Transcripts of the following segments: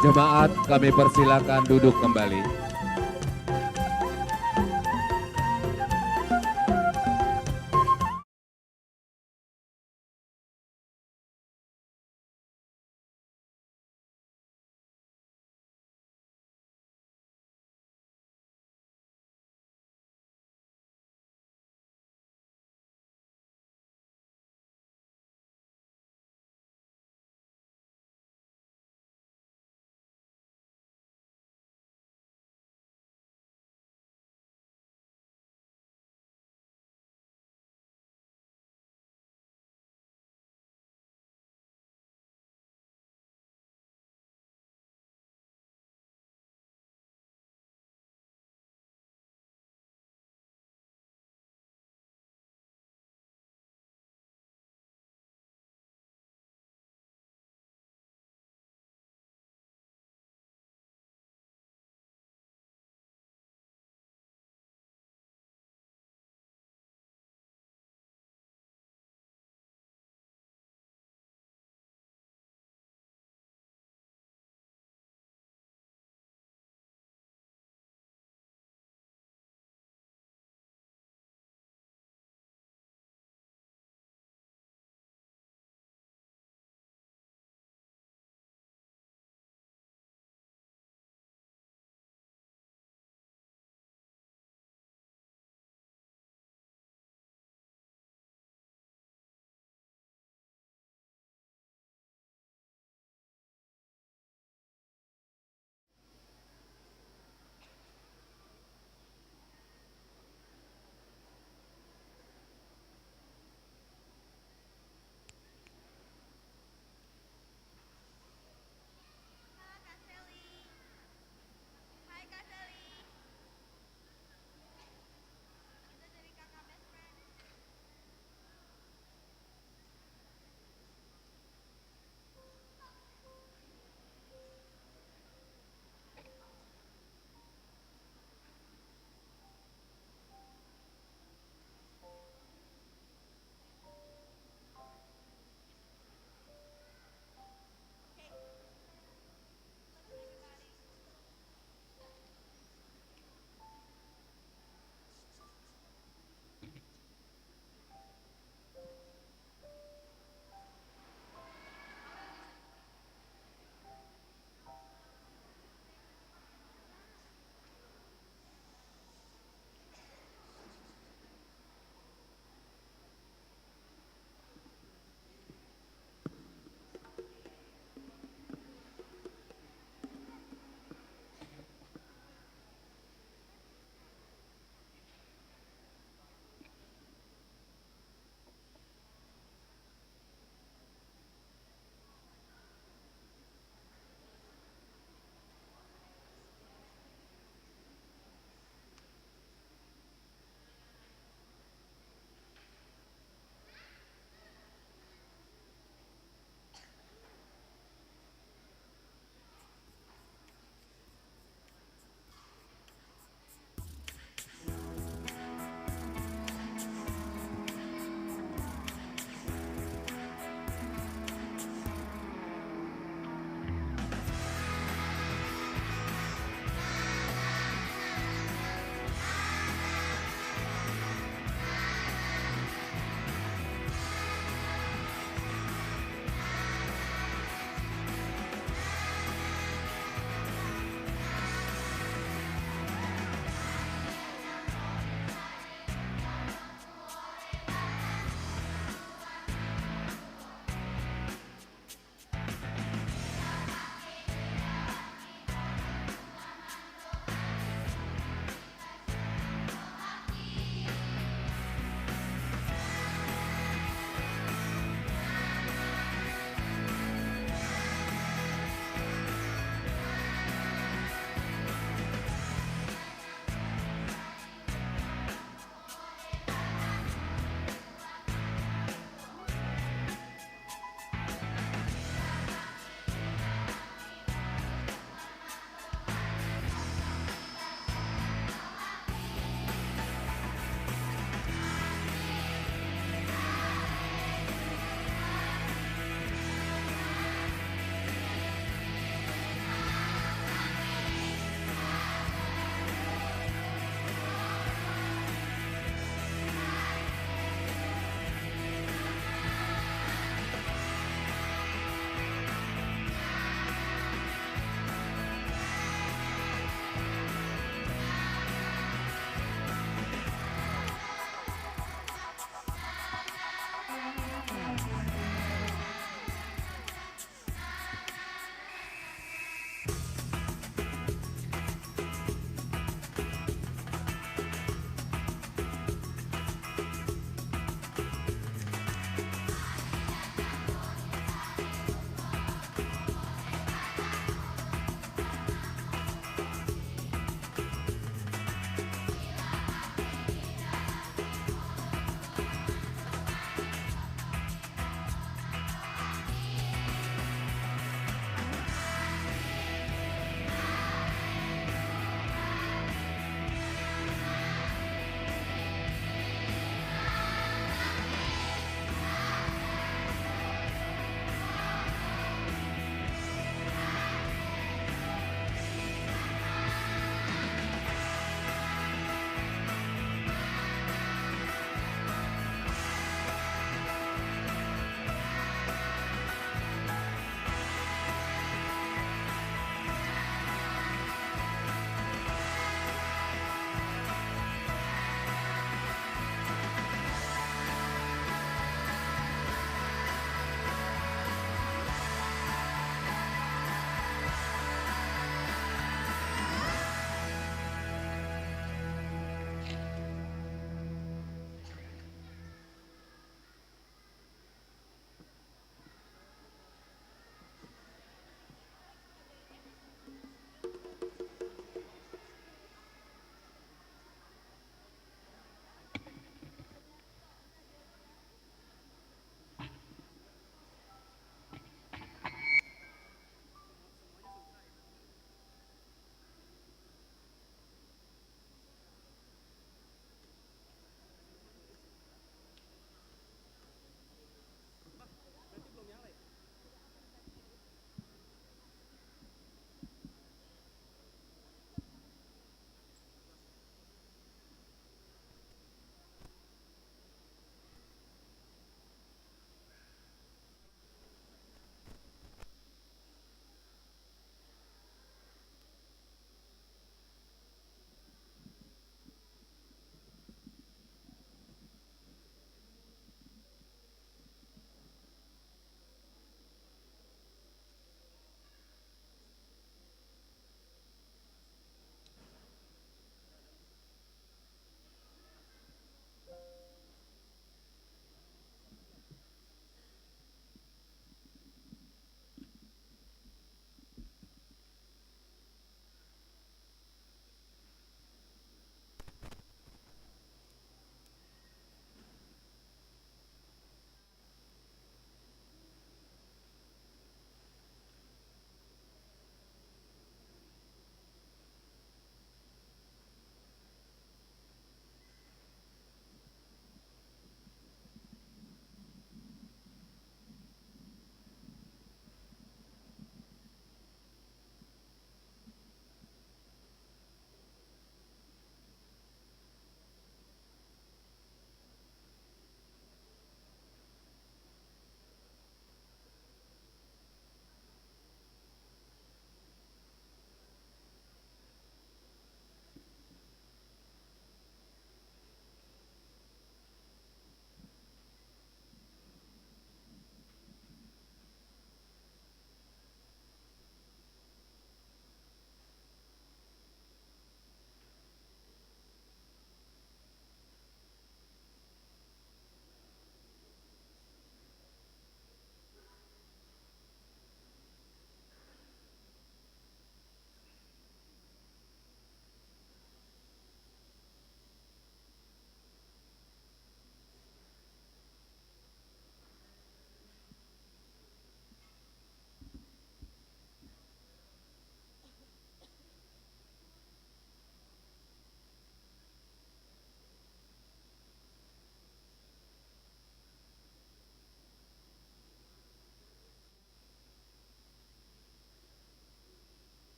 Jemaat kami persilakan duduk kembali.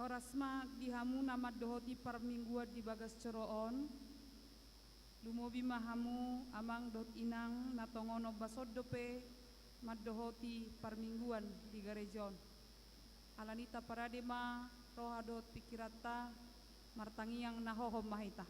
Horasma dihamu nama dohoti parmingguat di bagas coroon. Lumobi mahamu amang dot inang natongono basodope maddohoti parmingguan di garejon. Alanita paradema rohadot pikirata martangiang nahohom mahita.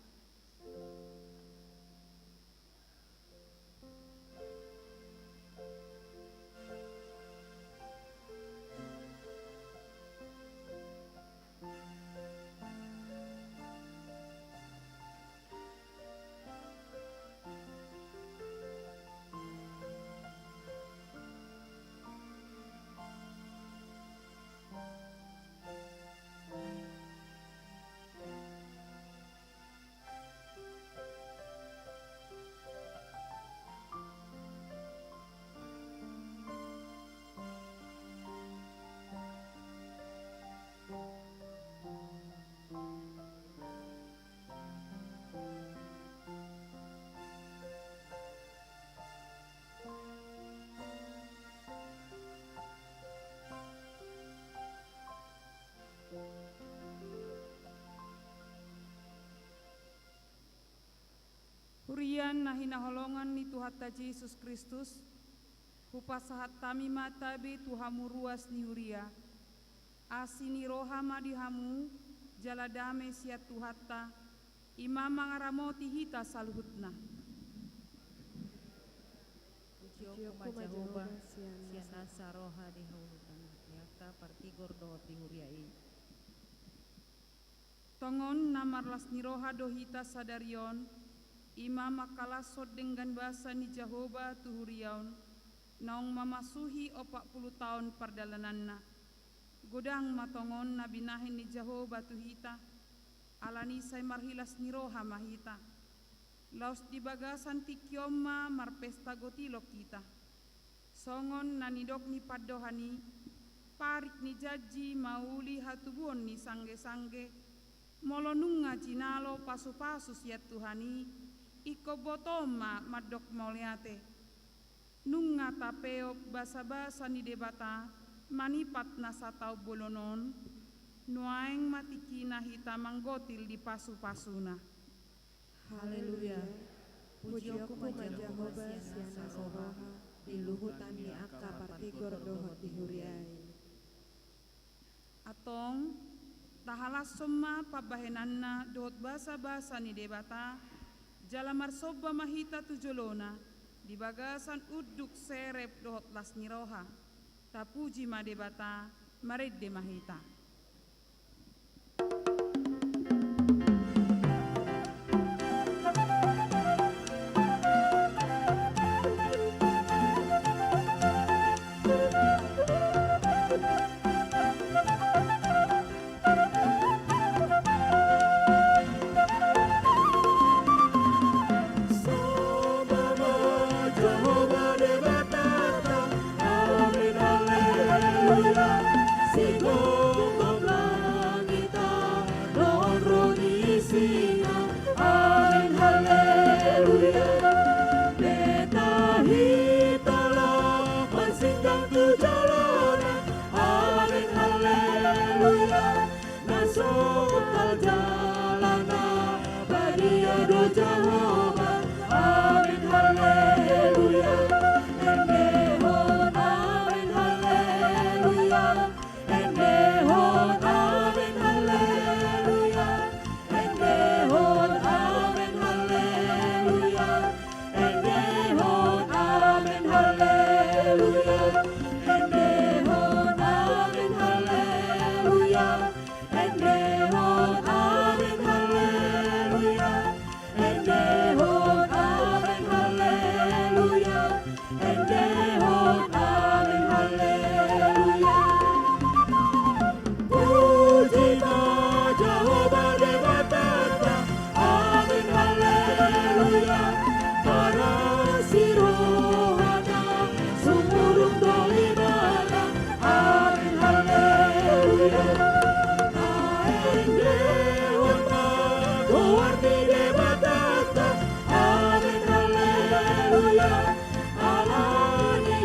Hurian nahinaholongan ni Tuhata Yesus Kristus, hupasahat tami matabe Tuhamu ruas ni huria, asini rohama dihamu, jaladame siat Tuhata, imama ngaramoti hita saluhutna. Joko Jehovah, sian asa roha di haulutan, yaka partigor dohot di huriai. Tongon namarlas ni roha dohita sadarion, imam makalasot dengan bahasa ni Jehovah tuhuriaun, naong mamasuhi 40 tahun perdalananna. Godang matongon na binahin ni Jehovah tuhita, alani say marhilas ni roha mahita. Laos di bagasan ti kioma marpesta gotilok kita. Songon nanidok ni padohani, parik ni jaji mauli hatubuon ni sangge-sangge, molonunga jinalo pasu-pasu siat Tuhani, iko botoma madok moliate. Nunga tapeo basa-basa ni debata, manipat nasatau bolonon, nuaeng matikina hita manggotil di pasu-pasuna. Haleluya. Puji kuma Jehovah sian asa roha, di luhutan ni aka partigor dohot di huriai. Atong tahalas soma pabahenanna dohot basa-basa ni debata, jalamar soba mahita tujolona, di bagasan uduk serep dohot las niroha, tapuji madebata, maredde mahita. Amen, haleluya, alani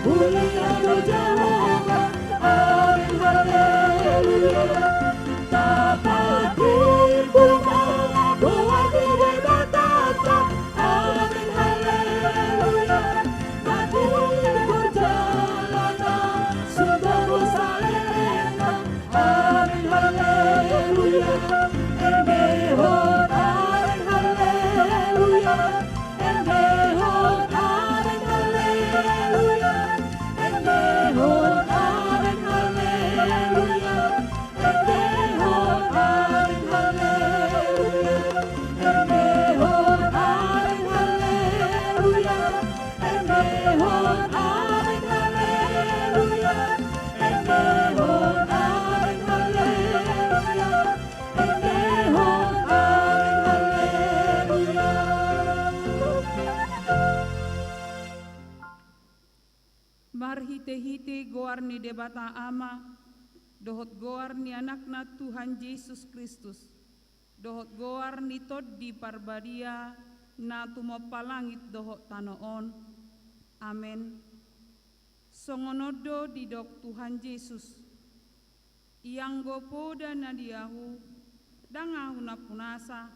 Muliado Jehovah, amin haleluya. Dapat dibungkam doa di debatata, amin haleluya. Mati perjalanan sungguh salehna, amin haleluya. Engehon amin haleluya. Engehon amin haleluya. Engehon amin haleluya. Engehon amin haleluya. Engehon amin haleluya. Engehon amin haleluya. Engehon amin haleluya. Engehon amin haleluya. Marhite-hite goar ni debata ama, dohot goar ni anakna Tuhan Yesus Kristus, dohot goar ni tod di parbadia na tumapalangit dohot tanoon. Amen. Songonodo di dok Tuhan Yesus, ianggo poda na diahu, dangahu na punasa,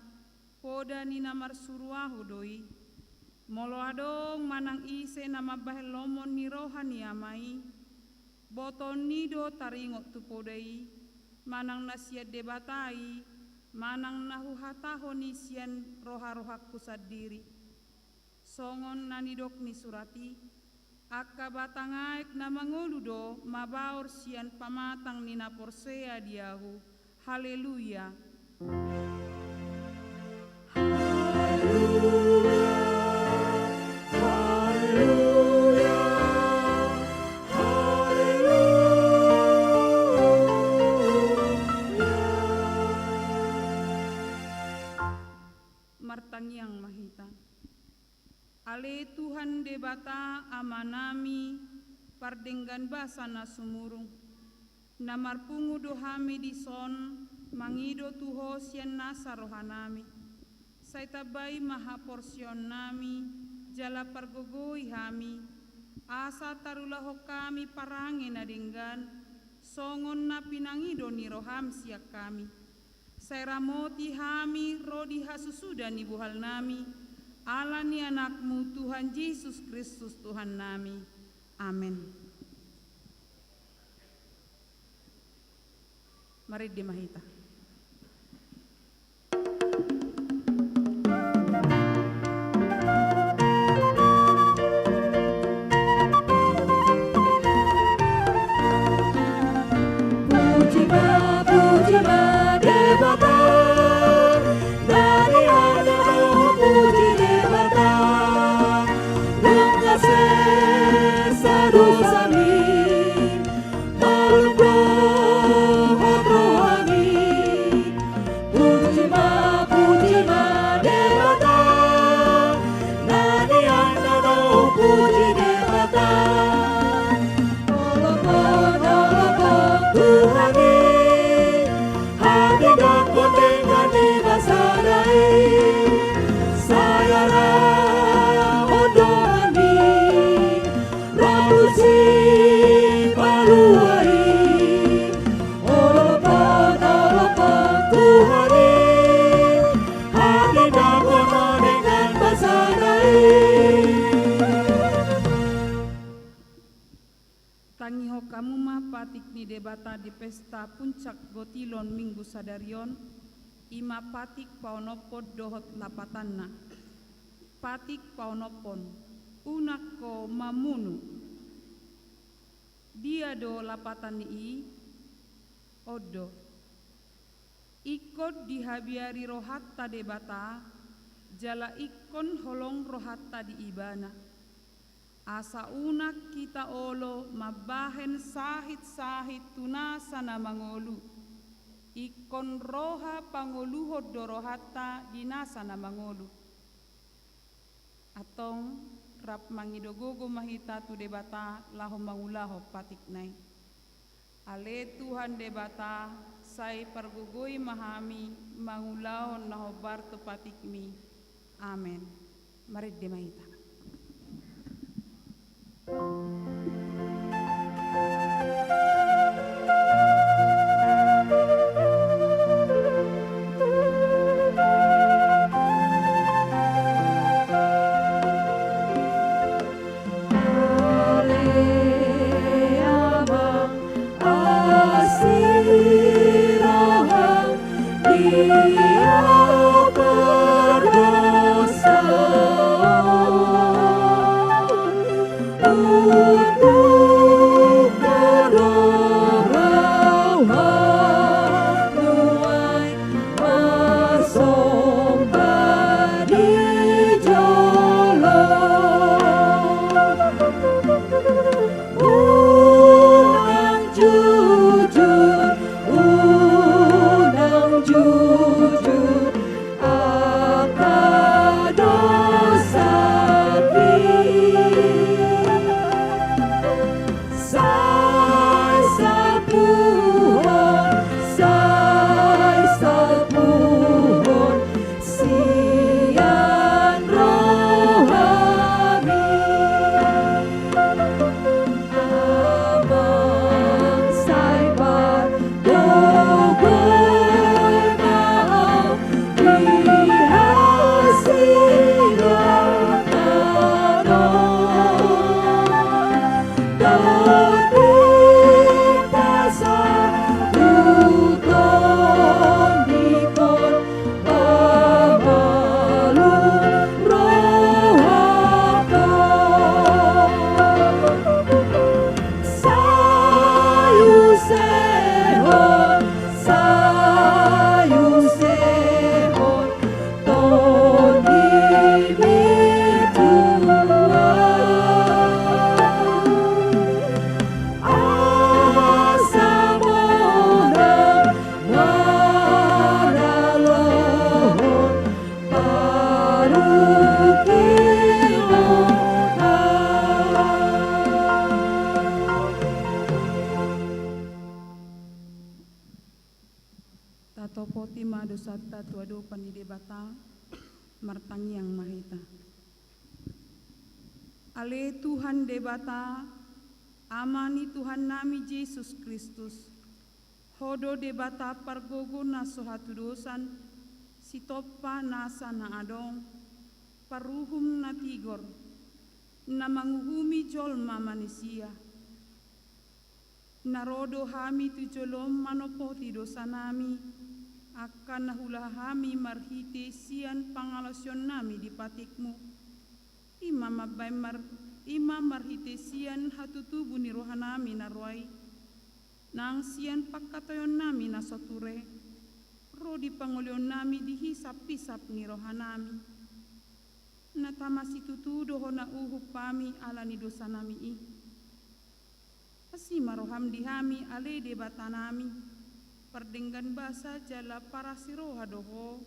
poda ni namar suruahu doi, molo adong manang ise nama bahel lomon ni rohani amai, boton nido taringot tu podai, manang nasiat debatai, manang nahu hataho ni sian roha-rohaku sadiri. Songon nanidok ni surati, akka batangaik na mangoludo mabaur sian pamatang ni naporsea diahu. Haleluya. Martangiang mahita. Ale Tuhan debata amanami pardenggan basa na sumurung. Namar pungu dohami di son mangido tuho sian nasa rohanami. Saitabai maha porsion nami jala pargogoi hami. Asa tarulah kami parange na denggan songon na pinangido ni roham siak kami. Sairamoti hami rodi hasusuda ni buhal nami. Allah ni anakmu Tuhan Yesus Kristus Tuhan nami. Amin. Mari dimahita. Puji-Nya debata, dari ada roh puji debata, mengasih sadosani, malum rohot rohani. Puji-Nya debata, dari ada roh puji debata, olokon Tuhani. Tangiho kamu mah patik ni debata di pesta puncak gotilon minggu sadarion, ima patik paonopod dohot lapatanna. Patik paonopon, unako mamunu. Dia do lapatan ni odo. Ikot dihabiari rohatta debata, jala ikon holong rohatta di ibana. Asa unak kita olo mabahen sahit-sahit tunasa na mangolu. Ikon roha pangoluhod dorohata dinasa na mangolu. Atong rap mangidogogo mahita tu debata laho mangulaho patik nai. Ale Tuhan debata sai pargugoi mahami mangulaho naho barto patik mi. Amen. Mari demahita. tema dosata tuado panide bata martangi yang mahita. Ale Tuhan debata, amani Tuhan nami Yesus Kristus, hodo debata pargogo na sohatu dosan, sitopa nasa na adong, paruhum na tigor, na manguhumi jolma manusia. Narodo hami tu jolom manopoti dosa nami, akan nahulah hami marhite sian pangalasion nami di patikmu. Imam marhite sian hatutubu ni rohanami narwai, nang sian pakatoyon nami na soture, ro di pangolion nami dihisap-hisap ni rohanami. Natamasi tutudo hona uhup pami ala ni dosa nami i. Asima roham dihami ale debata nami, perdenggan basa jala para siroha doho,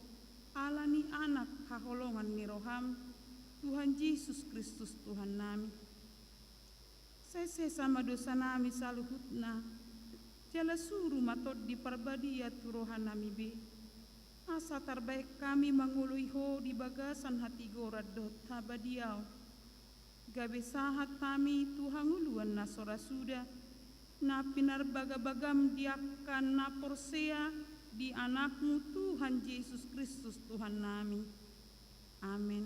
ala ni anak haholongan ni roham, Tuhan Yesus Kristus Tuhan nami. Sese sama dosa nami saluhutna, jala suruh matot di parbadia turohan nami be. Asa terbaik kami manguluiho di bagasan hati gorad dot habadiau. Gabe sahat kami Tuhan uluan na sora suda, na pinar bagabagam diakan na porsea di anakmu Tuhan Yesus Kristus Tuhan nami. Amin.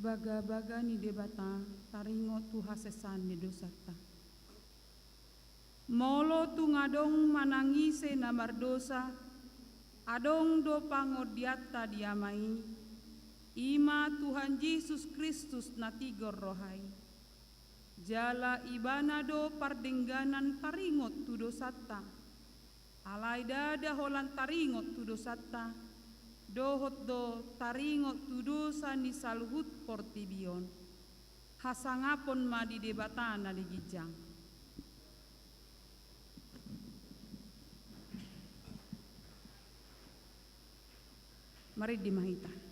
Baga-baga ni debata taringo tu hasesan ni dosata. Molo tu ngadong manangise namar dosa, adong do pangodiata diamai, ima Tuhan Yesus Kristus na tigor rohai. Jala ibana do pardengganan taringot tu dosata, alai dada holan taringot tu dosata, dohot do taringot tu dosa ni saluhut portibion, hasangapon ma di debatana di gijang. Mari dimahita.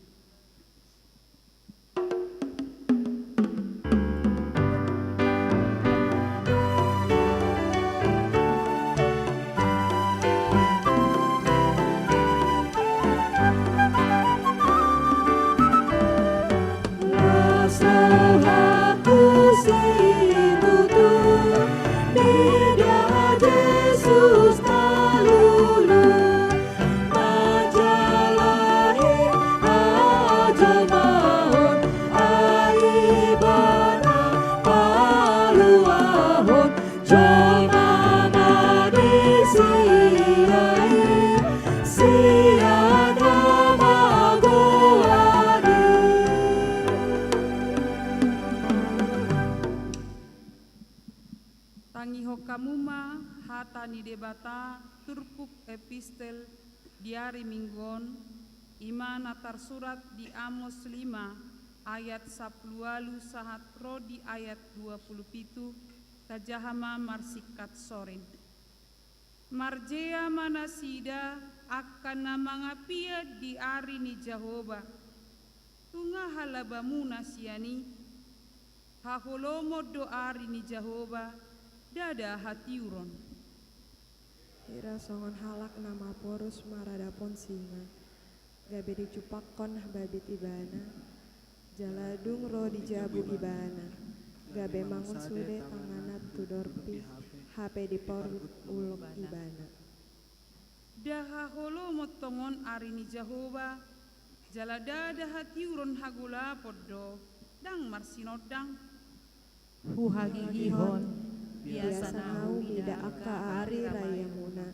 Kamuma hata ni debata turpuk epistel diari minggon imana tarsurat di Amos 5 ayat 10 sahat ro di ayat 27 tajahama marsikat sorin. Marjea manasida akan namangapia di ari ni Jehovah. Tunga halabamuna siani haholomo do ari ni Jehovah. Dada hatiuron, Ira songon halak nama porus maradapon singa. Gabe dicupakon babit ibana. Jaladung ro dijabu ibana. Gabe mangun sude tanganat tudorpi. HP di porut ulok ibana. Daha holo motongon arini Jahoba. Jalada daha tiuron hagula poddo. Dang marsinodang. Huhagihon Biasa nau bida aka ari raya muna.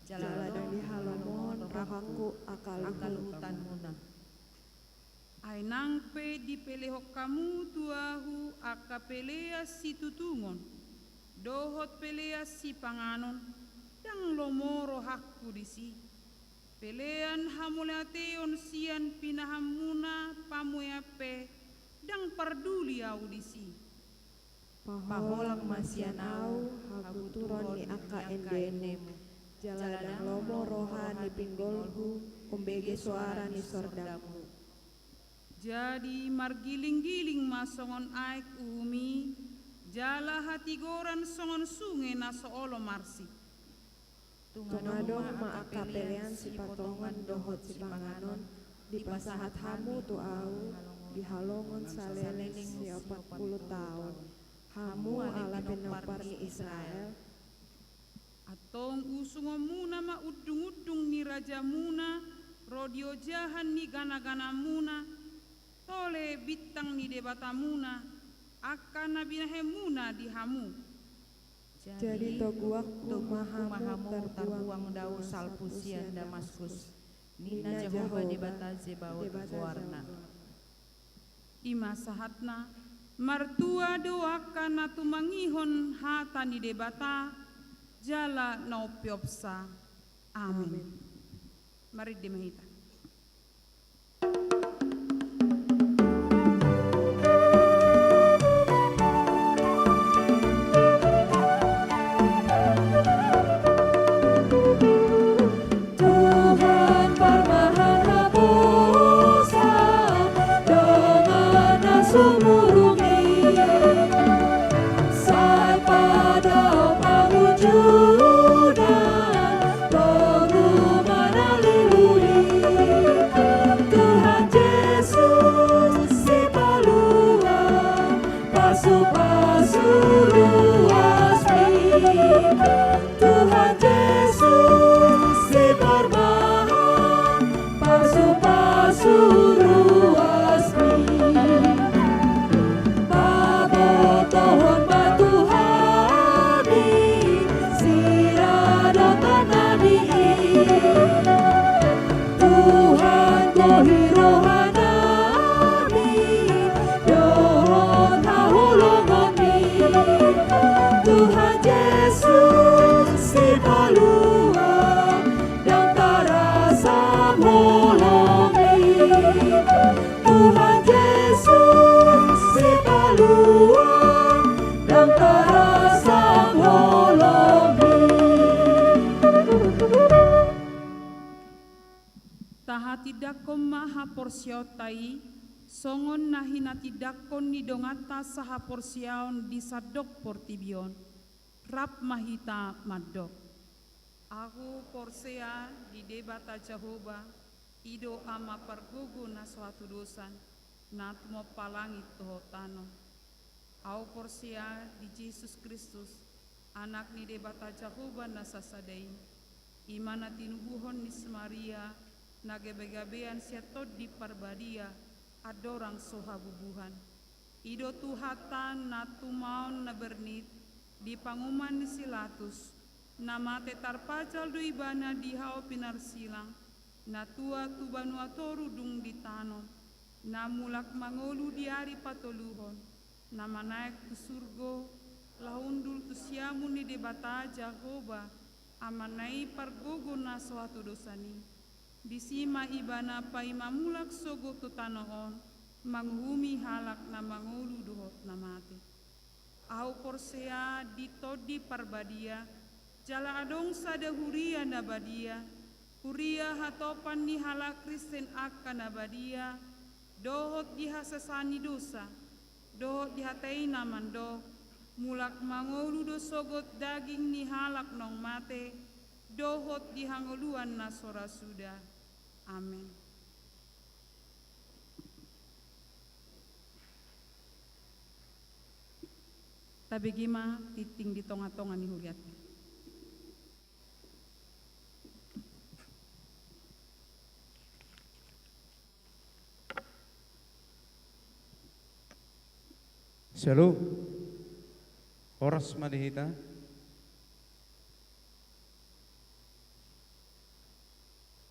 Jaladang di halamohon rohaku akal hutan muna. Ainang pe di pelehok kamu tuahu aka pelea si tutungon. Dohot pelea si panganon. Dang lomoro hakku disi. Pelean hamuleateon sian pinahamuna pamuyape. Dang parduli audisi. Paholak masian au hagu turon ni aka endemu. Jaladang lomo rohani pinggolhu umbege suara ni sordamu. Jadi margiling-giling masongon aik umi. Jala hati goran songon sungai naso olo marsi. Tungadong maaka pelean si patongan dohot si panganon. Di pasahat hamu tu au dihalongon saleleng si 40 tahun. Hamu ala penopar ni Israel. Atong usungo muna ma udung-udung ni raja muna. Rodio jahan ni gana-gana muna. Tole bitang ni debata muna. Akan nabinahe muna di hamu. Jadi toguak mahamu terbuang dau salpusian Damaskus. Nina Jehovah debata zebawat warna. Ima sahatna. Martua doakan natu mangihon hata ni debata jala naupiopsa. Amin. Mari dimahita. Tuhan parmahanabosa dengan asumurungi sai pada pengujudan pengumuman haleluya. Tuhan Yesus si paluan pasu-pasu luas mi. Tuhan Yesus si perbahan pasu-pasu luas mi. Babotohon batuhani sirada tanani. Tuhan kohirohanami dohon hahulongoni. Tuhan Yesus si paluan dan tarasa molongi. Tuhan Yesus si paluan dan tarasa molongi. Tahati dakon maha porsiotai, songon nahinati dakon ni dongata saha porsiaon di sadok portibion, rap mahita madok. Aku porsea di debata Jehovah, ido ama pargugu na suatu dosan, natmo palangi tohotano. Au porsea di Yesus Kristus, anak ni debata Jehovah na sasadai, imana tinubuhon ni Maria, nagebe-gebean siatot di parbadia, adorang sohabubuhan. Ido tuhatan natu maon na bernit, di panguman ni silatus, namate tarpacal do ibana di hao pinarsilang, natua tubanu atoru dung di tanon, namulak mangolu di ari patoluhon, nama naik tu surgo, lahundul tu siamu ni debata Jehovah, amanai pargogo na suatu dosani. Disima ibana paima mulak sogo tu tanoon, manghumi halak na mangulu duhot na mati. Au porsea ditodi parbadia, jala adong sada huria na badia, huria hatopan ni halak Kristen akan na badia, dohot dihasasani dosa, dohot dihatai namando, mulak mangulu do sogot daging ni halak nong mate, dohot di hangoluan nasora sudah. Amin. Tabegima titing di tonga-tonga ni huriat. Shalom. Horas madihita.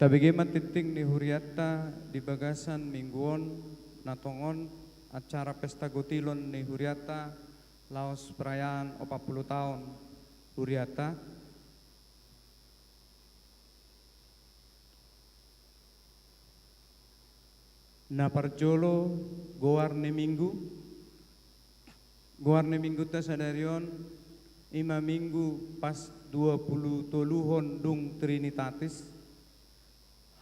Tabegima titing ni huriata di bagasan mingguon natongon acara pesta gotilon ni huriata laos perayaan 40 tahun huriata. Na parjolo goarne minggu ta sadarion 5 minggu pas 20 toluhon dung Trinitatis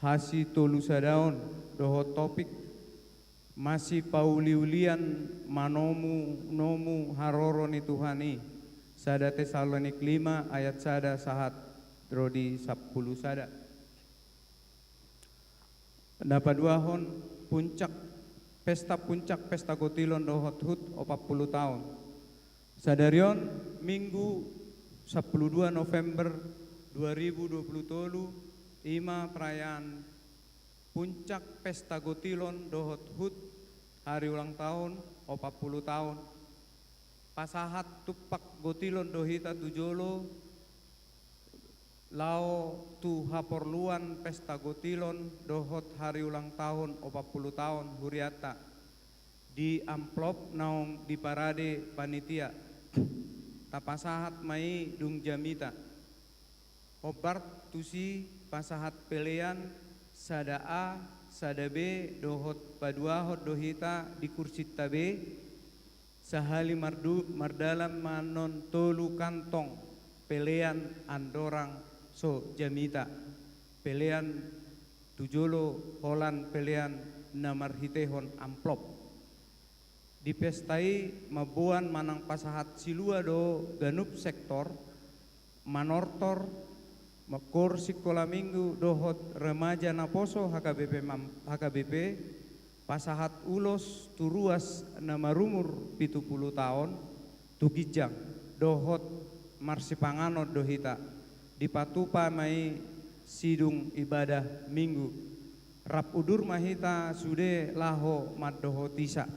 hasi tolu sadaon doho topik masih pauliulian manomu nomu haroro ni Tuhani sada Tesalonik 5 ayat sada sahat rodi 10 sada. Dapat duahon puncak pesta gotilon dohot hut 40 tahun. Sadarion minggu 12 November 2020 ima perayaan puncak pesta gotilon dohot hut hari ulang tahun 40 tahun. Pasahat tupak gotilon dohita tujolo lao tu haporluan pesta gotilon dohot hari ulang tahun 40 tahun huriata di amplop naong di parade panitia tapasahat mai dung jamita obar tusi pasahat pelean sada A sada B dohot paduahot dohita di kursi tabe sahali mardalam manon tolu kantong pelean andorang so jamita pelean tujolo holan pelean namarhitehon amplop di pestai mabuan manang pasahat silua do ganup sektor manortor makor sikola minggu dohot remaja naposo HKBP pasahat ulos turuas nama rumur 70 tahun tugijang dohot marsipanganot dohita di patupa mai sidung ibadah minggu rap udur mahita sude laho maddoho tisa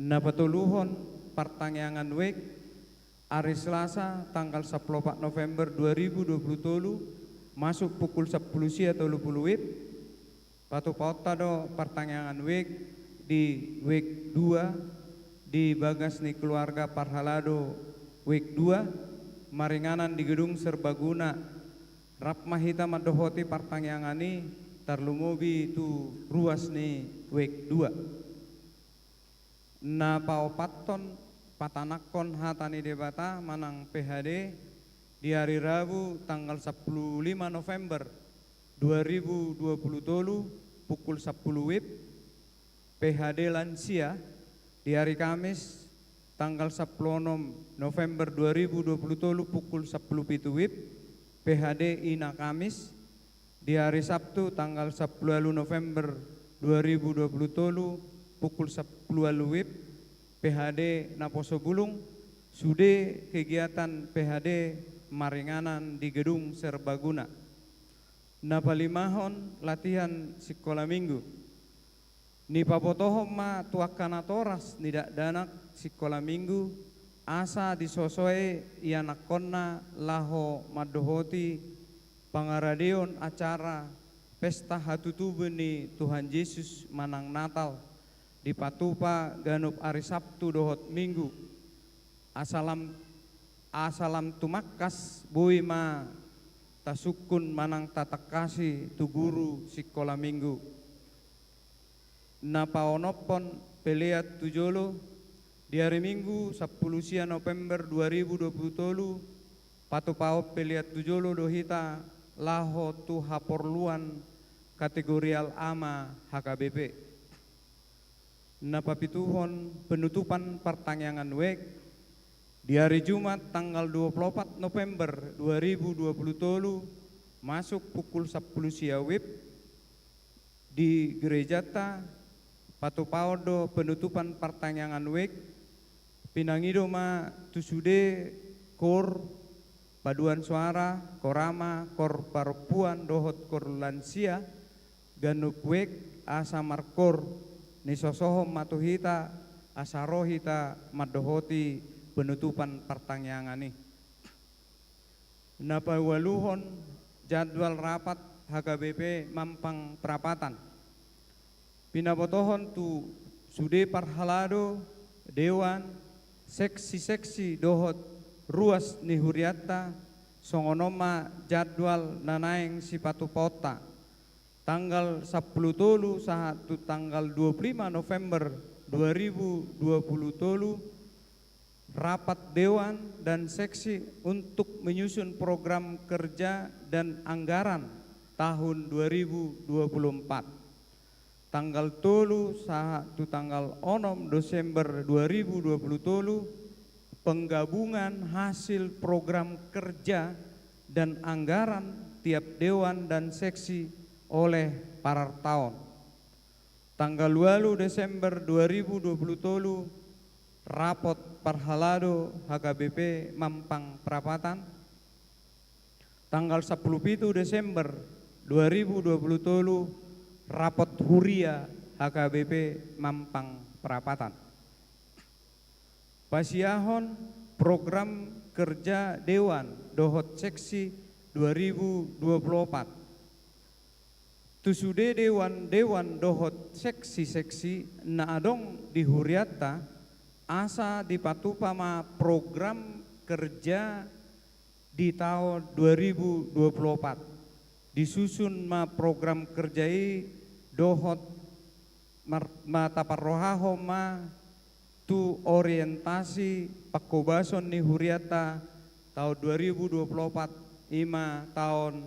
napatuluhon pertangyangan wek hari Selasa tanggal 14 November 2020 masuk pukul 10 sia atau 30 wib patu pauta do pertangyangan wek di wek 2 di bagas ni keluarga Parhalado wek 2 maringanan di gedung serbaguna rap mahita madohoti pertangyangan ni tarlumobi tu ruas ni wek 2 na paopaton patanakon hatani debata manang PHD di hari Rabu tanggal 15 November 2020 pukul 10 WIB PHD lansia di hari Kamis tanggal 10 November 2020 pukul 10 pitu WIB PHD ina Kamis di hari Sabtu tanggal 10 November 2020 pukul 10 WIB PHD Naposo Bulung sude kegiatan PHD maringanan di gedung serbaguna napalimahon latihan sekolah minggu ni papotohom ma tuakana toras nidak danak sekolah minggu asa disosoe ianakonna laho madohoti pangaradeon acara pesta hatutubu ni Tuhan Yesus manang Natal di patupa ganup hari Sabtu dohot minggu asalam tumakas bui ma tasukun manang tatakasi tu guru sekolah minggu napaonopon peliat tujolo di hari Minggu 10 sia November 2020 patupao peliat tujolo dohita laho tu haporluan kategorial ama HKBP napapituhon penutupan pertangyangan wek Di hari Jumat tanggal 24 November 2020 masuk pukul 10 siawib di Gerejata Patupaudo penutupan pertanyaan wek pinangido ma tusude kor paduan suara korama kor perempuan dohot kor lansia ganuk wek asa markor nisosohom matuhita asarohita madohoti penutupan pertanyaan ini. Napawaluhon jadwal rapat HKBP Mampang Perapatan. Pinabotohon tu sude parhalado dewan seksi-seksi dohot ruas nihuriata songonoma jadwal nanaeng sipatu pota. Tanggal 10 tolu sahatu tanggal 25 November 2020 tolu rapat dewan dan seksi untuk menyusun program kerja dan anggaran tahun 2024. Tanggal tolu sahatu tanggal 6 Desember 2020 tolu penggabungan hasil program kerja dan anggaran tiap dewan dan seksi oleh para tahun. Tanggal 8 Desember 2020 tolu rapot parhalado HKBP Mampang Perapatan. Tanggal 10 Desember 2020 tolu rapot huria HKBP Mampang Perapatan. Pasiahon program kerja dewan dohot seksi 2024. Tusude dewan dohot seksi-seksi na adong di huriata asa dipatupama program kerja di tahun 2024. Disusun ma program kerjai dohot mata parrohaho ma tu orientasi pakobason ni huriata tahun 2024 ima tahun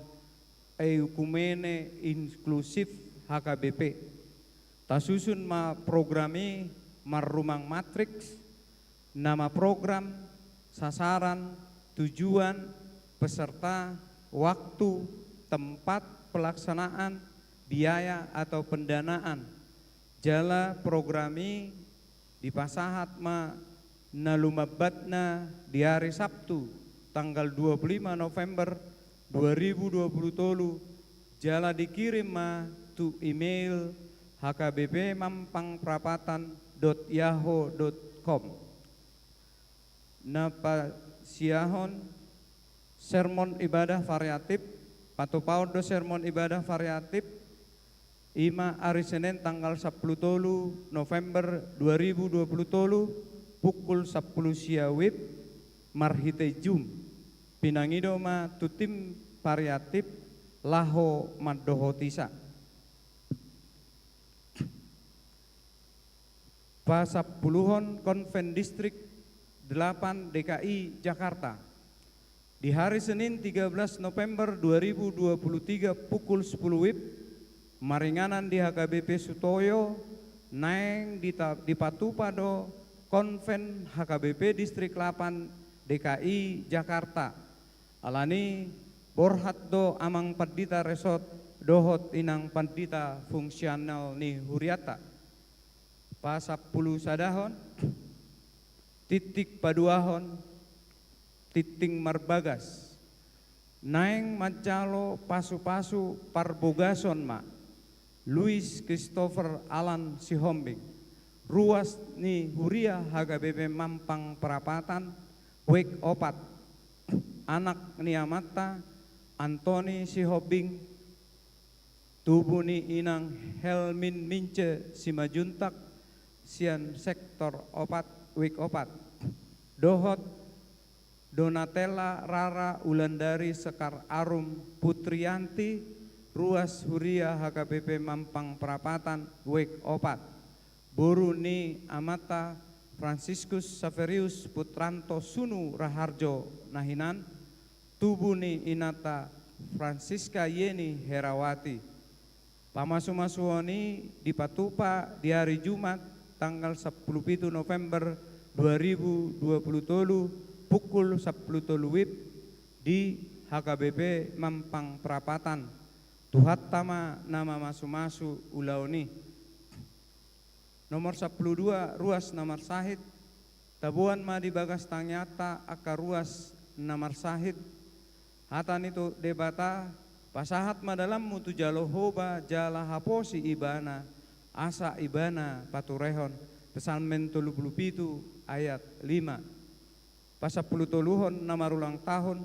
eukumene inklusif HKBP. Tasusun ma programi marumang matriks, nama program, sasaran, tujuan, peserta, waktu, tempat pelaksanaan, biaya atau pendanaan. Jala programi dipasahat ma nalumabatna di hari Sabtu tanggal 25 November 2020 tolu jala dikirim ma tu email HKBP Mampang Perapatan .yahoo.com. Napa siahon sermon ibadah variatif patupaudo sermon ibadah variatif ima hari Senin tanggal 10 tolu November 2020 tolu pukul 10 siawib marhite jum pinangido ma tutim variatif laho madohotisa. Pasapuluhon Konven Distrik 8 DKI Jakarta. Di hari Senin 13 November 2023 pukul 10 WIB, maringanan di HKBP Sutoyo, naeng di Patupado Konven HKBP Distrik 8 DKI Jakarta. Alani borhat do amang pandita resort dohot inang pandita fungsional ni huriata. Pasapuluh sadahon, titik paduahon, titing marbagas, naeng macalo pasu-pasu parbogason ma, Louis Christopher Alan Sihombing, ruas ni huria HKBP Mampang Perapatan, wek opat, anak ni amata, Antoni Sihombing, tubuh ni inang Helmin Mince Simajuntak, sian sektor opat wik opat dohot Donatella Rara Ulandari Sekar Arum Putrianti ruas huria HKBP Mampang Perapatan wik opat buru ni amata Franciscus Saverius Putranto Sunu Raharjo Nahinan tubuh ni inata Francisca Yeni Herawati pamasu-masuoni di Patupa di hari Jumat tanggal 10 November 2020 pukul 10 WIB di HKBP Mampang Perapatan. Tuhat tama nama masu-masu ulauni. Nomor 12 ruas nomor sahid. Tabuan ma di bagas tanyata akar ruas nomor sahid. Hatan itu debata pasahat ma dalam mutu jalohoba jala haposi ibana asa ibana paturehon. Pesalmen 37 ayat 5. Pasapuluh toluhon nama ulang tahun.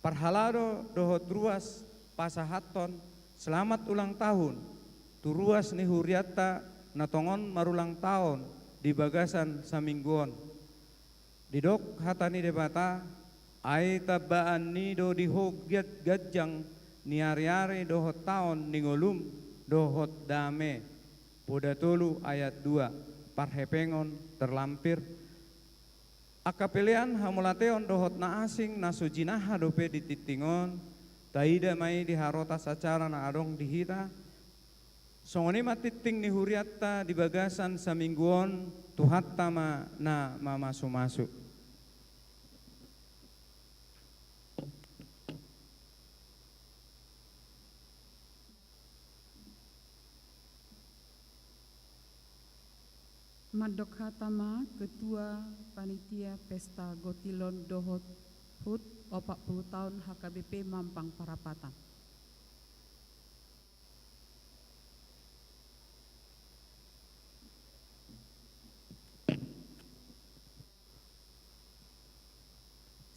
Parhalado dohot ruas pasahaton selamat ulang tahun. Tu ruas ni huriata natongon marulang tahun di bagasan samingguon. Didok hatani debata ai tabaan ni do dihogiat gajang ni ari-ari dohot tahun ningolum dohot dame. Poda tolu ayat 2 parhepengon terlampir akapelean hamulateon dohot na asing na sujinaha dope dititingon taida mai diharota sacara na adong dihita songoni matiting ni huriatta di bagasan samingguon tuhat tama na mamasu-masu. Madok Hatama, Ketua Panitia Pesta Gotilon Dohot HUT 40 tahun HKBP Mampang Perapatan.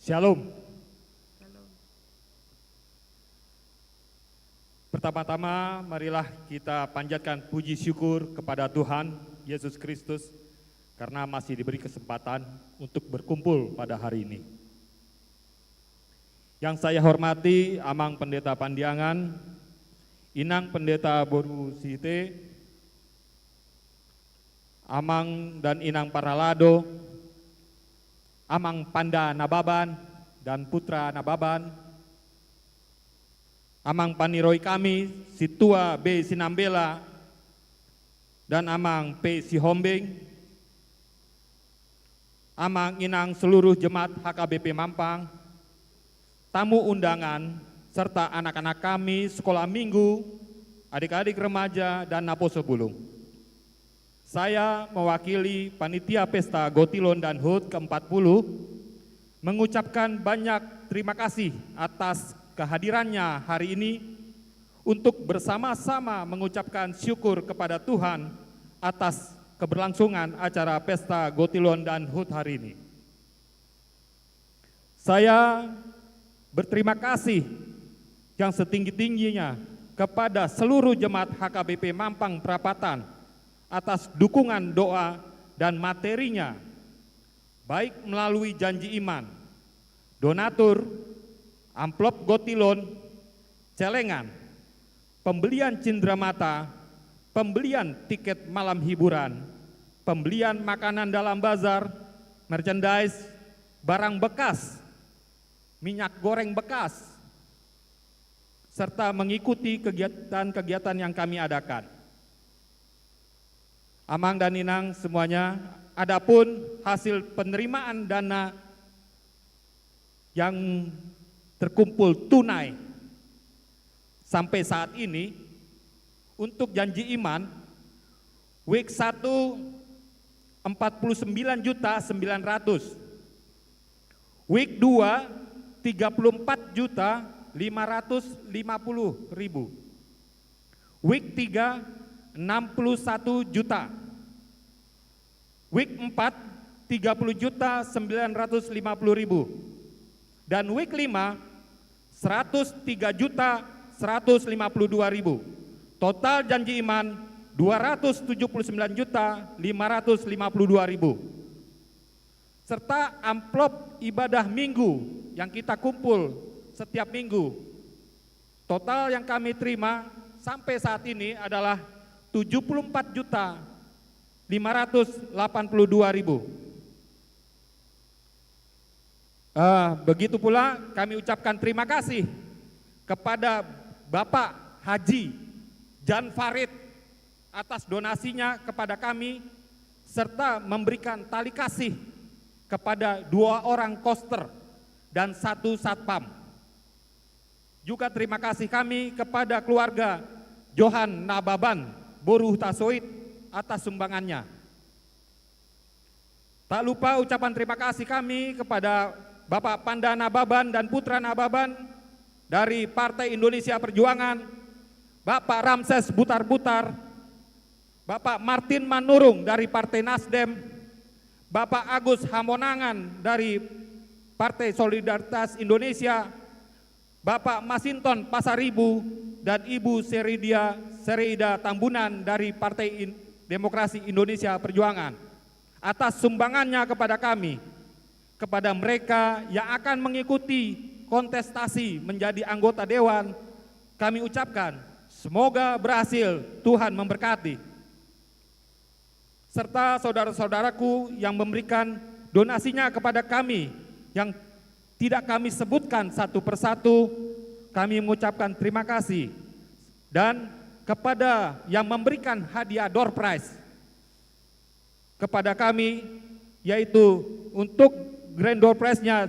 Shalom. Pertama-tama marilah kita panjatkan puji syukur kepada Tuhan Yesus Kristus karena masih diberi kesempatan untuk berkumpul pada hari ini. Yang saya hormati Amang Pendeta Pandiangan, Inang Pendeta Boru Site, Amang dan Inang Paralado, Amang Panda Nababan dan Putra Nababan, Amang Paniroi kami, Situa B. Sinambela, dan Amang P. Sihombing, Amang Inang seluruh jemaat HKBP Mampang, tamu undangan, serta anak-anak kami sekolah minggu, adik-adik remaja, dan Naposo Bulung. Saya mewakili Panitia Pesta Gotilon dan HUT ke-40 mengucapkan banyak terima kasih atas kehadirannya hari ini untuk bersama-sama mengucapkan syukur kepada Tuhan atas keberlangsungan acara Pesta Gotilon dan HUT hari ini. Saya berterima kasih yang setinggi-tingginya kepada seluruh jemaat HKBP Mampang Perapatan atas dukungan doa dan materinya, baik melalui janji iman, donatur, amplop gotilon, celengan, pembelian cindramata, pembelian tiket malam hiburan, pembelian makanan dalam bazar, merchandise, barang bekas, minyak goreng bekas, serta mengikuti kegiatan-kegiatan yang kami adakan. Amang dan Inang semuanya, adapun hasil penerimaan dana yang terkumpul tunai sampai saat ini untuk janji iman week 1 49.900.000, week 2 34.550.000, week 3 61 juta, week 4 30.950.000, dan week 5 103.152.000. Total janji iman 279.552.000. Serta amplop ibadah minggu yang kita kumpul setiap minggu. Total yang kami terima sampai saat ini adalah 74.582.000. Begitu pula kami ucapkan terima kasih kepada Bapak Haji Jan Farid atas donasinya kepada kami serta memberikan tali kasih kepada 2 orang koster dan 1 satpam. Juga terima kasih kami kepada keluarga Johan Nababan Boruh Tasoid atas sumbangannya. Tak lupa ucapan terima kasih kami kepada Bapak Panda Nababan dan Putra Nababan dari Partai Indonesia Perjuangan, Bapak Ramses Butar-Butar, Bapak Martin Manurung dari Partai Nasdem, Bapak Agus Hamonangan dari Partai Solidaritas Indonesia, Bapak Masinton Pasaribu dan Ibu Sereida Tambunan dari Partai Demokrasi Indonesia Perjuangan atas sumbangannya kepada kami. Kepada mereka yang akan mengikuti kontestasi menjadi anggota dewan, kami ucapkan semoga berhasil, Tuhan memberkati. Serta saudara-saudaraku yang memberikan donasinya kepada kami yang tidak kami sebutkan satu persatu, kami mengucapkan terima kasih. Dan kepada yang memberikan hadiah door prize kepada kami, yaitu untuk grand door prize-nya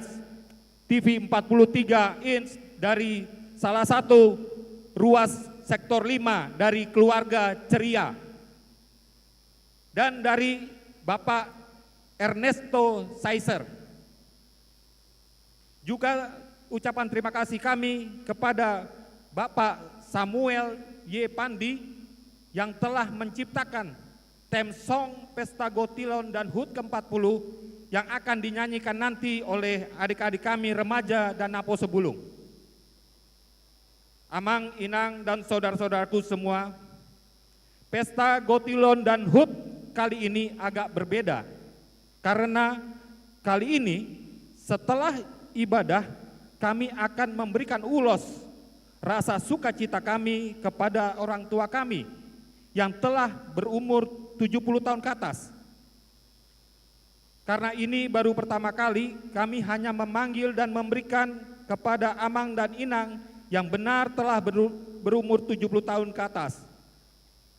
TV 43 inch dari salah satu ruas sektor 5 dari keluarga Ceria, dan dari Bapak Ernesto Saiser. Juga ucapan terima kasih kami kepada Bapak Samuel Y. Pandi yang telah menciptakan theme song Pesta Gotilon dan HUT ke-40 yang akan dinyanyikan nanti oleh adik-adik kami remaja dan Napo Sebulung. Amang, Inang, dan saudara-saudaraku semua, Pesta Gotilon dan HUT kali ini agak berbeda, karena kali ini setelah ibadah kami akan memberikan ulos rasa sukacita kami kepada orang tua kami yang telah berumur 70 tahun ke atas. Karena ini baru pertama kali kami hanya memanggil dan memberikan kepada Amang dan Inang yang benar telah berumur 70 tahun ke atas.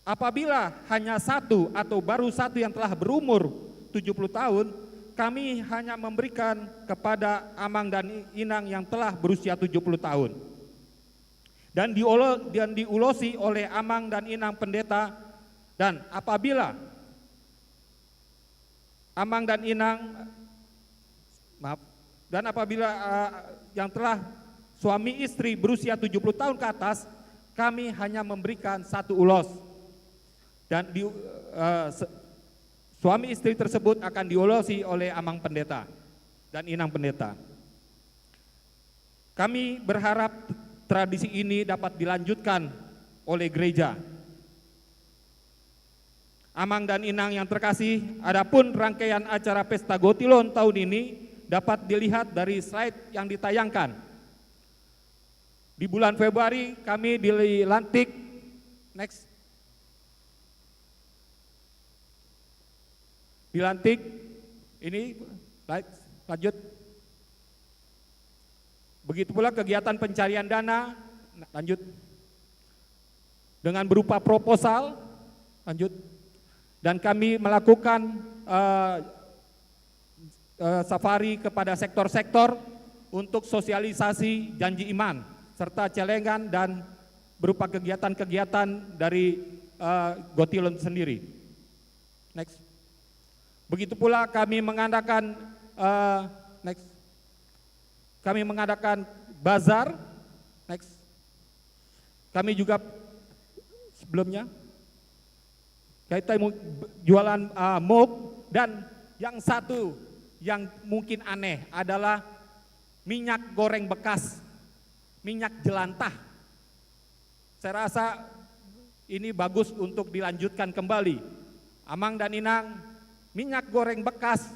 Apabila hanya 1 atau baru 1 yang telah berumur 70 tahun, kami hanya memberikan kepada Amang dan Inang yang telah berusia 70 tahun. Dan diulosi oleh Amang dan Inang pendeta. Dan apabila Amang dan Inang, dan apabila yang telah suami istri berusia 70 tahun ke atas, kami hanya memberikan 1 ulos. Dan suami istri tersebut akan diulosi oleh Amang pendeta dan Inang pendeta. Kami berharap tradisi ini dapat dilanjutkan oleh gereja. Amang dan Inang yang terkasih, adapun rangkaian acara Pesta Gotilon tahun ini dapat dilihat dari slide yang ditayangkan. Di bulan Februari kami dilantik, next, dilantik, ini lanjut. Begitu pula kegiatan pencarian dana, lanjut, dengan berupa proposal, lanjut. Dan kami melakukan safari kepada sektor-sektor untuk sosialisasi janji iman serta celengan dan berupa kegiatan-kegiatan dari Gotilon sendiri. Next. Begitu pula kami mengadakan next. Kami mengadakan bazar. Next. Kami juga sebelumnya kita jualan mug, dan yang satu yang mungkin aneh adalah minyak goreng bekas, minyak jelantah. Saya rasa ini bagus untuk dilanjutkan kembali. Amang dan Inang, minyak goreng bekas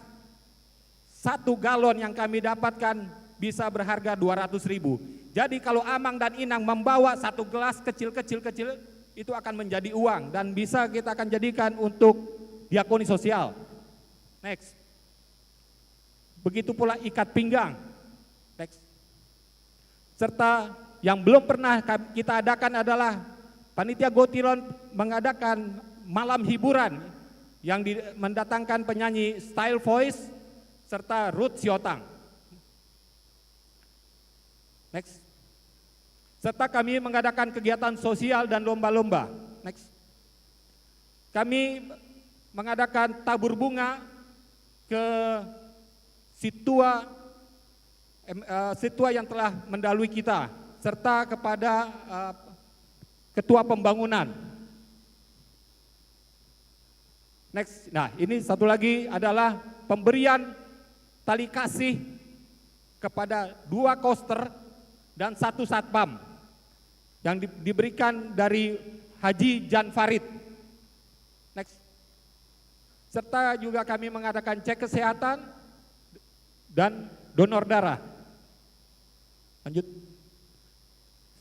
1 galon yang kami dapatkan bisa berharga 200.000. Jadi kalau Amang dan Inang membawa 1 gelas kecil-kecil itu akan menjadi uang dan bisa kita akan jadikan untuk diakoni sosial. Next. Begitu pula ikat pinggang. Next. Serta yang belum pernah kita adakan adalah panitia Gotilon mengadakan malam hiburan yang mendatangkan penyanyi Style Voice serta Ruth Siotang. Next. Serta kami mengadakan kegiatan sosial dan lomba-lomba. Next. Kami mengadakan tabur bunga ke situa yang telah mendahului kita, serta kepada ketua pembangunan. Next. Nah, ini satu lagi adalah pemberian tali kasih kepada 2 koster dan 1 satpam yang diberikan dari Haji Jan Farid. Next. Serta juga kami mengadakan cek kesehatan dan donor darah. Lanjut.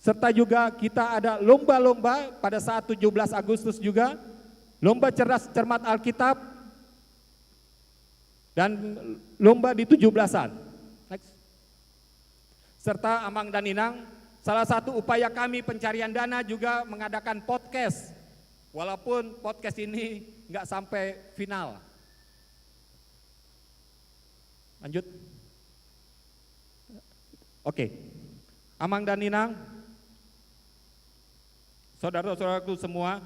Serta juga kita ada lomba-lomba pada saat 17 Agustus juga, lomba cerdas cermat Alkitab dan lomba di 17-an. Next. Serta Amang dan Inang, salah satu upaya kami pencarian dana juga mengadakan podcast, walaupun podcast ini nggak sampai final. Lanjut. Oke. Amang dan Inang, saudara-saudaraku semua,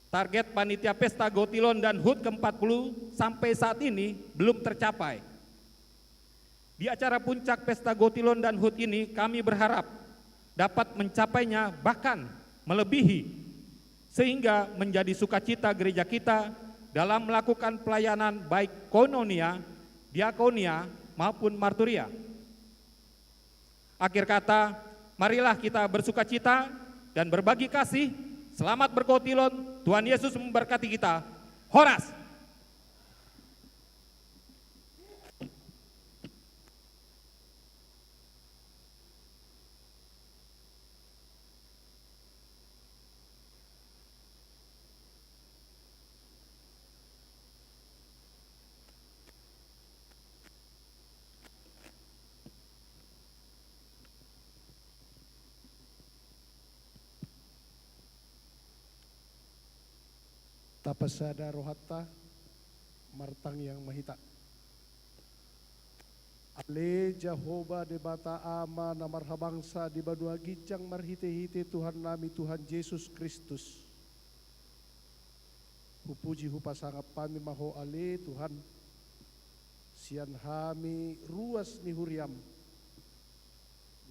target panitia pesta Gotilon dan HUT ke-40 sampai saat ini belum tercapai. Di acara puncak pesta Gotilon dan HUT ini kami berharap dapat mencapainya, bahkan melebihi, sehingga menjadi sukacita gereja kita dalam melakukan pelayanan baik koinonia, diakonia maupun marturia. Akhir kata, marilah kita bersukacita dan berbagi kasih. Selamat berkotilon, Tuhan Yesus memberkati kita. Horas. Tapasada rohatta martang yang mahita. Ale Jehovah debata ama na marhabangsa di badua gijang marhite-hite Tuhan nami Tuhan Yesus Kristus. Hupuji hupasangap pami maho ale Tuhan. Sian hami ruas ni huriam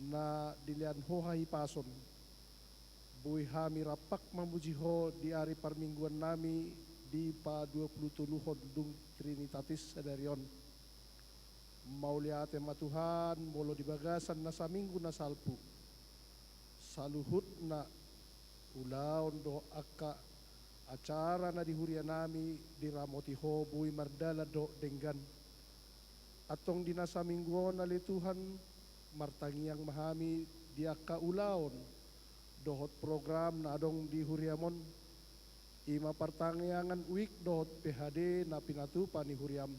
na dilian hoha hipason. Bui hami rapak mamuji ho di hari permingguan nami di pa 27 Hondung Trinitatis Sadarion. Maulia tema Tuhan molo di bagasan na sa minggu na salpu. Saluhut na ulaon do aka acara na di huria nami di ramoti ho bui mardala do denggan. Atong di nasa mingguon ali Tuhan martangiang mahami di aka ulaon. Dohot program na adong di Huriamon, ima pertangyangan week dohot PHD na pinatupa ni Huriam.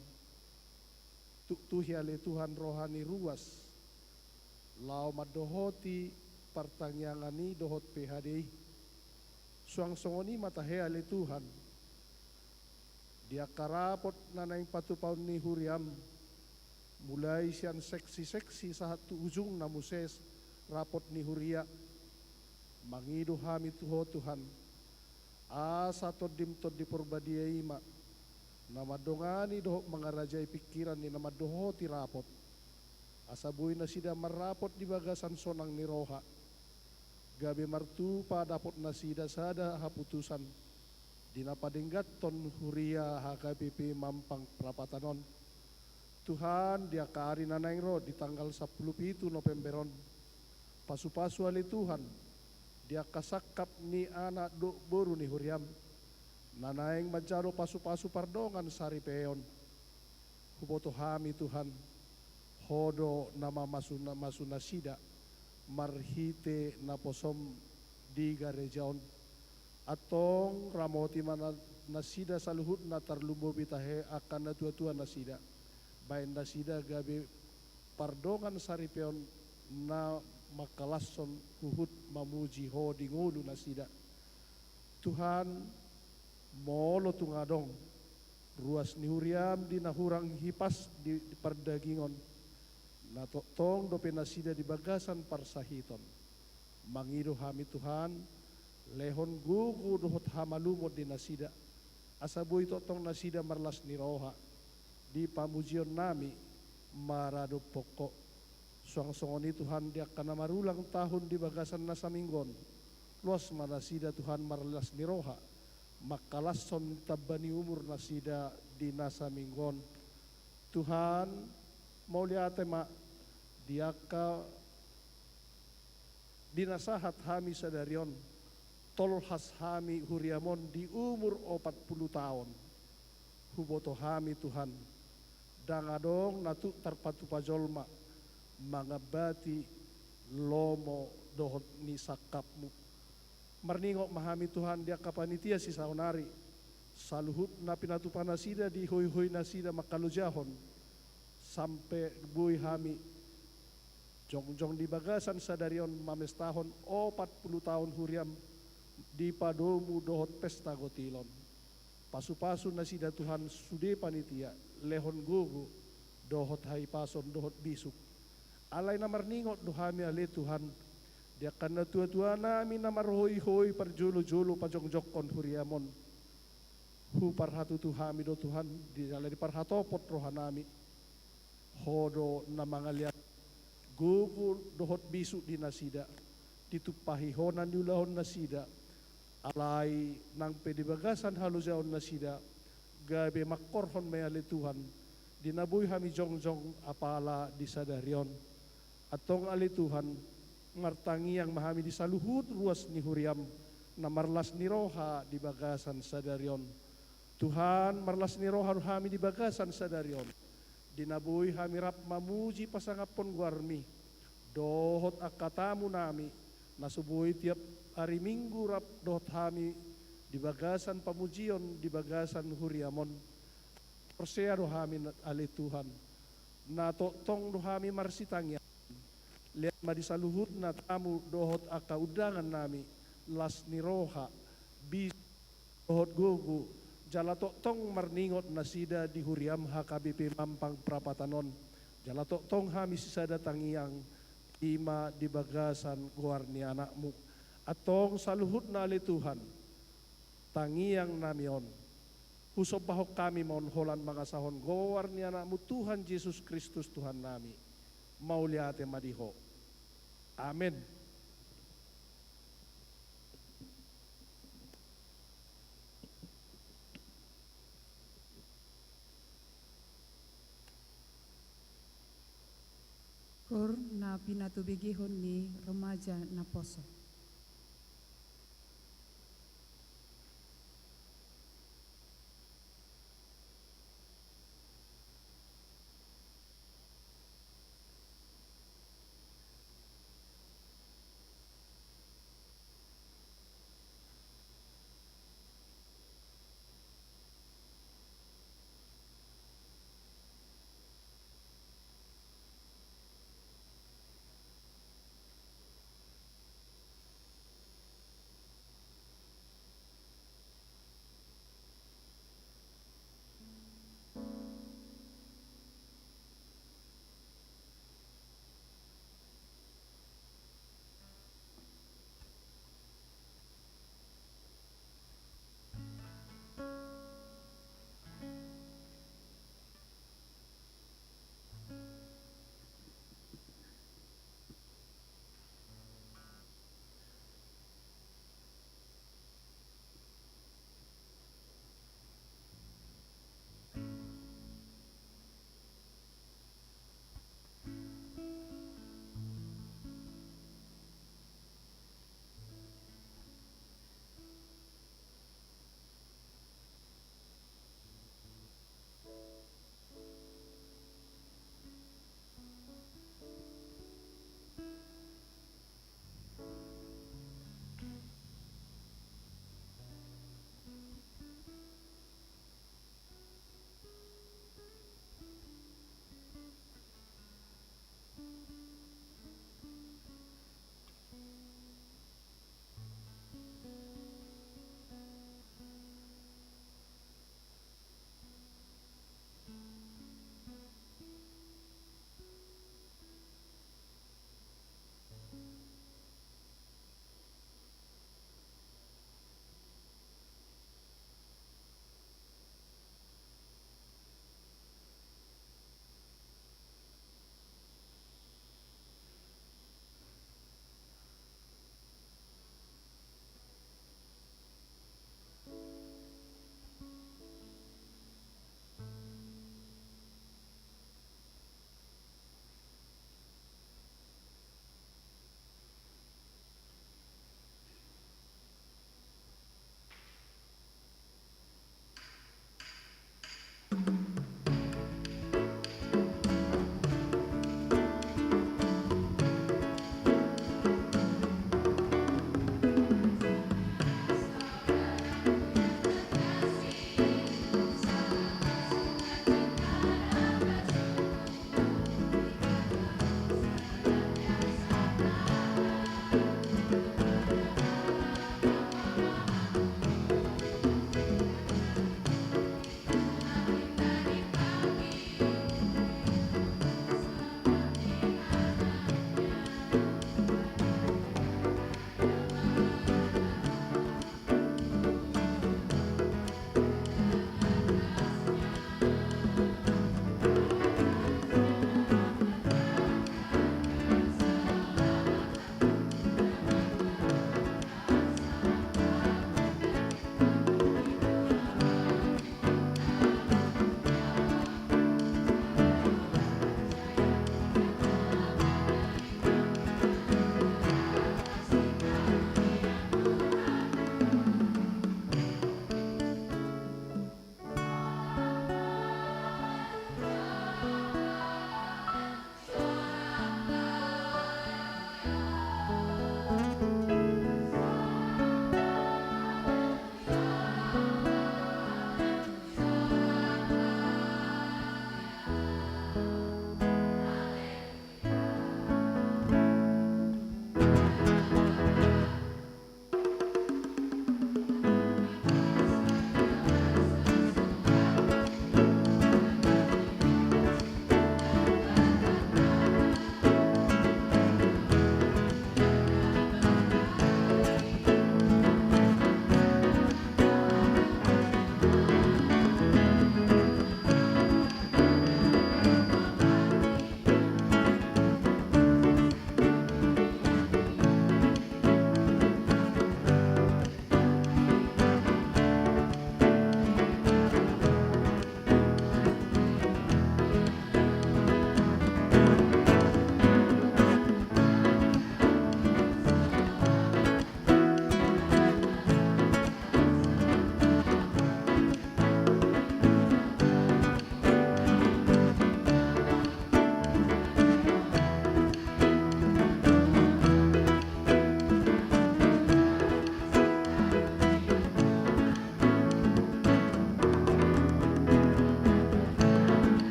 Tuktuhi ale Tuhan rohani ruas, lau madohoti pertangyangan ni dohot PHD. Suang songoni matahe ale Tuhan, dia karapot na naing patupaun ni Huriam, mulai sian seksi-seksi saat tu ujung na muses rapot ni Huria. Mangidu hami tuho Tuhan, asa todim di purbadia ima, nama dongani doh mengarajai pikiran ni nama doho tirapot, asa bui nasida marapot di bagasan sonang ni roha, gabe martu padapot nasida sada haputusan, dinapadenggat ton huria HKBP Mampang Prapatanon. Tuhan dia kaari nanaing ro di tanggal 10 Novemberon, pasu-pasu ali Tuhan. Dia kasakap ni anak do boru ni huriam nanaing mancaro pasu-pasu pardongan sari peon huboto hami Tuhan hodo nama masuna sida marhite naposom di garejaon atong ramoti mana nasida saluhut na tarlumbo bitahe akan na tua-tua nasida bain nasida gabe pardongan sari peon na makalason huhut mamuji ho di ngulu nasida. Tuhan molo tungadong ruas ni huriam di nahurang hipas di perdagingon na tong dope nasida di bagasan parsahiton mangido hami Tuhan lehon gugu dohot hamalumot di nasida asaboy totong nasida marlas ni roha di pamujion nami marado pokok suang-songoni Tuhan dia kana marulang tahun di bagasan nasa minggon luas manasida Tuhan marlas ni roha makalason tabani umur nasida di nasa minggon Tuhan mau lihat ma diaka dinasahat hami sadarion tolhas hami huriamon di umur 40 tahun huboto hami Tuhan dangadong natu tarpatu pajolma mangabati lomo dohot ni sakapmu marningok mahami Tuhan dia kapanitia si saunari saluhut na pinatupan nasida di hoi-hoi nasida makalujahon sampai bui hami jong-jong di bagasan sadarion mames tahun 40 tahun huriam di padomu dohot pesta gotilon pasu-pasu nasida Tuhan sude panitia lehon gugu dohot hai pason dohot bisuk alai na marningot dohami ale Tuhan dia karena tua-tua nami namar hoi-hoi parjulu-julu pajong-jokon huriamon hu parhatu Tuhami do Tuhan di dalam di parhatopot rohanami hodo namangaliat gugu dohot bisu di nasida ditupahi honan diulahon nasida alai nang pedi bagasan halujaon nasida gabe makorhon meale Tuhan dinabuhi hami jong-jong apala di sadarion atong ali Tuhan martangi yang mahami di saluhut ruas ni huriam na marlas ni roha di bagasan sadarion Tuhan marlas ni roha hami di bagasan sadarion dinabui hami rap mamuji pasangapon guarmi dohot akatamu nami nasubui tiap hari minggu rap dohot hami di bagasan pamujion di bagasan huriamon persea rohami ali Tuhan na tong rohami marsitangya lihat ma disaluhut na tamu dohot aka udangan nami las ni roha bis dohot gugu jala tong marningot nasida di huriam HKBP Mampang Prapatanon jala tong hami sisa datangiang ima di bagasan guarni anakmu atong saluhut na ali Tuhan tangiang namion husop bahok kami mon holan mga sahon guarni anakmu Tuhan Yesus Kristus Tuhan nami mau liate madiho. Amin. Kor na pinatubigihon ni remaja na poso.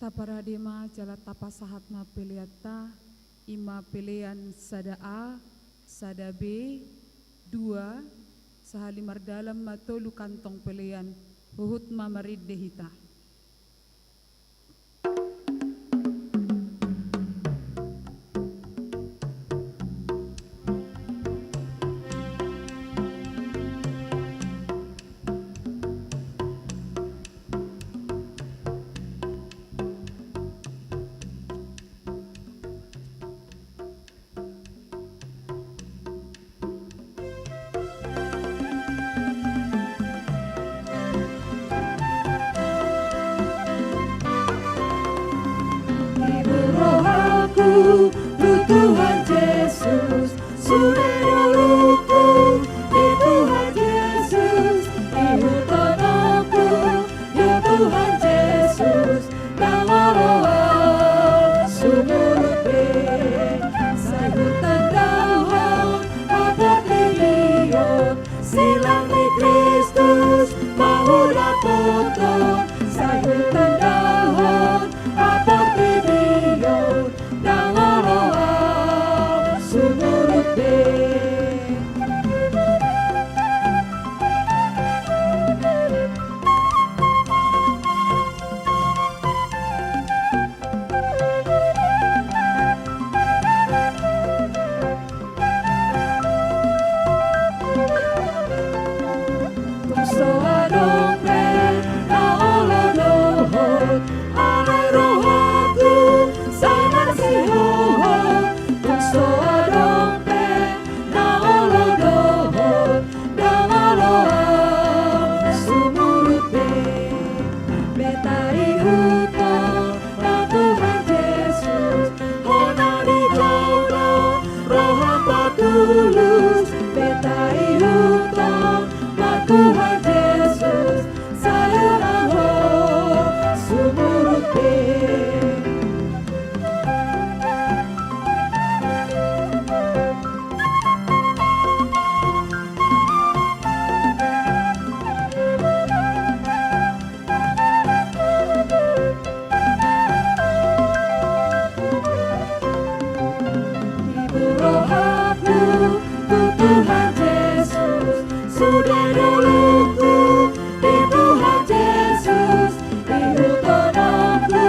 Taparadema jala tapasahatna peliata ima pelean sada A, sada B, 2, sahalimar dalam matolu kantong pelean huhut mamarid dehita. Tuhan Yesus, sudah duluku di Tuhan Yesus, di hutan aku, ya Tuhan Yesus, dalam sumur saya hutan daun, apa dilihat, silang di Kristus, mau dapatkan, saya hutan daun, apa dilihat, Tuhan Yesus, saya mau sumur Ibu roh aku, Tuhan Yesus, sudah duluku di Tuhan Yesus, di hutan aku,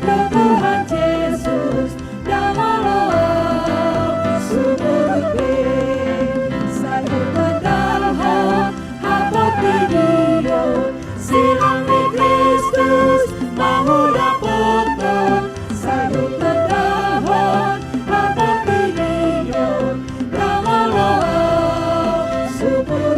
ya Tuhan Yesus, dalam sumur saya hutan dalam apa video, silang di Kristus, mau dapatkan, saya hutan dalam apa video, dalam sumur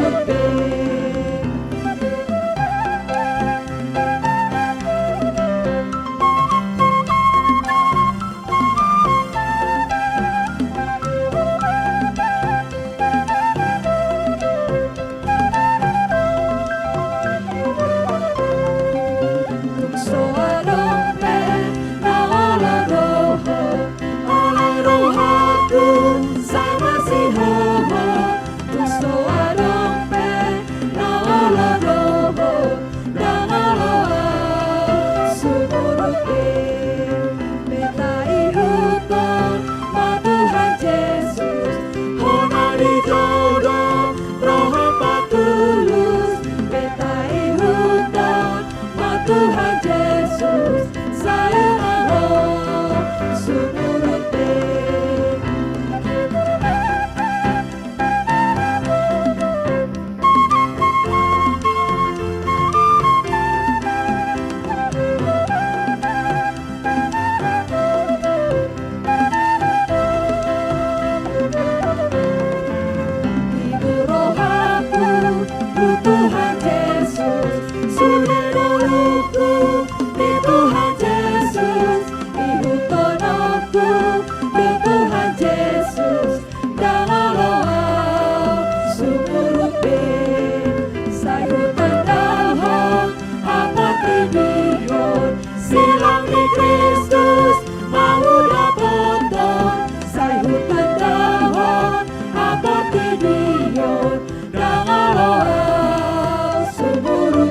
Tuhan Yesus, saya mau sumur Ibu roh aku, Tuhan Yesus, sudah duluku di Tuhan Yesus, di hutan aku, di Tuhan Yesus, dalam sumur saya hutan dalam apa video, silang di Kristus, mau dapatkan, saya hutan dalam apa video, dalam sumur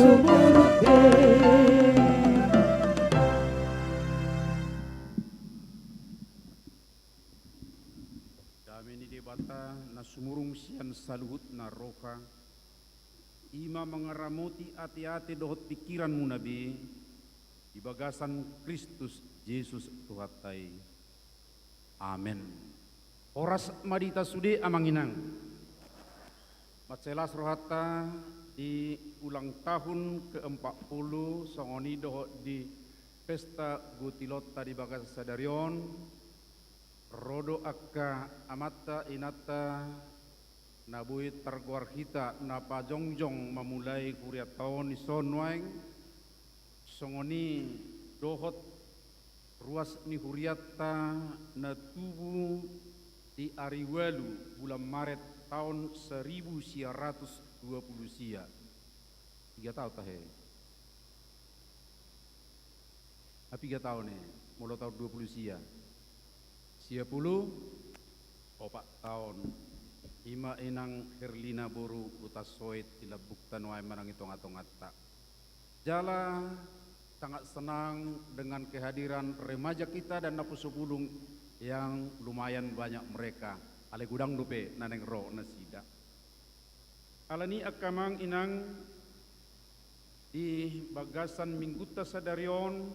suburuke. Dameni debata na sumurung sian saluhut na roka, ima mengeramoti ati-ati dohot pikiranmu nabi, di bagasan Kristus Yesus Tuhatai. Amin. Oras madita sude amanginang. Matselas rohata di ulang tahun ke-40 songoni dohot di pesta Gutilotta di Bagas Sadarion. Rodo akka amata inata nabui targuar kita napa jongjong memulai kuria tahun isonwaing songoni dohot ruas ni huriata na tubu di Ariwalu bulan Maret tahun 1920 sia. 3 tahun tahe. 3 tahun nih, mulai tahun 20 sia. Sia 10 4 tahun. Ima inang Herlina Boru utas soit dilabuktan wae manang itong atong atta. Jala sangat senang dengan kehadiran remaja kita dan napusu bulung yang lumayan banyak mereka. Ale gudang dupe naneng ro nasida. Alani akamang inang di bagasan Mingguta Sadarion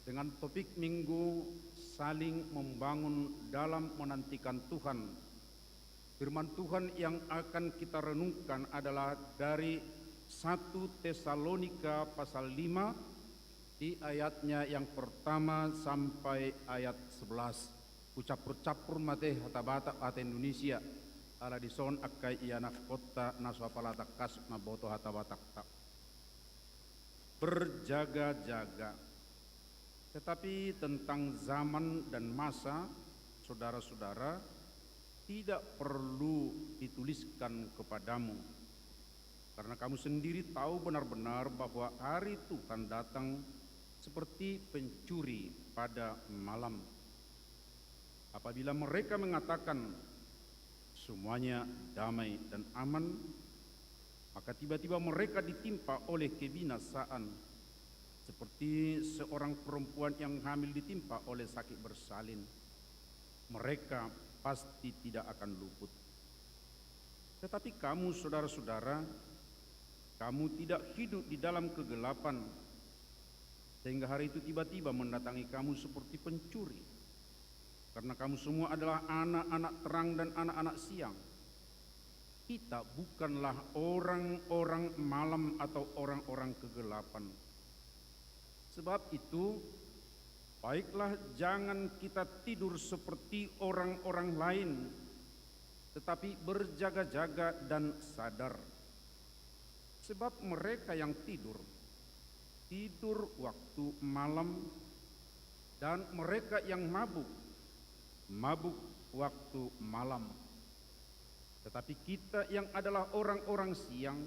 dengan topik minggu saling membangun dalam menantikan Tuhan. Firman Tuhan yang akan kita renungkan adalah dari 1 Tesalonika pasal 5 di ayatnya yang pertama sampai ayat 11. Ucapur-capur mate hatabata ate Indonesia ala dison akai iana kota naswapalata kas naboto hatabatak tak. Berjaga-jaga. Tetapi tentang zaman dan masa, saudara-saudara, tidak perlu dituliskan kepadamu. Karena kamu sendiri tahu benar-benar bahwa hari Tuhan datang seperti pencuri pada malam. Apabila mereka mengatakan semuanya damai dan aman, maka tiba-tiba mereka ditimpa oleh kebinasaan. Seperti seorang perempuan yang hamil ditimpa oleh sakit bersalin. Mereka pasti tidak akan luput. Tetapi kamu saudara-saudara, kamu tidak hidup di dalam kegelapan, sehingga hari itu tiba-tiba mendatangi kamu seperti pencuri. Karena kamu semua adalah anak-anak terang dan anak-anak siang. Kita bukanlah orang-orang malam atau orang-orang kegelapan. Sebab itu, baiklah jangan kita tidur seperti orang-orang lain, tetapi berjaga-jaga dan sadar. Sebab mereka yang tidur waktu malam, dan mereka yang mabuk waktu malam. Tetapi kita yang adalah orang-orang siang,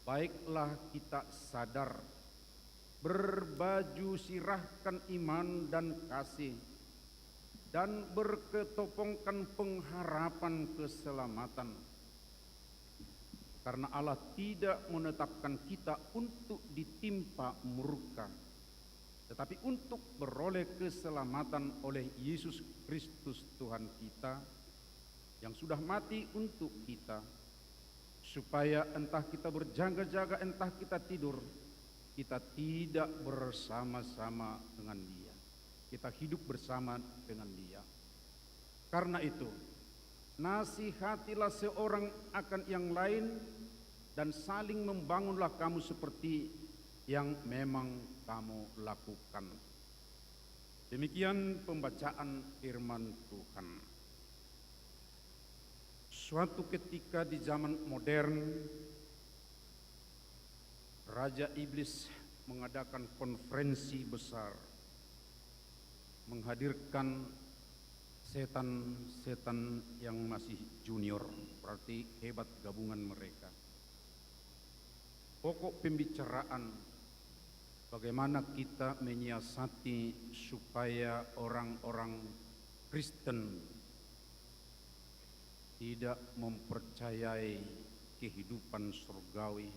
baiklah kita sadar, berbaju sirahkan iman dan kasih, dan berketopongkan pengharapan keselamatan. Karena Allah tidak menetapkan kita untuk ditimpa murka, tetapi untuk beroleh keselamatan oleh Yesus Kristus Tuhan kita, yang sudah mati untuk kita, supaya entah kita berjaga-jaga, entah kita tidur, kita tidak bersama-sama dengan Dia. Kita hidup bersama dengan Dia. Karena itu, nasihatilah seorang akan yang lain dan saling membangunlah kamu seperti yang memang kamu lakukan. Demikian pembacaan firman Tuhan. Suatu ketika di zaman modern, Raja Iblis mengadakan konferensi besar, menghadirkan setan-setan yang masih junior, berarti hebat gabungan mereka. Pokok pembicaraan bagaimana kita menyiasati supaya orang-orang Kristen tidak mempercayai kehidupan surgawi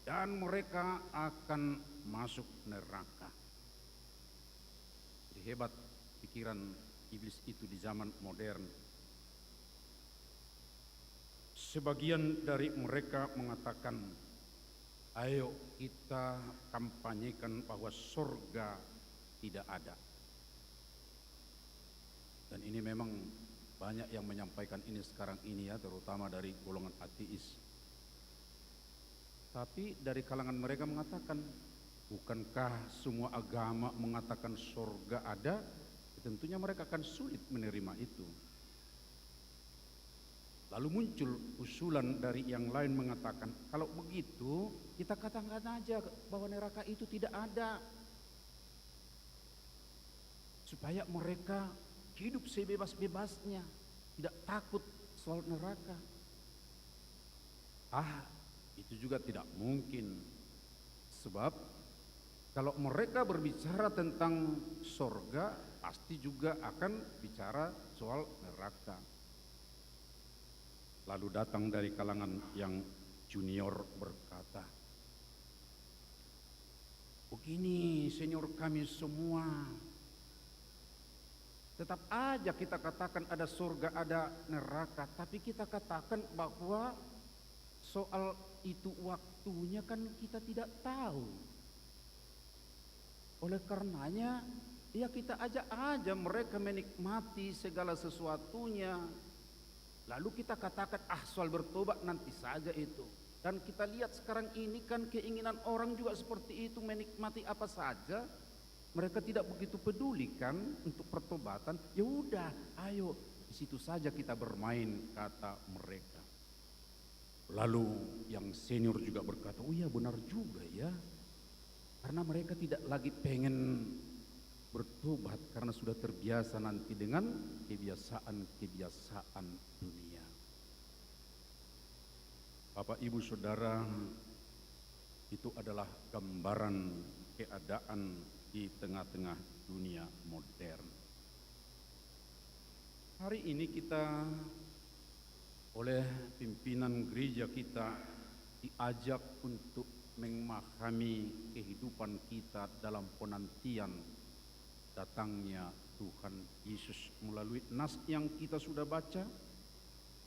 dan mereka akan masuk neraka. Jadi hebat pikiran iblis itu di zaman modern. Sebagian dari mereka mengatakan, ayo kita kampanyekan bahwa surga tidak ada. Dan ini memang banyak yang menyampaikan ini sekarang ini ya, terutama dari golongan ateis. Tapi dari kalangan mereka mengatakan, bukankah semua agama mengatakan surga ada? Tentunya mereka akan sulit menerima itu. Lalu muncul usulan dari yang lain mengatakan, kalau begitu kita katakan aja bahwa neraka itu tidak ada. Supaya mereka hidup sebebas-bebasnya, tidak takut soal neraka. Itu juga tidak mungkin. Sebab kalau mereka berbicara tentang surga, pasti juga akan bicara soal neraka. Lalu datang dari kalangan yang junior berkata, begini senior kami semua, tetap aja kita katakan ada surga, ada neraka, tapi kita katakan bahwa soal itu waktunya kan kita tidak tahu. Oleh karenanya, ya kita ajak aja mereka menikmati segala sesuatunya. Lalu kita katakan, soal bertobat nanti saja itu. Dan kita lihat sekarang ini kan keinginan orang juga seperti itu, menikmati apa saja. Mereka tidak begitu peduli kan untuk pertobatan. Ya udah, ayo di situ saja kita bermain, kata mereka. Lalu yang senior juga berkata, oh iya benar juga ya. Karena mereka tidak lagi pengen bertobat karena sudah terbiasa nanti dengan kebiasaan-kebiasaan dunia. Bapak Ibu Saudara, itu adalah gambaran keadaan di tengah-tengah dunia modern. Hari ini kita oleh pimpinan gereja kita diajak untuk memahami kehidupan kita dalam penantian datangnya Tuhan Yesus melalui nas yang kita sudah baca,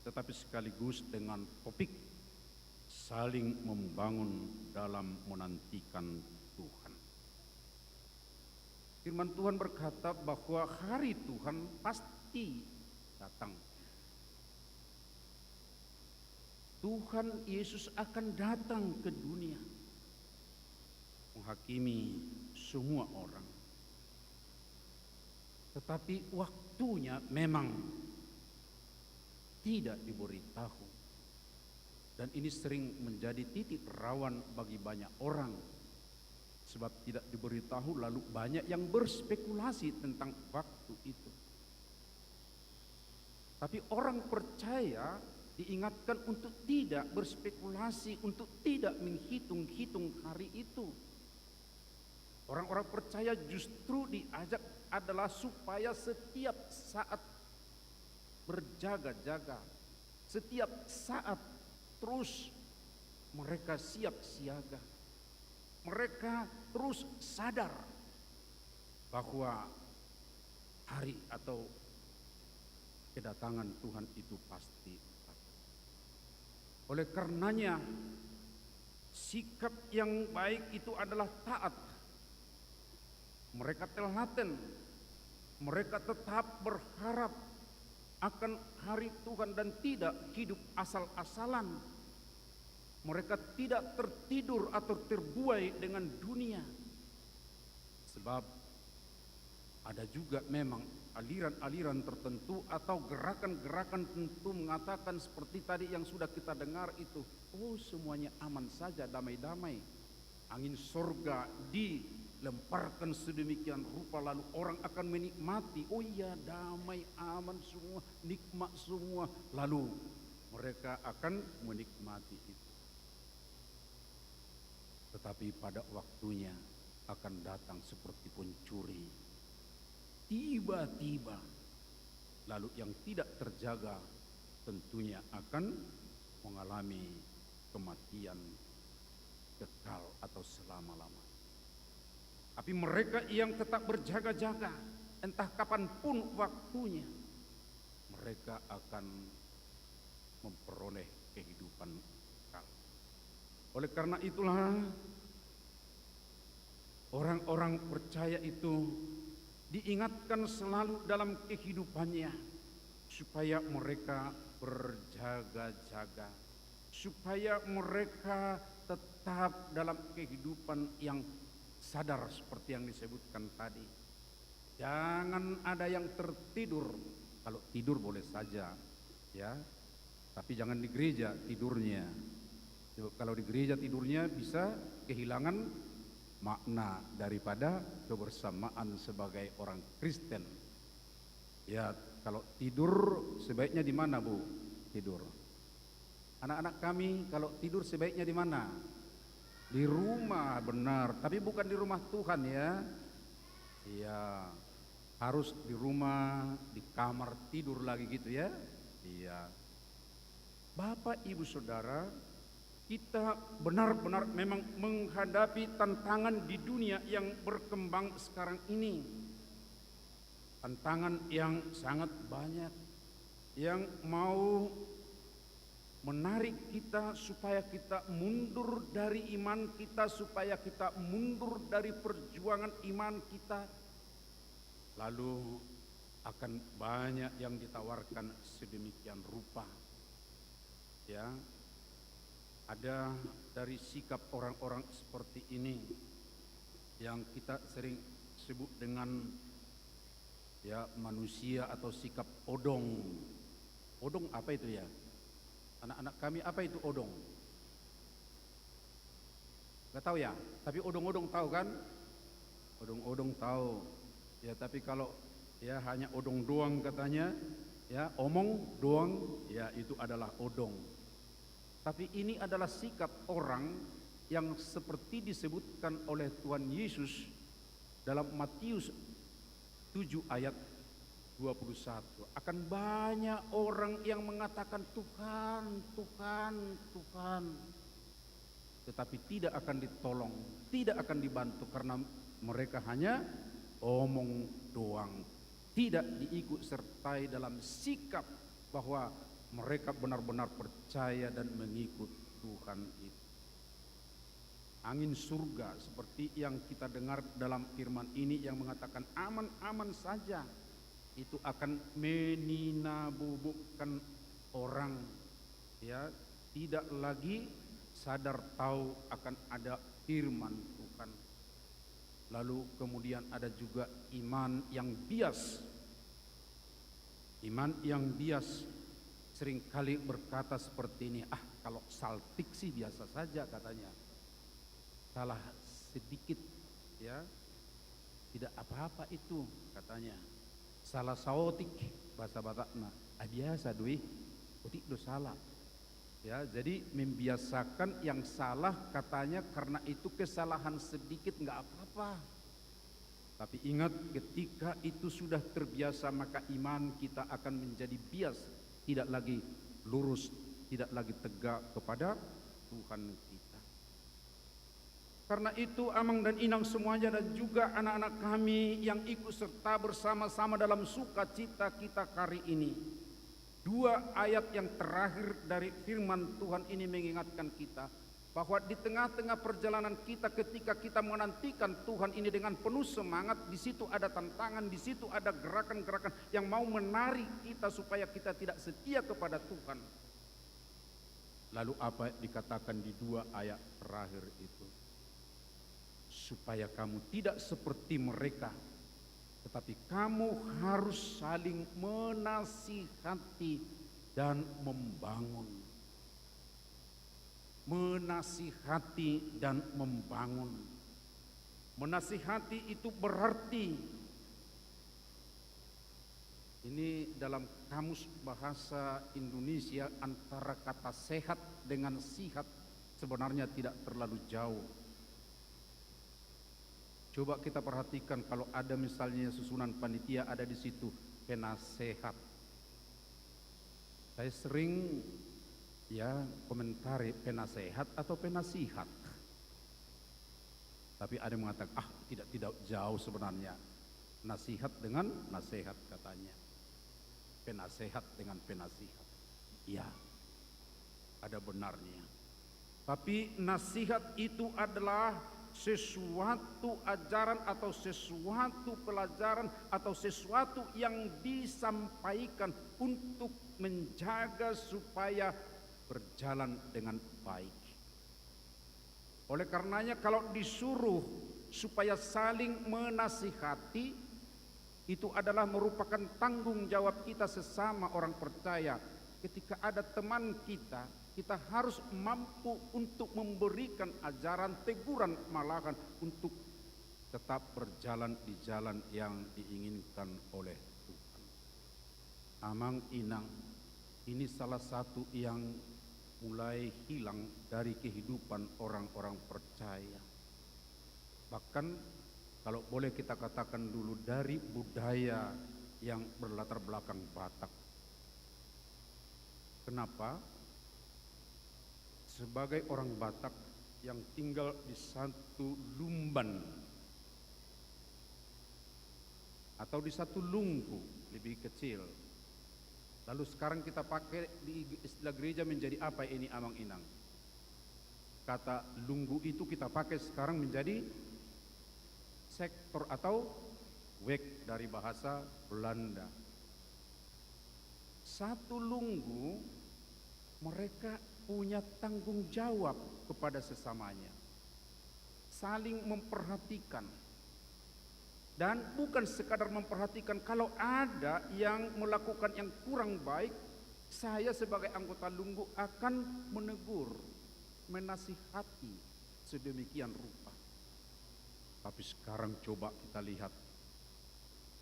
tetapi sekaligus dengan topik saling membangun dalam menantikan Tuhan. Firman Tuhan berkata bahwa hari Tuhan pasti datang. Tuhan Yesus akan datang ke dunia menghakimi semua orang. Tetapi waktunya memang tidak diberitahu. Dan ini sering menjadi titik rawan bagi banyak orang. Sebab tidak diberitahu, lalu banyak yang berspekulasi tentang waktu itu. Tapi orang percaya diingatkan untuk tidak berspekulasi, untuk tidak menghitung-hitung hari itu. Orang-orang percaya justru diajak adalah supaya setiap saat berjaga-jaga, setiap saat terus mereka siap siaga. Mereka terus sadar bahwa hari atau kedatangan Tuhan itu pasti. Oleh karenanya, sikap yang baik itu adalah taat. Mereka telaten, mereka tetap berharap akan hari Tuhan dan tidak hidup asal-asalan. Mereka tidak tertidur atau terbuai dengan dunia. Sebab ada juga memang aliran-aliran tertentu atau gerakan-gerakan tentu mengatakan seperti tadi yang sudah kita dengar itu, oh semuanya aman saja, damai-damai. Angin surga dilemparkan sedemikian rupa, lalu orang akan menikmati, oh iya damai, aman semua, nikmat semua. Lalu mereka akan menikmati itu. Tetapi pada waktunya akan datang seperti pencuri. Tiba-tiba, lalu yang tidak terjaga tentunya akan mengalami kematian kekal. selama-lamanya. Tapi mereka yang tetap berjaga-jaga, entah kapanpun waktunya, mereka akan memperoleh kehidupan kekal. Oleh karena itulah orang-orang percaya itu diingatkan selalu dalam kehidupannya supaya mereka berjaga-jaga, supaya mereka tetap dalam kehidupan yang sadar seperti yang disebutkan tadi. Jangan ada yang tertidur. Kalau tidur boleh saja, ya, tapi jangan di gereja tidurnya. Kalau di gereja tidurnya bisa kehilangan makna daripada kebersamaan sebagai orang Kristen. Ya, kalau tidur sebaiknya di mana, Bu? Tidur. Anak-anak kami kalau tidur sebaiknya di mana? Di rumah, benar. Tapi bukan di rumah Tuhan, ya. Iya, harus di rumah, di kamar tidur lagi gitu, ya. Iya. Bapak, Ibu, Saudara, kita benar-benar memang menghadapi tantangan di dunia yang berkembang sekarang ini. Tantangan yang sangat banyak, yang mau menarik kita supaya kita mundur dari iman kita, supaya kita mundur dari perjuangan iman kita. Lalu akan banyak yang ditawarkan sedemikian rupa. Ya, ada dari sikap orang-orang seperti ini yang kita sering sebut dengan ya manusia atau sikap odong. Odong apa itu ya? Anak-anak kami apa itu odong? Gak tahu ya, tapi odong-odong tahu kan? Odong-odong tahu. Ya, tapi kalau ya hanya odong doang katanya, ya omong doang, ya itu adalah odong. Tapi ini adalah sikap orang yang seperti disebutkan oleh Tuhan Yesus dalam Matius 7 ayat 21. Akan banyak orang yang mengatakan Tuhan, Tuhan, Tuhan, tetapi tidak akan ditolong, tidak akan dibantu karena mereka hanya omong doang, tidak diikut sertai dalam sikap bahwa mereka benar-benar percaya dan mengikut Tuhan itu. Angin surga seperti yang kita dengar dalam firman ini yang mengatakan aman-aman saja, itu akan meninabubukkan orang, ya, tidak lagi sadar tahu akan ada firman Tuhan. Lalu kemudian ada juga iman yang bias. Iman yang bias seringkali berkata seperti ini, kalau saltik sih biasa saja katanya. Salah sedikit ya tidak apa-apa itu katanya. Salah saotik bahasa Batakna, biasa dui, utik do salah. Ya, jadi membiasakan yang salah katanya karena itu kesalahan sedikit nggak apa-apa. Tapi ingat ketika itu sudah terbiasa maka iman kita akan menjadi bias, tidak lagi lurus, tidak lagi tegak kepada Tuhan kita. Karena itu Amang dan Inang semuanya dan juga anak-anak kami yang ikut serta bersama-sama dalam sukacita kita kali ini. 2 ayat yang terakhir dari firman Tuhan ini mengingatkan kita bahwa di tengah-tengah perjalanan kita ketika kita menantikan Tuhan ini dengan penuh semangat, di situ ada tantangan, di situ ada gerakan-gerakan yang mau menarik kita supaya kita tidak setia kepada Tuhan. Lalu apa dikatakan di 2 ayat terakhir itu? Supaya kamu tidak seperti mereka, tetapi kamu harus saling menasihati dan membangun. Menasihati dan membangun. Menasihati itu berarti, ini dalam kamus bahasa Indonesia antara kata sehat dengan sihat sebenarnya tidak terlalu jauh. Coba kita perhatikan kalau ada misalnya susunan panitia ada di situ penasehat. Saya sering ya komentari penasehat atau penasihat. Tapi ada yang mengatakan, tidak jauh sebenarnya. Nasihat dengan nasihat katanya. Penasehat dengan penasihat. Ya, ada benarnya. Tapi nasihat itu adalah sesuatu ajaran atau sesuatu pelajaran atau sesuatu yang disampaikan untuk menjaga supaya berjalan dengan baik. Oleh karenanya kalau disuruh supaya saling menasihati, itu adalah merupakan tanggung jawab kita sesama orang percaya. Ketika ada teman kita, kita harus mampu untuk memberikan ajaran, teguran, malahan untuk tetap berjalan di jalan yang diinginkan oleh Tuhan. Amang inang, ini salah satu yang mulai hilang dari kehidupan orang-orang percaya. Bahkan kalau boleh kita katakan dulu dari budaya yang berlatar belakang Batak. Kenapa? Sebagai orang Batak yang tinggal di satu lumban atau di satu lunggu lebih kecil. Lalu sekarang kita pakai di istilah gereja menjadi apa ini Amang Inang? Kata lunggu itu kita pakai sekarang menjadi sektor atau wek dari bahasa Belanda. Satu lunggu mereka punya tanggung jawab kepada sesamanya. Saling memperhatikan. Dan bukan sekadar memperhatikan, kalau ada yang melakukan yang kurang baik, saya sebagai anggota lunggu akan menegur, menasihati sedemikian rupa. Tapi sekarang coba kita lihat,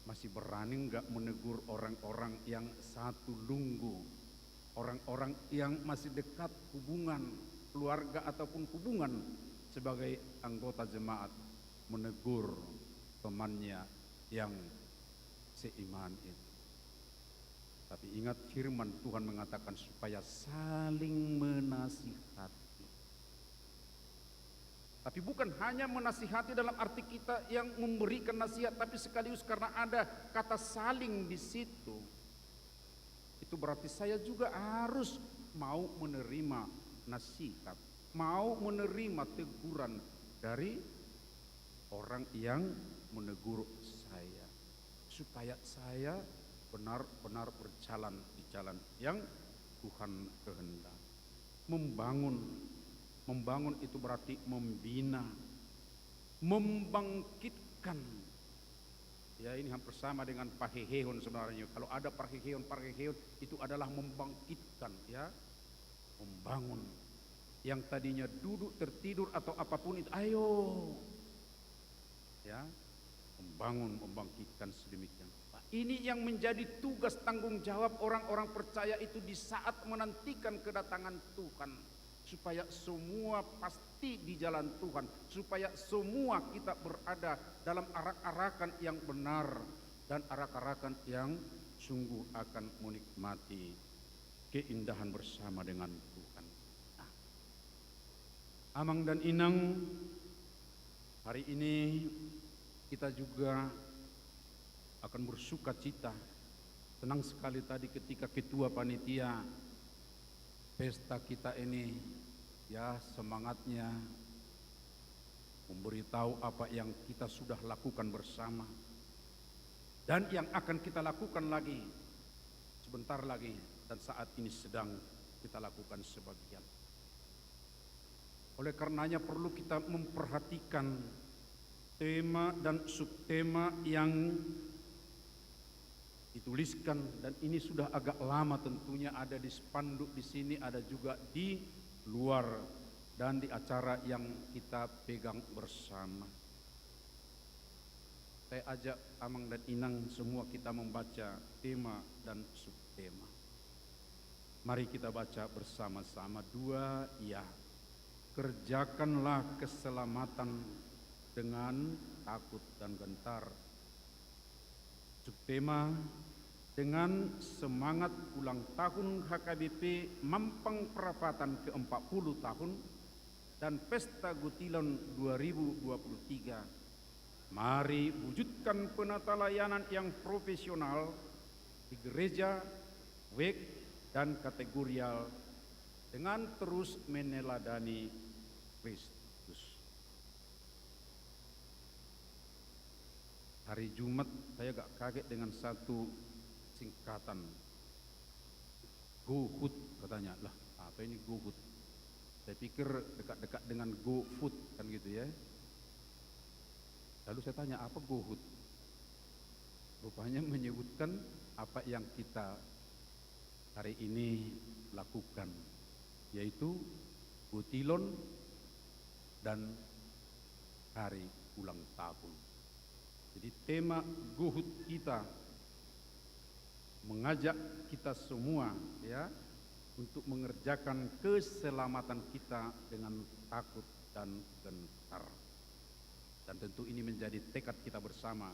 masih berani enggak menegur orang-orang yang satu lunggu, orang-orang yang masih dekat hubungan keluarga ataupun hubungan sebagai anggota jemaat, menegur temannya yang seiman itu. Tapi ingat firman Tuhan mengatakan supaya saling menasihati. Tapi bukan hanya menasihati dalam arti kita yang memberikan nasihat, tapi sekaligus karena ada kata saling di situ. Itu berarti saya juga harus mau menerima nasihat, mau menerima teguran dari orang yang menegur saya, supaya saya benar-benar berjalan di jalan yang Tuhan kehendak. Membangun itu berarti membina, membangkitkan. Ya, ini hampir sama dengan paheheon sebenarnya. Kalau ada paheheon itu adalah membangkitkan, ya, membangun. Yang tadinya duduk tertidur atau apapun itu, ayo, ya, membangun, membangkitkan sedemikian. Ini yang menjadi tugas tanggung jawab orang-orang percaya itu di saat menantikan kedatangan Tuhan, supaya semua pasti di jalan Tuhan, supaya semua kita berada dalam arak-arakan yang benar dan arak-arakan yang sungguh akan menikmati keindahan bersama dengan Tuhan. Nah, Amang dan Inang, hari ini kita juga akan bersuka cita. Senang sekali tadi ketika ketua panitia pesta kita ini, ya, semangatnya memberitahu apa yang kita sudah lakukan bersama dan yang akan kita lakukan lagi sebentar lagi dan saat ini sedang kita lakukan sebagian. Oleh karenanya perlu kita memperhatikan tema dan subtema yang dituliskan, dan ini sudah agak lama tentunya, ada di spanduk di sini, ada juga di luar dan di acara yang kita pegang bersama. Saya ajak Amang dan Inang semua kita membaca tema dan subtema. Mari kita baca bersama-sama. 2, ya, kerjakanlah keselamatan dengan takut dan gentar. Subtema, dengan semangat ulang tahun HKBP Mampang Perapatan ke-40 tahun, dan Pesta Gutilon 2023. Mari wujudkan penata layanan yang profesional di gereja, WEK, dan kategorial dengan terus meneladani Kristus. Hari Jumat saya agak kaget dengan satu singkatan. GoFood katanya. Lah, apa ini GoFood? Saya pikir dekat-dekat dengan GoFood kan gitu ya. Lalu saya tanya, apa GoFood? Rupanya menyebutkan apa yang kita hari ini lakukan, yaitu Gutilon dan hari ulang tahun. Jadi tema GoFood kita mengajak kita semua ya untuk mengerjakan keselamatan kita dengan takut dan gentar. Dan tentu ini menjadi tekad kita bersama,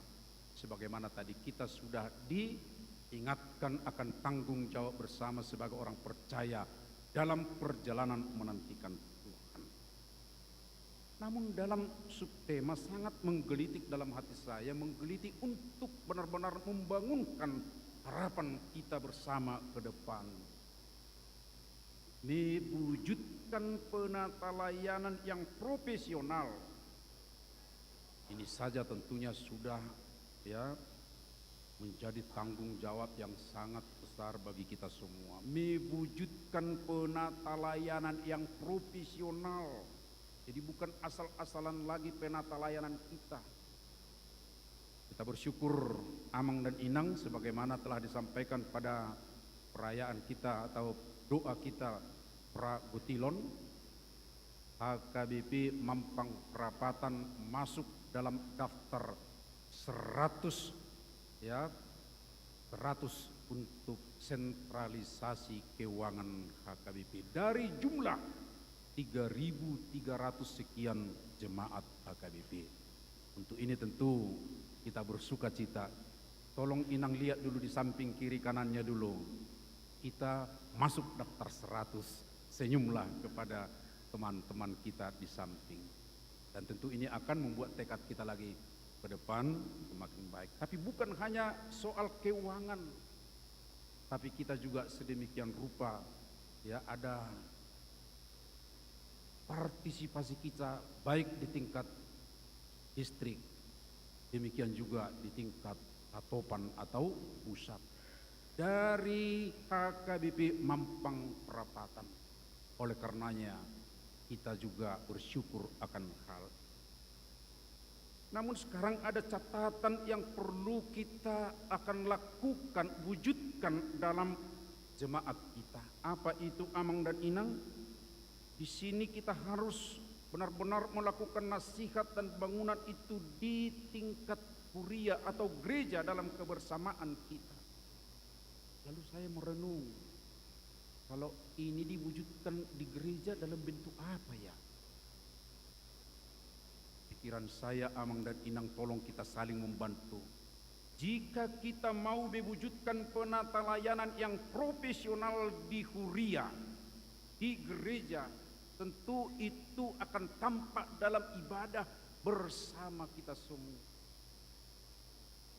sebagaimana tadi kita sudah diingatkan akan tanggung jawab bersama sebagai orang percaya dalam perjalanan menantikan Tuhan. Namun dalam subtema sangat menggelitik dalam hati saya, menggelitik untuk benar-benar membangunkan harapan kita bersama ke depan. Mewujudkan penata layanan yang profesional. Ini saja tentunya sudah ya menjadi tanggung jawab yang sangat besar bagi kita semua. Mewujudkan penata layanan yang profesional. Jadi bukan asal-asalan lagi penata layanan kita. Kita bersyukur Amang dan Inang sebagaimana telah disampaikan pada perayaan kita atau doa kita pra Gutilon, HKBP Mampang Perapatan masuk dalam daftar 100 untuk sentralisasi keuangan HKBP dari jumlah 3.300 sekian jemaat HKBP. Untuk ini tentu kita bersuka cita. Tolong Inang lihat dulu di samping kiri kanannya dulu. Kita masuk daftar 100. Senyumlah kepada teman-teman kita di samping. Dan tentu ini akan membuat tekad kita lagi ke depan semakin baik. Tapi bukan hanya soal keuangan, tapi kita juga sedemikian rupa ya ada partisipasi kita baik di tingkat distrik, demikian juga di tingkat atopan atau pusat dari HKBP Mampang Perapatan. Oleh karenanya kita juga bersyukur akan hal. Namun sekarang ada catatan yang perlu kita akan lakukan, wujudkan dalam jemaat kita. Apa itu Amang dan Inang? Di sini kita harus benar-benar melakukan nasihat dan bangunan itu di tingkat kuria atau gereja dalam kebersamaan kita. Lalu saya merenung, kalau ini diwujudkan di gereja dalam bentuk apa ya? Pikiran saya, Amang dan Inang, tolong kita saling membantu. Jika kita mau mewujudkan penata layanan yang profesional di huria, di gereja, tentu itu akan tampak dalam ibadah bersama kita semua.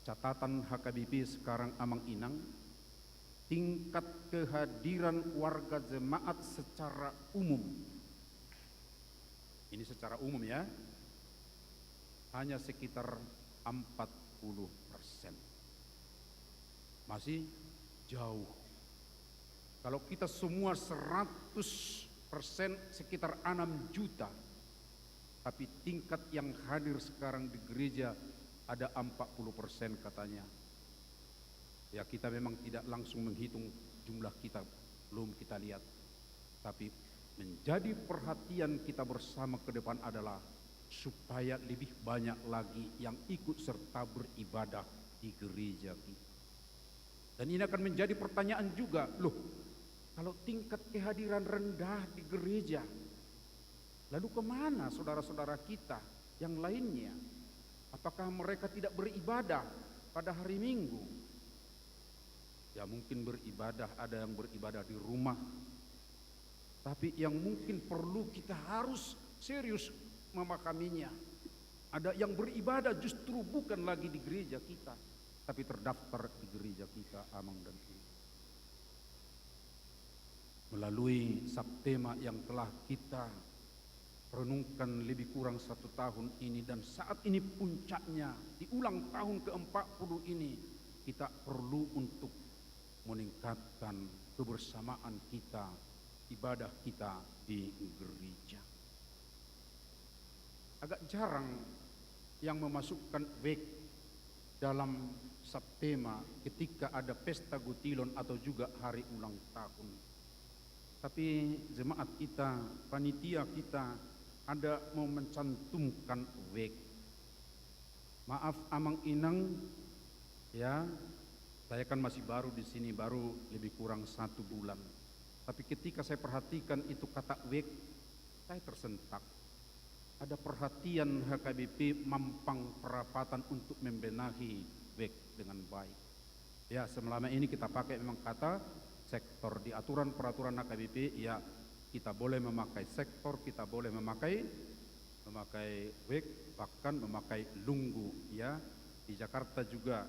Catatan HKBP sekarang Amang Inang, tingkat kehadiran warga jemaat secara umum, ini secara umum ya, hanya sekitar 40%. Masih jauh. Kalau kita semua 100% sekitar 6 juta, tapi tingkat yang hadir sekarang di gereja ada 40% katanya. Ya kita memang tidak langsung menghitung jumlah kita, belum kita lihat. Tapi menjadi perhatian kita bersama ke depan adalah supaya lebih banyak lagi yang ikut serta beribadah di gereja kita. Dan ini akan menjadi pertanyaan juga, loh kalau tingkat kehadiran rendah di gereja, lalu kemana saudara-saudara kita yang lainnya? Apakah mereka tidak beribadah pada hari Minggu? Ya mungkin beribadah, ada yang beribadah di rumah. Tapi yang mungkin perlu kita harus serius memahaminya. Ada yang beribadah justru bukan lagi di gereja kita, tapi terdaftar di gereja kita, Amang dan Ina. Melalui Sabtema yang telah kita renungkan lebih kurang 1 tahun ini, dan saat ini puncaknya di ulang tahun ke-40 ini, kita perlu untuk meningkatkan kebersamaan kita, ibadah kita di gereja. Agak jarang yang memasukkan wek dalam Sabtema ketika ada pesta Gutilon atau juga hari ulang tahun. Tapi jemaat kita, panitia kita ada mau mencantumkan wek. Maaf Amang Inang, ya, saya kan masih baru di sini, baru lebih kurang 1 bulan. Tapi ketika saya perhatikan itu kata wek, saya tersentak. Ada perhatian HKBP Mampang Perapatan untuk membenahi wek dengan baik. Ya, selama ini kita pakai memang kata sektor di aturan peraturan HKBP, ya kita boleh memakai sektor, kita boleh memakai wek, bahkan memakai lunggu. Ya, di Jakarta juga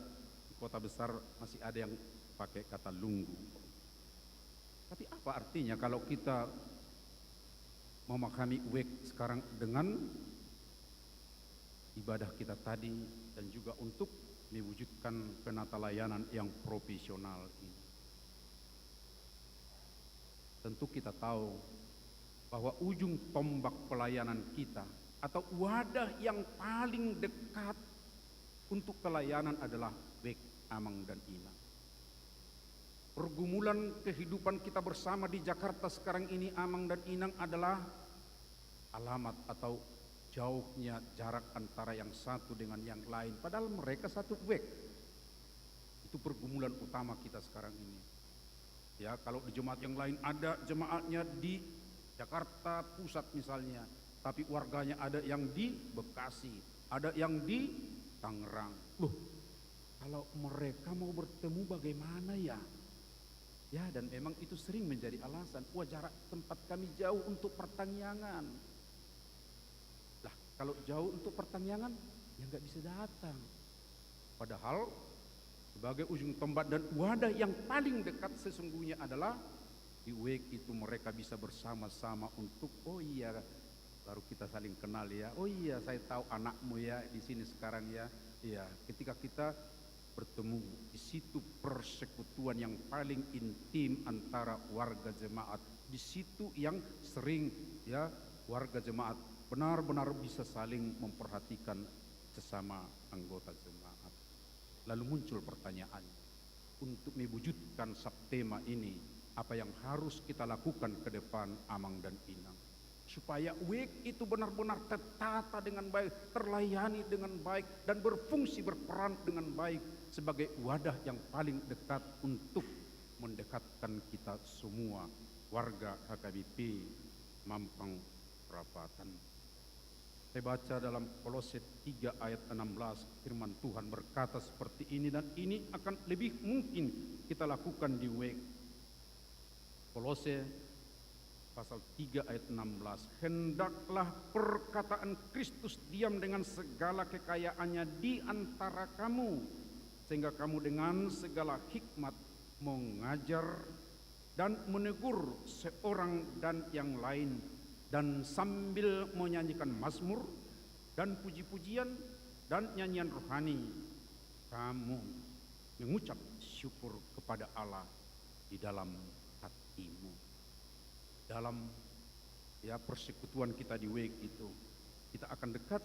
di kota besar masih ada yang pakai kata lunggu. Tapi apa artinya kalau kita memahami wek sekarang dengan ibadah kita tadi dan juga untuk mewujudkan penata layanan yang profesional ini? Tentu kita tahu bahwa ujung tombak pelayanan kita atau wadah yang paling dekat untuk pelayanan adalah wek Amang dan Ina. Pergumulan kehidupan kita bersama di Jakarta sekarang ini, Amang dan Inang, adalah alamat atau jauhnya jarak antara yang satu dengan yang lain, padahal mereka satu wek. Itu pergumulan utama kita sekarang ini. Ya, kalau di jemaat yang lain ada jemaatnya di Jakarta Pusat misalnya, tapi warganya ada yang di Bekasi, ada yang di Tangerang. Loh, kalau mereka mau bertemu bagaimana ya? Ya, dan memang itu sering menjadi alasan, wah jarak tempat kami jauh untuk pertangyangan. Lah, kalau jauh untuk pertangyangan, ya nggak bisa datang. Padahal sebagai ujung tombak dan wadah yang paling dekat sesungguhnya adalah di wek itu mereka bisa bersama-sama untuk, oh iya, baru kita saling kenal ya, oh iya saya tahu anakmu ya di sini sekarang ya. Iya, ketika kita bertemu di situ persekutuan yang paling intim antara warga jemaat, di situ yang sering ya warga jemaat benar-benar bisa saling memperhatikan sesama anggota jemaat. Lalu muncul pertanyaan, untuk mewujudkan Sabtema ini, apa yang harus kita lakukan ke depan, Amang dan Inang? Supaya wek itu benar-benar tertata dengan baik, terlayani dengan baik, dan berfungsi berperan dengan baik sebagai wadah yang paling dekat untuk mendekatkan kita semua warga HKBP Mampang Perapatan. Saya baca dalam Kolose 3 ayat 16, firman Tuhan berkata seperti ini, dan ini akan lebih mungkin kita lakukan di wek. Kolose pasal 3 ayat 16, hendaklah perkataan Kristus diam dengan segala kekayaannya di antara kamu, sehingga kamu dengan segala hikmat mengajar dan menegur seorang dan yang lain, dan sambil menyanyikan mazmur dan puji-pujian dan nyanyian rohani, kamu mengucap syukur kepada Allah di dalam hatimu. Dalam ya persekutuan kita di wek itu, kita akan dekat,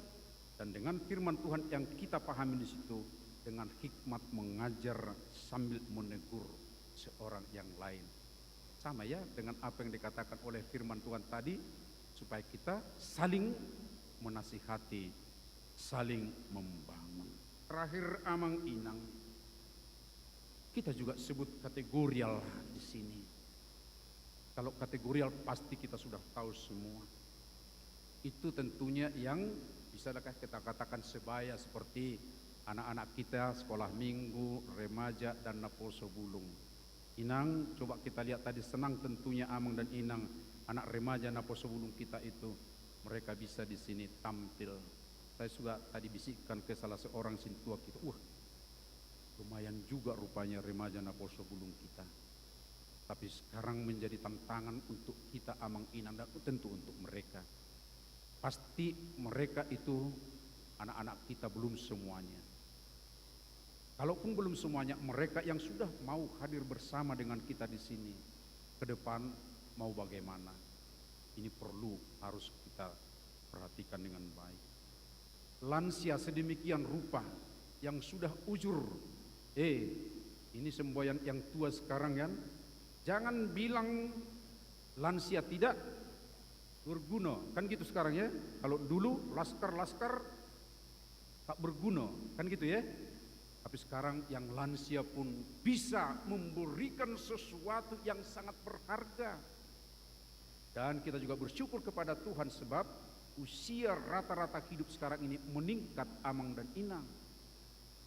dan dengan firman Tuhan yang kita pahami di situ, dengan hikmat mengajar sambil menegur seorang yang lain. Sama ya dengan apa yang dikatakan oleh firman Tuhan tadi, supaya kita saling menasihati, saling membangun. Terakhir, Amang Inang, kita juga sebut kategorial di sini. Kalau kategorial pasti kita sudah tahu semua. Itu tentunya yang bisa kita katakan sebaya seperti anak-anak kita sekolah minggu, remaja, dan Naposo Bulung. Inang, coba kita lihat tadi, senang tentunya Amang dan Inang, anak remaja Naposo Bulung kita itu mereka bisa di sini tampil. Saya juga tadi bisikkan ke salah seorang sintua kita, wah lumayan juga rupanya remaja Naposo Bulung kita. Tapi sekarang menjadi tantangan untuk kita Amang Inang dan tentu untuk mereka. Pasti mereka itu anak-anak kita belum semuanya. Kalaupun belum semuanya, mereka yang sudah mau hadir bersama dengan kita di sini, ke depan mau bagaimana? Ini perlu harus kita perhatikan dengan baik. Lansia sedemikian rupa yang sudah ujur. Ini semboyan yang tua sekarang kan. Jangan bilang lansia tidak berguna, kan gitu sekarang ya. Kalau dulu laskar-laskar tak berguna, kan gitu ya. Tapi sekarang yang lansia pun bisa memberikan sesuatu yang sangat berharga. Dan kita juga bersyukur kepada Tuhan sebab usia rata-rata hidup sekarang ini meningkat Amang dan Inang.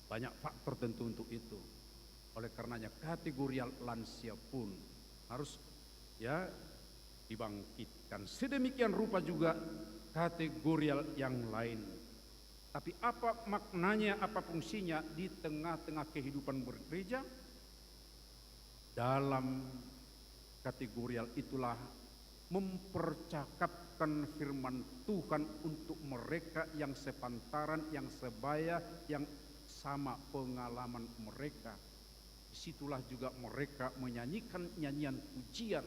Banyak faktor tentu untuk itu. Oleh karenanya kategori lansia pun harus ya dibangkitkan. Sedemikian rupa juga kategori yang lain. Tapi apa maknanya, apa fungsinya di tengah-tengah kehidupan bergereja? Dalam kategorial itulah mempercakapkan firman Tuhan untuk mereka yang sepantaran, yang sebaya, yang sama pengalaman mereka. Disitulah juga mereka menyanyikan nyanyian pujian.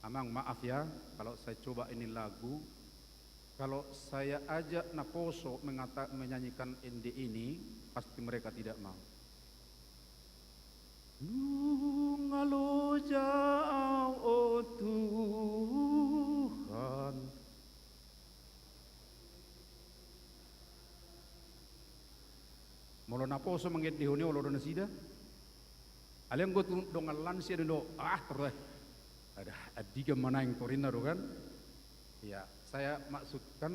Amang maaf ya kalau saya coba ini lagu. Kalau saya ajak Naposo menyanyikan ini, pasti mereka tidak mau. Ngalo jauh oh Tuhan. Molo Naposo mangit dihuni olo dona sida. Aliang got dongal lansia dino terus. Ada adiga mana yang torina do kan? Ya, saya maksudkan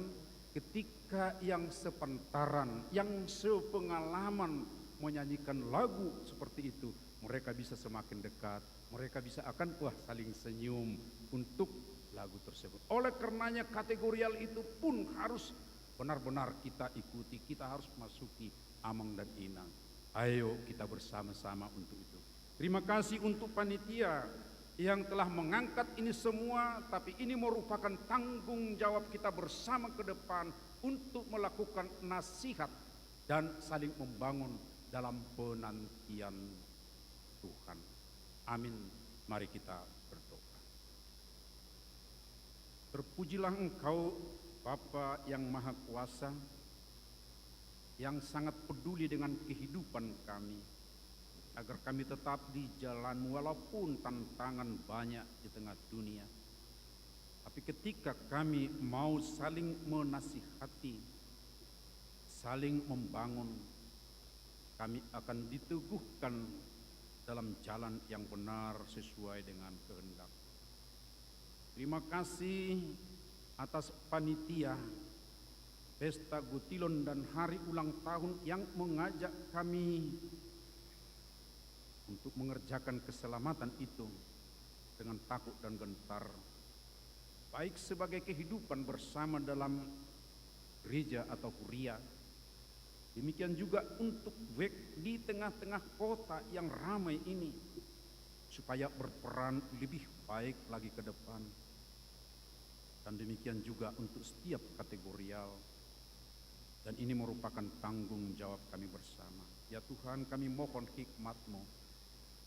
ketika yang sepantaran, yang sepengalaman menyanyikan lagu seperti itu, mereka bisa semakin dekat, mereka bisa akan saling senyum untuk lagu tersebut. Oleh karenanya kategorial itu pun harus benar-benar kita ikuti, kita harus masuki Amang dan Inang. Ayo kita bersama-sama untuk itu. Terima kasih untuk panitia yang telah mengangkat ini semua, tapi ini merupakan tanggung jawab kita bersama ke depan untuk melakukan nasihat dan saling membangun dalam penantian Tuhan. Amin. Mari kita berdoa. Terpujilah Engkau Bapa yang Maha Kuasa, yang sangat peduli dengan kehidupan kami, agar kami tetap di jalan walaupun tantangan banyak di tengah dunia. Tapi ketika kami mau saling menasihati, saling membangun, kami akan diteguhkan dalam jalan yang benar sesuai dengan kehendak. Terima kasih atas panitia Pesta Gutilon dan hari ulang tahun yang mengajak kami untuk mengerjakan keselamatan itu dengan takut dan gentar, baik sebagai kehidupan bersama dalam gereja atau kuria, demikian juga untuk WEK di tengah-tengah kota yang ramai ini, supaya berperan lebih baik lagi ke depan. Dan demikian juga untuk setiap kategorial, dan ini merupakan tanggung jawab kami bersama. Ya Tuhan, kami mohon hikmat-Mu,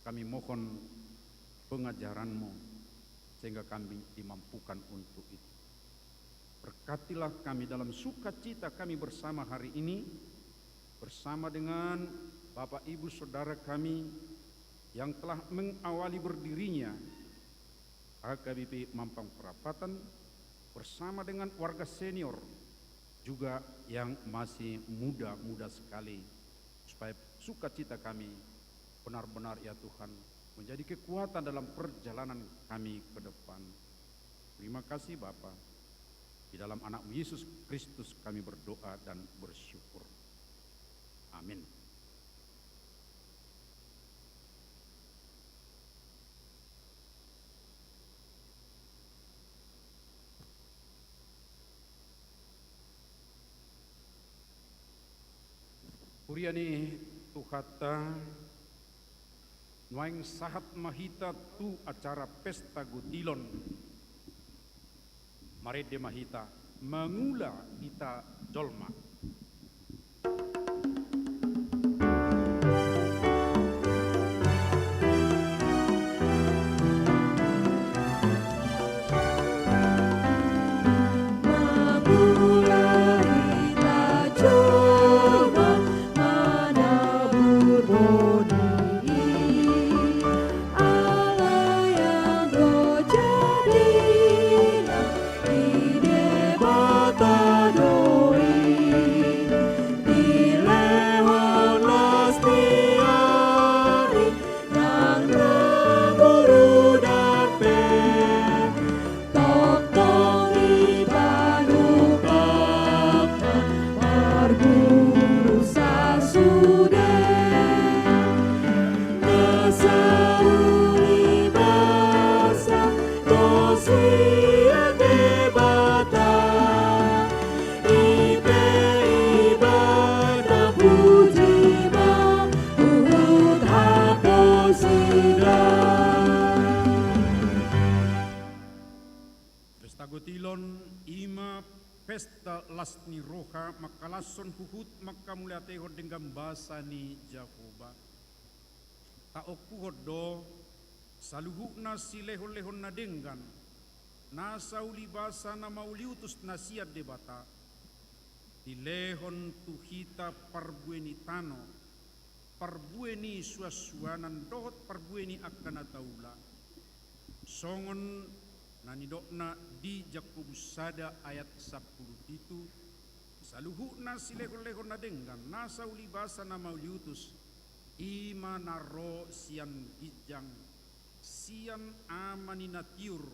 kami mohon pengajaran-Mu, sehingga kami dimampukan untuk itu. Berkatilah kami dalam sukacita kami bersama hari ini, bersama dengan Bapak Ibu Saudara kami yang telah mengawali berdirinya HKBP Mampang Perapatan, bersama dengan warga senior juga yang masih muda-muda sekali, supaya sukacita kami benar-benar ya Tuhan menjadi kekuatan dalam perjalanan kami ke depan. Terima kasih Bapa. Di dalam anak Yesus Kristus kami berdoa dan bersyukur. Amin. Kuriani tuhata nuaing sahat mahita tu acara pesta gutilon. Mari de mahita mengula kita jolma. Gutilon ima pesta lasni roha makalason huhut makamuliateho dengan bahasa ni Jakoba. Taokuhod do saluhukna silehon-lehon na denggan nasauli basa na mauliutus na siad debata dilehon tuhita parbueni tano parbueni suasuanan dohot parbueni akana taula songon nanidokna di Jakobus sada ayat 10 itu saluhukna silehon-lehon na denggan nasauli basa na mauliutus ima naro sian gijang sian amanina tiur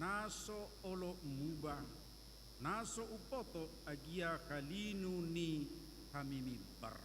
naso olo muba naso upoto agia kalinu ni hamimibar.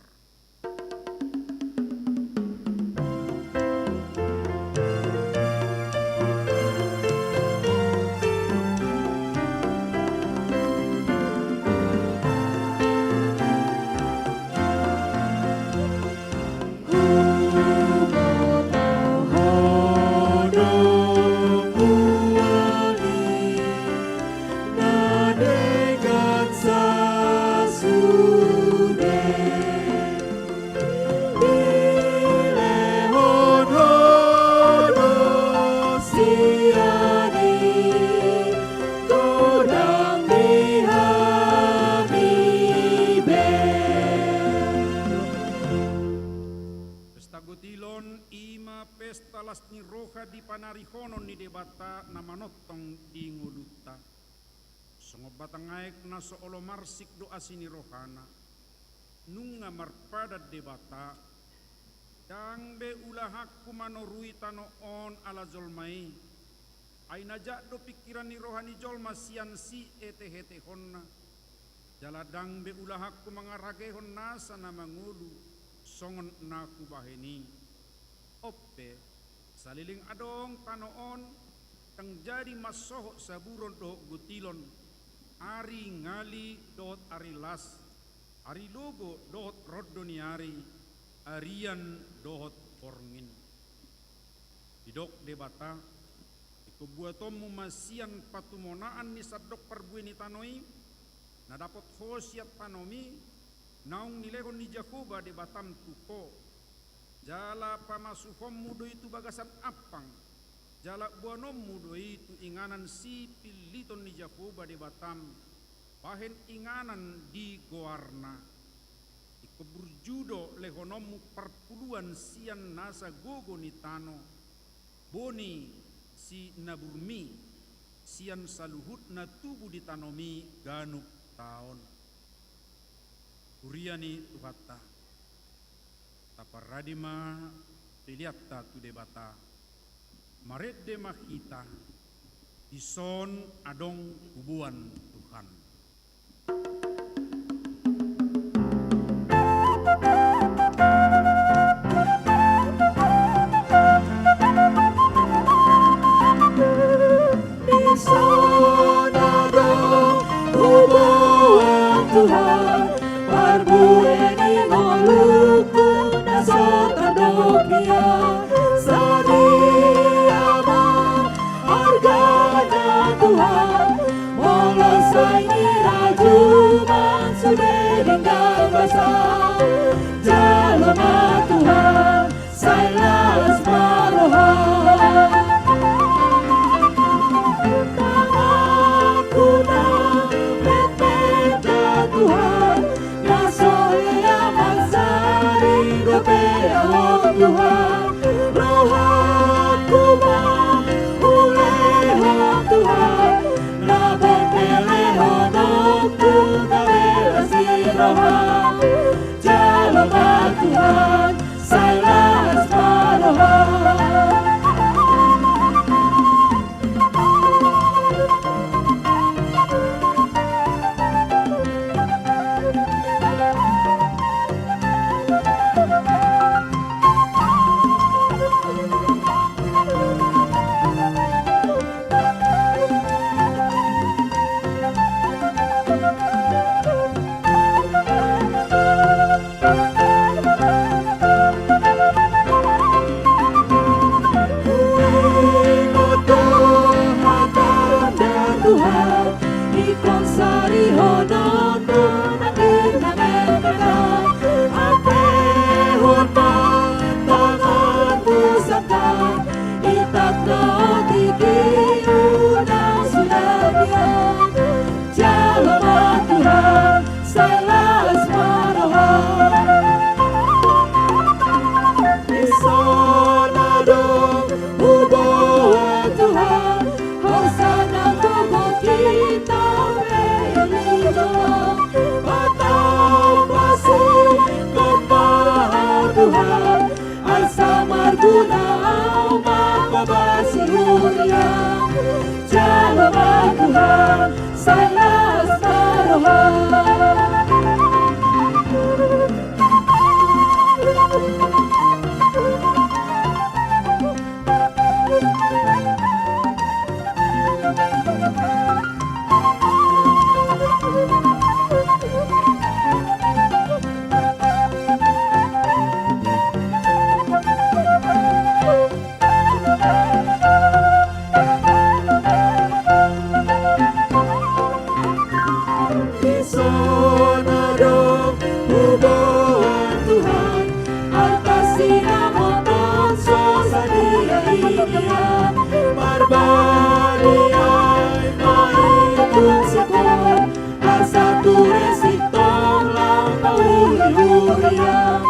Lasni roha di panarihonon ni debata na manotong di nguluta. Sungguh batangaik na soolo marsik doa sini rohana. Nunga marpada debata. Dang be ulahakku manorui tanoon ala jolmai. Ay najak do pikiran ni rohani jolma sian si ete-hete honna. Jaladang be ulahakku mangaragehon nasa na mangulu. Songon naku baheni. Oppe. Saliling adong tanoon tang jadi masoho saburon dohok gutilon ari ngali dohot ari las ari logo dohot rodoniari arian dohot porngin didok debata ikubuatomu masian patumonaan ni sadok perbuini tanoi na dapot hosiat tanomi naung nilehon ni Jakoba debatam tuko jala pamasuhom mudo itu bagasan apang jala buanom mudo itu inganan si piliton ni Jakoba di Batam bahen inganan di Goarna ikuburjudo lehonomu perpuluhan sian nasa gogo ni tano boni si naburmi sian saluhut na tubuh di tanomi ganuk taon kuriani tuhata taparadima dilihat tu debata maret de mahita ison adong hubuan Tuhan. Ison adong hubuan Tuhan parbueni molu sari honono magina memena ate hormat tangan pusaka itak tiki unang sunamian jalma Tuhan selas marohan Isona dong uboe Tuhan Hosana kubo kita beli doang Patau masih kembali Tuhan Al-Samar guna makobasi huriang Jalma Tuhan selas marohan Isona dong uboan Tuhan Altasi namoton sosadia inia Marbaliai maitun sekor Asatu resitong lampau huriang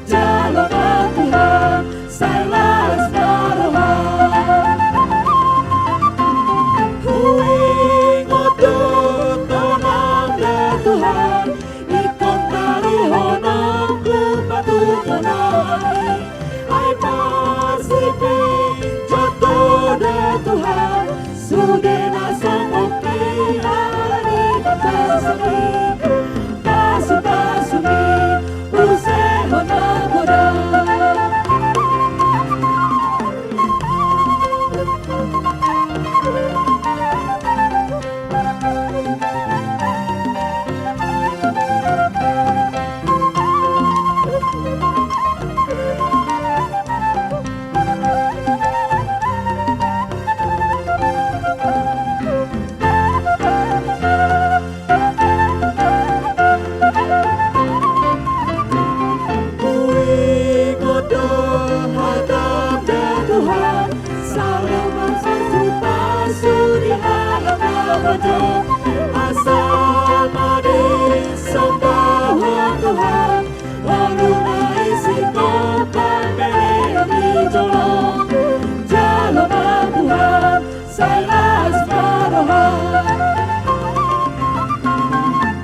Jalma Tuhan selas marohan Huing odot tonang da Tuhan Ikon tari honang ku patumonani Ay pasipi jodoh da Tuhan Sudena somoki alani batasami Pasu-pasumi useho nagoda Asal madi sembah Tuhan Waluna isi kopan beli jolong Jalma Tuhan selas marohan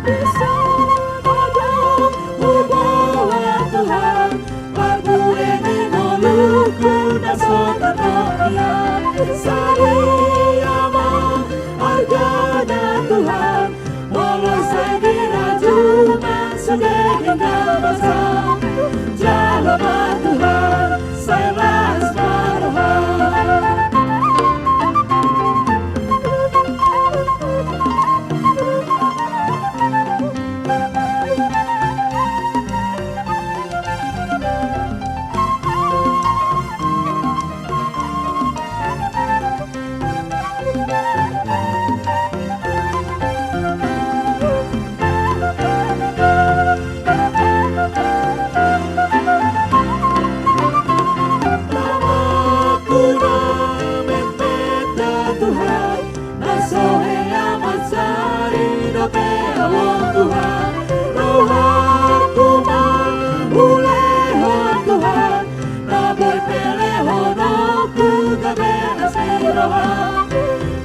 Isona uboan Tuhan Barbue ni moluku nasotan nokian Sari amang argana Tuhan walau saya dirajuman sudah hingga masa Jalma Tuhan selas marohan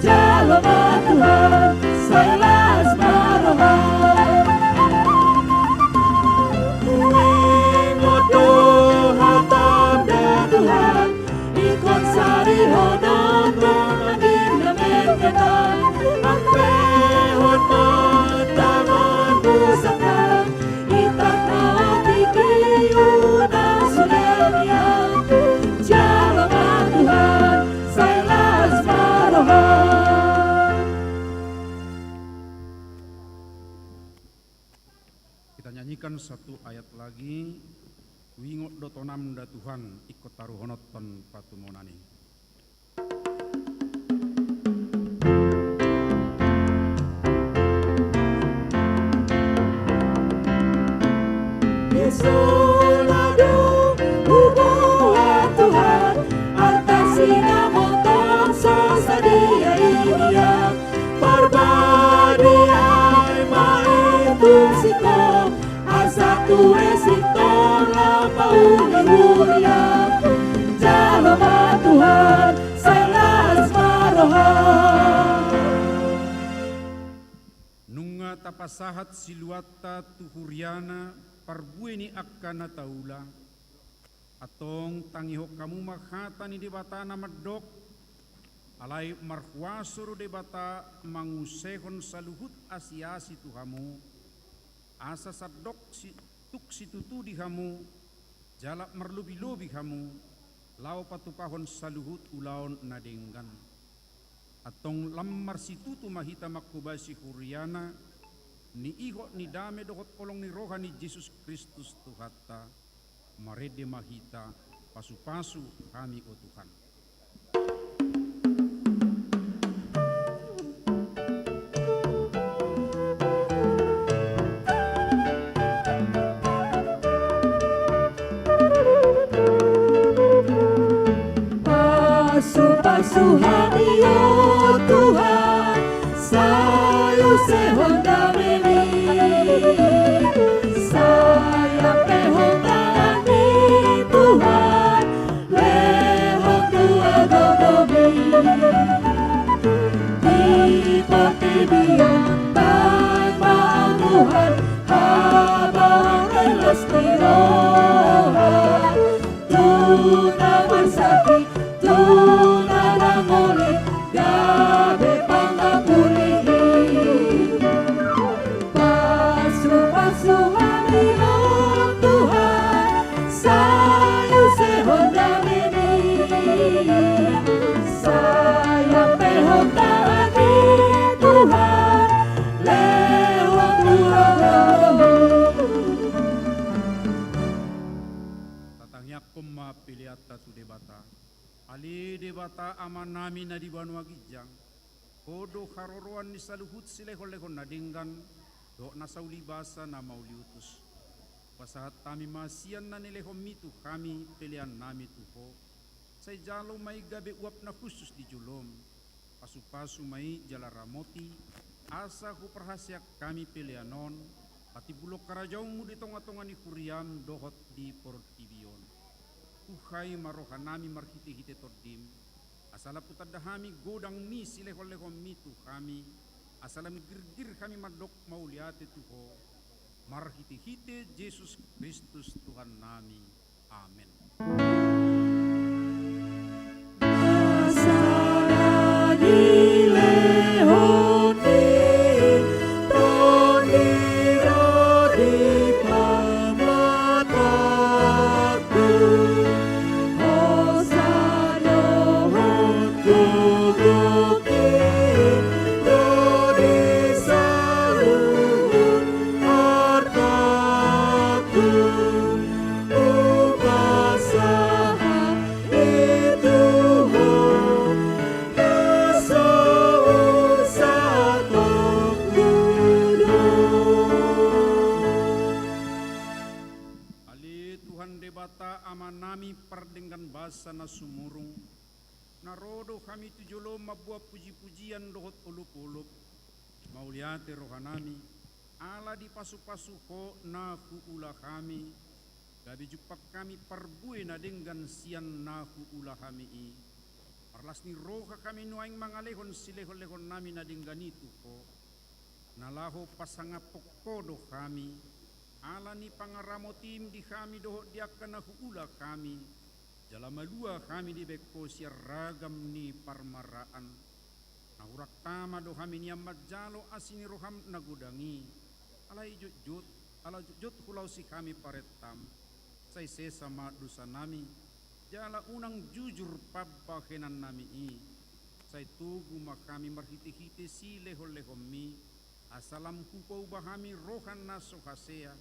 Jalma Tuhan selas marohan Kuing odoh hatam da Tuhan Ikon sari honon magin nameketan Akpe hormat tangan pusaka Itak naotiki unang sunemian Jalma Tuhan selas marohan Kita nyanyikan satu ayat lagi. Wingot dotonam da Tuhan ikut taruhonot ton patumonani. Yesolado uboa Tuhan atasi namoton sosadia inia Barbadiai maitung siko asatu esito lapa uli-ulia Jaloma Tuhan salas marohan Nunga tapasahat siluata tuhuriana parbueni akkana taula atong tangiho kamu makhata ni debata na madok alai marhuasuru debata mangusehon saluhut asiasi tuhamu asa sadok si tuk situtu di hamu jalak merlubi-lubi hamu lau patupahon saluhut ulaon nadenggan atong lamar situtu mahita makubasi huriana ni iho ni dame dohot kolong ni rohani Yesus Kristus Tuhata marede mahita pasu-pasu kami o Tuhan. Pasu-pasu kami o Tuhan sayu sehon dameni sayang pehon tani Tuhan lehon dua gogobi di pati bion tanpa Tuhan habang elas tirohan tuna bersaki tuna nangoli gabe pangapulihi pasu-pasu kami o Tuhan sayu sehon dameni sayang pehon tani Tuhan lewat dua Tatangyak kumma piliata tu debata ali debata aman nami na di Banua Gijang kodo haroroan ni saluhut silehon-lehon nadinggan do nasauli basa na mauliutus pasahat tami masian na nilehon mitu kami pilihan nami tuho say jalo may gabi uap na khusus di julom pasu-pasu may jalaramoti asa ku perhasyak kami pilihanon pati bulok karajaungmu di tonga-tonga ni kuriam dohot di portibion Uhai marohan nami marhiti-hiti tordim asala putadahami godang mi silehon-lehon mitu kami asalam girgir kami madok mauliate tuho marhiti-hiti Yesus Kristus Tuhan nami amin. Na sumurung narodo kami tujulo mabuah puji-pujian dohot ulup-ulup mauliate rohanami ala di pasu-pasu ko na kuula kami gabi jupak kami parbue na denggan sian na kuula kami i parlas ni roha kami nuaing mangalehon silehon-lehon nami na denggan itu ko nalaho pasangapok kodo kami ala ni pangaramotim di kami dohot diakan na kuula kami Jalamalua kami di beko siar ragam ni parmaraan. Nahurak tama do kami ni amat jalo asini roham nagudangi. Alai jut ala jut hulau si kami paretam. Say sesama dosa nami. Jala unang jujur pabakenan nami i. Say tugu makami marhiti-hiti si leho-lehom mi. Asalam kupau bahami rohan naso hasea.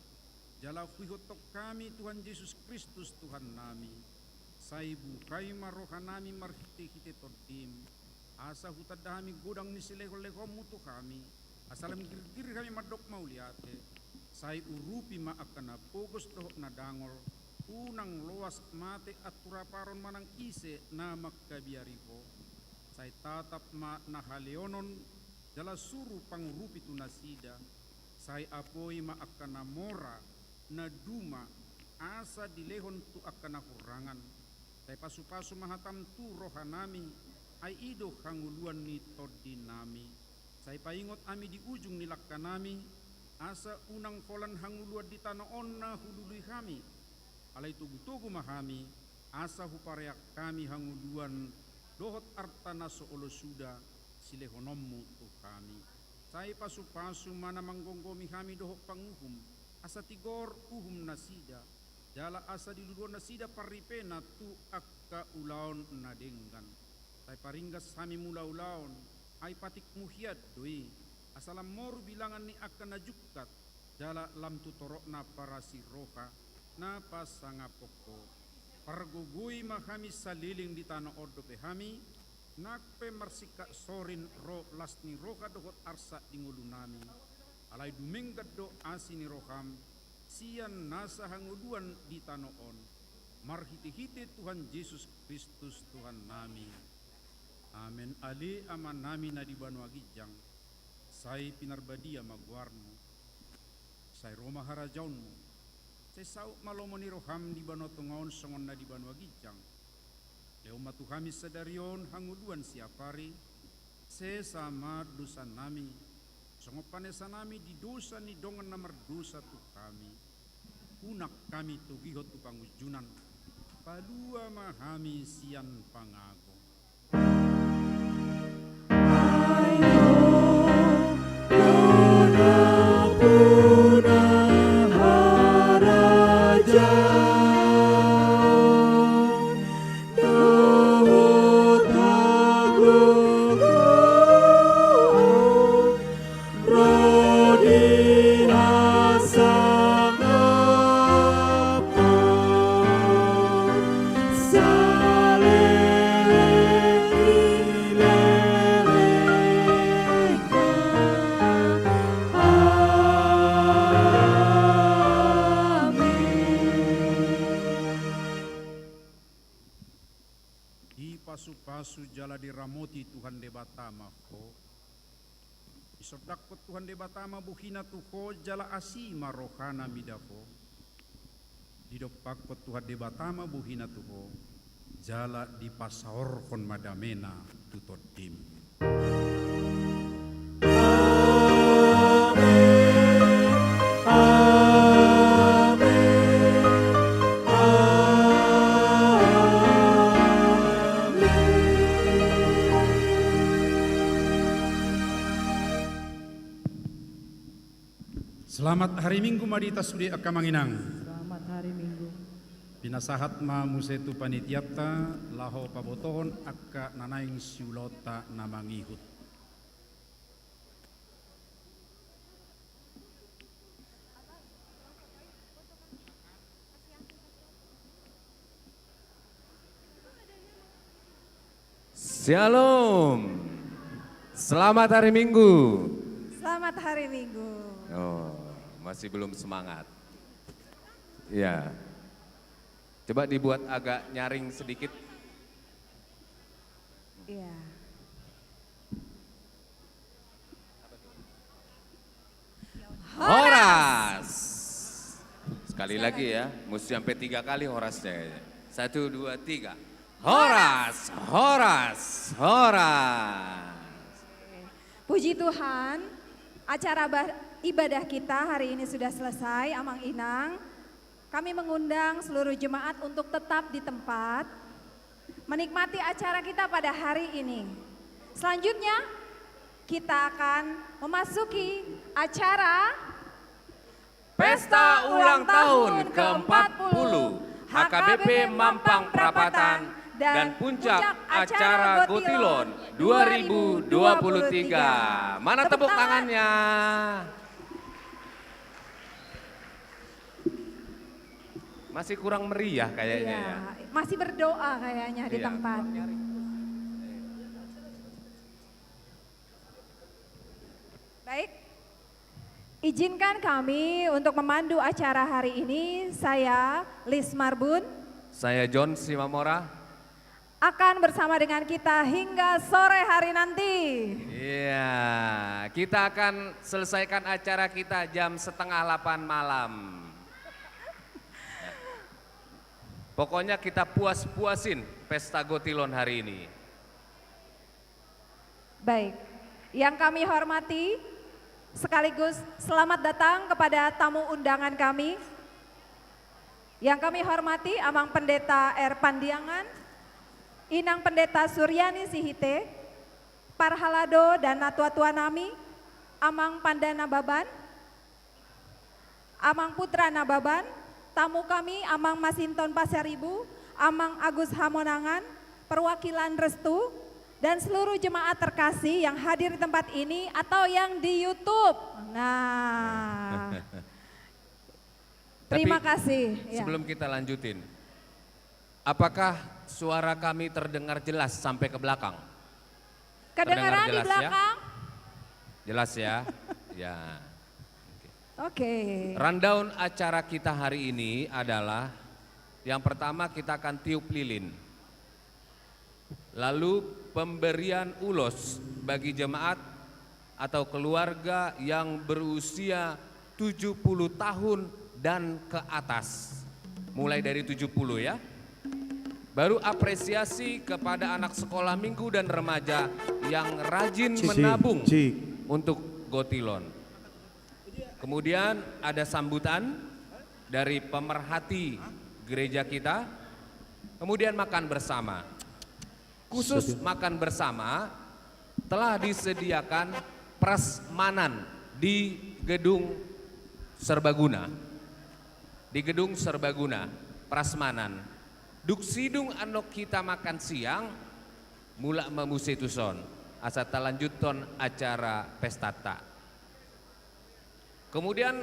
Jala kuihotok kami Tuhan Yesus Kristus Tuhan nami. Say bukai marohan nami marhiti-hiti tortim. Asa hutadami godang ni silehol-lehom mutu kami. Asalam girgir kami madok mauliate. Sai urupi ma akana pogos doh na dangol unang loas mate atura paron manang ise na makkabiariho. Sai tatap ma na haleonon jala suru pangurupi tu nasida. Sai apoi ma akana mora na duma asa dilehon tu akana hurangan. Sai pasu-pasu mahatam tu rohanami ai ido hanguluan ni todinami. Sai paingot ami di ujung nilakkanami asa unang kolan hanguluan di tanah onna hulului kami. Alai tugu-tugu mahami asa hupareak kami hanguluan dohot artana soolo suda silehonommu tu kami. Sai pasu-pasu mana manggonggomi kami dohok panguhum asa tigor uhum nasida jala asa diluduan nasida paripena tu akka ulaon nadenggan. Sai paringgas kami mula-ulaon ai patik muhiat doi asalam moru bilangan ni akan najukat jala lam tutorok na para siroha na pasanga poko pargugui mahami saliling di tanah ordo pehami nakpe marsika sorin ro lasni roha dohot arsa dingulunami alai dumenggat do asini roham sian nasa hanguluan di tanah on marhiti-hiti Tuhan Yesus Kristus Tuhan nami. Amen. Ali aman nami na di Banua Gijang, sai pinarbadia magwarno, sai Roma harajaunmu, sai sau malomoni roham di Banua Tungaon songon na di Banua Gijang, leo matuhami sadarion hanguluan siapari, se sama dosa nami, songopanesa nami di dosa ni dongan namar dosa tu kami, punak kami tugihot tu pangujunan, padua mahami sian pangago. Pasu jala diramoti Tuhan debatama ko. Isodakot Tuhan debatama buhina tuko jala asima rohana midako. Didopakot Tuhan debatama buhina tuko jala dipasaorkon madamena tutodim. Selamat hari Minggu madita sudi akamanginang. Selamat hari Minggu. Pinasahat ma musetu panitiapta laho pabotohon akka nanaing siulota namangihut. Shalom. Selamat hari Minggu. Selamat hari Minggu. Oh, masih belum semangat. Ya. Coba dibuat agak nyaring sedikit. Iya. Horas. Sekali lagi ya, mesti sampai 3 kali horasnya. 1, 2, 3. Horas, horas, horas. Puji Tuhan, acara ibadah kita hari ini sudah selesai, Amang Inang. Kami mengundang seluruh jemaat untuk tetap di tempat, menikmati acara kita pada hari ini. Selanjutnya, kita akan memasuki acara Pesta Ulang Tahun ke-40 HKBP Mampang Prapatan dan puncak acara Gotilon 2023. Mana tepuk tangannya? Masih kurang meriah kayaknya ya. Masih berdoa kayaknya di Iya. tempat. Baik, Izinkan kami untuk memandu acara hari ini. Saya Lis Marbun Saya John Simamora. akan bersama dengan kita hingga sore hari nanti. Iya, kita akan selesaikan acara kita jam 7:30 malam. Pokoknya kita puas-puasin pesta Gotilon hari ini. Baik, yang kami hormati sekaligus selamat datang kepada tamu undangan kami. Yang kami hormati Amang Pendeta R. Pandiangan, Inang Pendeta Suryani Sihite, Parhalado dan Natua-tua Nami, Amang Pandana Baban, Amang Putra Nababan, tamu kami Amang Masinton Pasaribu, Amang Agus Hamonangan, perwakilan Restu, dan seluruh jemaat terkasih yang hadir di tempat ini atau yang di YouTube. Nah, terima kasih. Ya. Sebelum kita lanjutin, apakah suara kami terdengar jelas sampai ke belakang? Kedengaran di jelas belakang? Ya? Jelas ya? Ya. Oke. Rundown acara kita hari ini adalah yang pertama kita akan tiup lilin. Lalu pemberian ulos bagi jemaat atau keluarga yang berusia 70 tahun dan ke atas. Mulai dari 70 ya. Baru apresiasi kepada anak sekolah minggu dan remaja yang rajin menabung untuk Gotilon. Kemudian ada sambutan dari pemerhati gereja kita. Kemudian makan bersama. Khusus makan bersama telah disediakan prasmanan di gedung Serbaguna. Di gedung Serbaguna, prasmanan. Duk sidung anok kita makan siang, mula memusituson. Asata lanjuton acara pestata. Kemudian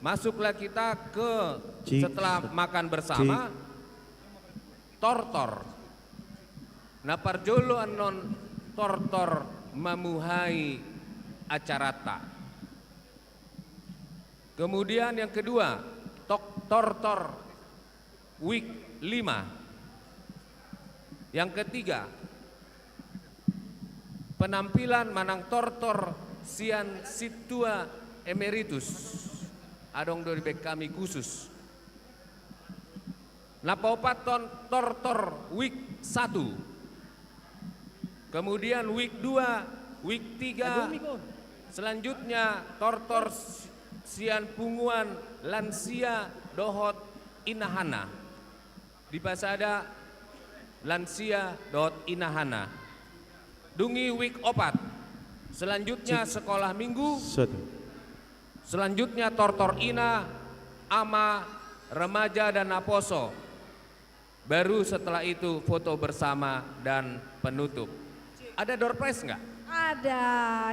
masuklah kita ke setelah makan bersama tortor. Naparjolo anon tortor mamuhai acarata. Kemudian yang kedua, tortor week 5. Yang ketiga, penampilan manang tortor sian situa emeritus. Adong dari bek kami khusus. Napaopaton tortor week 1. Kemudian week 2, week 3. Selanjutnya tortor sian punguan lansia dohot inahana. Di pasada lansia dohot inahana. Dungi week 4. Selanjutnya sekolah minggu. Selanjutnya tortor ina, ama, remaja dan aposo. Baru setelah itu foto bersama dan penutup. Ada door prize nggak? Ada,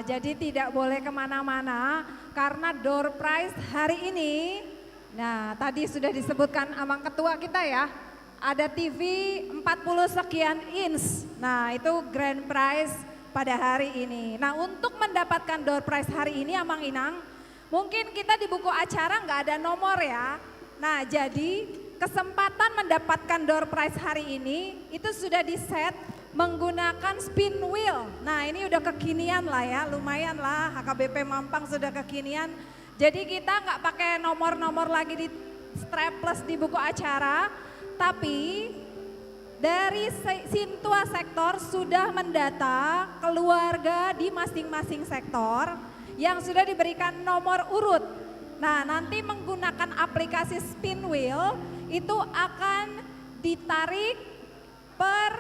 jadi tidak boleh kemana-mana karena door prize hari ini. Nah, tadi sudah disebutkan Amang Ketua kita ya. Ada TV 40 sekian inch. Nah, itu grand prize pada hari ini. Nah, untuk mendapatkan door prize hari ini Amang Inang, mungkin kita di buku acara nggak ada nomor ya. Nah, jadi kesempatan mendapatkan door prize hari ini itu sudah di-set menggunakan spin wheel. Nah, ini udah kekinian lah ya, lumayan lah HKBP Mampang sudah kekinian. Jadi kita nggak pakai nomor-nomor lagi di strapless di buku acara, tapi dari Sintua sektor sudah mendata keluarga di masing-masing sektor yang sudah diberikan nomor urut. Nah, nanti menggunakan aplikasi spin wheel itu akan ditarik per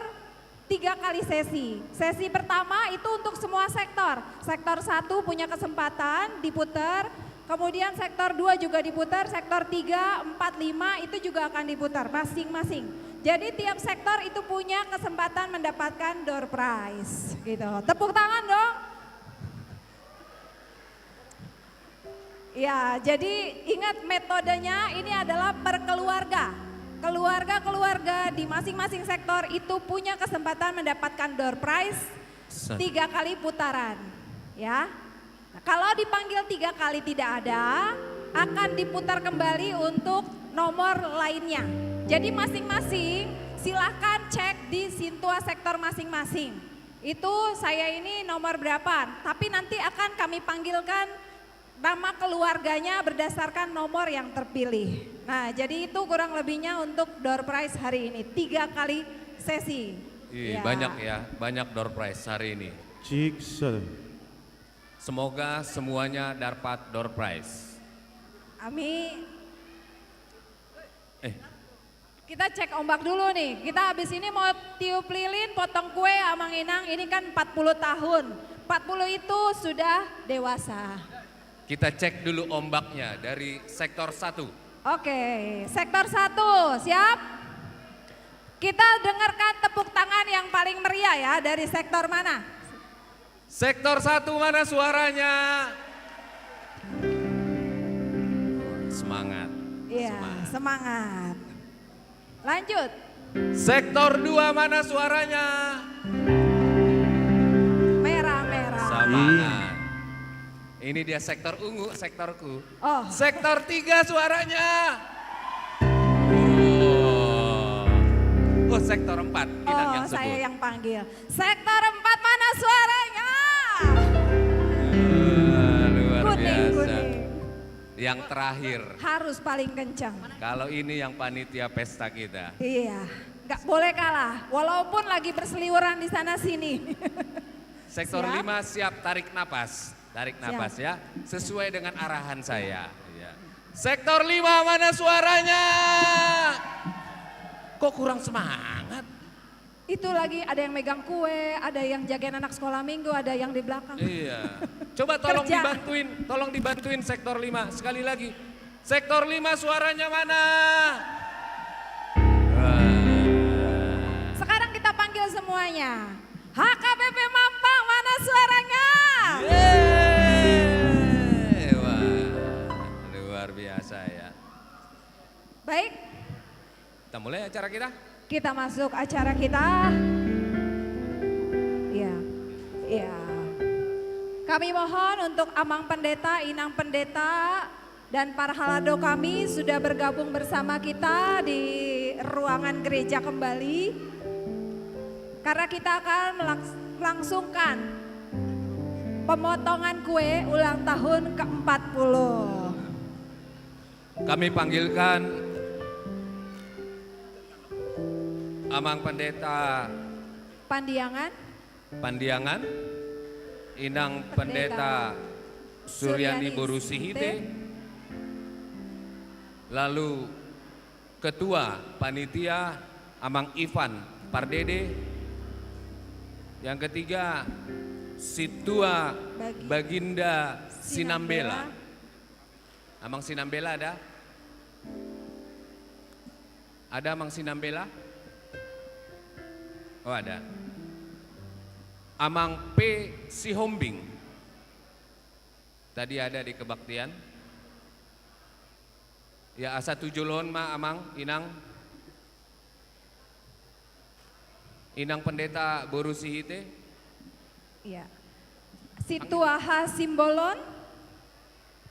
3 kali sesi. Sesi pertama itu untuk semua sektor. Sektor 1 punya kesempatan diputar, kemudian sektor 2 juga diputar, sektor 3, 4, 5 itu juga akan diputar masing-masing. Jadi tiap sektor itu punya kesempatan mendapatkan door prize gitu. Tepuk tangan dong. Ya, jadi ingat metodenya ini adalah per keluarga. Keluarga-keluarga di masing-masing sektor itu punya kesempatan mendapatkan door prize 3 kali putaran, ya. Nah, kalau Kalau dipanggil 3 kali tidak ada, akan diputar kembali untuk nomor lainnya. Jadi masing-masing silakan cek di Sintua sektor masing-masing. Itu saya ini nomor berapa, tapi nanti akan kami panggilkan nama keluarganya berdasarkan nomor yang terpilih. Nah, jadi itu kurang lebihnya untuk door prize hari ini, 3 kali sesi. Ih, Ya. banyak ya, banyak door prize hari ini. Semoga semuanya dapat door prize. Amin. Kita cek ombak dulu nih. Kita habis ini mau tiup lilin, potong kue, Amang Inang. Ini kan 40 tahun. 40 itu sudah dewasa. Kita cek dulu ombaknya dari sektor 1. Oke, sektor 1 siap? Kita dengarkan tepuk tangan yang paling meriah ya, dari sektor mana? Sektor 1 mana suaranya? Semangat. Iya, semangat. Lanjut. Sektor 2 mana suaranya? Merah-merah. Semangat. Ini dia sektor ungu, sektorku. Oh. Sektor 3 suaranya. Oh, sektor 4 Inang yang sebut. Saya yang panggil. Sektor 4 mana suaranya? Luar Kuning, biasa. kuning. Yang terakhir. Harus paling kencang. Kalau ini yang panitia pesta kita. Iya, nggak boleh kalah. Walaupun lagi berseliweran di sana sini. Sektor Siap? 5 siap, tarik napas. Tarik napas ya, sesuai dengan arahan saya. Ya. Sektor 5 mana suaranya? Kok kurang semangat? Itu lagi ada yang megang kue, ada yang jagain anak sekolah minggu, ada yang di belakang. Iya. Coba tolong Kerja. dibantuin sektor 5 sekali lagi. Sektor 5 suaranya mana? Sekarang kita panggil semuanya. HKBP Mampang mana suaranya? Wah, luar biasa ya. Baik, Kita mulai acara kita. kita masuk acara kita. Iya, iya. Kami mohon untuk Amang Pendeta, Inang Pendeta, dan para halado kami sudah bergabung bersama kita di ruangan gereja kembali. Karena kita akan melangsungkan pemotongan kue ulang tahun ke-40. Kami panggilkan Amang Pendeta Pandiangan, Pandiangan, Inang Pendeta Suryani Borusihite, lalu Ketua Panitia Amang Ivan Pardede, yang ketiga Situa Baginda Sinambela. Amang Sinambela ada? Ada Amang Sinambela? Oh ada. Amang P. Sihombing. Tadi ada di kebaktian. Ya asa tujulon ma Amang, Inang. Inang Pendeta Borusihite. iya. Situa H. Simbolon,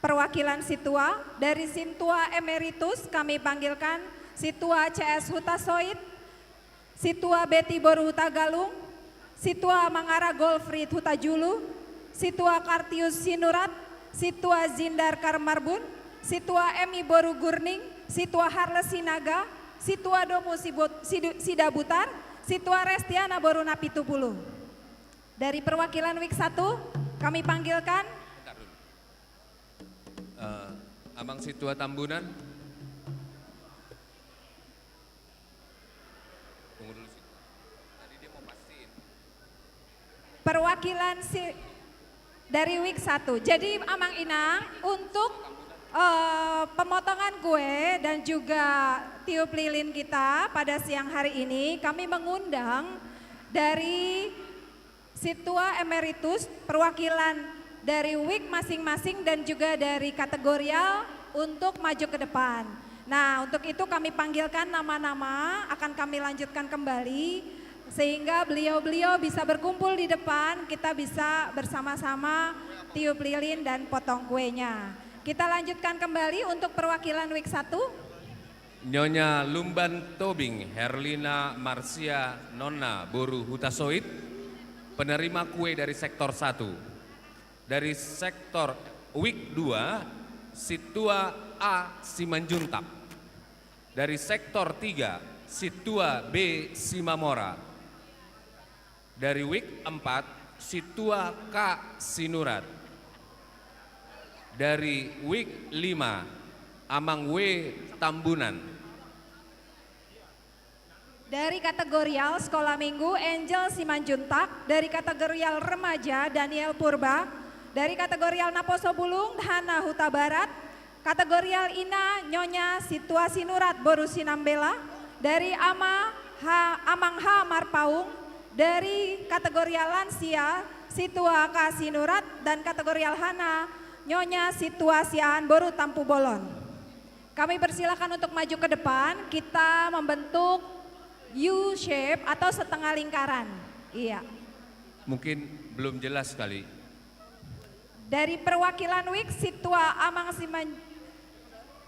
perwakilan Situa. Dari Situa Emeritus kami panggilkan Situa CS Hutasoid, Situa Betty Boru Hutagalung, Situa Mangara Golfrid Hutajulu, Situa Kartius Sinurat, Situa Zindar Karmarbun, Situa Emi Boru Gurning, Situa Harles Sinaga, Situa Domo Sidabutar, Situa Restiana Boru Napitupulu. Dari perwakilan WIK 1 kami panggilkan Amang Situa Tambunan. Tunggu dulu Situa. Tadi dia mau pastiin. perwakilan dari WIK 1. Jadi Amang Inang untuk pemotongan kue dan juga tiup lilin kita pada siang hari ini kami mengundang dari Situa Emeritus, perwakilan dari WIK masing-masing dan juga dari kategorial untuk maju ke depan. Nah, untuk itu kami panggilkan nama-nama, akan kami lanjutkan kembali. sehingga beliau-beliau bisa berkumpul di depan, kita bisa bersama-sama tiup lilin dan potong kuenya. Kita lanjutkan kembali untuk perwakilan week 1. Nyonya Lumban Tobing Herlina Marsia Nonna Boru Hutasoit, penerima kue dari sektor 1. Dari sektor week 2, Situa A Simanjuntak. Dari sektor 3, Situa B Simamora. Dari week 4, Situa K Sinurat. Dari week 5, Amang W Tambunan. Dari kategorial sekolah minggu Angel Simanjuntak, dari kategorial remaja Daniel Purba, dari kategorial Naposo Bulung Hana Huta Barat, kategorial Ina Nyonya Situasi Nurat Boru Sinambela, dari Amang H Marpaung, dari kategorial lansia Situa Kasih Nurat, dan kategorial Hana Nyonya Situasi An Boru Tampu Bolon. Kami persilakan untuk maju ke depan, kita membentuk U-shape atau setengah lingkaran. Iya. Mungkin belum jelas sekali. Dari perwakilan week Situa Amang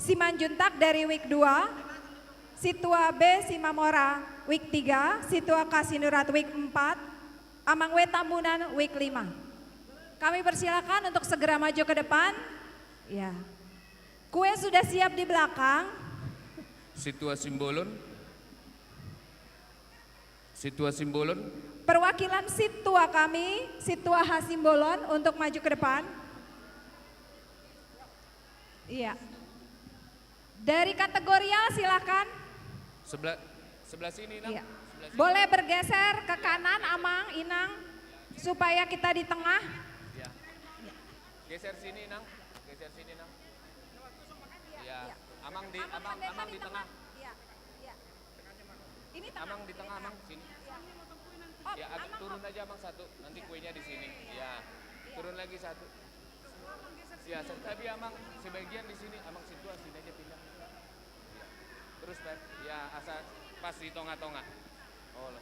Simanjuntak dari week 2, Situa B Simamora week 3, Situa Kasinurat week 4, Amang W Tambunan week 5. Kami persilakan untuk segera maju ke depan. Ya. Kue sudah siap di belakang. Situa Simbolon. Situa Simbolon. Perwakilan Situa kami, Situa Hasimbolon untuk maju ke depan. Iya. Dari kategorial silakan. Sebelah sini, Nang. Iya. Sebelah sini. Boleh bergeser ke kanan, Amang, Inang, supaya kita di tengah. Ya. Geser sini, Nang. Geser sini, Nang. Ya. Amang di tengah. Iya. Iya. Ini tengah. Amang di tengah, Amang sini. Oh, Ya, agak turun aja Amang satu. Nanti kuenya di sini. Ya. Turun lagi satu. Ya, tapi Amang sebagian di sini. Amang situ sini aja pindah. Ya. Terus, Pak. Ya, asal pas di tengah-tengah. Oh.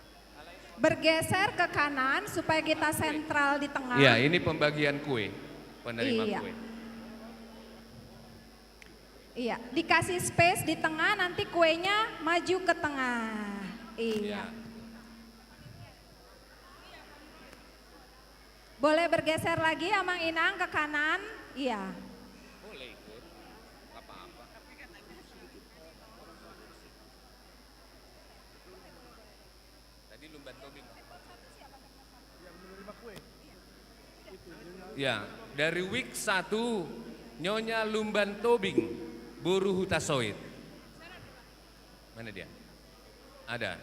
Bergeser ke kanan supaya kita sentral di tengah. Ya, ini pembagian kue. Penerima Iya. kue. Iya, dikasih space di tengah, nanti kuenya maju ke tengah. Iya. Ya. Boleh bergeser lagi Amang Inang ke kanan? Iya. Boleh ikut. Gak apa-apa. Tadi Lumban Tobing. Ya, dari week 1 Nyonya Lumban Tobing Boru Hutasoit. Mana dia? Ada.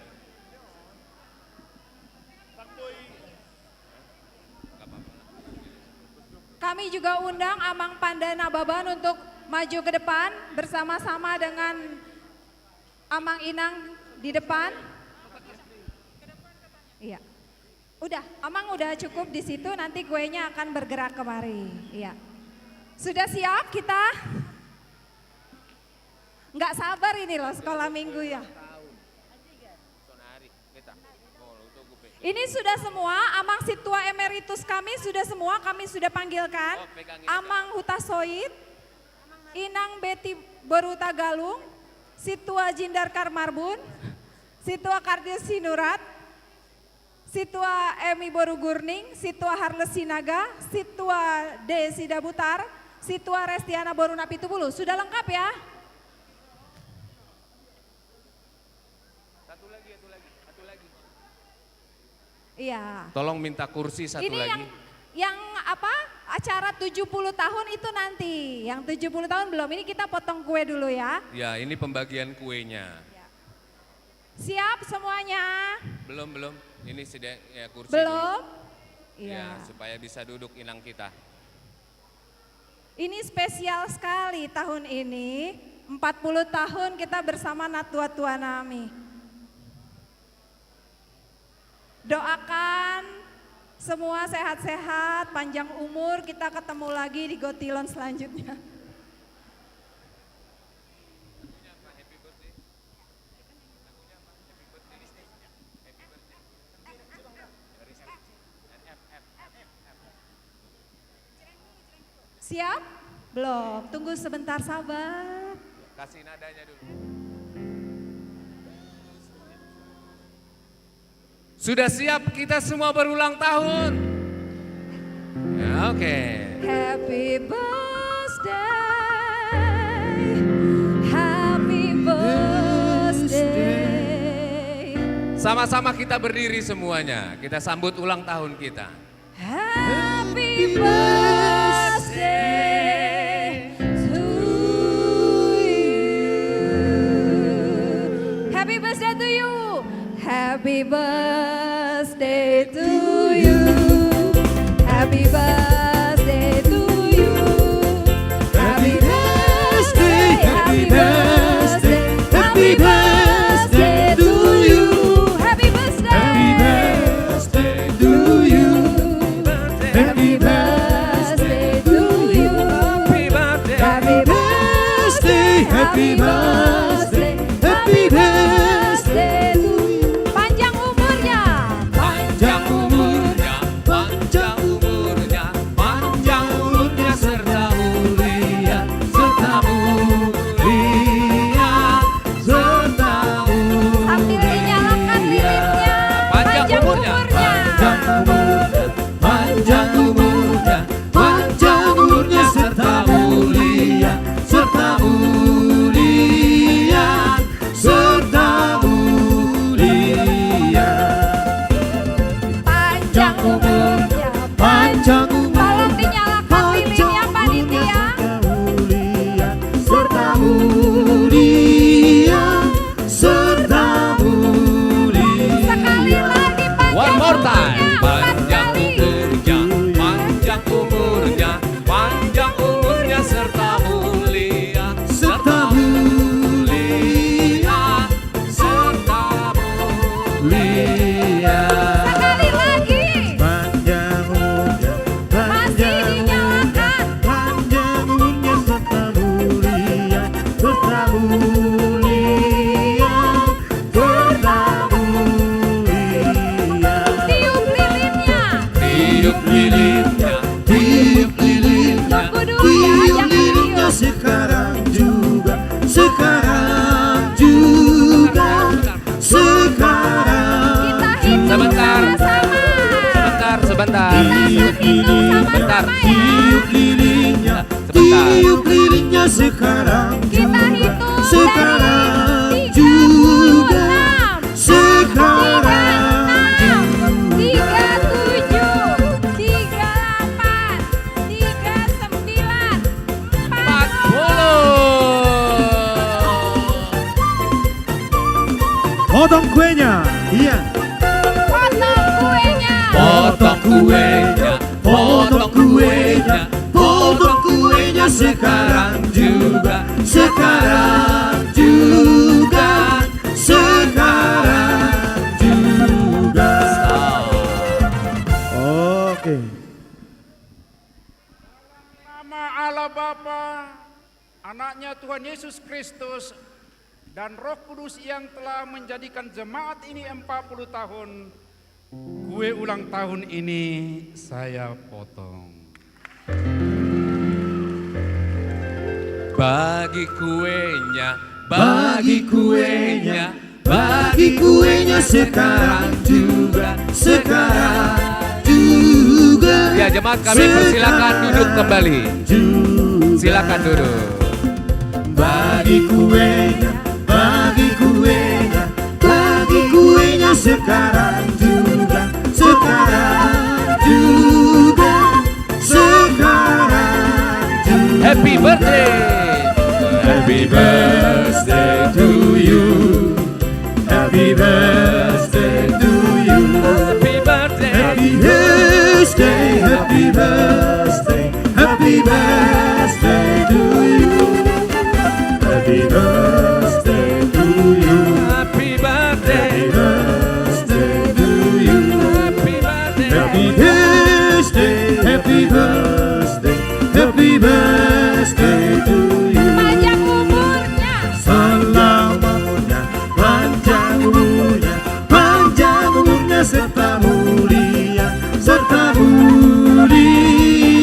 Kami juga undang Amang Pandana Baban untuk maju ke depan bersama-sama dengan Amang Inang di depan. Iya. Udah, Amang udah cukup di situ, nanti kuenya akan bergerak kemari. Iya. Sudah siap kita? Nggak sabar ini loh sekolah minggu ya. Ini sudah semua, Amang Situa Emeritus kami sudah semua, kami sudah panggilkan. Amang Hutasoit, Inang Beti Boruta Galung, Situa Jindar Karmarbun, Situa Kardius Sinurat, Situa Emi Boru Gurning, Situa Harles Sinaga, Situa D Sidabutar, Situa Restiana Boru Napitubulu. Sudah lengkap ya? Satu lagi. Iya. Tolong minta kursi satu Ini lagi. yang apa? Acara 70 tahun itu nanti. Yang 70 tahun belum. Ini kita potong kue dulu ya. Ya, ini pembagian kuenya. Siap semuanya? Belum. Ini sudah ya kursi. Belum? Dulu. Ya, supaya bisa duduk inang kita. Ini spesial sekali tahun ini. 40 tahun kita bersama Natua Tuanami. Doakan semua sehat-sehat, panjang umur, kita ketemu lagi di Gotilon selanjutnya. Siap? Belum, tunggu sebentar sabar. Kasih nadanya dulu. Sudah siap kita semua berulang tahun? Ya, oke. Happy birthday, happy birthday. Sama-sama kita berdiri semuanya. Kita sambut ulang tahun kita. Happy birthday to you. Happy birthday to you. Happy birthday to you. Happy birthday to you. Happy birthday, happy birthday, happy birthday to you. Happy birthday, to you. Happy birthday to you. Happy birthday. Happy birthday, happy birthday, happy birthday to you. panjang umurnya. Panjang umurnya, panjang umurnya, panjang umurnya serta mulia, serta mulia, serta mulia. Sambil dinyalakan lilinnya. Panjang umurnya, panjang umurnya, panjang umurnya, panjang umurnya serta mulia, serta mulia, serta mulia. Panjang umurnya. Panjang Tolong dinyalakan lilinnya panitia. serta mulia, serta mulia. Sekali lagi panjang One more time. umurnya. Panjang umurnya, panjang umurnya, panjang umurnya serta mulia, serta mulia, serta mulia. Sekali lagi. Panjang umurnya, Masih dinyalakan. panjang umurnya serta mulia, serta mulia, serta mulia. Tiup lilinnya. Tiup lilinnya, tiup lilinnya, Tunggu dulu ya, jangan Lilinnya tiup. sekarang juga, sekarang juga, sekarang. Kita hitung Sebentar. sama-sama. sebentar. Kita hitung Sebentar. sama-sama ya. Tiup lilinnya, Sebentar. tiup lilinnya sekarang Kita juga, hitung sekarang dari juga, 36, sekarang 37, 38, 39, 40. Potong kuenya, iya. Potong kuenya. Potong kuenya, potong kuenya, potong kuenya sekarang juga, sekarang juga, sekarang juga. Oke. Nama Allah Bapa, anaknya Tuhan Yesus Kristus, dan Roh Kudus yang telah menjadikan jemaat ini 40 tahun, kue ulang tahun ini saya potong. Bagi kuenya, bagi kuenya, Bagi kuenya sekarang juga, sekarang juga. Ya jemaat kami persilakan duduk kembali. Silakan duduk. Bagi kuenya, bagi kuenya, bagi kuenya sekarang juga, sekarang juga, sekarang juga. Happy birthday. Happy birthday to you. Happy birthday to you. Happy birthday. Happy birthday, happy birthday, happy birthday to you. Happy birthday to you. Happy birthday. Happy birthday to you. Happy birthday. Happy birthday, happy birthday, happy birthday to you. Panjang umurnya. Selamanya panjang umurnya, panjang umurnya serta mulia, serta mulia.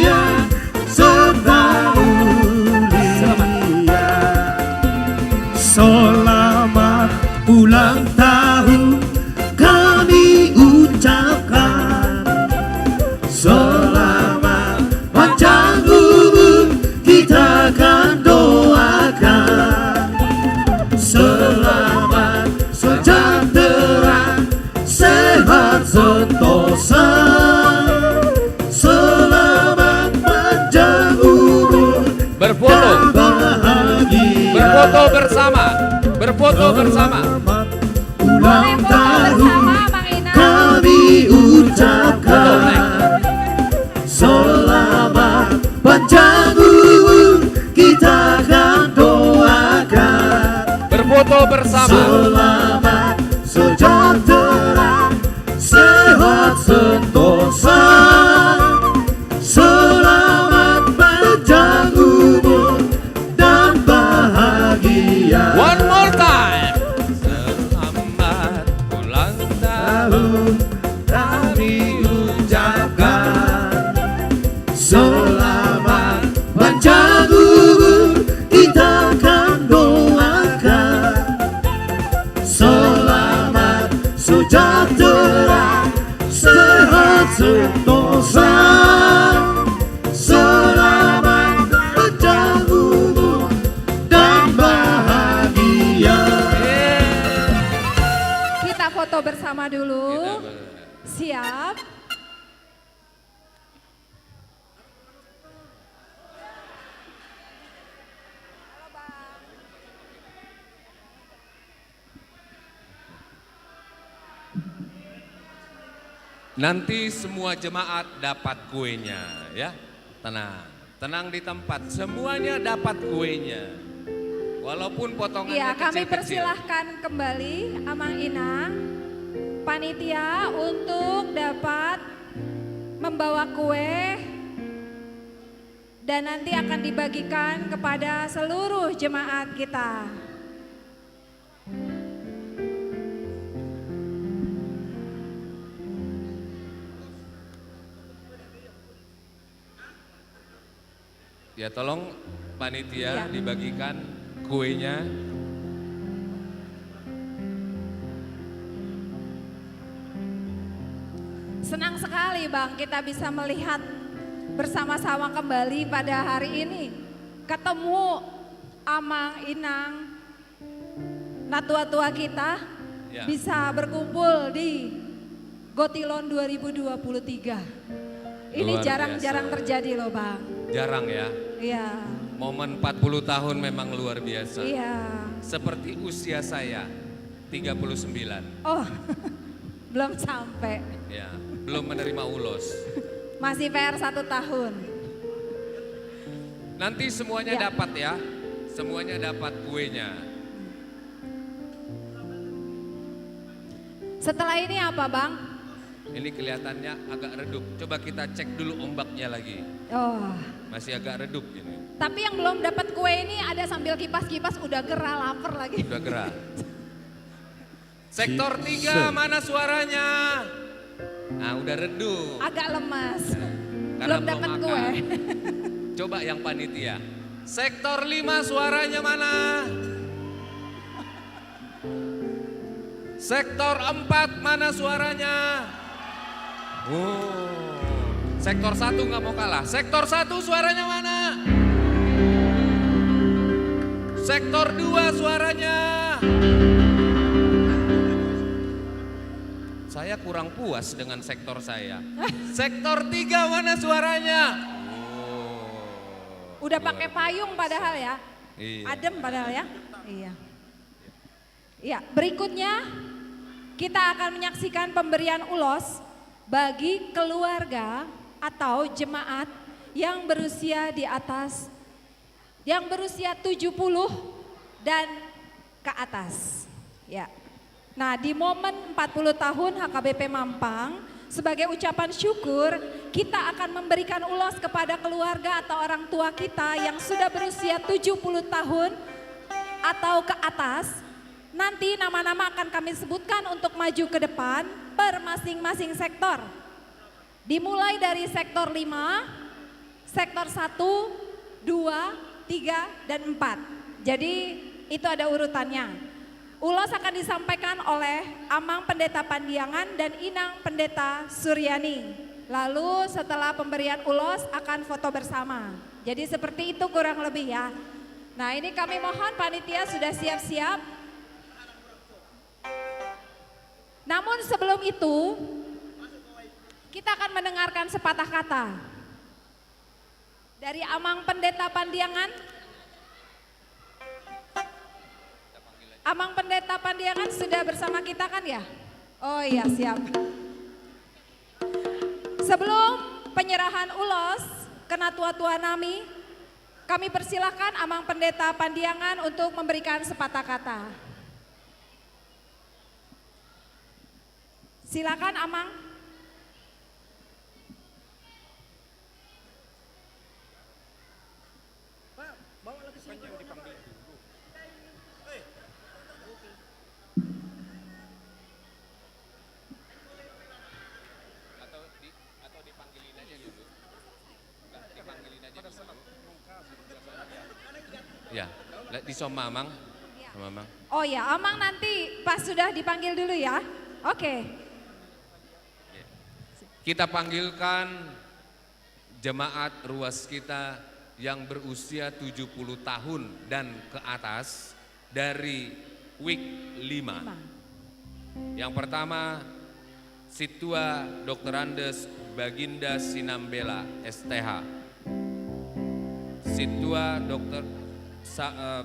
berfoto, bahagia. berfoto bersama, berfoto bersama. Boleh foto bersama Bang Ina. Kami ucapkan selamat panjang umur, kita akan doakan Berfoto bersama. selamat sejahtera, sehat sentosa, selamat panjang umur dan bahagia. One more time. Selamat ulang tahun Kami ucapkan selamat panjang umur, kita akan doakan selamat sejahtera, sehat sentosa, selamat panjang umur dan bahagia. Kita foto bersama dulu. Siap. Nanti semua jemaat dapat kuenya, ya. Tenang, tenang di tempat. Semuanya dapat kuenya. Walaupun potongannya Iya, kami kecil-kecil. persilahkan kembali Amang Ina, panitia untuk dapat membawa kue dan nanti akan dibagikan kepada seluruh jemaat kita. Ya, tolong panitia Iya. dibagikan kuenya. Senang sekali Bang kita bisa melihat bersama-sama kembali pada hari ini. Ketemu Amang, Inang, natua-tua kita Ya. bisa berkumpul di Gotilon 2023. Ini Luar jarang-jarang biasa. terjadi loh Bang. Jarang ya. Iya, Momen 40 tahun memang luar biasa. iya. Seperti usia saya, 39. Oh, belum sampai. Ya, belum menerima ulos. Masih PR 1 tahun. Nanti semuanya Ya. dapat ya. Semuanya dapat kuenya. Setelah ini apa Bang? Ini kelihatannya agak redup. Coba kita cek dulu ombaknya lagi. Oh, Masih agak redup ini. tapi yang belum dapat kue ini ada sambil kipas-kipas udah gerah lapar lagi. Udah gerak. Sektor 3 mana suaranya? Nah, udah redup. Agak lemas. Karena Belum dapat makan. kue. Coba yang panitia. Sektor 5 suaranya mana? Sektor 4 mana suaranya? Oh, sektor 1 nggak mau kalah. Sektor 1 suaranya mana? Sektor 2 suaranya. Saya kurang puas dengan sektor saya. Sektor 3 mana suaranya? Oh, Udah pakai payung padahal ya. Iya. Adem padahal ya. Iya. Iya, berikutnya kita akan menyaksikan pemberian ulos bagi keluarga atau jemaat yang berusia di atas, yang berusia 70 dan ke atas. Ya. Nah, di momen 40 tahun HKBP Mampang, sebagai ucapan syukur, kita akan memberikan ulos kepada keluarga atau orang tua kita yang sudah berusia 70 tahun atau ke atas. Nanti nama-nama akan kami sebutkan untuk maju ke depan per masing-masing sektor. Dimulai dari sektor 5, sektor 1, 2, 3, dan 4. Jadi itu ada urutannya. Ulos akan disampaikan oleh Amang Pendeta Pandiangan dan Inang Pendeta Suryani. Lalu setelah pemberian ulos akan foto bersama. Jadi seperti itu kurang lebih ya. Nah, ini kami mohon panitia sudah siap-siap. Namun sebelum itu, kita akan mendengarkan sepatah kata. Dari Amang Pendeta Pandiangan. Amang Pendeta Pandiangan sudah bersama kita kan ya? Oh iya, siap. Sebelum penyerahan ulos ke Natua-tua Nami, kami persilakan Amang Pendeta Pandiangan untuk memberikan sepatah kata. Silakan Amang. Atau dipanggilin aja dulu. Dipanggilin aja dulu. Ya, di Somamang. Somamang. Oh ya, Amang nanti pas sudah dipanggil dulu ya. Oke. Kita panggilkan jemaat ruas kita yang berusia 70 tahun dan ke atas dari week 5. Yang pertama, Situa Dr. Andes Baginda Sinambela STH. Situa Dr.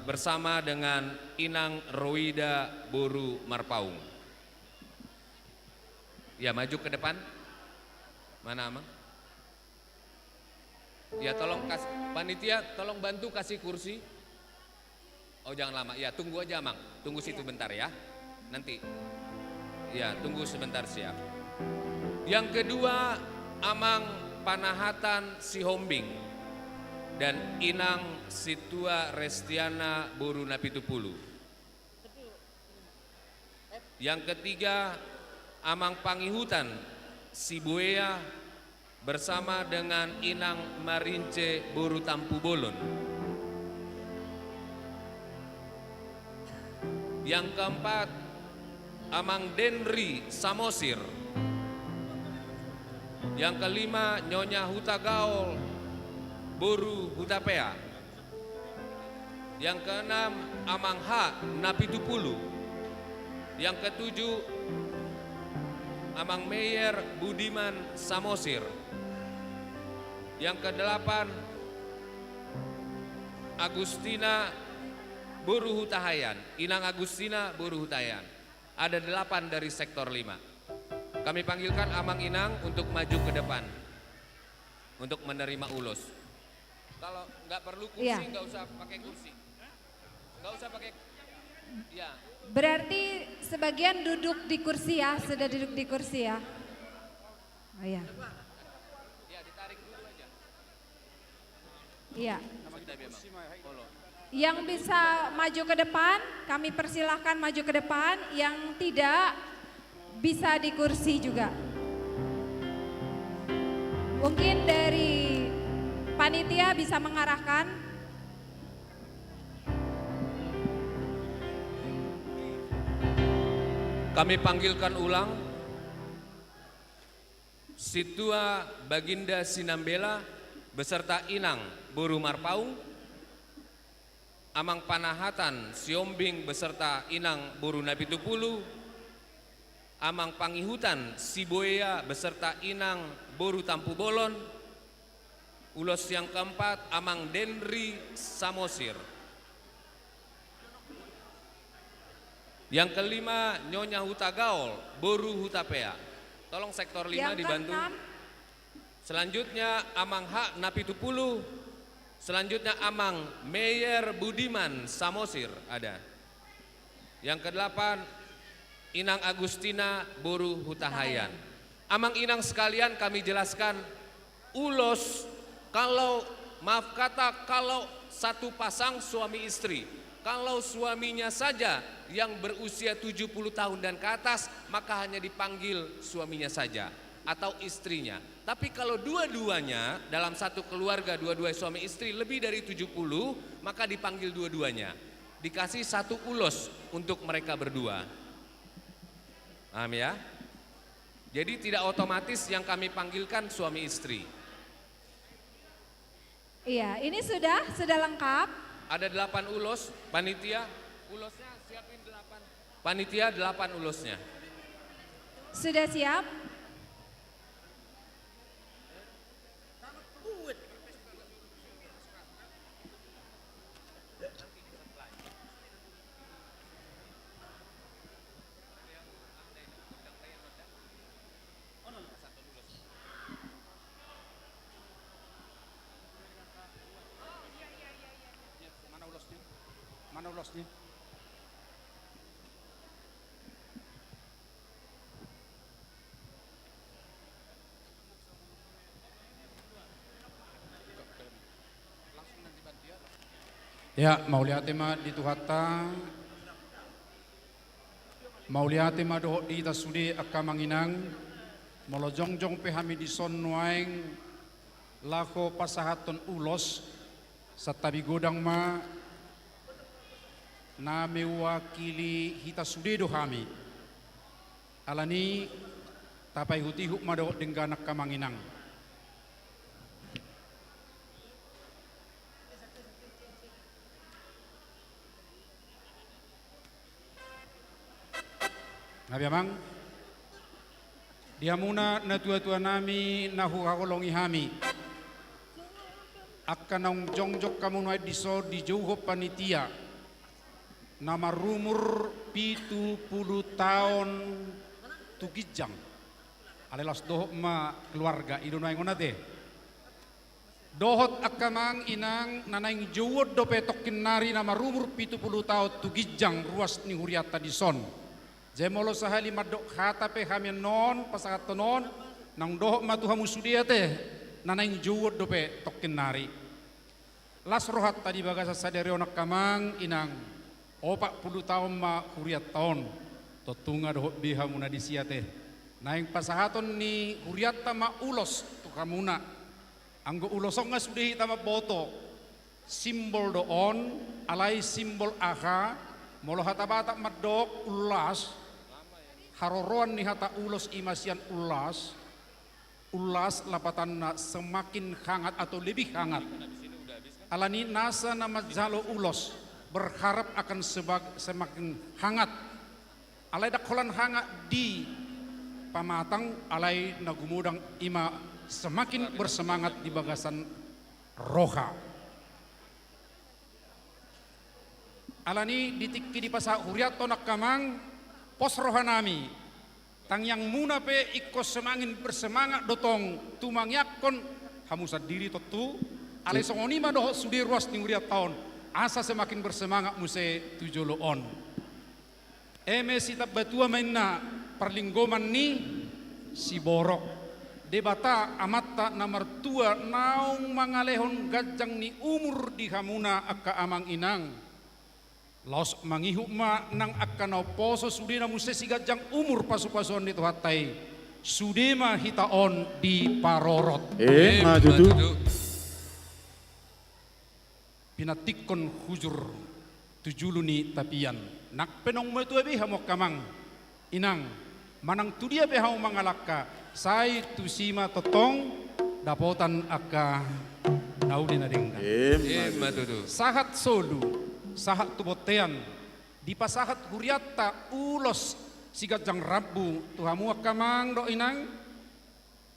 bersama dengan Inang Roida Boru Marpaung. Ya, maju ke depan. Mana Amang? Ya, tolong panitia tolong bantu kasih kursi. Oh, jangan lama. Ya, tunggu aja Amang. Tunggu situ bentar ya. Nanti. Ya, tunggu sebentar, siap. Yang kedua, Amang Panahatan Sihombing dan Inang Situa Restiana Boru Napitupulu. Yang ketiga, Amang Pangihutan Sibuea bersama dengan Inang Marince Boru Tampu Bolon. Yang keempat, Amang Denri Samosir. Yang kelima, Nyonya Huta Gaul Boru Hutapea. Yang keenam, Amang H Napitupulu. Yang ketujuh, Amang Meyer Budiman Samosir. Yang kedelapan, Agustina Boru Hutahayan, Inang Agustina Boru Hutahayan. Ada 8 dari sektor 5. Kami panggilkan Amang Inang untuk maju ke depan untuk menerima ulos. Kalau nggak perlu kursi, nggak usah pakai kursi, nggak usah pakai. Ya. Berarti sebagian duduk di kursi ya, sudah duduk di kursi ya. Oh iya. Ya, ditarik dulu aja. Iya. Yang bisa maju ke depan, kami persilahkan maju ke depan. Yang tidak, bisa di kursi juga. Mungkin dari panitia bisa mengarahkan. Kami panggilkan ulang Situa Baginda Sinambela beserta Inang Boru Marpaung, Amang Panahatan Siombing beserta Inang Boru Napitupulu, Amang Pangihutan Siboya beserta Inang Boru Tampu Bolon, ulos yang keempat Amang Denri Samosir. Yang kelima, Nyonya Huta Gaul Boru Hutapea. Tolong sektor 5 yang dibantu. Keenam. Selanjutnya Amang H Napitupulu. Selanjutnya Amang Meyer Budiman Samosir ada. Yang kedelapan, Inang Agustina Boru Hutahayan. Amang Inang sekalian, kami jelaskan ulos kalau satu pasang suami istri. Kalau suaminya saja yang berusia 70 tahun dan ke atas, maka hanya dipanggil suaminya saja atau istrinya. Tapi kalau dua-duanya dalam satu keluarga, dua-dua suami istri lebih dari 70, maka dipanggil dua-duanya. Dikasih satu ulos untuk mereka berdua. Paham ya? Jadi tidak otomatis yang kami panggilkan suami istri. Iya, ini sudah lengkap. Ada 8 ulos, panitia, ulosnya siapin 8. Panitia 8 ulosnya. Sudah siap? Mana ulosnya? Ya, mau lihat tema di Tuhata, mau lihat tema doh di tasudi akamanginang, molojong-jong pehami di son nuaing, lako pasahaton ulos, satabi godang ma, na mewakili hita sude dohami, alani tapai hutihuk ma doh dengganak kamanginang. Nabi amang, dia muna na tua-tua nami nahu hakolongi hami. Akanong jongjok kamu nuai diso di jauh panitia. Nama rumur 70 tahun tukijang. Alelas dohok ma keluarga idunai ngonate. Dohot akamang inang nanaing jauh do petokin nari nama rumur 70 tahun tukijang ruas ni huriata di son. Jemolo sahali madok hatape kami non pasakat non nang doh matuhamu sudiate nanaing juwod dope tokin nari las rohat tadi bagasa sadari onak kamang inang 40 tahun ma huriat tahun totunga doh bihamuna disiate naing pasahaton ni huriata ma ulos tukamuna anggo ulosong nga sudihi tama boto simbol doon alai simbol aha molo hatabata madok ulas haroroan ni hata ulos imasian ulas lapatan na semakin hangat atau lebih hangat. Alani nasa nama jalo ulos berharap akan semakin hangat. Alai dakolan hangat di pamatang alai nagumudang ima semakin bersemangat di bagasan roha. Alani ditikki di pasa huriato nakamang pos rohanami tang yang muna pe ikos semangin bersemangat dotong tumangyakon hamusa diri totu ale songoni ma doh sudi ruas ning uriat tahun asa semakin bersemangat muse tujoloon eme sitap batua mainna perlinggoman ni si borok debata amatta namar tua naung mangalehon gajang ni umur di hamuna akka amang inang Laos mangihuk ma nang akanau poso sudena muse sigajang umur pasu-pasuan itu hatai sudema hitaon di parorot. Maju. Pinatikon hujur tujuluni tapian nak penong metu ebe hamok kamang inang manang tu dia be hau mangalaka sai tu sima totong dapotan akka naudi na dengga. Maju. Sahat solu sahat tubotean di pasahat huriata ulos sigajang rabu tuhamu akamang do inang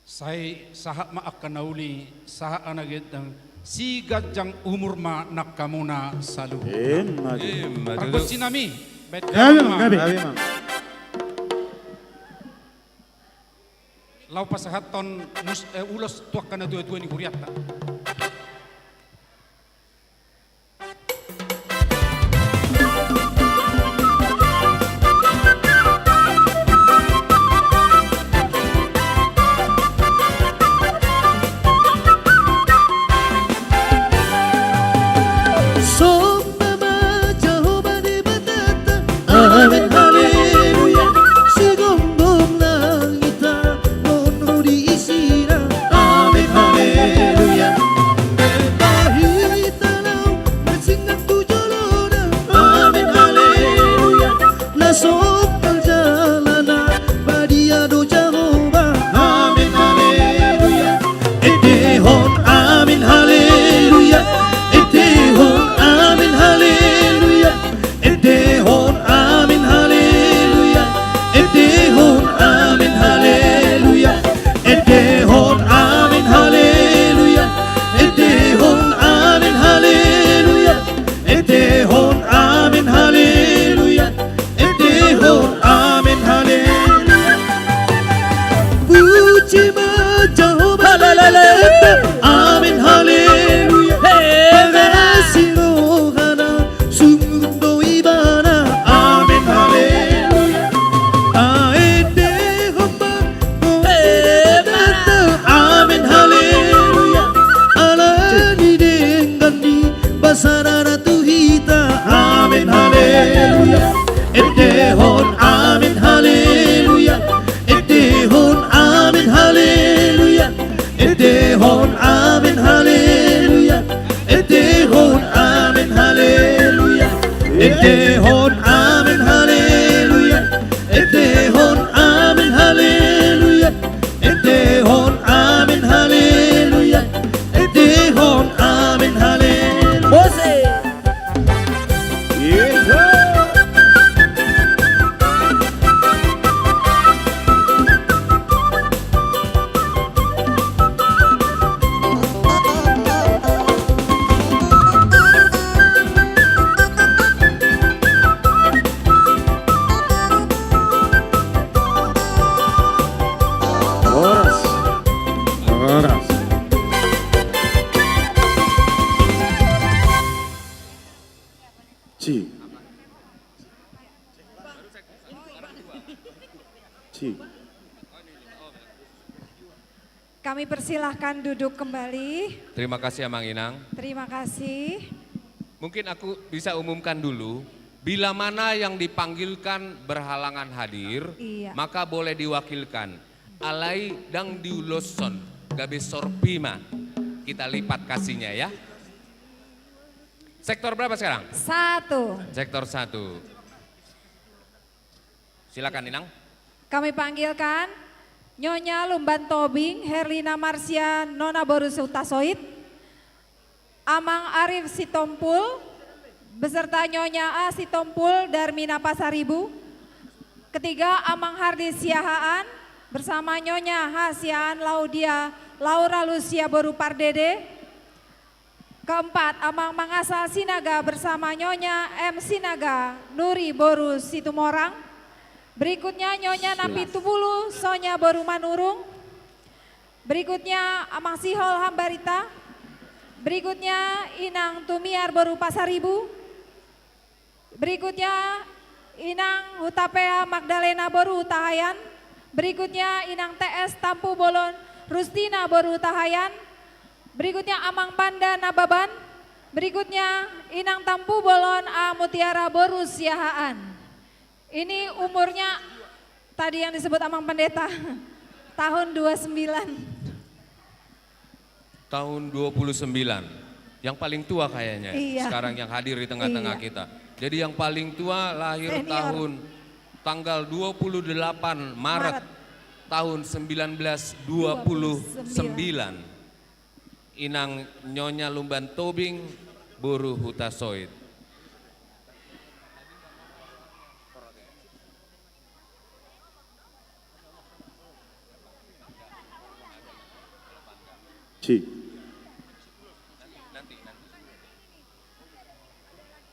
sai sahat ma akanauli sahat anagedang sigajang umur ma nakamuna salu Maju. sinami Gabi. lau pasahaton ulos tuakana dua-dua ni huriata Amin haleluya sigombong langita mono diisira amin haleluya bahita lau masingang tujolona amin haleluya nasok perjalanan badia do Jehovah amin haleluya etehon amin haleluya etehon amin haleluya etehon amin haleluya sarara tuhita. Amin haleluya. Edehon amin haleluya. Edehon amin haleluya. Edehon amin haleluya. Edehon amin haleluya. Edehon amin haleluya. Edehon amin haleluya. Edehon amin haleluya. Edehon amin haleluya. Mose. Horas. Horas. Ci. Ci. Kami persilahkan duduk kembali. Terima kasih Amang Inang. Terima kasih. Mungkin aku bisa umumkan dulu, bila mana yang dipanggilkan berhalangan hadir, Iya. maka boleh diwakilkan. Alai dang diuloson, gabe sorpima. Kita lipat kasihnya ya. Sektor berapa sekarang? 1. Sektor 1. Silakan Inang. Kami panggilkan Nyonya Lumban Tobing, Herlina Marsia, Nona Borus Utasoid, Amang Arif Sitompul, beserta Nyonya A Sitompul, Darmina Pasaribu. Ketiga, Amang Hardi Siahaan, bersama Nyonya H Siahaan Laudia, Laura Lucia Boru Pardede. Keempat, Amang Mangasal Sinaga bersama Nyonya M Sinaga, Nuri Boru Situmorang. Berikutnya Nyonya Napi Tubulu, Sonya Boru Manurung. Berikutnya Amang Sihol Hambarita. Berikutnya Inang Tumiar Boru Pasaribu. Berikutnya Inang Hutapea Magdalena Boru Tahayan. Berikutnya Inang TS Tampu Bolon Rustina Boru Tahayan. Berikutnya Amang Panda Nababan. Berikutnya Inang Tampu Bolon A Mutiara Boru Siahaan. Ini umurnya tadi yang disebut Amang Pendeta, tahun 29. Tahun 29, yang paling tua kayaknya Iya. sekarang yang hadir di tengah-tengah Iya. kita. Jadi yang paling tua lahir Senior. tahun tanggal 28 Maret tahun 1929. Inang Nyonya Lumban Tobing Boru Hutasoid. Ci.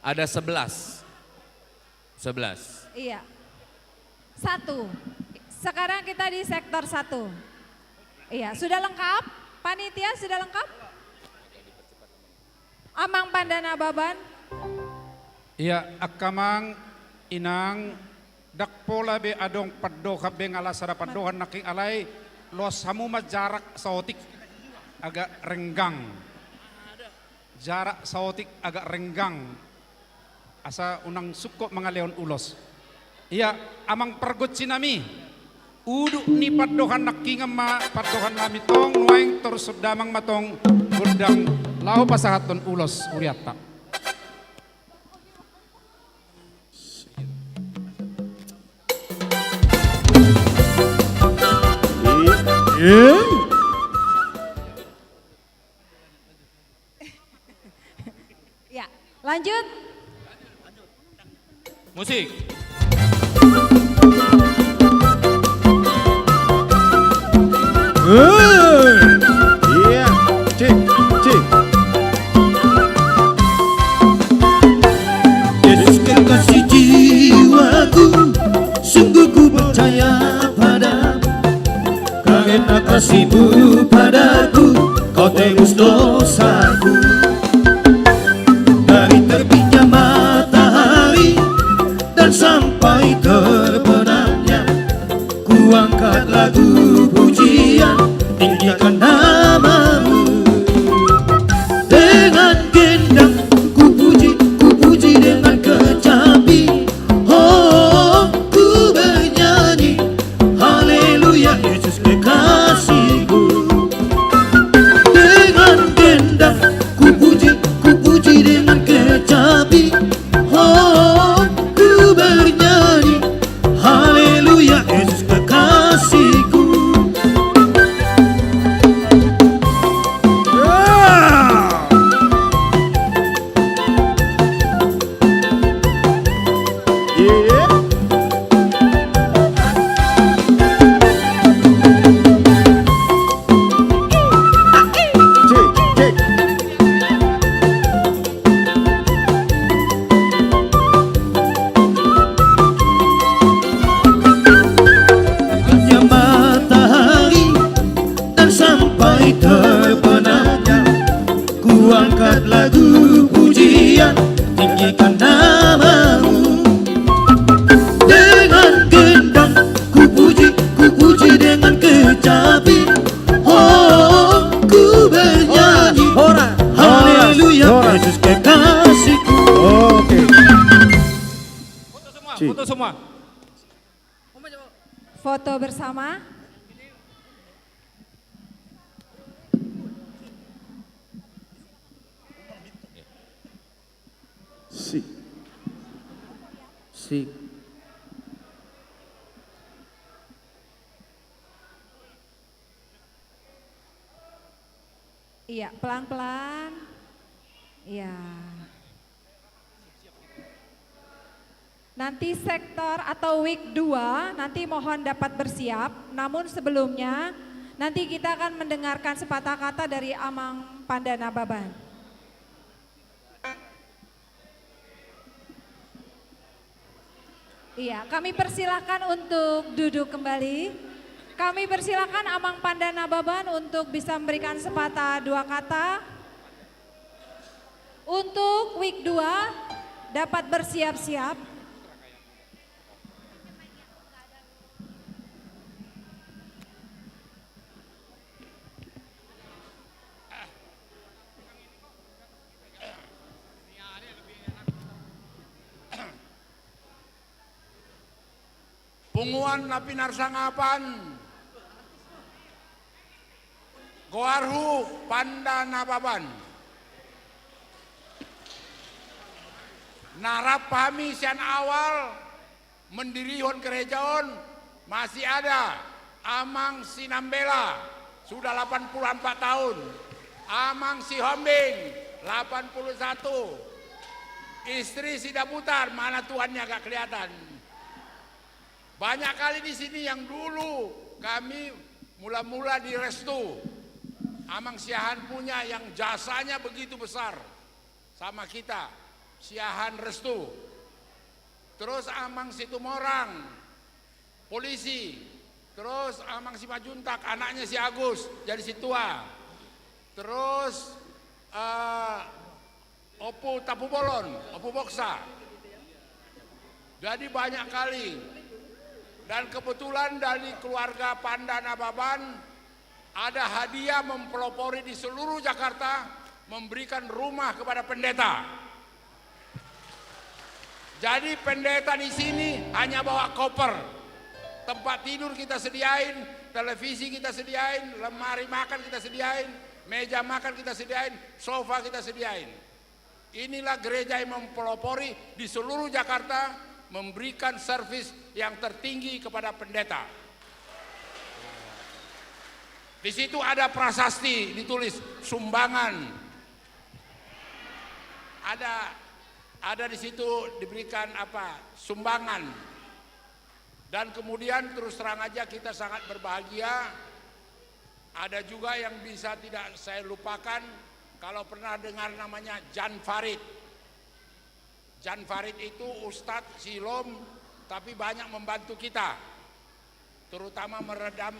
Ada 11. Iya. 1. Sekarang kita di sektor 1. Iya, sudah lengkap? Panitia sudah lengkap? Amang Pandana Baban. Iya, akamang inang dakpola be adong paddo kabe ngalasara paddohan naking alay los hamu jarak saotik agak renggang. Jarak saotik agak renggang. Asa unang suko mga leon ulos. Iya, amang pergot sinami. Udu ni paddohan nakingam ma paddohan nami tong nuaing torsudamang matong gundang lau pasahaton ulos uriata. Ya, lanjut. Musik. Iya, cik, cik. Yesus kekasih jiwaku, sungguh ku percaya padamu. Karena kasih-Mu padaku, Kau tebus dosaku. Dari terbitnya matahari dan sampai terbenamnya, ku angkat lagu pujian, tinggikan nama-Mu. Dengan gendang ku foto semua. Foto bersama. Si. Si. Iya, pelan-pelan. Iya. Nanti sektor atau week 2 nanti mohon dapat bersiap. Namun sebelumnya nanti kita akan mendengarkan sepatah kata dari Amang Pandana Baban. Iya, kami persilakan untuk duduk kembali. Kami persilakan Amang Pandana Baban untuk bisa memberikan sepatah dua kata. Untuk week 2 dapat bersiap-siap. Punguan na pinarsangapan, Goarhu Pandana Baban. Narap kami sian awal mendirihon gerejaon masih ada Amang Sinambela sudah 84 tahun, Amang Sihombing 81, istri Sidaputar mana tuannya gak kelihatan. Banyak kali di sini yang dulu kami mula-mula di restu. Amang Siahan punya yang jasanya begitu besar sama kita, Siahan restu. Terus Amang Situmorang, polisi. Terus Amang Simajuntak, anaknya si Agus jadi Situa. Terus Opu Tapubolon, Opu Boksa. Jadi banyak kali. Dan kebetulan dari keluarga Pandana Baban ada hadiah mempelopori di seluruh Jakarta memberikan rumah kepada pendeta. Jadi pendeta di sini hanya bawa koper, tempat tidur kita sediain, televisi kita sediain, lemari makan kita sediain, meja makan kita sediain, sofa kita sediain. Inilah gereja yang mempelopori di seluruh Jakarta memberikan servis yang tertinggi kepada pendeta. Di situ ada prasasti ditulis sumbangan. Ada di situ diberikan sumbangan. Dan kemudian terus terang aja kita sangat berbahagia. Ada juga yang bisa tidak saya lupakan kalau pernah dengar namanya Jan Farid. Jan Farid itu Ustadz Silom tapi banyak membantu kita, terutama meredam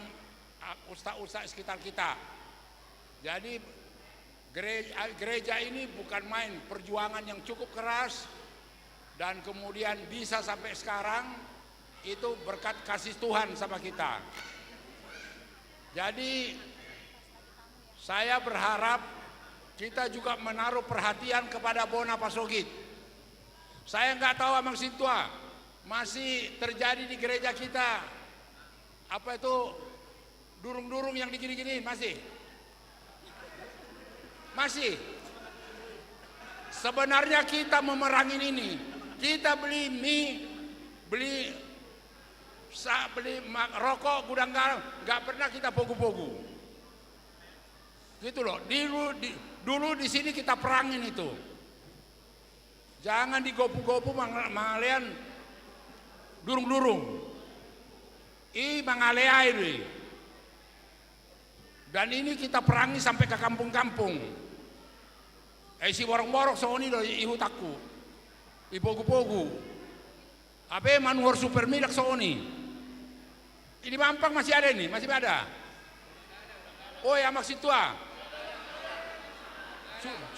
ustadz-ustadz sekitar kita. Jadi gereja ini bukan main, perjuangan yang cukup keras dan kemudian bisa sampai sekarang itu berkat kasih Tuhan sama kita. Jadi saya berharap kita juga menaruh perhatian kepada Bona Pasogit. Saya nggak tahu Amang Sintua masih terjadi di gereja kita. Apa itu durung-durung yang digini-gini masih? Masih. Sebenarnya kita memerangi ini. Kita beli mie, beli rokok, gudang garam, nggak pernah kita pogu-pogu. Gitu loh. Dulu di sini kita perangin itu. Jangan digopu-gopu mangalean durung-durung. Mangalea ini. Dan ini kita perangi sampai ke kampung-kampung. Si borong-borong sooni loh ihu takku. Ipogu-pogu. Apa manuhor super midak sooni. Ini Mampang masih ada ini, masih ada. Oh ya maksud tua.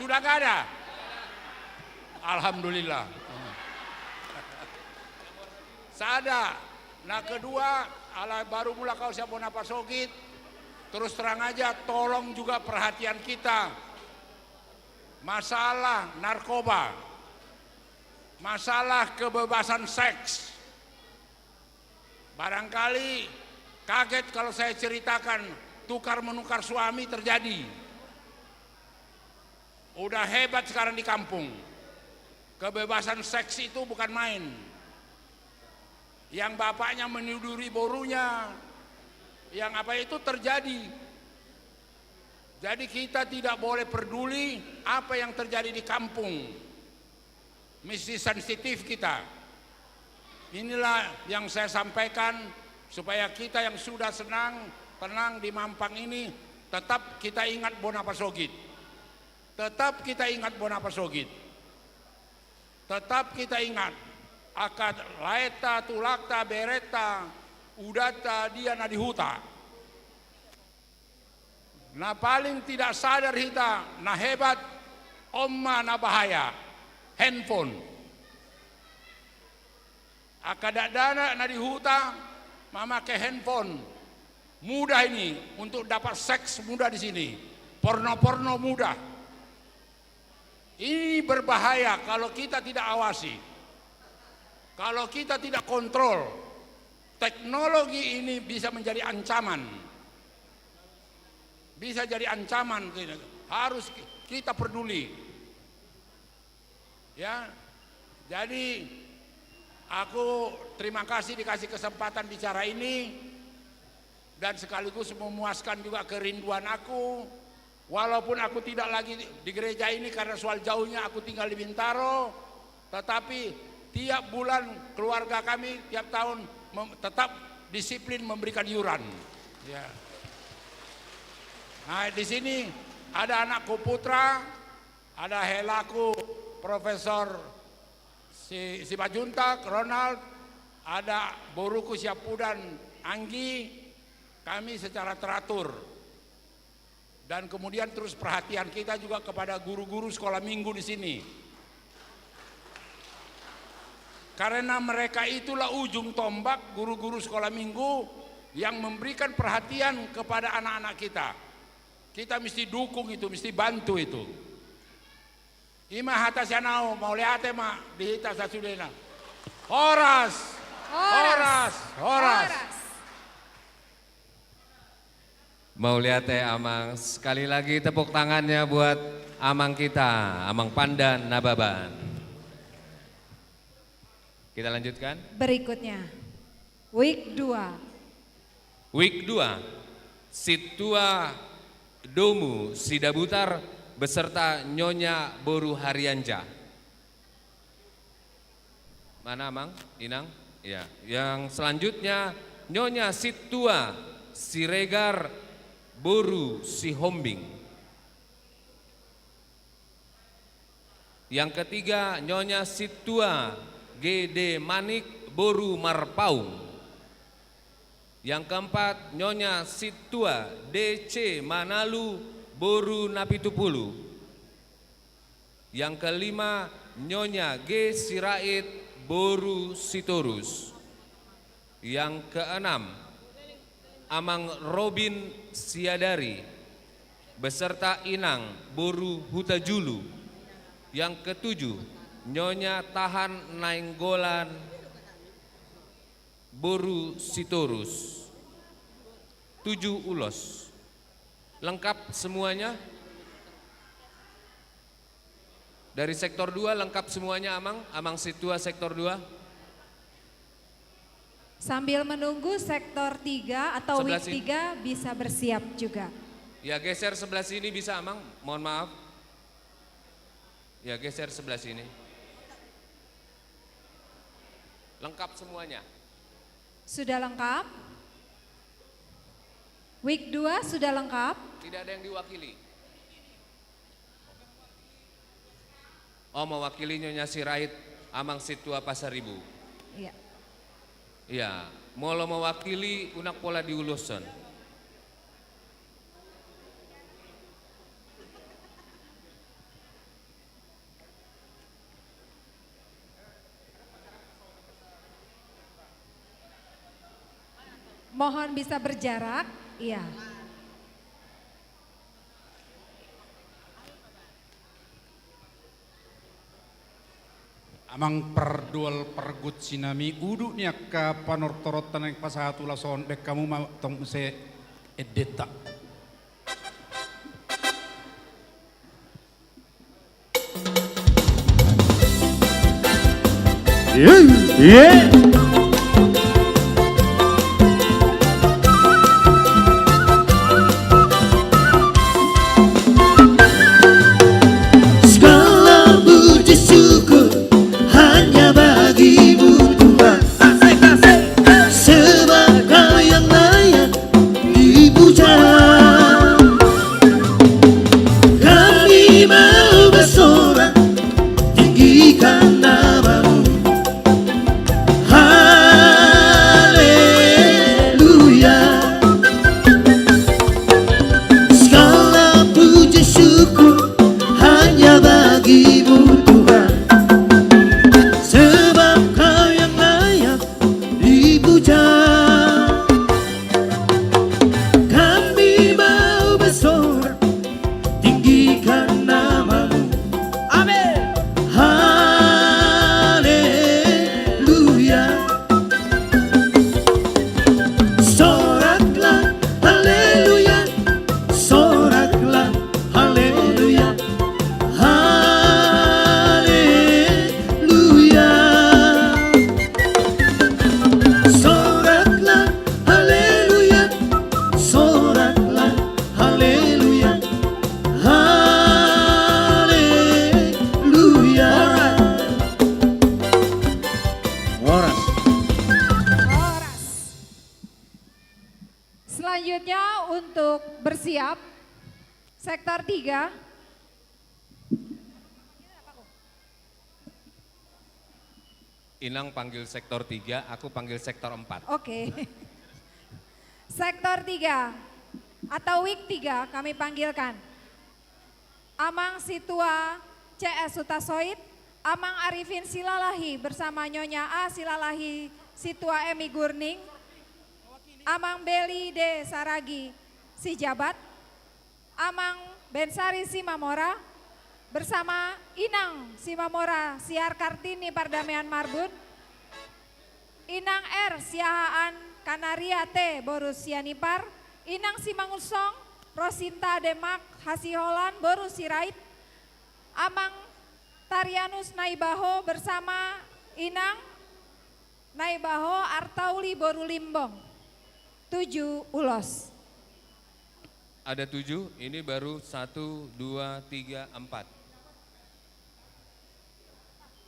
Sudah gak ada. Alhamdulillah. Sada. Nah kedua, baru mula kau siap Bona Pasogit. Terus terang aja, tolong juga perhatian kita. Masalah narkoba. Masalah kebebasan seks. Barangkali kaget kalau saya ceritakan tukar menukar suami terjadi. Udah hebat sekarang di kampung. Kebebasan seks itu bukan main. Yang bapaknya meniduri borunya, yang apa itu terjadi. Jadi kita tidak boleh peduli apa yang terjadi di kampung. Mesti sensitif kita. Inilah yang saya sampaikan supaya kita yang sudah tenang di Mampang ini tetap kita ingat Bonapasogit. Tetap kita ingat Bonapasogit. Tetap kita ingat akad laeta tulakta bereta udata dia nadihuta. Nah paling tidak sadar kita, nah hebat omma na bahaya handphone. Akadadana nadihuta memakai handphone. Mudah ini untuk dapat seks mudah di sini. Porno-porno mudah. Ini berbahaya kalau kita tidak awasi. Kalau kita tidak kontrol. Teknologi ini bisa menjadi ancaman. Bisa jadi ancaman. Harus kita peduli. Ya. Jadi aku terima kasih dikasih kesempatan bicara ini dan sekaligus memuaskan juga kerinduan aku. Walaupun aku tidak lagi di gereja ini karena soal jauhnya aku tinggal di Bintaro, tetapi tiap bulan keluarga kami tiap tahun tetap disiplin memberikan iuran. Ya. Nah di sini ada anakku putra, ada helaku Profesor Sibajuntak, Ronald, ada boruku Syapudan, Anggi, kami secara teratur. Dan kemudian terus perhatian kita juga kepada guru-guru sekolah minggu di sini. Karena mereka itulah ujung tombak guru-guru sekolah minggu yang memberikan perhatian kepada anak-anak kita. Kita mesti dukung itu, mesti bantu itu. Ima hata sianau mau lihat ma di hita sasudena. Horas. Mau lihat Amang, sekali lagi tepuk tangannya buat Amang kita, Amang Pandan Nababan. Kita lanjutkan. Berikutnya, week 2. Week 2, Situa Domu Sidabutar beserta Nyonya Boru Haryanja. Mana Amang? Inang? Ya. Yang selanjutnya Nyonya Situa Siregar Boru Sihombing. Yang ketiga Nyonya Situa GD Manik Boru Marpaung. Yang keempat Nyonya Situa DC Manalu Boru Napitupulu. Yang kelima Nyonya G Sirait Boru Sitorus. Yang keenam Amang Robin Siadari beserta Inang Boru Hutajulu. Yang ketujuh Nyonya Tahan Nainggolan Boru Sitorus. 7 ulos. Lengkap semuanya? Dari sektor 2 lengkap semuanya Amang? Amang Situa sektor 2? Sambil menunggu sektor 3 atau week 3 bisa bersiap juga. Ya geser sebelah sini bisa Amang, mohon maaf. Ya geser sebelah sini. Lengkap semuanya. Sudah lengkap? Week 2 sudah lengkap? Tidak ada yang diwakili. Oh mewakili Nyonya Sirait Amang Situa Pasaribu. Iya. Ya, molo mewakili unak pola diulusan. Mohon bisa berjarak, iya. Amang perdual pergut sinami uduk niak ka panortorotan yang pasahatu lason dek kamu ma tong se edeta. Yeah. Segala puji syukur hanya bagimu Tuhan, sebab Kau yang layak dipuja. Kami mau bersorak tinggikan nama-Mu. Haleluya. Segala puji syukur hanya bagimu Tuhan, sebab Kau yang layak dipuja. Kami mau bersorak tinggikan nama-Mu. Amin. Haleluya. Soraklah haleluya, soraklah haleluya, haleluya. Soraklah haleluya, soraklah haleluya, haleluya. Oras. Selanjutnya untuk bersiap sektor 3. Inang panggil sektor 3, aku panggil sektor 4. Oke. Sektor 3 atau week 3 kami panggilkan Amang Situa CS Hutasoit, Amang Arifin Silalahi bersama Nyonya A Silalahi Situa Emi Gurning, Amang Beli D Saragi Sijabat, Amang Bensari Simamora bersama Inang Simamora Siar Kartini Pardamaian Marbun, Inang R Siahaan Kanaria T Borus Sianipar, Inang Simangusong Rosinta Demak Hasiholan Borus Sirait, Amang Tarianus Naibaho bersama Inang Naibaho Artauli Boru Limbong. 7 ulos. Ada 7, ini baru 1, 2, 3, 4.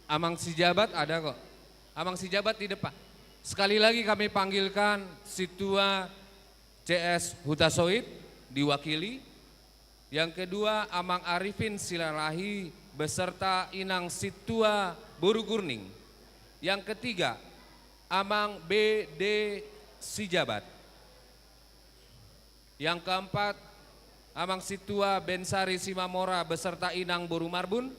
Amang Sijabat ada kok. Amang Sijabat di depan. Sekali lagi kami panggilkan Situa CS Hutasoit diwakili. Yang kedua Amang Arifin Silalahi beserta Inang Situa Boru Gurning. Yang ketiga Amang BD Sijabat. Yang keempat Amang Situa Bensari Simamora beserta Inang Boru Marbun.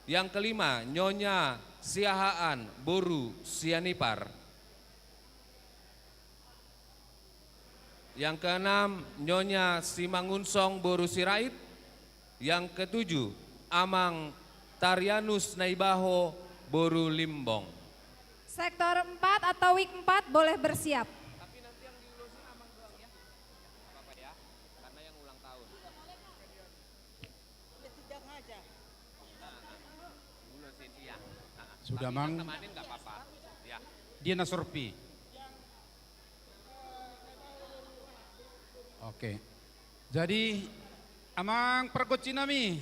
Yang kelima Nyonya Siahaan Boru Sianipar. Yang keenam Nyonya Simangunsong Boru Sirait. Yang ketujuh Amang Tarianus Naibaho Boru Limbong. Sektor 4 atau week 4 boleh bersiap. Tapi nanti yang diulosin Amang doang ya. Apa-apa ya, karena yang ulang tahun. Ulosin iya. Sudah Tapi mang. temanin nggak apa-apa. Ya. Dia nasorpi. Oke. Jadi amang pergot cinami.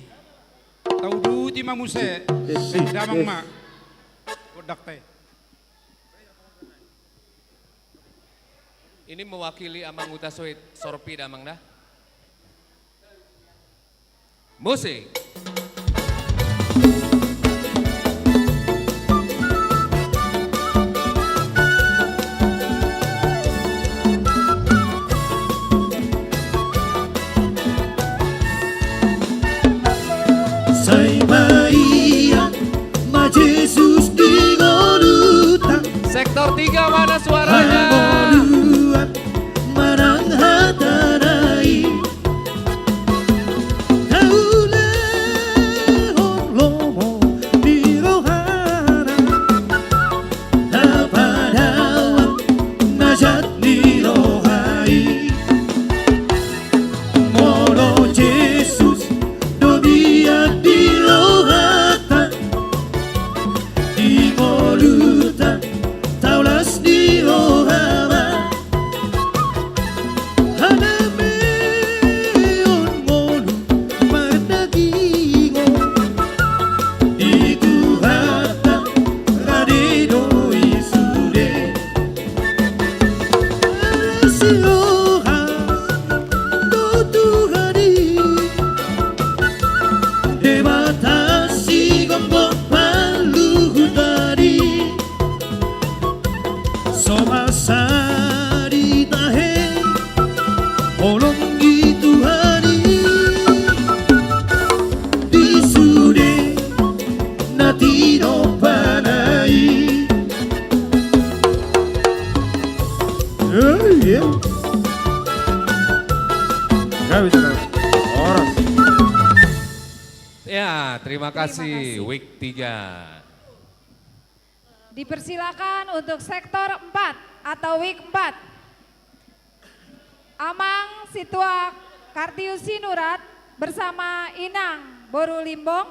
Tahu du di mamuse. Damang mak. Kodak teh. Ini mewakili Amang Hutasoit Sorpi damang dah. Musik. Sai Maria, ma Jesus di Goluta. Sektor 3 mana suaranya? Hamoluan marang hatarai. Kaule holomo di rohana. ingoluta taulas di ohama haname on ngolu mardagingo itu hata radino isude sioha do tuhari debatasi gombong paluhutari somasari tahe olong itu hari disude natino panai yeah. Gak bisa orang. Ya, terima kasih. Week 3. Dipersilakan untuk sektor 4 atau week 4. Amang Situa Kartiusi Nurat bersama Inang Boru Limbong.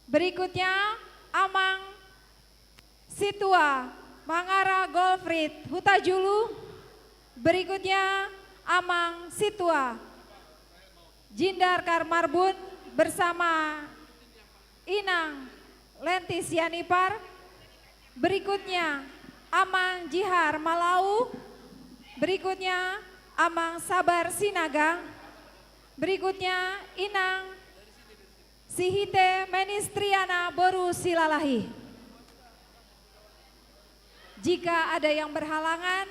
Berikutnya Amang Situa Mangara Golfrit Hutajulu. Berikutnya Amang Situa Jindar Karmarbun bersama Inang Lenti Sianipar. Berikutnya Amang Jihar Malau. Berikutnya Amang Sabar Sinaga. Berikutnya Inang Sihite Ministriana Boru Silalahi. Jika ada yang berhalangan,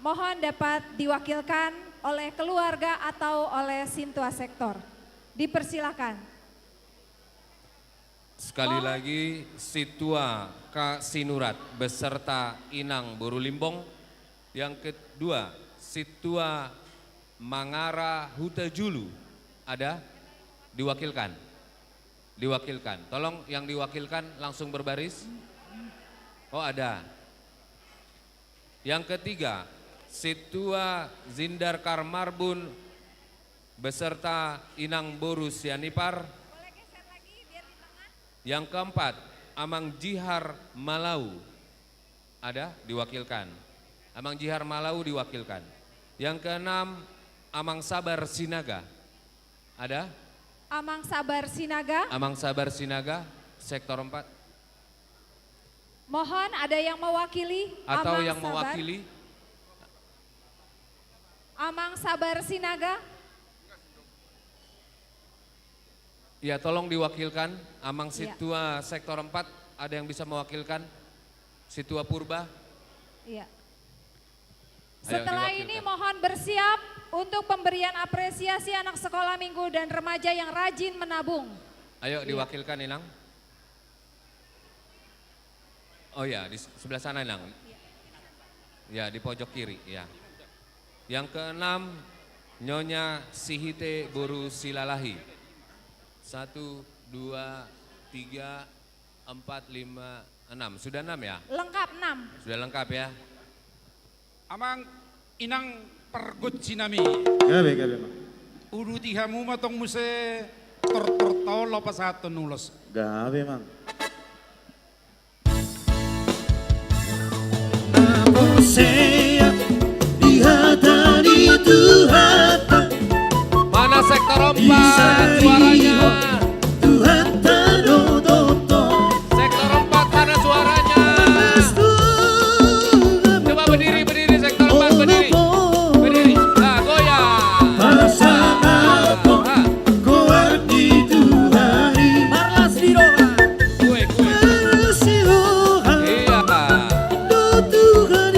mohon dapat diwakilkan oleh keluarga atau oleh Sintua Sektor. Dipersilakan. Sekali lagi Situa K. Sinurat beserta Inang Boru Limbong. Yang kedua Situa Mangara Hutajulu. Ada? Diwakilkan. Diwakilkan. Tolong yang diwakilkan langsung berbaris. Oh ada. Yang ketiga Situa Zindar Karmarbun beserta Inang Boru Sianipar. Yang keempat Amang Jihar Malau. Ada? Diwakilkan. Amang Jihar Malau diwakilkan. Yang keenam Amang Sabar Sinaga. Ada? Amang Sabar Sinaga. Amang Sabar Sinaga sektor 4. Mohon ada yang mewakili Atau Amang yang Sabar. mewakili Amang Sabar Sinaga. Ya tolong diwakilkan. Amang Ya. Situa sektor 4 ada yang bisa mewakilkan? Situa Purba. Iya. Ayo, Setelah diwakilkan. ini mohon bersiap untuk pemberian apresiasi anak sekolah minggu dan remaja yang rajin menabung. Ayo diwakilkan Inang. Oh ya di sebelah sana Inang. Ya di pojok kiri ya. Yang keenam Nyonya Sihite Boru Silalahi. 1, 2, 3, 4, 5, 6. Sudah 6 ya? Lengkap 6. Sudah lengkap ya? Amang Inang Pergut Sinami. Gabe Mak. Udu tihamu matong muse tor lopas satu nulos. Gabe Mang. Aku saya di hati Tuhan. Mana sektor 4 suaranya? Tuhan tadodoto. Sektor 4 mana suaranya? Coba berdiri sektor 4 berdiri. Berdiri. Nah, goyang. Pasangan kuat di Tuhan. Marlas di doa. Kue. Iya. Do Tuhan.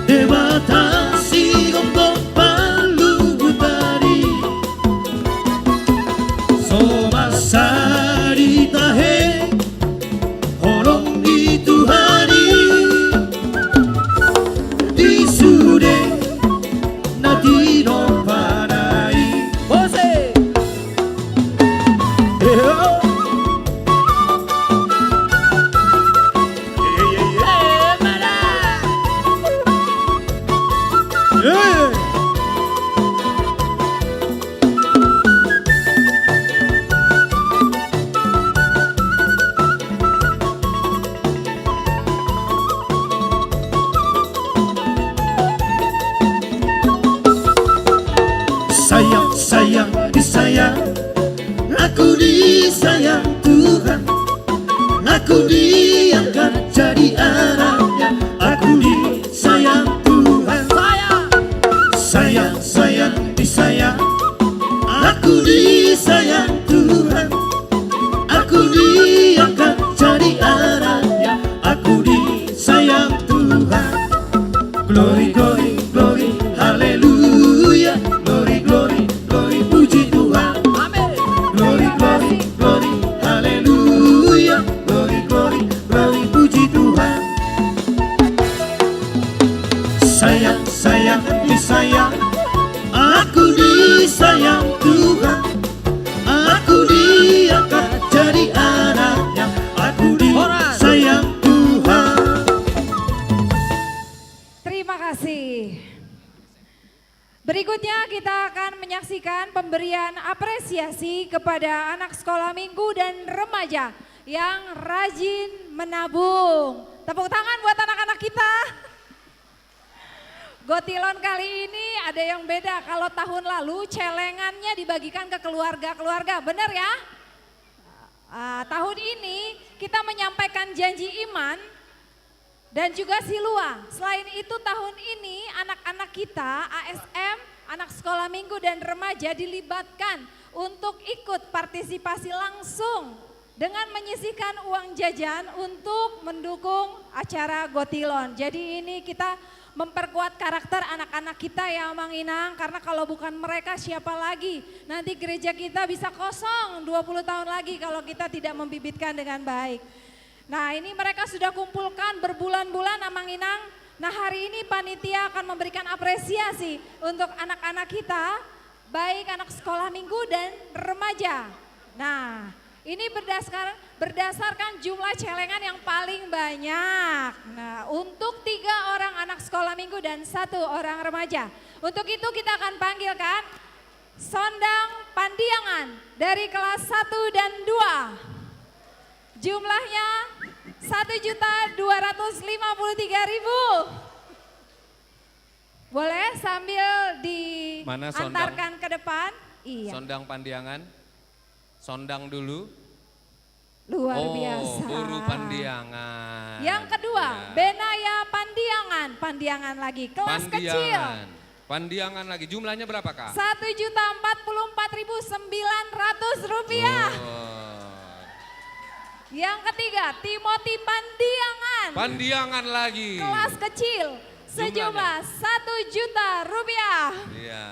Debatasi gombong palu hutari. Aku diangkat jadi anaknya, aku disayang Tuhan. Sayang, sayang, disayang, aku disayang Tuhan. Aku diangkat jadi anaknya, aku disayang Tuhan. Glory, glory, glory, haleluya. Glory, glory, glory, puji Tuhan. Glory, glory, glory, haleluya. Glory, glory, glory, puji Tuhan. Sayang, sayang, disayang, aku disayang Tuhan. Aku diangkat jadi anaknya, aku disayang Tuhan. Terima kasih. Berikutnya kita akan menyaksikan pemberian apresiasi kepada anak sekolah minggu dan remaja yang rajin menabung. Tepuk tangan buat anak-anak kita. Gotilon kali ini ada yang beda. Kalau tahun lalu celengannya dibagikan ke keluarga-keluarga, benar ya? Tahun ini kita menyampaikan janji iman dan juga silua. Selain itu tahun ini anak-anak kita ASM, anak sekolah minggu dan remaja dilibatkan untuk ikut partisipasi langsung dengan menyisihkan uang jajan untuk mendukung acara Gotilon. Jadi ini kita memperkuat karakter anak-anak kita ya Mang Inang, karena kalau bukan mereka siapa lagi? Nanti gereja kita bisa kosong 20 tahun lagi kalau kita tidak membibitkan dengan baik. Nah ini mereka sudah kumpulkan berbulan-bulan Mang Inang. Nah hari ini panitia akan memberikan apresiasi untuk anak-anak kita, baik anak sekolah minggu dan remaja. Nah ini berdasarkan jumlah celengan yang paling banyak. Nah untuk 3 orang anak sekolah minggu dan 1 orang remaja. Untuk itu kita akan panggilkan Sondang Pandiangan dari kelas 1 dan 2. Jumlahnya 1.253.000. Boleh sambil diantarkan ke depan. Iya. Sondang Pandiangan. Sondang dulu. Luar biasa. Guru Pandiangan. Yang kedua, ya. Benaya Pandiangan. Pandiangan lagi, kelas kecil. Pandiangan lagi, jumlahnya berapa Kak? 1.044.900 rupiah. Yang ketiga, Timothy Pandiangan. Pandiangan lagi. Kelas kecil, sejumlah 1 juta rupiah. Iya.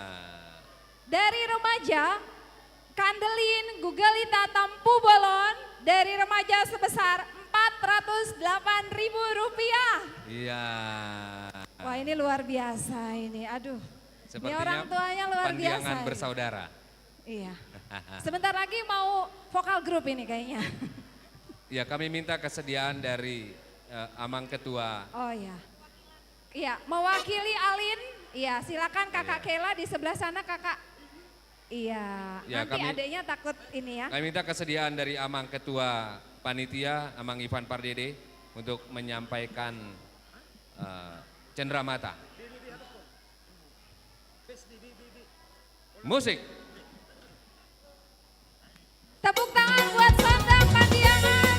Dari remaja, Kandelin Gugalita Tampu Bolon dari remaja sebesar 408.000 rupiah. Iya. Wah ini luar biasa ini, aduh. Sepertinya ini orang tuanya luar Pandiangan biasa. bersaudara. Iya. Sebentar lagi mau vokal grup ini kayaknya. Ya kami minta kesediaan dari Amang Ketua. Oh iya. Iya mewakili Alin, iya silakan Kakak Kela di sebelah sana Kakak. Iya, Ya, nanti adeknya takut ini ya. Kami minta kesediaan dari Amang Ketua Panitia, Amang Ivan Pardede, untuk menyampaikan cenderamata. Musik. Tepuk tangan buat Sondang Pandiangan.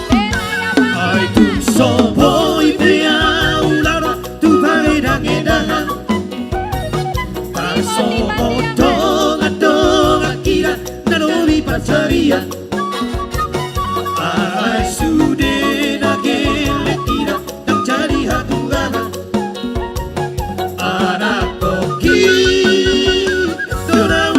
Benaya Pandiangan. Ai tu so voi pea ulara tu pare dangedangan. So dong akira nanomi pacaria. Ai sude nagele kira tak jadi hatungan. Anak koki, tora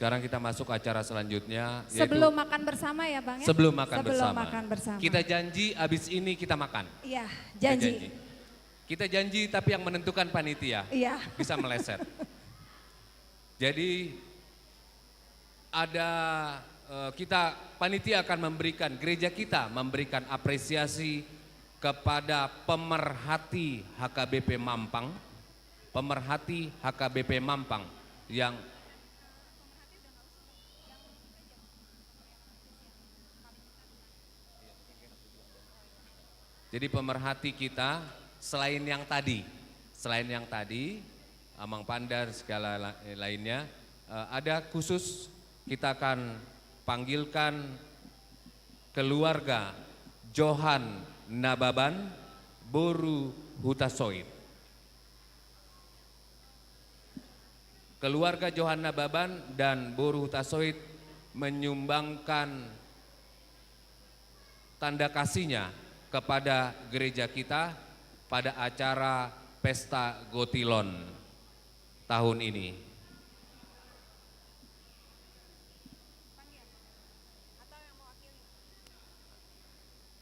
Sekarang kita masuk acara selanjutnya. Sebelum makan bersama ya Bang ya? Sebelum makan Sebelum bersama. makan bersama. Kita janji abis ini kita makan. Iya, Kita janji. Kita janji tapi yang menentukan panitia. Iya. Bisa meleset. Jadi ada panitia akan memberikan, gereja kita memberikan apresiasi kepada pemerhati HKBP Mampang. Pemerhati HKBP Mampang yang jadi pemerhati kita selain yang tadi, Amang Pandar segala lainnya, ada khusus kita akan panggilkan keluarga Johan Nababan Boru Hutasoid. Keluarga Johan Nababan dan Boru Hutasoid menyumbangkan tanda kasihnya kepada gereja kita pada acara Pesta Gotilon tahun ini.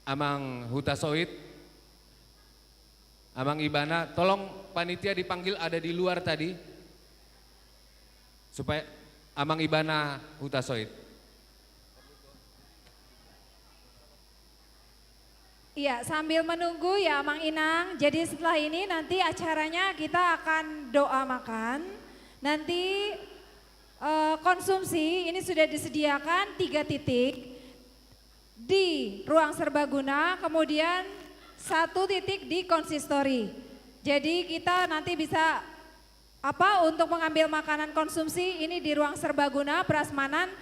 Amang Hutasoid, Amang Ibana, tolong panitia dipanggil ada di luar tadi, supaya Amang Ibana Hutasoid. Iya, sambil menunggu ya Mang Inang. Jadi setelah ini nanti acaranya kita akan doa makan. Nanti konsumsi ini sudah disediakan 3 titik di ruang serbaguna, kemudian 1 titik di konsistori. Jadi kita nanti bisa untuk mengambil makanan konsumsi ini di ruang serbaguna prasmanan.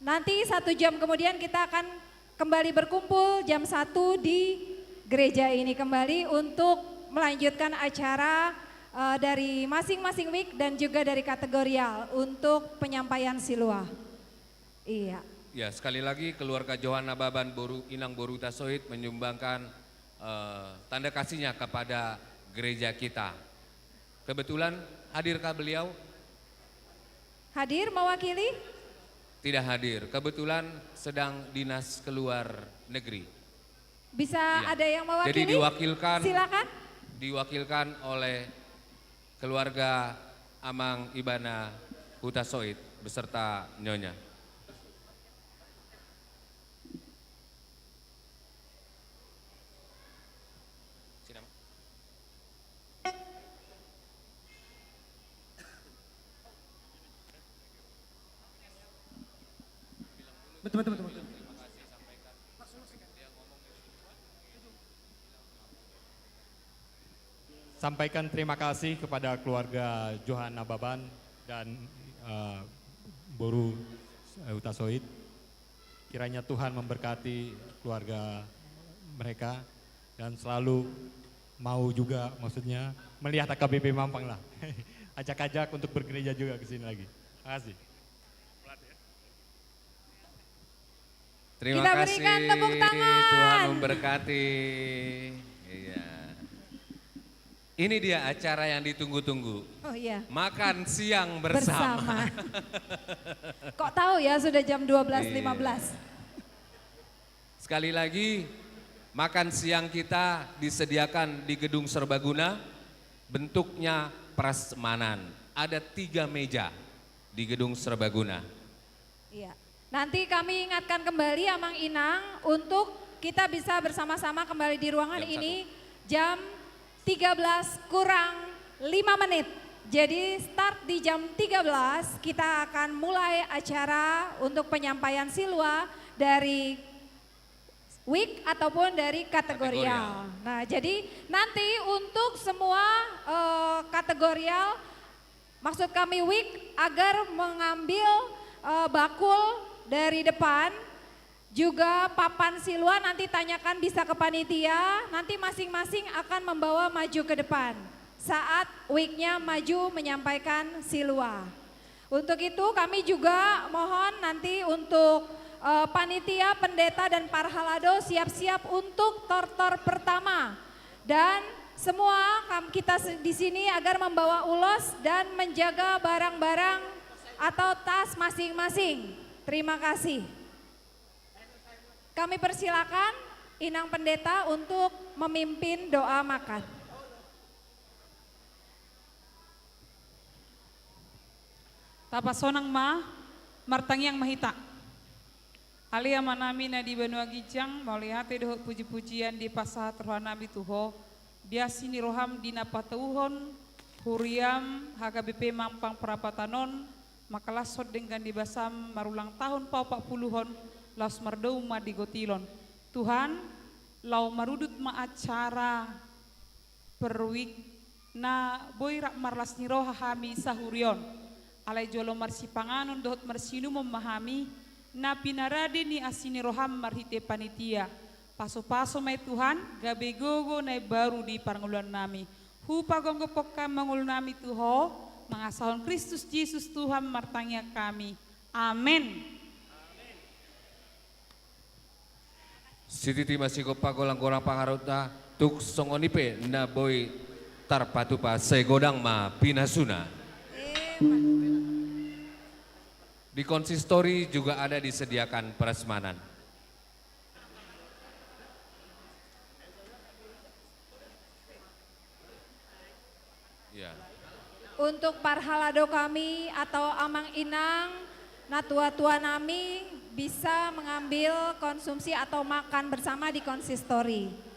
Nanti 1 jam kemudian kita akan kembali berkumpul jam 1 di gereja ini kembali untuk melanjutkan acara dari masing-masing week dan juga dari kategorial untuk penyampaian siluah. Iya. Ya, sekali lagi keluarga Johan Nababan Inang Boru Hutasoid menyumbangkan tanda kasihnya kepada gereja kita. Kebetulan hadirkah beliau? Hadir mewakili? Tidak hadir, kebetulan sedang dinas keluar negeri. Bisa Ya. ada yang mewakili? Jadi diwakilkan. Silakan. Diwakilkan oleh keluarga Amang Ibana Hutasoid beserta Nyonya. Betul. Sampaikan terima kasih kepada keluarga Johan Nababan dan Boru Hutasoid. Kiranya Tuhan memberkati keluarga mereka dan selalu mau juga maksudnya melihat HKBP Mampang lah. Ajak-ajak untuk bergereja juga ke sini lagi. Terima kasih. Terima Kita kasih, berikan tepuk tangan. Tuhan memberkati. Iya. Ini dia acara yang ditunggu-tunggu. Oh iya. Makan siang bersama. Kok tahu ya sudah jam 12.15. Sekali lagi, makan siang kita disediakan di Gedung Serbaguna, bentuknya prasmanan. Ada 3 meja di Gedung Serbaguna. Iya. Nanti kami ingatkan kembali Amang Inang untuk kita bisa bersama-sama kembali di ruangan ini jam 13 kurang 5 menit. Jadi start di jam 13 kita akan mulai acara untuk penyampaian siluah dari week ataupun dari kategorial. Nah jadi nanti untuk semua kategorial, maksud kami week agar mengambil bakul dari depan, juga papan siluah nanti tanyakan bisa ke panitia, nanti masing-masing akan membawa maju ke depan saat weeknya maju menyampaikan siluah. Untuk itu kami juga mohon nanti untuk panitia, pendeta dan parhalado siap-siap untuk tortor pertama. Dan semua kita di sini agar membawa ulos dan menjaga barang-barang atau tas masing-masing. Terima kasih. Kami persilakan Inang Pendeta untuk memimpin doa makan. Tapasonang martang yang mahita. Alia manami na di Banua Gijang, maulihate dohot puji-pujian di pasahat rohanami tuho, biasi ni roham di napatauhon, huriam, HKBP Mampang Perapatanon, makalasod dengan di basam marulang tahun pau 40-hon, laus mardau ma di gotilon. Tuhan, lau marudut ma acara perwik na boirak marlas ni roha hami sahurion. Alai jolo marsi panganon dohot marsinu memahami na pinarade ni asini roham marhite panitia. Paso-paso may Tuhan, gabe gogo na baru di paranguluan nami. Hupa gonggo pokka mangul nami tuho, mangasahon Kristus Yesus Tuhan martangnya kami. Amin. Sititi masih kopa golang gorang pangarota tuk songonipe na boy tarpatupa segodang ma pinasuna. Di konsistori juga ada disediakan prasmanan. Ya. Untuk parhalado kami atau amang inang, natua-tua nami bisa mengambil konsumsi atau makan bersama di konsistori.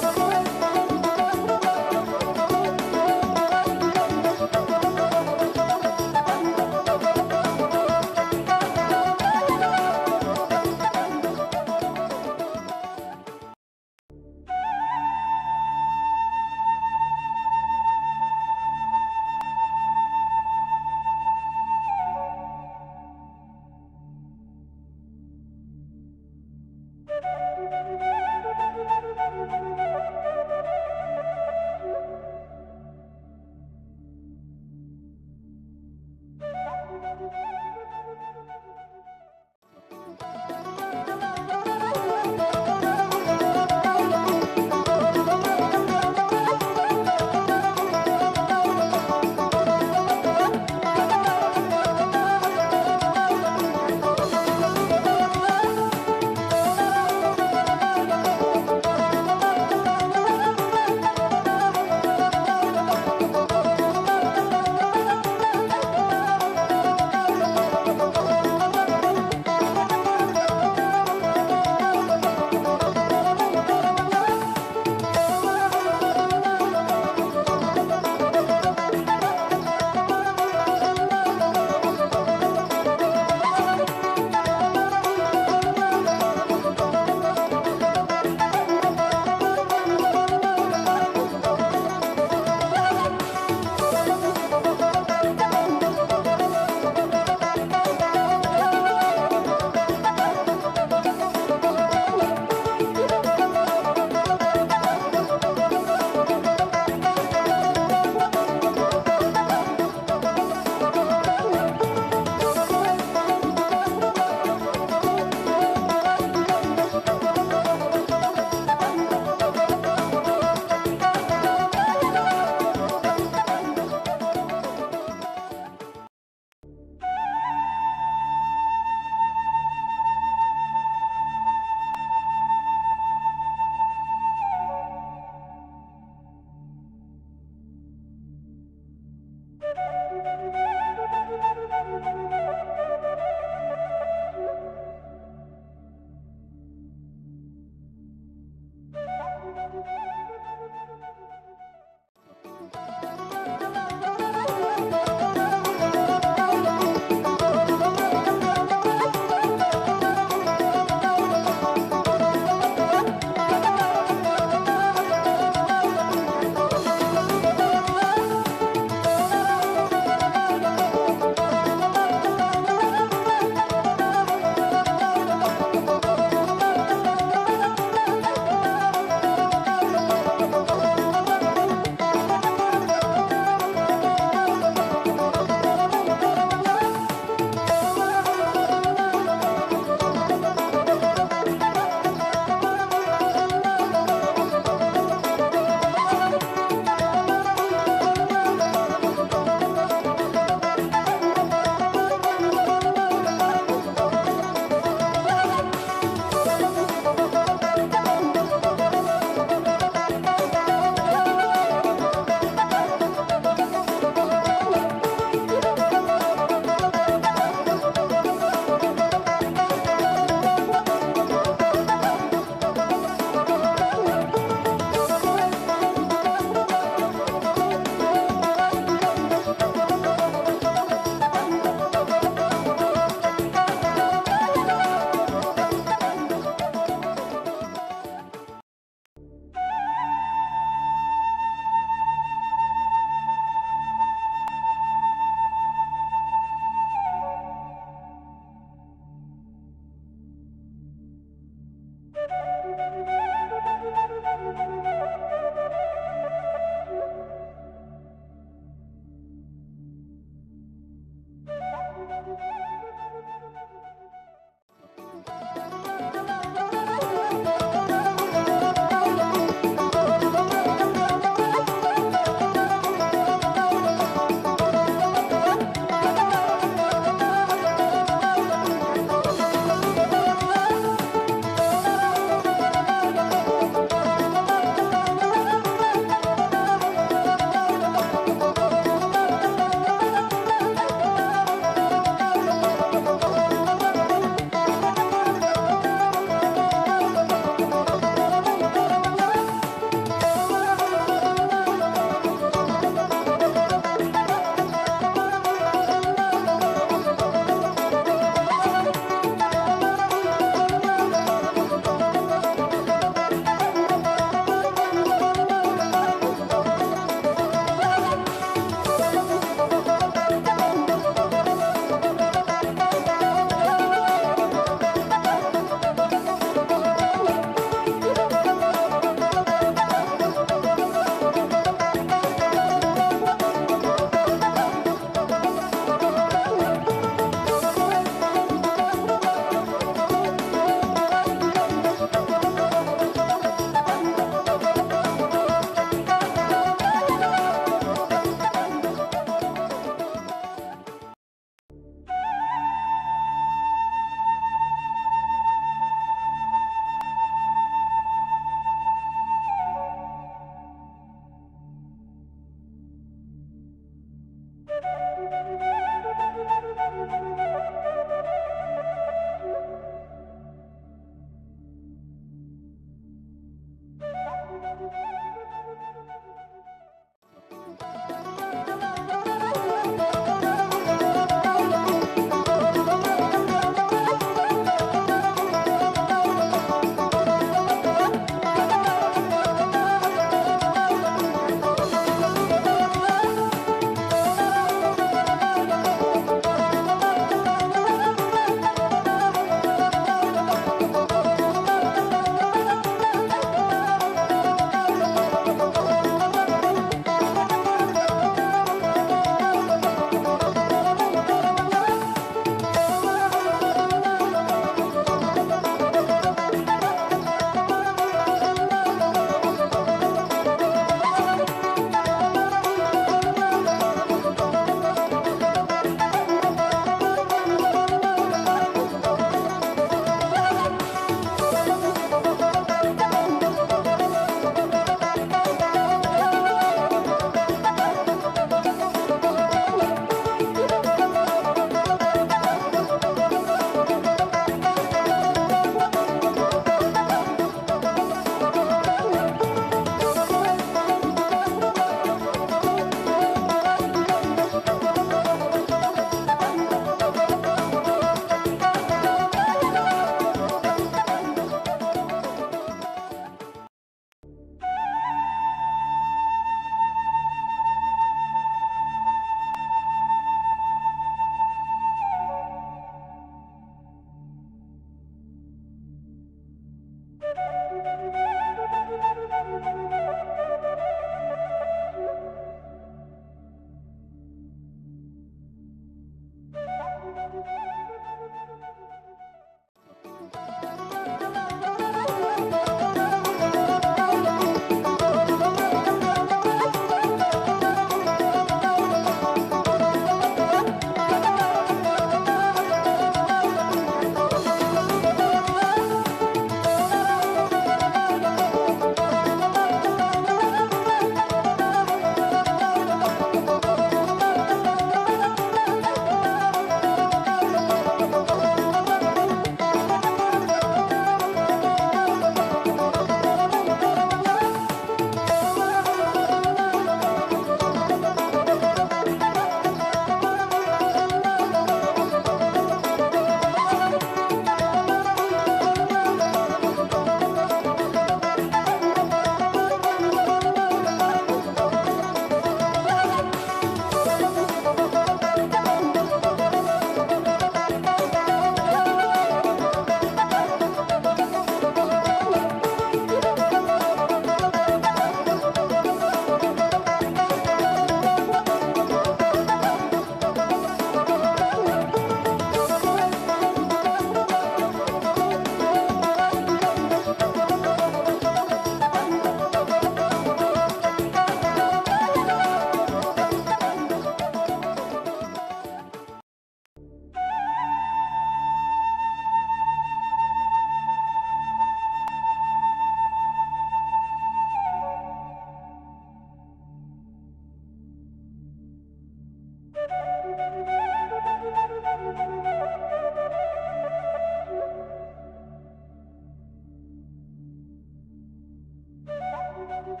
Tortor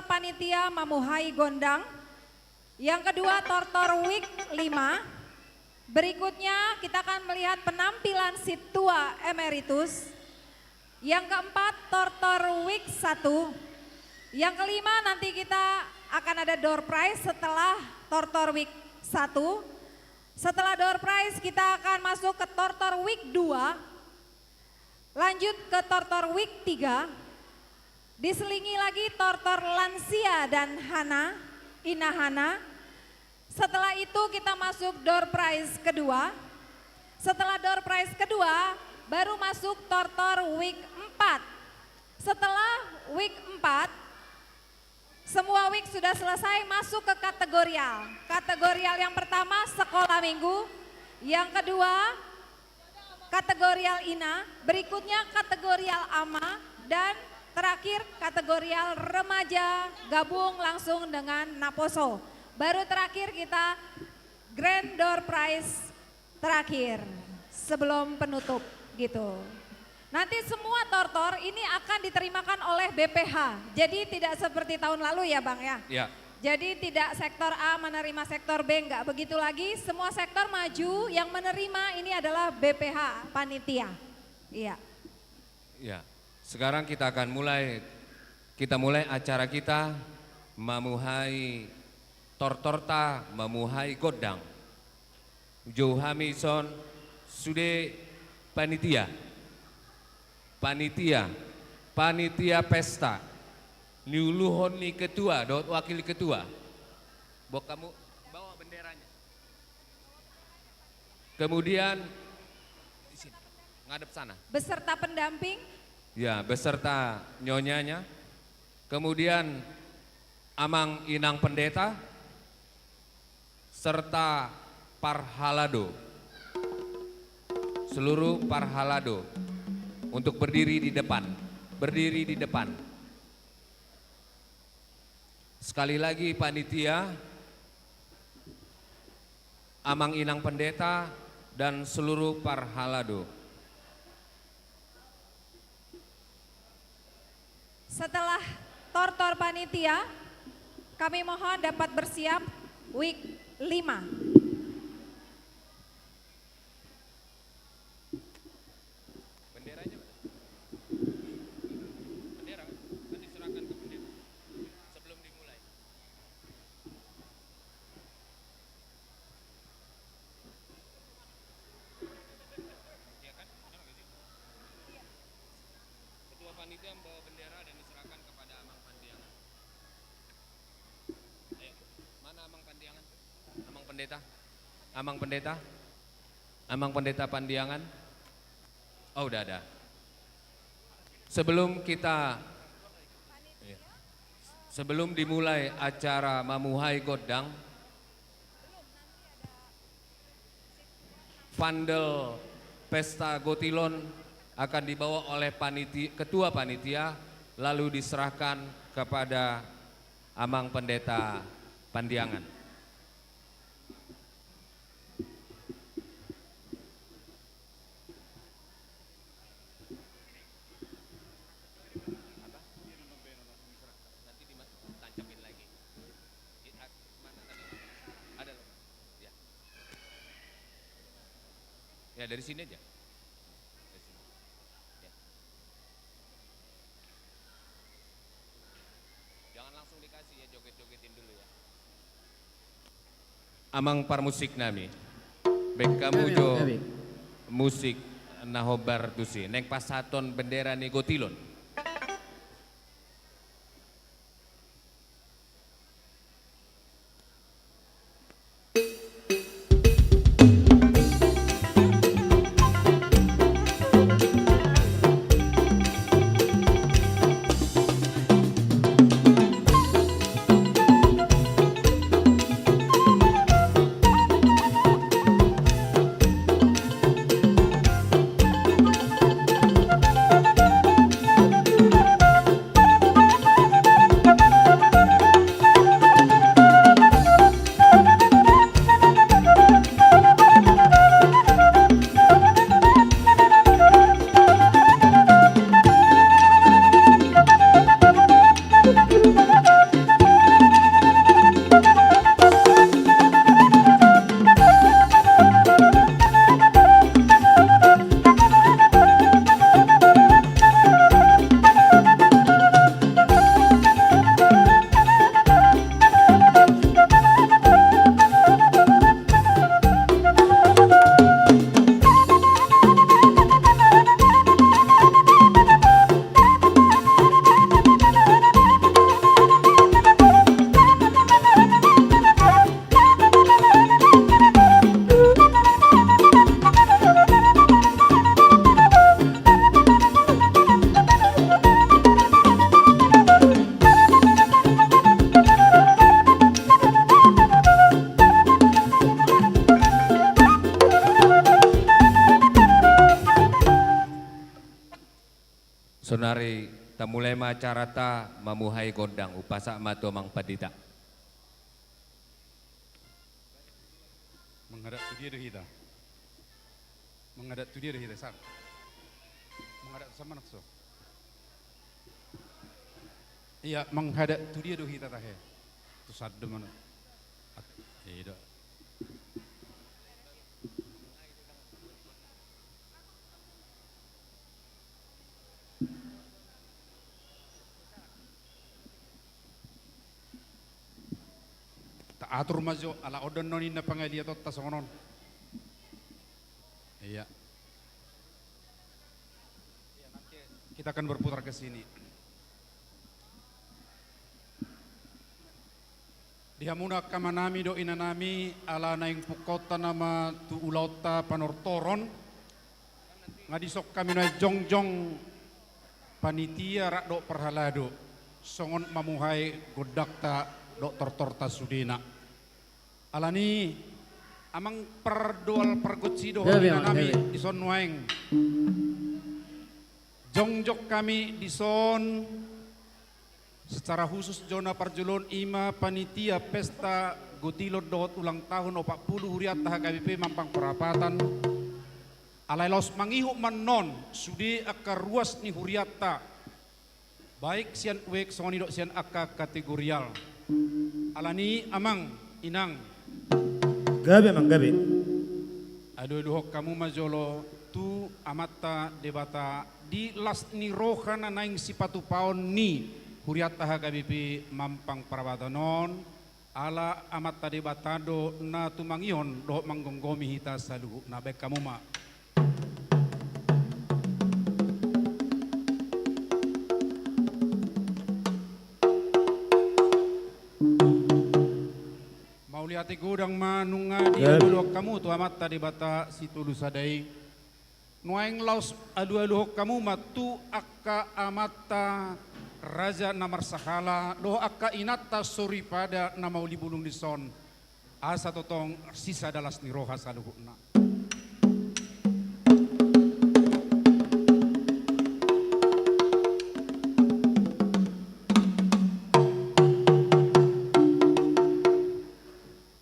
panitia Mamuhai Gondang. Yang kedua Tortor Week 5. Berikutnya kita akan melihat penampilan Situa Emeritus. Yang keempat Tortor Week 1. Yang kelima nanti kita akan ada door prize setelah Tortor Week 1. Setelah door prize kita akan masuk ke Tortor Week 2. Lanjut ke Tortor Week 3. Diselingi lagi Tortor Lansia dan Inahana. Setelah itu kita masuk door prize kedua. Setelah door prize kedua baru masuk Tortor Week 4. Setelah Week 4 semua week sudah selesai, masuk ke kategorial. Kategorial yang pertama sekolah minggu, yang kedua kategorial Ina, berikutnya kategorial AMA, dan terakhir kategorial remaja gabung langsung dengan Naposo. Baru terakhir kita Grand Door Prize terakhir sebelum penutup gitu. Nanti semua tortor ini akan diterimakan oleh BPH. Jadi tidak seperti tahun lalu ya Bang ya? Ya. Jadi tidak sektor A menerima sektor B, enggak begitu lagi. Semua sektor maju, yang menerima ini adalah BPH, panitia. Iya. Ya. Sekarang kita akan mulai acara kita Mamuhai Tortorta Mamuhai Godang. Johami son sude panitia pesta. Niuluhon ni ketua, dot wakil ketua. Bok kamu bawa benderanya. Kemudian di sini, ngadep sana. Beserta pendamping. Ya, beserta nyonyanya. Kemudian amang inang pendeta serta parhalado. Seluruh parhalado untuk berdiri di depan. Sekali lagi panitia, amang inang pendeta dan seluruh parhalado. Setelah tortor panitia, kami mohon dapat bersiap week 5. Panitia membawa bendera dan diserahkan kepada Amang Pandiangan. Ayo, mana Amang Pandiangan? Amang Pendeta Pandiangan. Oh, udah ada. Sebelum dimulai acara Mamuhai Godang, Vandel Pesta Gotilon akan dibawa oleh ketua panitia lalu diserahkan kepada Amang Pendeta Pandiangan. Nanti ditancapin lagi. Mana tadi? Ada loh. Ya. Ya dari sini aja. Amang parmusik nami, bek kamu jo musik nahobar tusi, neng pasaton bendera ni gotilon. Sonari tamulema carata mamuhay gondang upasa mato mang padita. Menghadap tu dia dah kita. Menghadap tu dia dah kita sang. Menghadap sama nak so. Iya, menghadap tu dia dah kita tahe. Tu sadde mana. Iya. Atur majo ala odon nonin na pangalia tot tasongon. Iya. Kita akan berputar ke sini. Dihamuna kamanami do inanami ala naing pukota nama tu ulauta panortoron. Ngadisok kami na jongjong panitia rak do perhalado. Songon mamuhai godakta do tortorta sudina. Alani amang perdual pergutsi do inanami dison waeng. Jongjok kami dison secara khusus Jona Parjulon Ima panitia pesta Gutilod dohot ulang tahun 40 huriat HKBP Mampang Perapatan alai los mangihu manon sudi akar ruas ni huriata baik sian uek songoni dok sian aka kategorial alani amang inang gabe mang gabe aduh dohok kamu majolo tu amata debata di las ni rohana naing sipatu paon ni huriata HKBP Mampang Perapatanon ala amata debatado na tumangion dohok manggonggomi hita saluhu na baik kamu ma Mauliati gudang manunga dia dulu kamu tu amat tadi bata situ lusadai nuaing laus adu kamu matu akka amata raja namar sahala doh akka inata suri pada nama uli bulung dison asa totong sisa dalas niroha saluhuna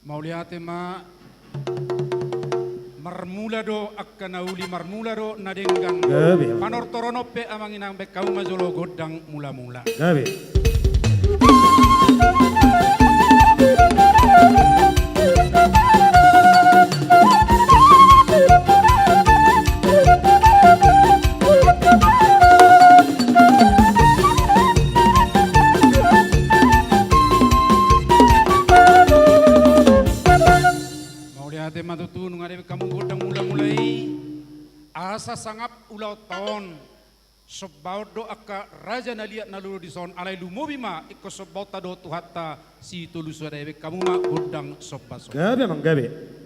Mauliate ma marmula do akka nauli marmula do nadenggang panortorono pe amang inang bek kau majolo godang mula-mula gabe matutun ngade kamu godang mula-mulai asa sangap ulau tahun sebau do akka raja naliat nalulu dison alai lumobi ma ikko sebau tado tuhata si tulus wadai kamu ma godang sobaso gabe mang gabe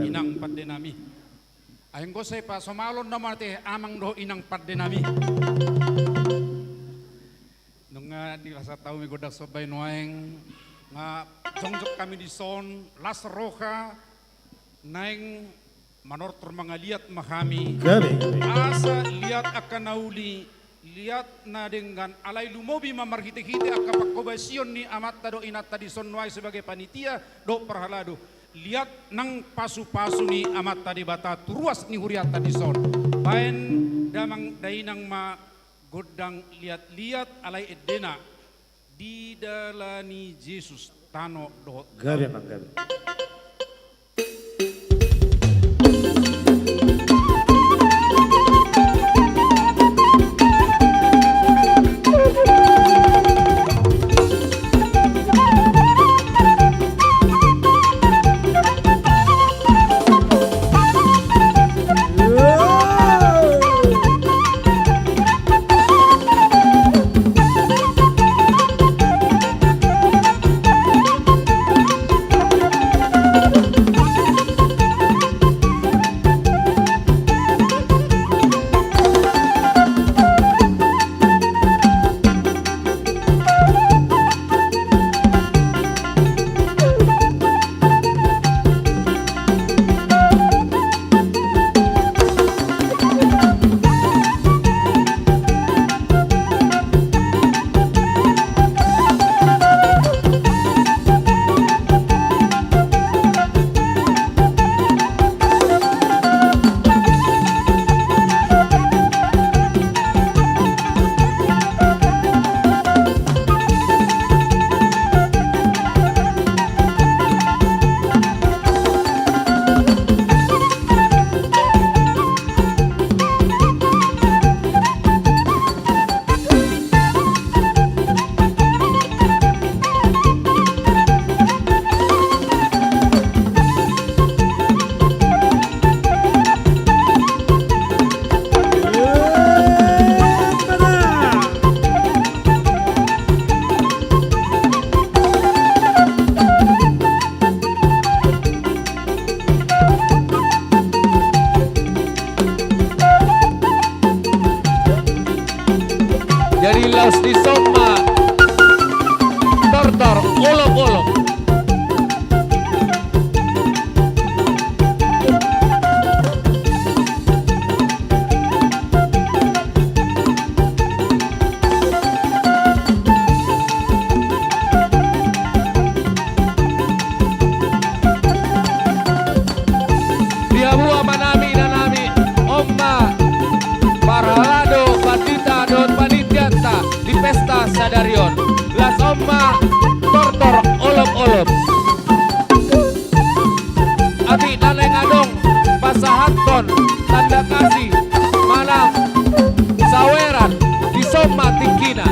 inang paddenami ayang ko say pa somalon naman te amang do inang paddenami nung nga di rasa tao may godak sobay noeng nga jongjok kami di son las roja naing manortor mga liat mahami asa liat akan nauli liat na dengan alay lumobi mamarhite-hite akka pakobasyon ni amat tado inat tadi son noay sebagai panitia do perhalado lihat nang pasu-pasu ni amat tadi bata turuas ni huriat tadi son baen damang dainang ma godang lihat-lihat alai edena di dalani Yesus tano do gabe mang gabe Sadarion, Las Oma Tortor Olop-olop, Abi Daleng Adong, Pasahanton, Tanda Kasih, Malam, Saweran, di Soma Tingkina.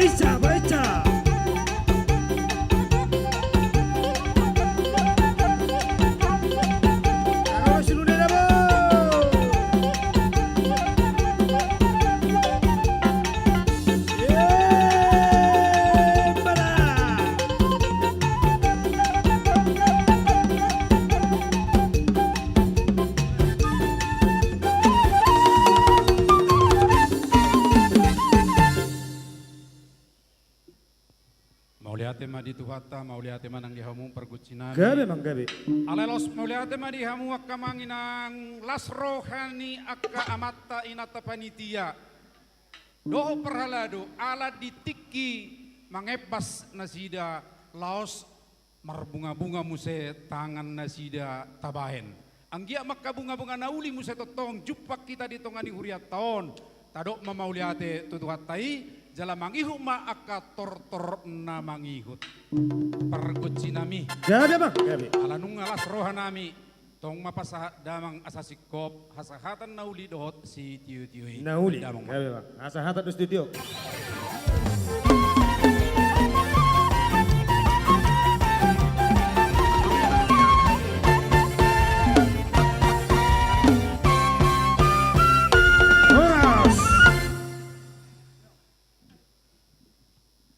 Baca, baca. Terus lu deh, Bo. Mauliate ma di tuhata, mauliate ma nang dihamu pergucinami. Gabe mang gabe. Alelos mauliate ma dihamu akka manginang las rohani akka amatta inata panitia. Doho perhalado ala ditiki mangebas nasida laos marbunga-bunga muse tangan nasida tabahen. Anggia makka bunga-bunga nauli muse totong jupak kita di tongani huriat taon. Tadok mamauliate tutuhatai jala mangihu ma akka tortor na mangihut. Pergucinami. Gabe mang gabe. Alanung alas rohanami tong mapasah damang asasikop hasahatan nauli dohot si tiu-tiu. Nauli. Damang Gabe mang. Asa hata di studio.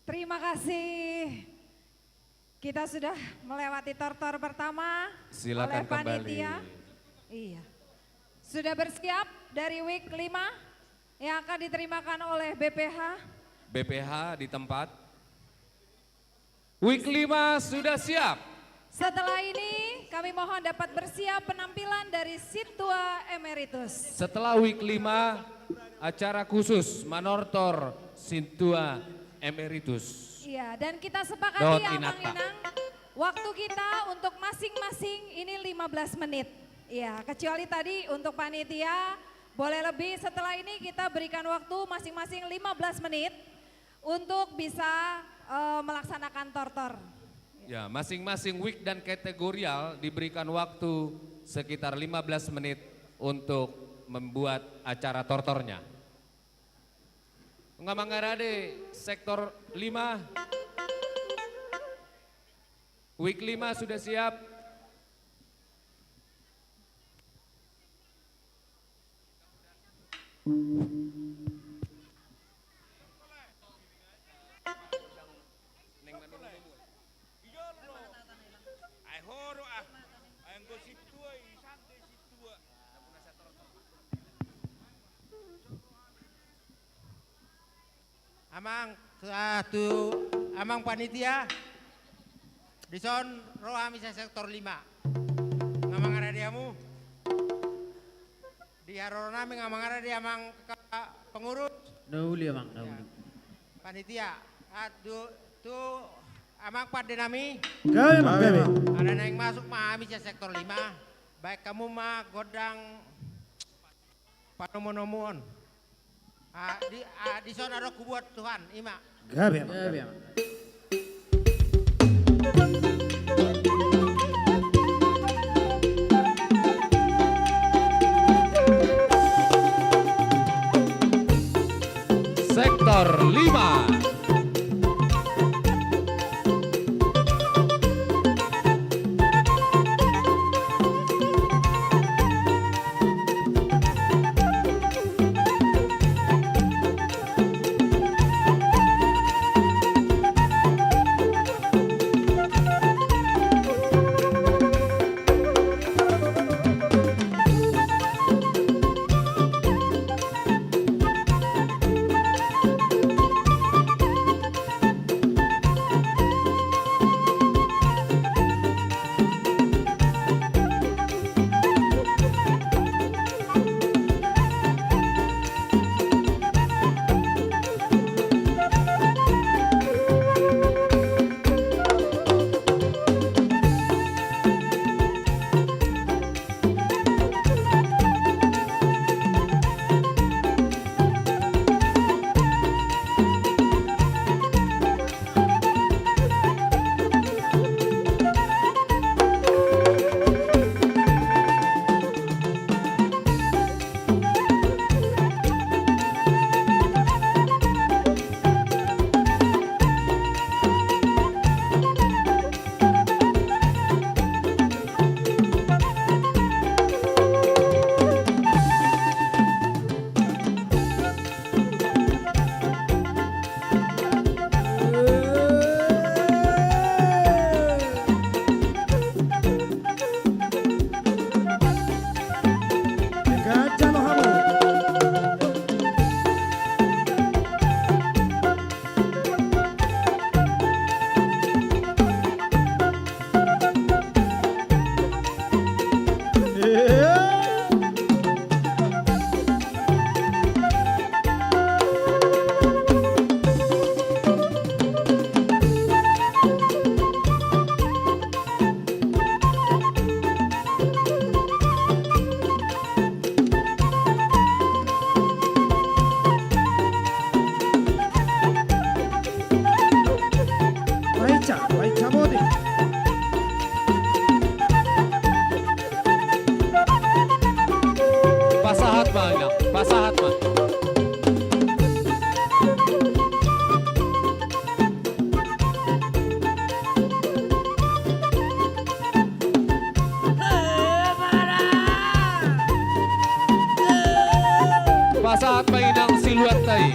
Terima kasih. Kita sudah melewati tortor pertama. Silakan oleh panitia. kembali. Iya. Sudah bersiap dari week 5 yang akan diterimakan oleh BPH. BPH di tempat. Week 5 sudah siap. Setelah ini kami mohon dapat bersiap penampilan dari Situa Emeritus. Setelah week 5 acara khusus Manortor Situa Emeritus. Iya, dan kita sepakati Dot ya Inata. Bang Inang, waktu kita untuk masing-masing ini 15 menit. Iya, kecuali tadi untuk panitia boleh lebih, setelah ini kita berikan waktu masing-masing 15 menit untuk bisa melaksanakan tortor. Ya, masing-masing week dan kategorial diberikan waktu sekitar 15 menit untuk membuat acara tortornya. Ngamangarade sektor 5. Week 5 sudah siap. Amang satu amang panitia dison roha misa sektor 5 ngamang aradiamu di haroro nami ngamang aradi amang pengurus Nauli amang nauli. panitia tu amang pade nami Gabe mang gabe. ada yang masuk memahami misa sektor 5 baik kamu mah godang panomonomuon di sana ada kubuat Tuhan, ima. Gabe mang gabe. Sektor 5. Baca, baca mode. Pasahat man, ina. Pasahat man. Pasahat man inang siluet tay.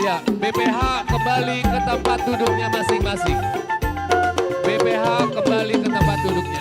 Ya, BPH kembali ke tempat duduknya masing-masing. BPH kembali ke tempat duduknya.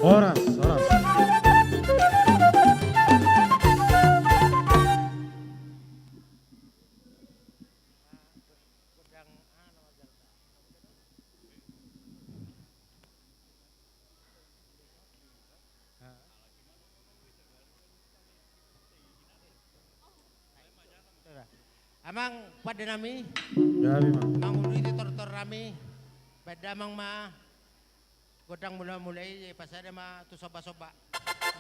Oras, oras. Amang pada nami, Gabi mang. mang uli tor rami, pada mang ma, godang mulai pas ada ma tu soba.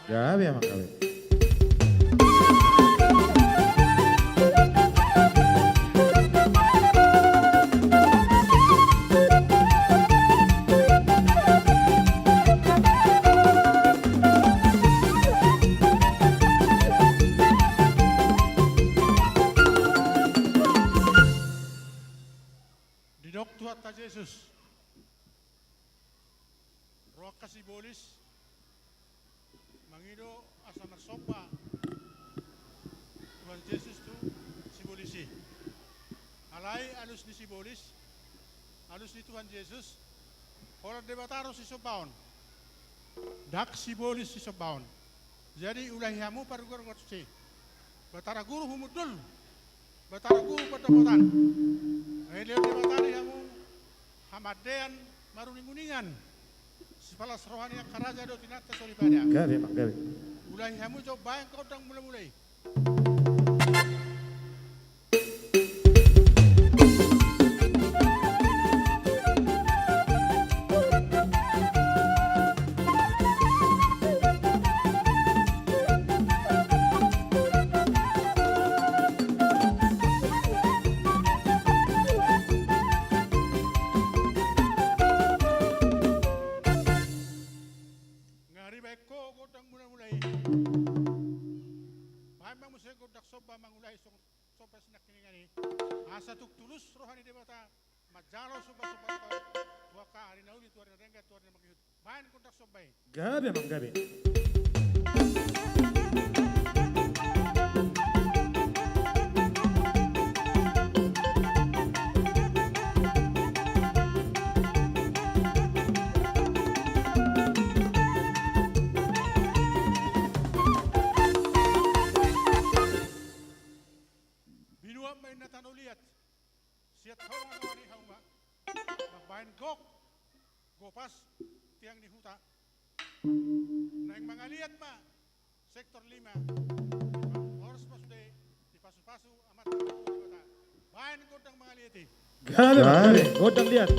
Gabi mang gabi. Didok Tuhan ta Yesus. Roh kasih bolis. Mangido asa nagsopa. Tuhan Yesus tu simbolisi. Alay alus ni simbolis. Alus ni Tuhan Yesus. Orang debataro si sobaon. Dak simbolis si sobaon. Jadi ulahiamu parugur ngotsi. Batara guru humudul. Batara guru padapotan. Leo debatari hamu hamadean maruninguningan. Sepalas rohani yang karaja do tinata solipada. Gabi mang gabi. Mulai hamu jauh bayang kau dang mulai. mangulay sopa sinakingani asa tuk tulus rohani debata majalo sopa tua ka ari nauli tua renga tua magihut main kontak sobai gabi emang gabi pas tiang di huta. Nang mga liat ma, sektor 5, harus masuday, di pasu-pasu, amat di kota. Bayan godang mga liati. Gabe, godang liat.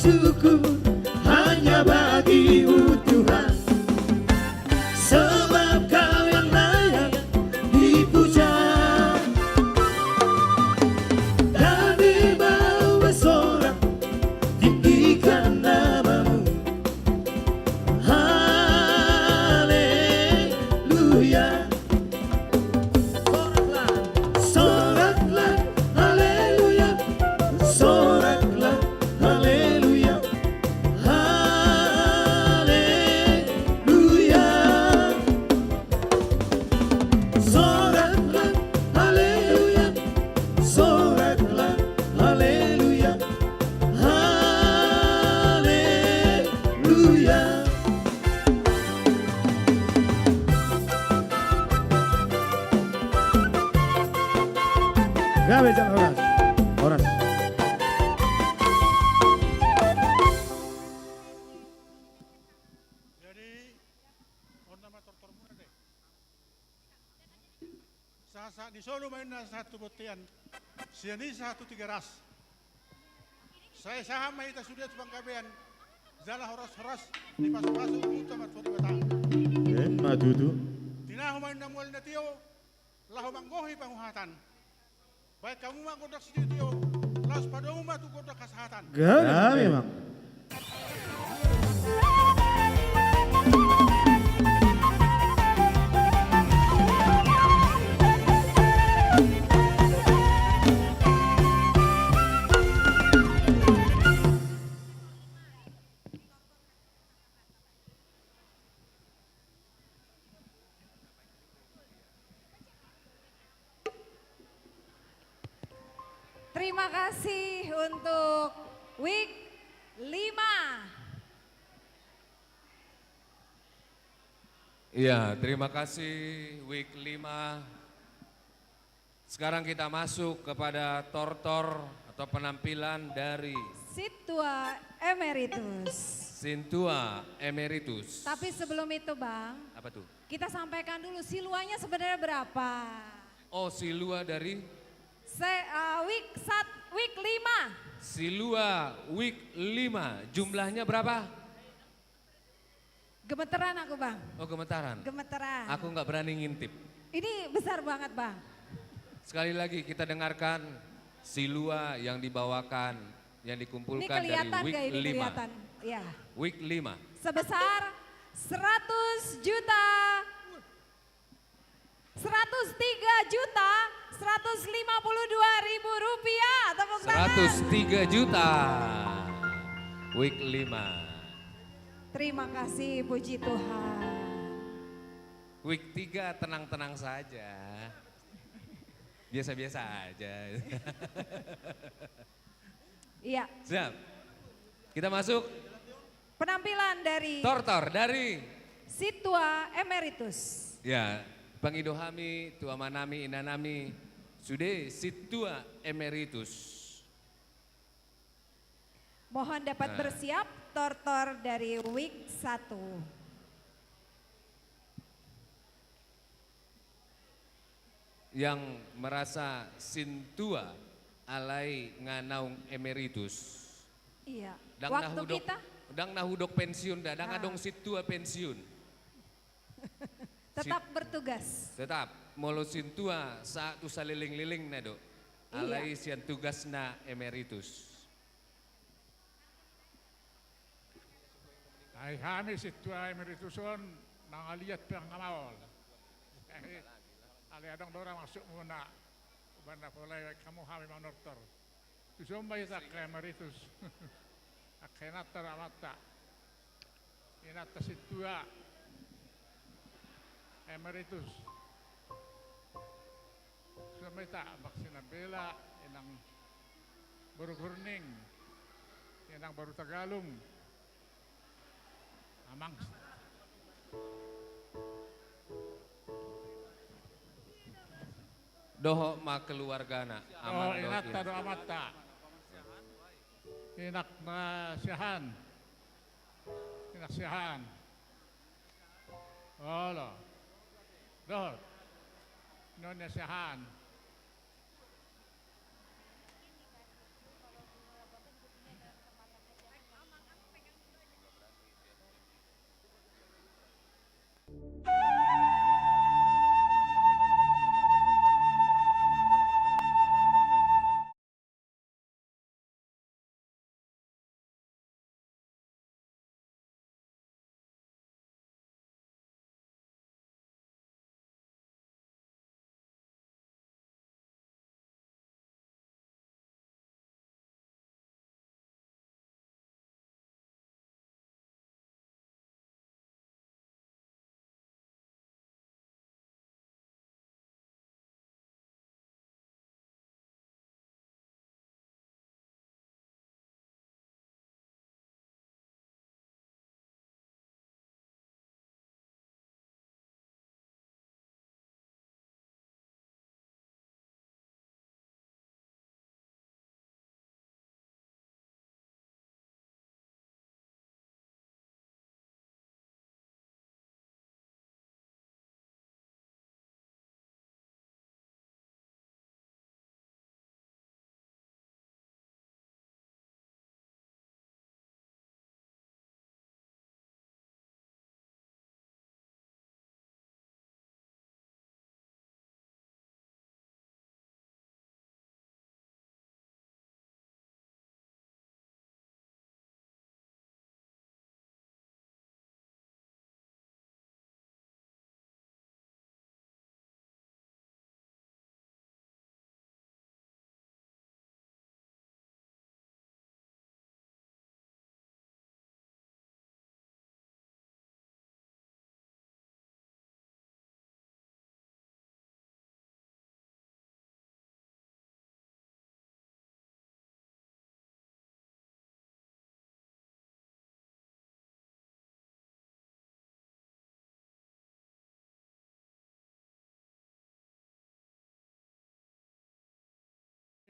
syukur hanya bagi-Mu Tuhan, sebab Kau yang layak dipuja. Kami mau bersorak tinggikan nama-Mu. Haleluya. Soraklah, haleluya. Soraklah, haleluya. Haleluya. Soraklah, haleluya. Soraklah, haleluya. Haleluya. Gawe jangan Horas. Horas. Jadi, on nama tortor muna deh. Sa di solo main na satu botian. Siani satu tiga ras. Saya saham may ita sudah tubang kabean. Zala horas-horas di pasok-pasok puto matfori bata. Madudu. Tinaho main na mual na tiyo. Laho manggohi panguhatan. Baik kamu mah kodak si tiyo. Las padamu mah tu kodak kasehatan. Gawe memang. Terima kasih untuk week 5. Iya, terima kasih week 5. Sekarang kita masuk kepada tortor atau penampilan dari Situa Emeritus. Sintua Emeritus. Tapi sebelum itu Bang, Apa tuh? kita sampaikan dulu siluanya sebenarnya berapa? Oh, silua dari Week 5. Silua week 5. Jumlahnya berapa? Gemeteran aku Bang. Oh, gemetaran. Gemeteran. Aku nggak berani ngintip. Ini besar banget Bang. Sekali lagi kita dengarkan silua yang dibawakan, yang Ini dikumpulkan kelihatan dari week gak ini 5. kelihatan? Ya. Week 5. Sebesar 100 juta 103.152.000 rupiah. Tepuk tangan. 103 juta. Week 5. Terima kasih, puji Tuhan. Week 3 tenang-tenang saja. Biasa-biasa aja. Iya. Siap. Kita masuk. Penampilan dari Tortor dari Situa Emeritus. ya, Bang Idohami, Tua Manami, Inanami, Sude Situa Emeritus. Mohon dapat Nah. bersiap tortor dari week 1. Yang merasa Sintua alai nganaung emeritus. Iya. Dang Waktu nahudok, kita dang nahudok pensiun dah, dang adong Situa pensiun. tetap bertugas. Tetap, molo Sintua saat tu saliling-liling na do. Alai sian tugas na emeritus. Ay kami Situa Emerituson nangaliat pangkamawal. Ali adong dora masuk muna. Banda polay kamu kami manortor. Tusumbay sa Emeritus. Akenata ramata. Inata Situa Emeritus. Sumita maksinabela inang baru gurning. Inang baru Tagalog. Amang Doho ma keluargana. oh Aman inat dohin. do amata. Inak na siyahan. Inak siyahan. Olo. Dohot. Nonya siyahan.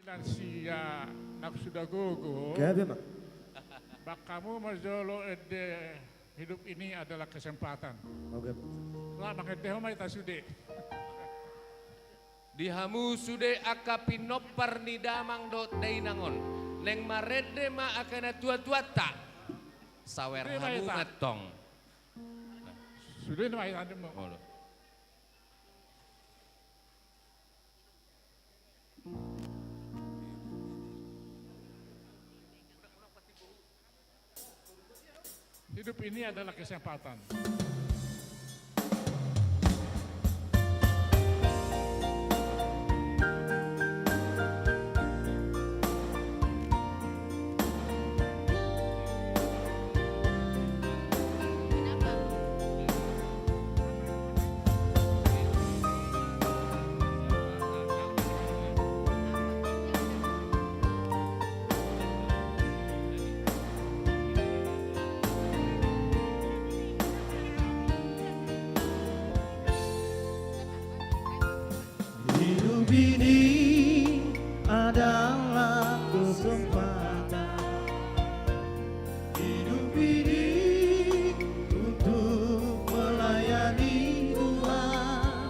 lansia nafsu dagogo. Gabe mak. Bak kamu mazolo ede hidup ini adalah kesempatan. Oke. Lah makedeho mai tasude. Dihamu sude akapinop parnidamang dot dainangon. Neng marede ma akana tua-tua tak. Sawer hamu ngetong. Sudah mai tadi mo. Hidup ini adalah kesempatan. Hidup ini adalah kesempatan. Hidup ini untuk melayani Tuhan.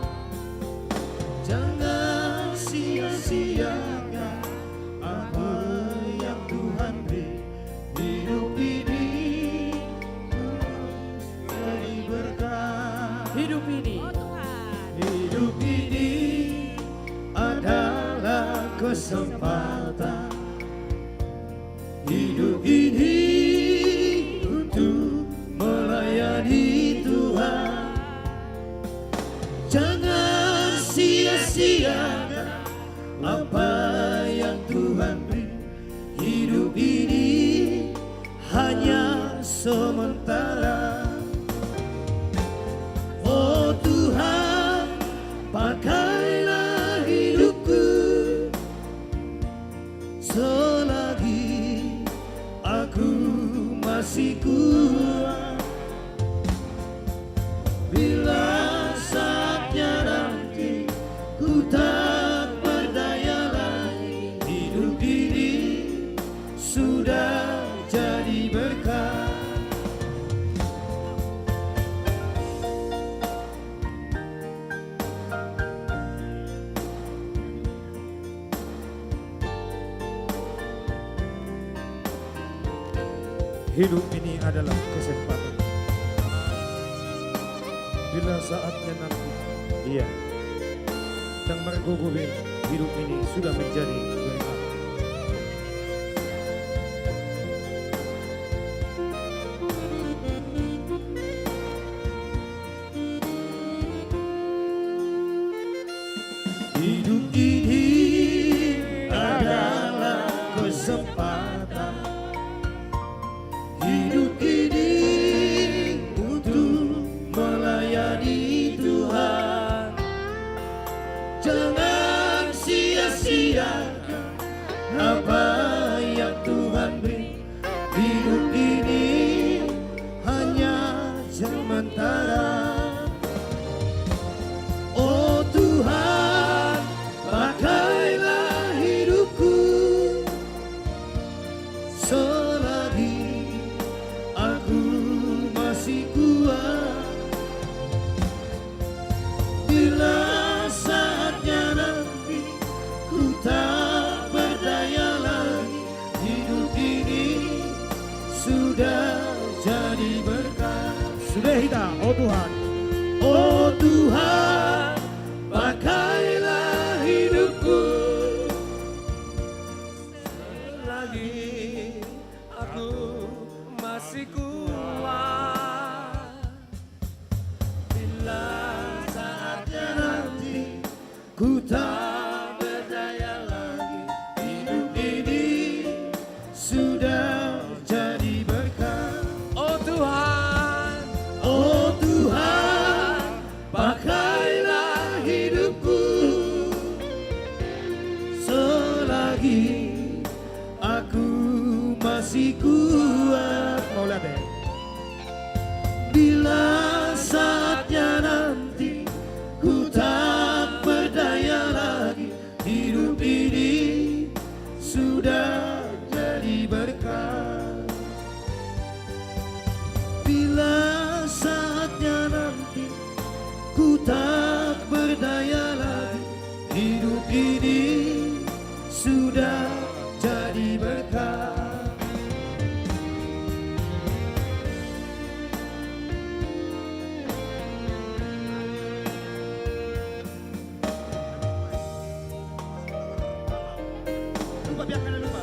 Jangan sia-siakan apa yang Tuhan beri. Hidup ini terus jadi berkah. Hidup ini, hidup ini adalah kesempatan. Hidup ini untuk melayani Tuhan. Jangan sia-siakan apa yang Tuhan beri. Hidup ini hanya sementara. Oh Tuhan, pakailah hidupku selagi aku masih kuat. Bila saatnya nanti ku tak berdaya lagi, hidup ini sudah jadi berkah. Hidup ini adalah kesempatan. Bila saatnya nanti, iya, dan mergogobe, hidup ini sudah menjadi berkah. Hidup ini adalah kesempatan. Hidup ini untuk melayani Tuhan. Jangan sia-siakan apa yang Tuhan beri. Hidup ini hanya sementara. Oh Tuhan, pakailah hidupku selagi aku masih kuat. Bila saatnya nanti ku tak berdaya lagi, hidup ini sudah jadi berkah. Sudah kita, oh Tuhan. Oh Tuhan, pakailah hidupku selagi aku masih kuat. Bila saatnya nanti ku tak berdaya lagi, hidup ini sudah jadi berkah. Oh Tuhan, oh Tuhan, pakai sudah jadi berkah. Lupa, biarkan lupa.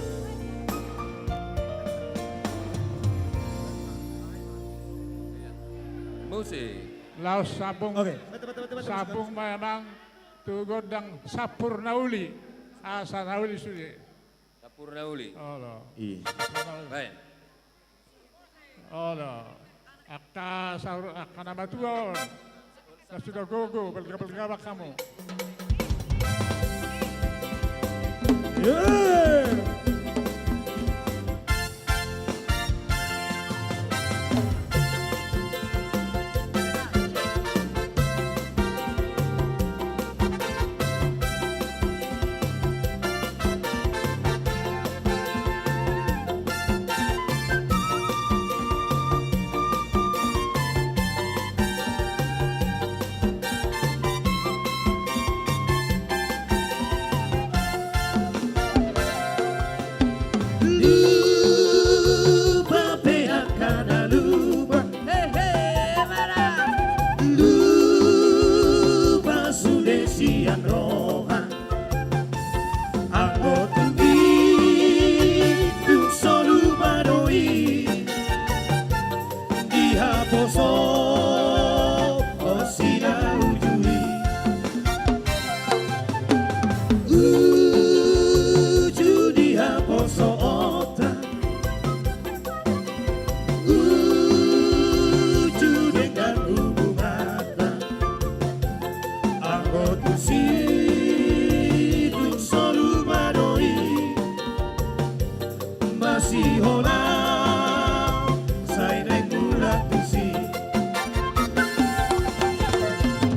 Musik. Laos sabung. Oke. Sabung memang tugodang sapur nauli. Asa nauli sudah. Sapur nauli. Oh loh. Iya. Baik. Oh loh. Akta sahur akan nama tuon. Sudah gogo bergabak kamu. Yeah. Lupa peakana lupa. Lupa sudah siang roha. Aku tunggu tu solu baroi. Dihaposo osina ujui. Uju dihaposo ota. Uju dengan hubungan. Aku tu situ solu baroi. Masih hola saya nenggulat tusi.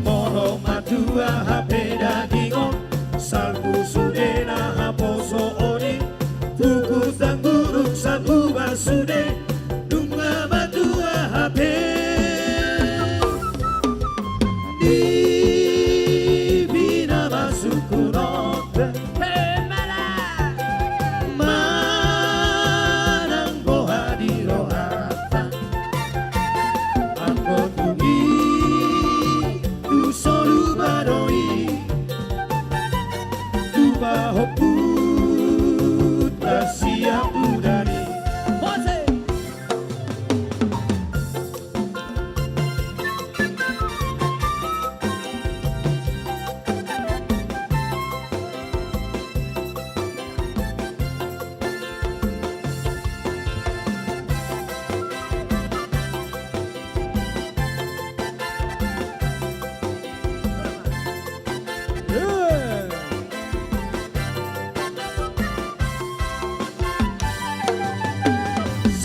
Moro matua HP dagingon. Salku sudena haposo oni. Tuku tangguruk sabu basude. Dunga matua HP. Divina masuku nota. Manang boha di rohata. Aku tunggu tu solu baroi. Tu baho puta siap udari.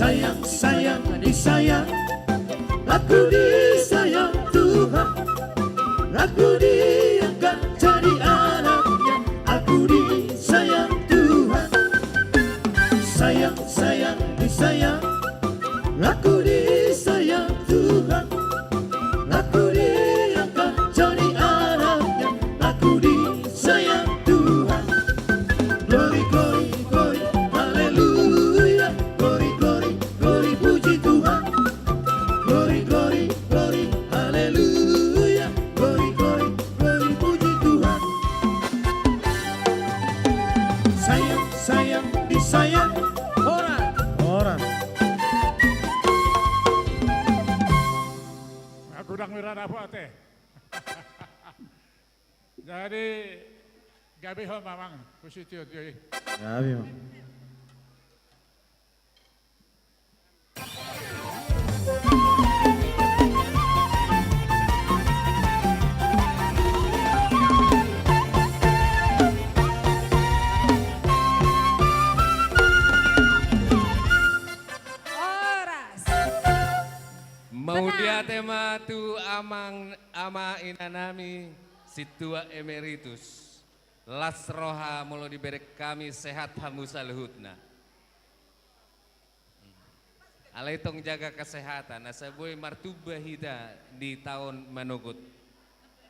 Sayang, sayang, disayang. Aku disayang Tuhan. Aku diangkat jadi anaknya. Aku disayang Tuhan. Sayang, sayang, disayang. Aku disayang Tuhan. Aku diangkat jadi anaknya. Aku disayang Tuhan. Glory, glory, glory, haleluya. Glory, glory, glory, puji Tuhan. Glory, glory, glory, haleluya. Glory, glory, glory, puji Tuhan. Sayang, sayang, disayang. Orang, orang. Aku udah ngira apa teh. Jadi gabi ho mamang positif jadi. Gabi ho. Mau dia tema tu amang ama inanami situa emeritus. Las roha mulo diberek kami sehat hamusal hutna. Alaitong jaga kesehatan, asabui martubah hita di tahun manugut.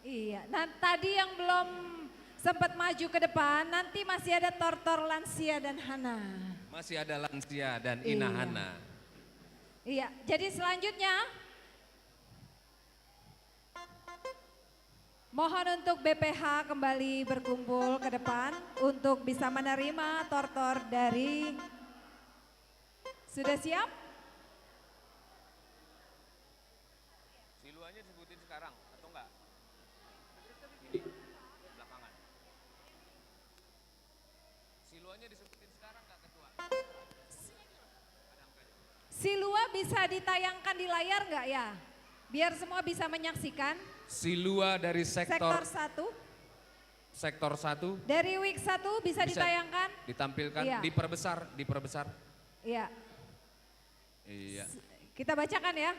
Iya, nah tadi yang belum sempat maju ke depan, nanti masih ada Tortor, Lansia dan Hana. Masih ada Lansia dan Ina Iya. Hana. Iya, jadi selanjutnya mohon untuk BPH kembali berkumpul ke depan untuk bisa menerima Tortor dari, sudah siap? Siluannya disebutin sekarang atau enggak? Ini belakangan. Siluannya disebutin sekarang enggak Ketua? Silua bisa ditayangkan di layar nggak ya? Biar semua bisa menyaksikan. Silua dari Sektor 1. Sektor 1 Dari week 1 bisa ditayangkan? ditampilkan, Iya. diperbesar. Iya. Iya. Kita bacakan ya.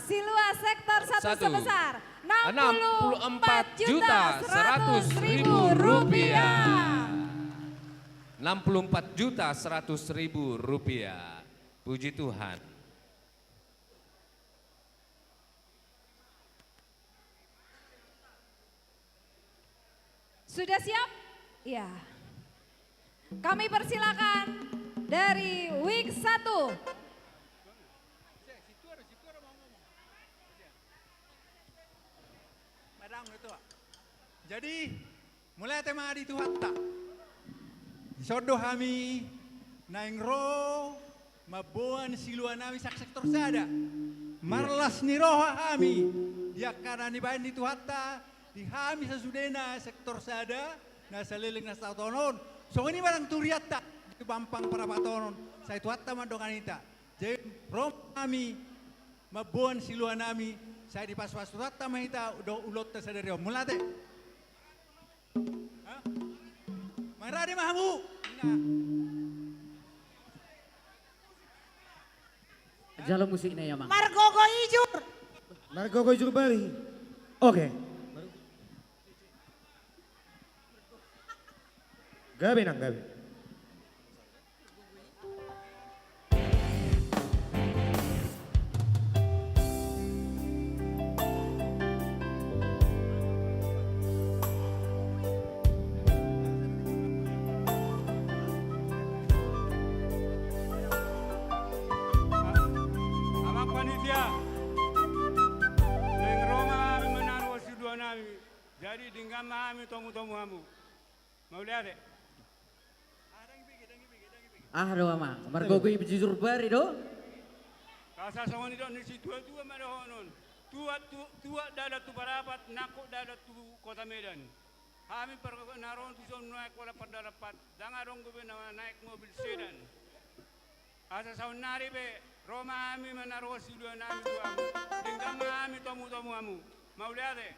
Silua sektor 1 Satu. sebesar 64.100.000 rupiah. 64.100.000 rupiah. Puji Tuhan. Sudah siap? Iya. Kami persilakan dari week 1. Madang itu. Jadi mulai tema di Tuhan tak. Sodo kami naing ro mabuan siluan nami sak sektor sada. Marlas ni roha kami. Dia karena ni bahan di Tuhan tak. Di kami sesudena sektor sada. Na seliling na sa tonon. So ini barang turiat tak. Di bampang para patonon. Sa Tuhan tak mandokanita. Jadi ro kami mabuan siluan nami. Saya di pas-pas turat tamah ita udah ulot ta sadari mulate. Hah? Marade mahamu. Jalan musiknya ya, Mang. Margogo Ijur. Margogo Ijur Bali. Oke. Gabe nang gabe. Awak panitia, neng Roma kami menaruh sidua nami, jadi dengan kami tamu-tamu kamu. Mau lihat deh? Doa Mang. Margogo Ijur Bali do. Kasa sama ni dok ni si tua-tua mana honon. Tua dada tu barapat, nakuk dada tu kota Medan. Kami naron tu son naik wala perdarapat, jangan dong gue naik mobil sedan. Asa sa nari be, Roma kami menaruh sidua nami tuamu, dengan kami tamu-tamu kamu. Mau lihat deh?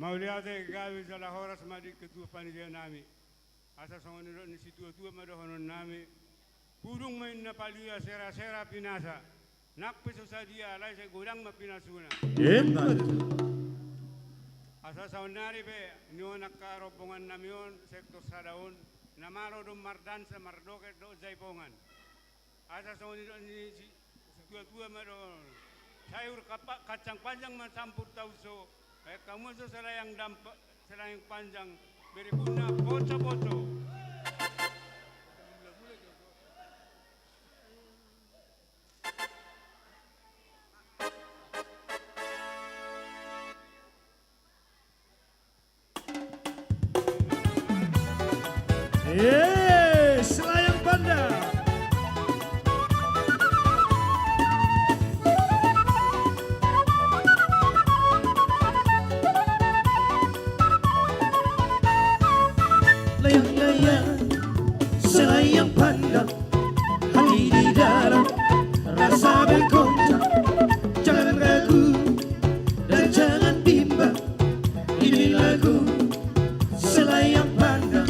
Mauliate gawi salah horas madi ketua panitia nami. Asa songoni ni situa-tua madohonon nami. Pudung main na palia sera-sera pinasa. Nakpiso sa dia alay sa gudang mapinasuna. Asa saunari be nyo nakaropongan namion sektor sadaon. Namaro do mardan sa mardoke do zaipongan. Asa songoni ni situa-tua madohonon. Sayur kacang panjang mencampur tauso. Kamu itu selayang dampak, selayang panjang, beri guna poco-poco. Selayang panda. Selayang panda, hati di dalam rasa bergoncang. Jangan ragu dan jangan bimbang, ini lagu selayang panda.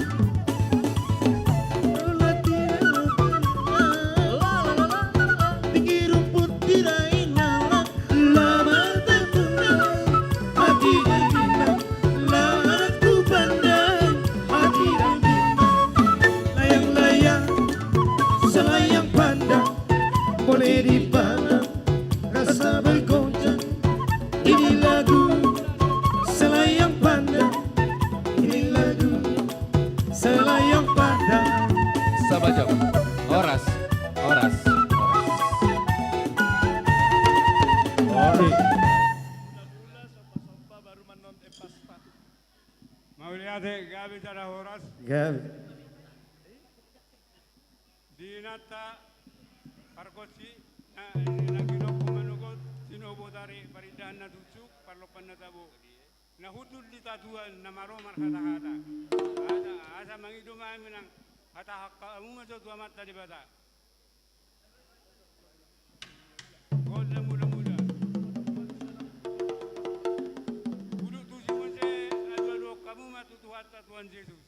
Tinggi rumput tirai nama, lama tertunda, hati dan bimbang, laku pandai, hati dan selayang panda boleh dipandang rasa bergoncang. Ini lagu selayang panda, ini lagu selayang panda. Sama jam. Horas. Mauliate gabi salah horas. Gabi. Dinata parkosi na ginoko manugot sinobo tari paridahan na dusuk parlopan na tabo na hutul di tatuan na maromar kata-kata asa mangido mami ng hata-haka mo maso tuamat tadi bata god na mula-mula buduk tusi mo se adwalo kamu matutuhat Tuhan Yesus.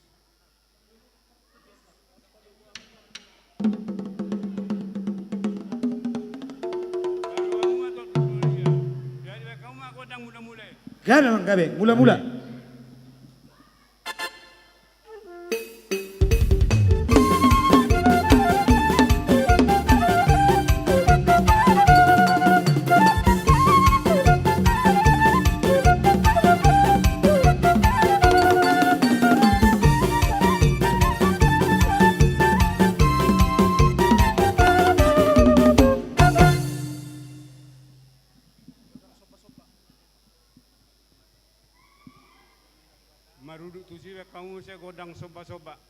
Gabi memang gabi, mula-mula. Maruduk tu sih kamu saya godang soba-soba.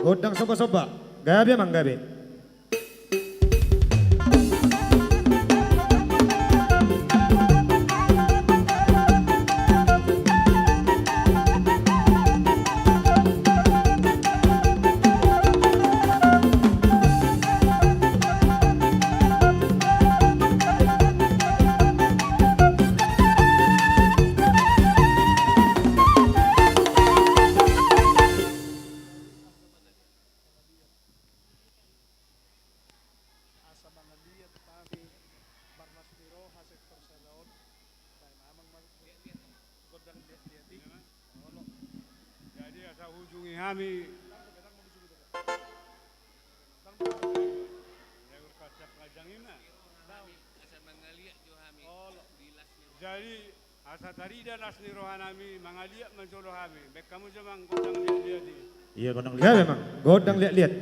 Godang soba-soba. Gabi emang gabi. Jadi asa hujungi kami jadi asa tadi dan asni rohanami mangaliak mencolo kami baik kamu jamang godang lihat-lihat. Iya godang lihat memang, godang lihat-lihat.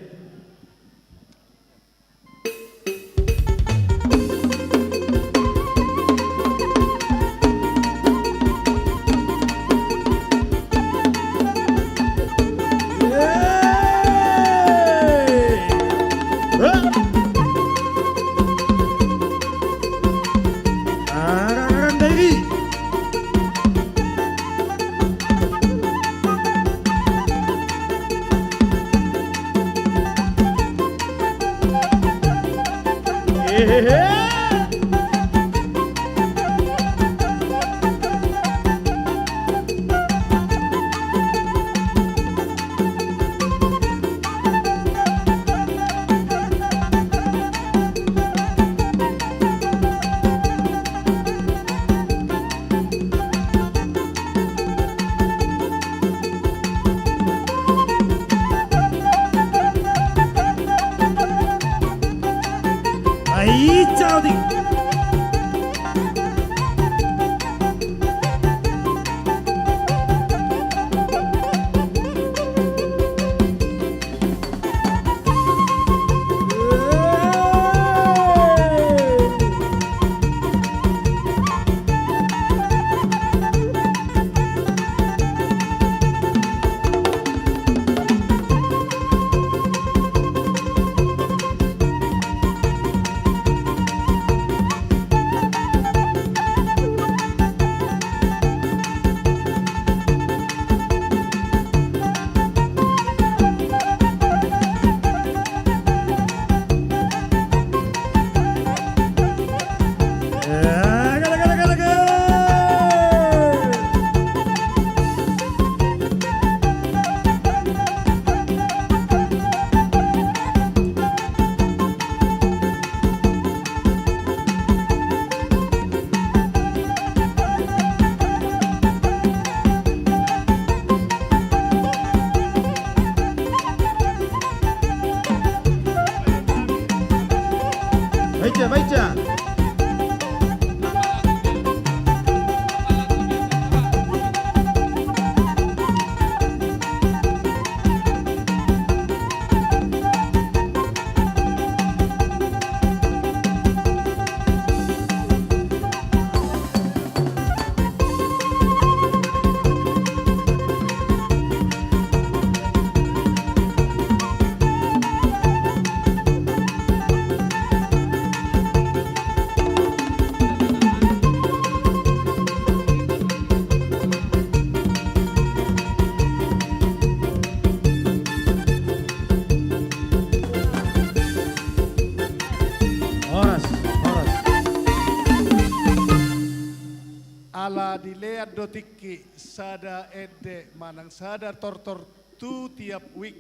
ala dilea dotiki sada ede manang sada tortor tu tiap week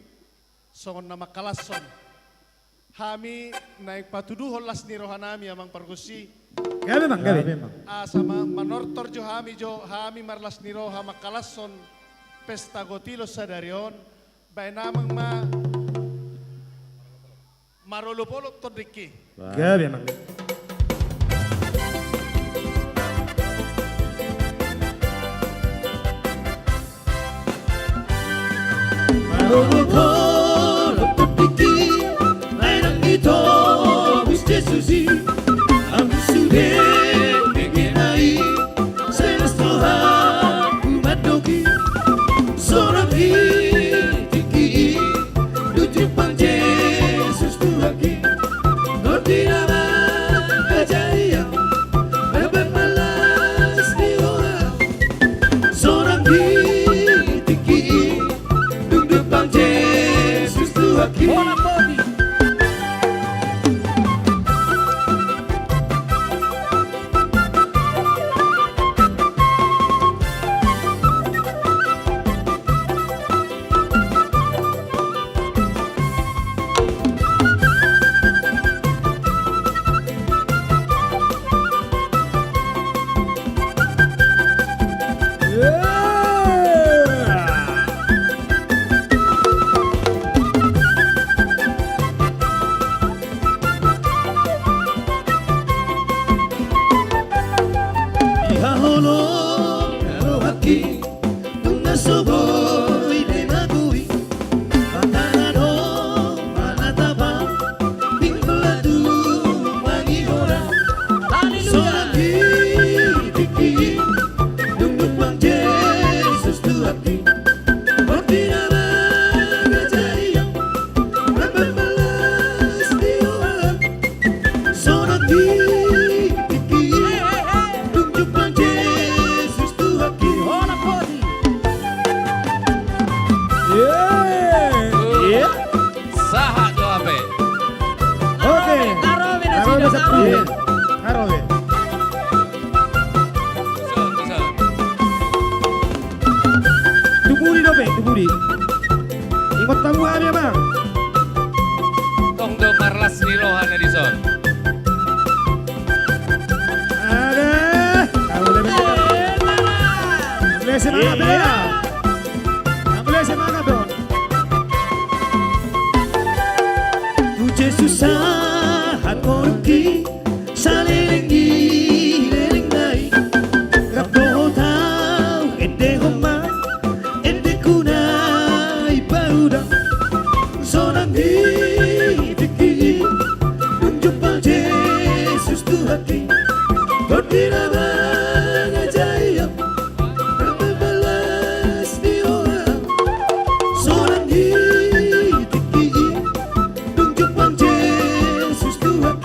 songon nama kalason. Kami naik patuduh holas ni rohanami amang pargusi. Gabe mang, gabe. Sama manortor jo hami marlas ni roha makalason pesta gotilo sadarion. Bae namang marolopolo todiki. Gabe mang. Marolopolo todiki, mainang ito Gusti Yesusi, ang sude mengenai selestohan umat dogi, seorang hitiki, dujupang Yesus Tuhan, ngerti nama kejayaan, bebek malas di orang, seorang hitiki, dujupang Yesus Tuhan. Ingot tamu hari bang. Tong do marlas ni rohan Edison. Ada. Kamu lebih. Boleh semangat bela. Boleh semangat dong. Tujuh susah hakorki salelengi lelengai. Kapto tau ende homa ende kunai pauda. Sonang hitiki menjumpa Yesus Tuhan. Berkira ajaib berbalas di orang. Sonang hitiki menjumpa Yesus Tuhan.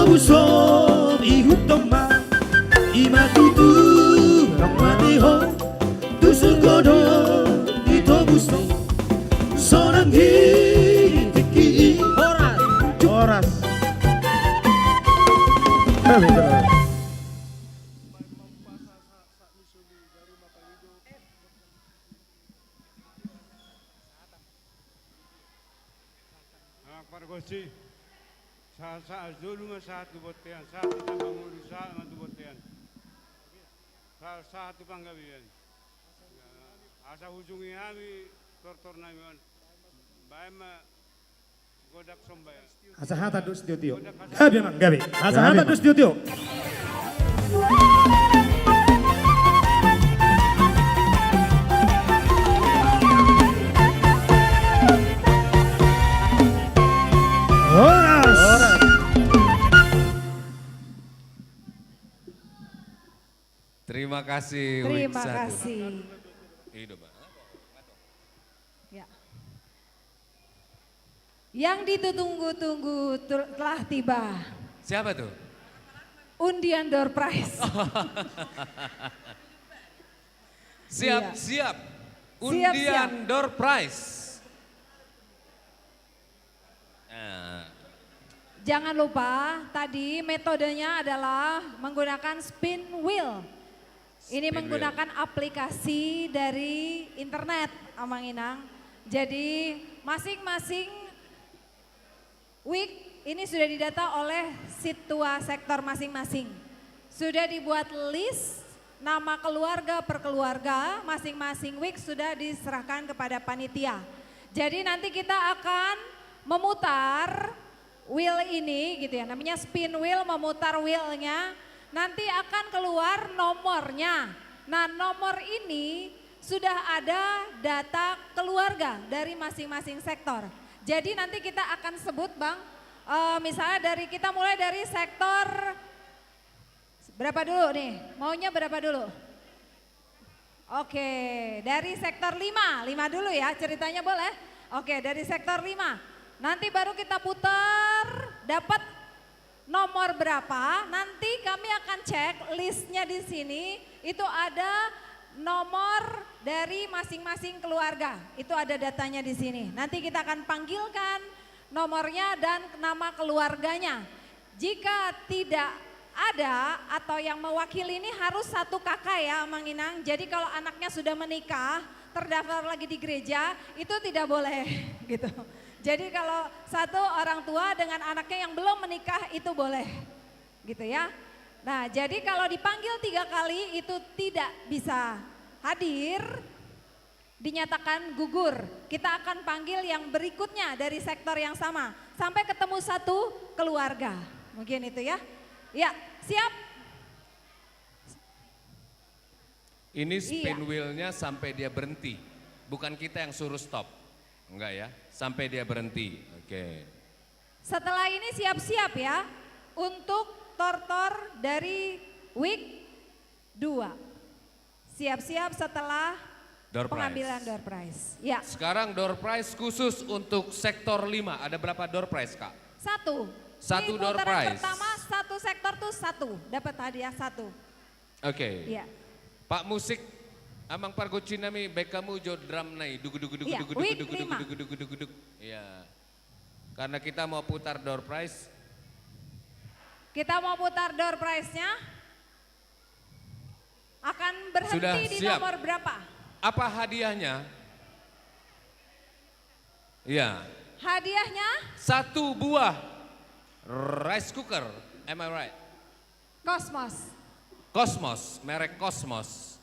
Buso ihut toma imatutu ramateho tusuk godo itobuso sonang hitiki oras Pargosi sa dulu satu botean, satu tambah murusa satu botean. Satu panggawian. Asa hujungi kami tortor namun baima godak sombaya. Asa hata dus tio. Gabe mang, gabe. Asa hata dus tio. Terima kasih. Terima Week 1. kasih. Hidup. Ya. Yang ditunggu-tunggu telah tiba. Siapa tuh? Undian door prize. Siap, Iya. siap. Siap, Undian siap. door prize. Nah, Jangan lupa tadi metodenya adalah menggunakan spin wheel. Ini Spin menggunakan aplikasi dari internet, Amang Inang. Jadi masing-masing week ini sudah didata oleh situa sektor masing-masing. Sudah dibuat list nama keluarga per keluarga, masing-masing week sudah diserahkan kepada panitia. Jadi nanti kita akan memutar wheel ini gitu ya, namanya spin wheel, memutar wheelnya, nanti akan keluar nomornya. Nah nomor ini sudah ada data keluarga dari masing-masing sektor. Jadi nanti kita akan sebut Bang, misalnya kita mulai dari sektor berapa dulu nih? Maunya berapa dulu? Oke, dari sektor 5 dulu ya ceritanya boleh? Oke, dari sektor 5. Nanti baru kita putar, dapat nomor berapa, nanti kami akan cek listnya di sini, itu ada nomor dari masing-masing keluarga, itu ada datanya di sini. Nanti kita akan panggilkan nomornya dan nama keluarganya. Jika tidak ada atau yang mewakili ini harus satu kakak ya Mang Inang, jadi kalau anaknya sudah menikah, terdaftar lagi di gereja, itu tidak boleh gitu. Jadi kalau satu orang tua dengan anaknya yang belum menikah itu boleh gitu ya. Nah jadi kalau dipanggil 3 kali itu tidak bisa hadir, dinyatakan gugur. Kita akan panggil yang berikutnya dari sektor yang sama sampai ketemu satu keluarga. Mungkin itu ya. Ya siap? ini spin wheelnya sampai dia berhenti. Bukan kita yang suruh stop. Enggak ya, sampai dia berhenti. Oke. Setelah ini siap-siap ya untuk tortor dari week 2. Siap-siap setelah Door prize. pengambilan door prize. Ya. Sekarang door prize khusus untuk sektor 5. Ada berapa door prize Kak? 1. Satu Ini door putaran prize. pertama satu sektor tuh 1. Dapat hadiah 1. Oke. Iya. Pak musik, amang pargocin nami bekamu jo drum nai dugu dugu dugu Iya, dugu week dugu dugu 5. dugu dugu dugu dugu. Iya. Karena kita mau putar door prize. Kita mau putar door prize-nya. Akan berhenti Sudah di siap. nomor berapa? Apa hadiahnya? Iya. Hadiahnya 1 buah rice cooker. Am I right? Cosmos. Cosmos, merek Cosmos.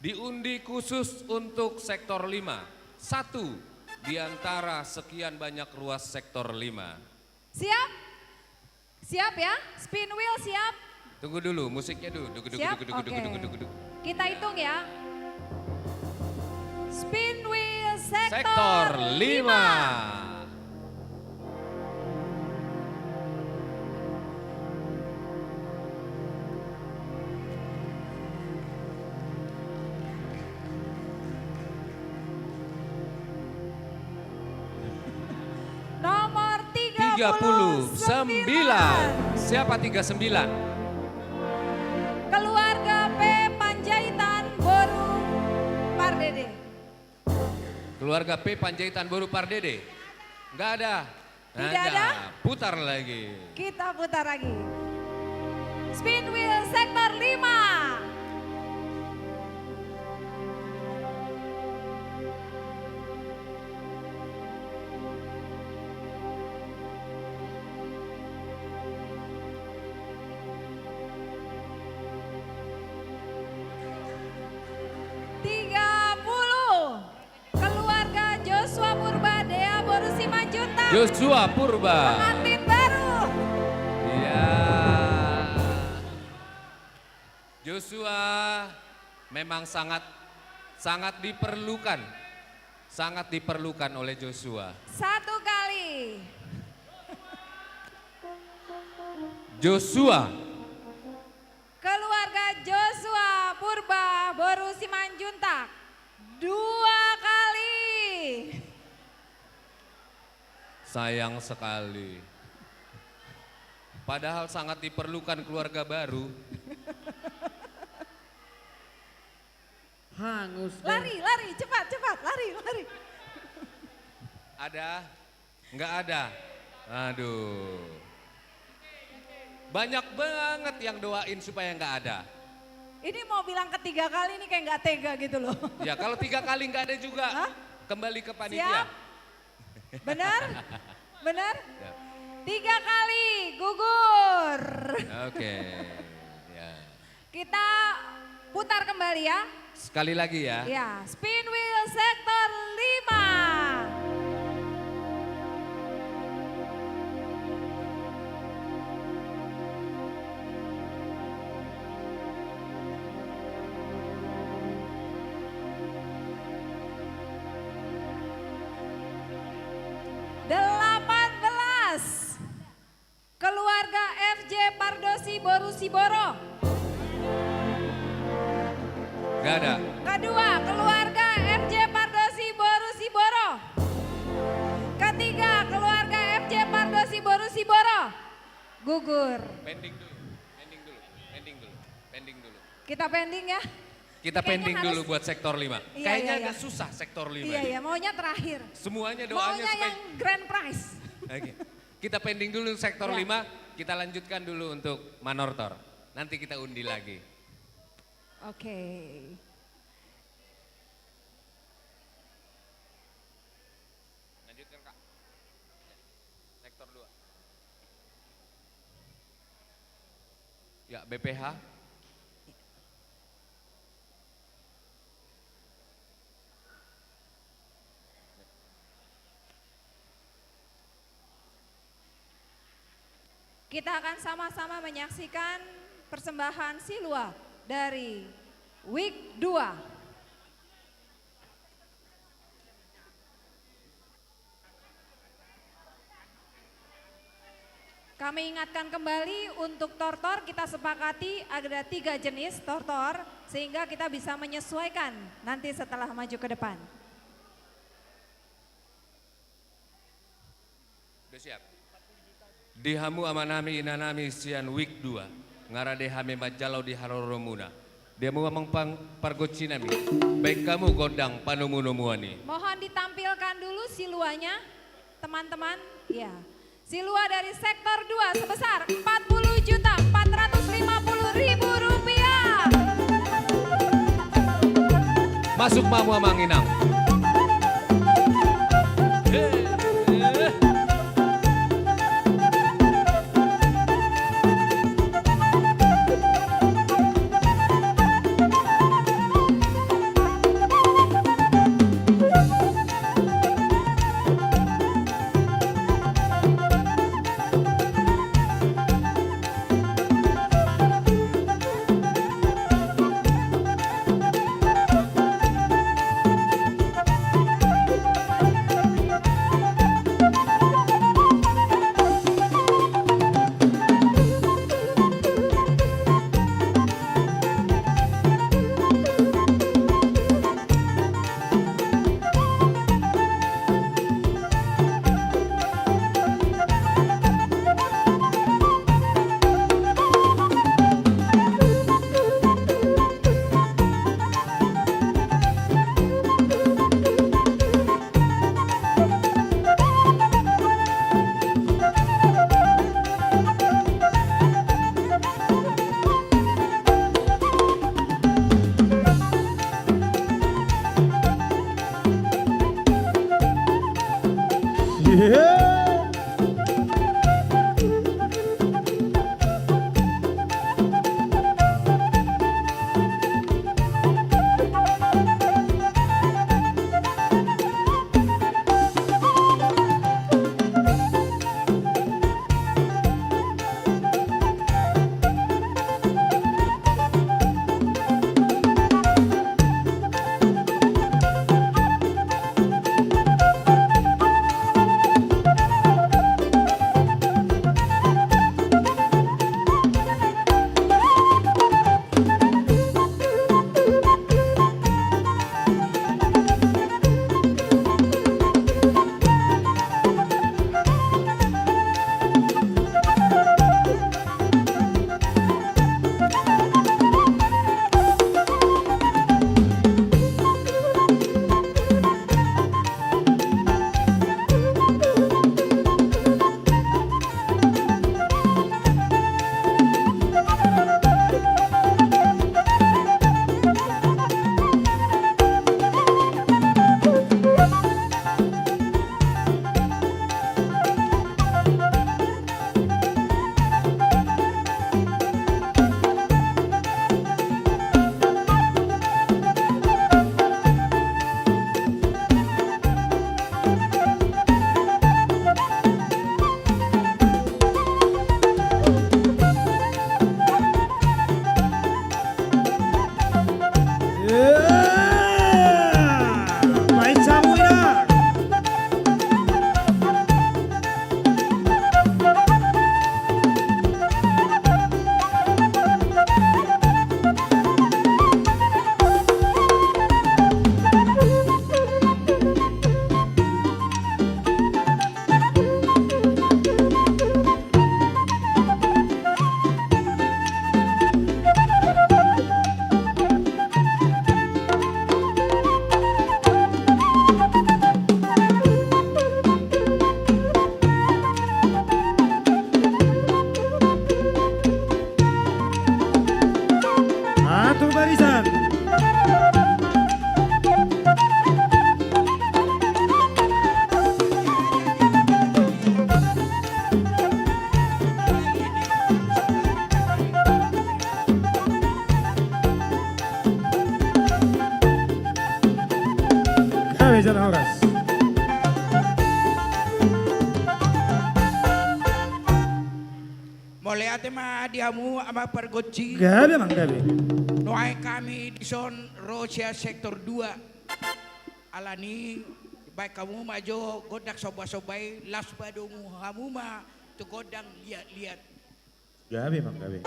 Diundi khusus untuk sektor 5. 1 di antara sekian banyak ruas sektor 5. Siap? Siap ya? Spin wheel siap? Tunggu dulu, musiknya dulu. Dugu, dugu, Siap? dugu, dugu, Oke. dugu, dugu, dugu, dugu. Kita hitung ya. Spin wheel sektor, Sektor 5. 5. Nomor 39. 39. Siapa 39? Keluarga P. Panjaitan Boru Pardede. Keluarga P Panjaitan Boru Pardede. Enggak ada. Tidak ada? Putar lagi. Kita putar lagi. Spin wheel sektor 5. Keluarga Joshua Purba Dea Boru Simanjuntak. Joshua Purba. Pengantin baru. Iya. Joshua memang sangat diperlukan. Sangat diperlukan oleh Joshua. 1 kali. Joshua. Keluarga Joshua Purba Boru Simanjuntak 2 kali. Sayang sekali. Padahal sangat diperlukan keluarga baru. Hangus deh. Lari, cepat, lari. Ada? Enggak ada? Aduh. Banyak banget yang doain supaya enggak ada. Ini mau bilang ketiga kali ini kayak nggak tega gitu loh. Ya kalau 3 kali enggak ada juga, kembali ke panitia. Siap? Benar? Benar? 3 kali gugur. Oke. Ya. Kita putar kembali ya. Sekali lagi ya. Ya, spin wheel sektor 5. Keluarga FJ Pardosi Borusiboro. Gak ada. Kedua, keluarga FJ Pardosi Borusiboro. Ketiga, keluarga FJ Pardosi Borusiboro. Gugur. Pending dulu. Kita pending ya. Kita pending harus- dulu buat sektor 5. Iya, Kayaknya iya. agak susah sektor 5. Iya, maunya terakhir. Semuanya doanya Maunya supaya... yang grand prize. Oke. Kita pending dulu sektor Ya. 5, kita lanjutkan dulu untuk Manortor. Nanti kita undi lagi. Oke. Lanjutkan Kak. Sektor 2. Ya, BPH. Kita akan sama-sama menyaksikan persembahan Silwa dari Week 2. Kami ingatkan kembali untuk tortor kita sepakati ada 3 jenis tortor sehingga kita bisa menyesuaikan nanti setelah maju ke depan. Udah siap? Dihamu amanami inanami sian week 2. Ngarade hame majalau di haroromuna. Dihamu amang pargocinami. Baik kamu godang panumunomuani. Mohon ditampilkan dulu siluanya teman-teman. Ya. Silua dari sektor 2 sebesar Rp40.450.000. Masuk mamu amang inang. Mulai tema diamu ama pergoci. Gabe mang gabe. Noai kami di son Rosia sektor 2. Alani baik kamu majo godak soba-sobai las badungu hamuma tu godang lihat-lihat. Gabe mang gabe.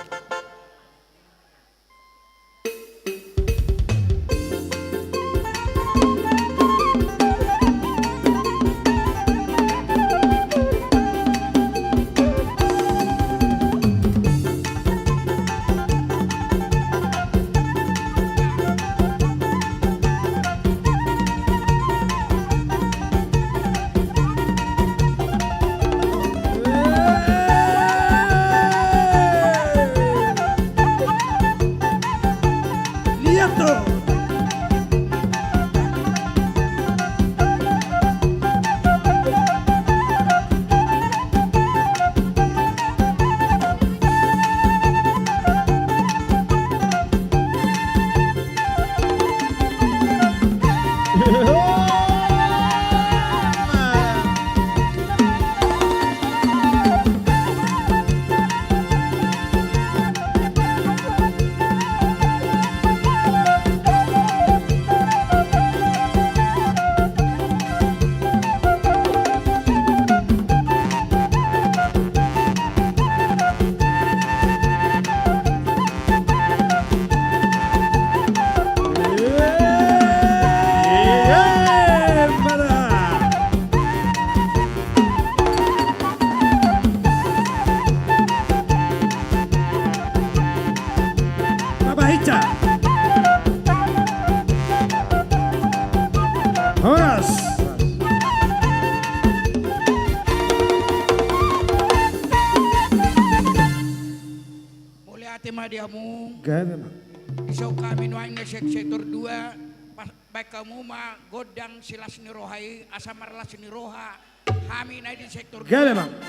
Isau kami nuain sektor 2 baik kamu mah godang silas nirohai asamarlas niroha kami naik di sektor 2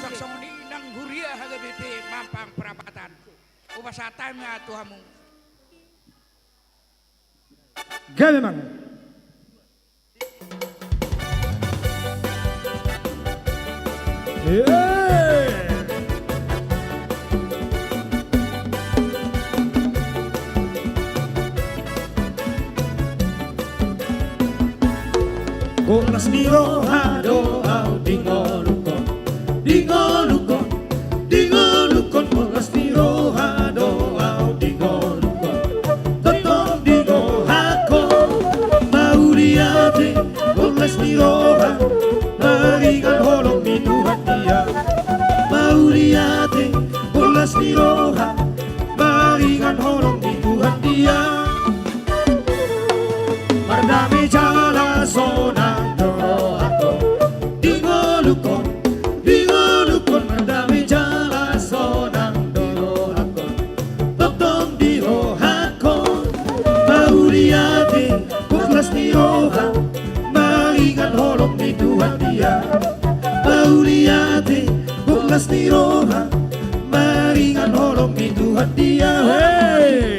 sok-sok ni nang huria HGBP Mampang Perapatan upasatannya tuhamu Gabe mang. Oras ni roha doa dingolukon dingolukon dingolukon oras ni roha doa dingolukon totong dingohako mauriate oras ni roha maringan holong ni Tuhan dia mauriate oras ni roha maringan holong ni Tuhan dia Mardami jala sonang doaku dingolukon dingolukon mardami jala sonang doaku totong dirohakon mauriate kuklas diroha maringan holong di Tuhan dia mauriate kuklas diroha maringan holong di Tuhan dia hey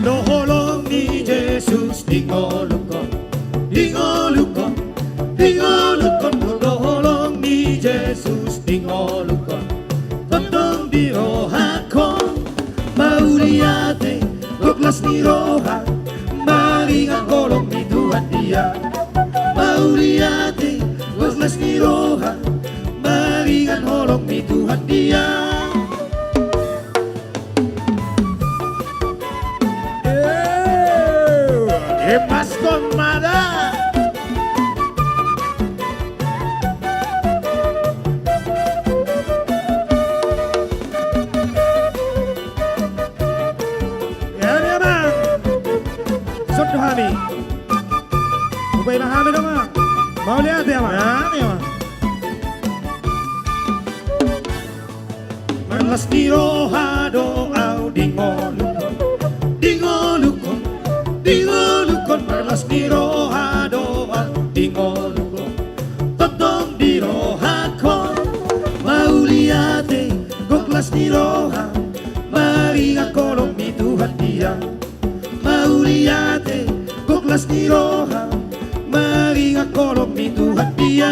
Doholong ni Jesus dingolukon dingolukon dingolukon doholong ni Jesus dingolukon totong dirohakon mauriate kuklas ni roha maringan kolong ni Tuhan dia mauriate kuklas ni roha maringan kolong ni Tuhan dia Emas con mada Ya dia bang Sot hami Upay bang hami dong bang Mau lihat ya bang Ya nih bang Merlas di roha doa dingolukon, dingolukon, dingolukon merlas ni roha doa, dingolukon, totong di roha kon, mauliate goklas ni roha, maringa kolong ni Tuhan dia, mauliate goklas ni roha, maringa kolong ni Tuhan dia.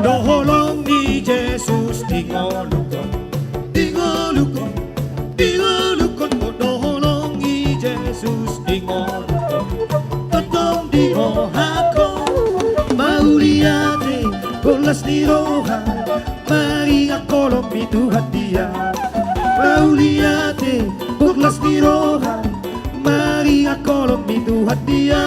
Doholong ni Jesus dingolukon, dingolukon, dingolukon, doholong ni Jesus dingolukon, totong di rohako, mauliate bolas ni roha, maringa kolong ni Tuhan dia, mauliate bolas ni roha, maringa kolong ni Tuhan dia.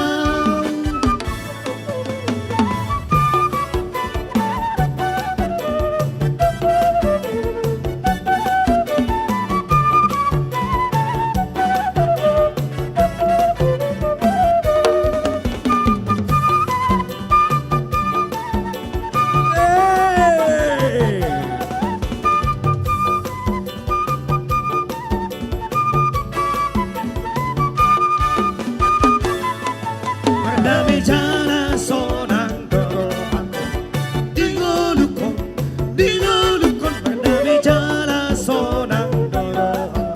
Damai jana sonang doaku, dingolukon, dingolukon, damai jana sonang doaku,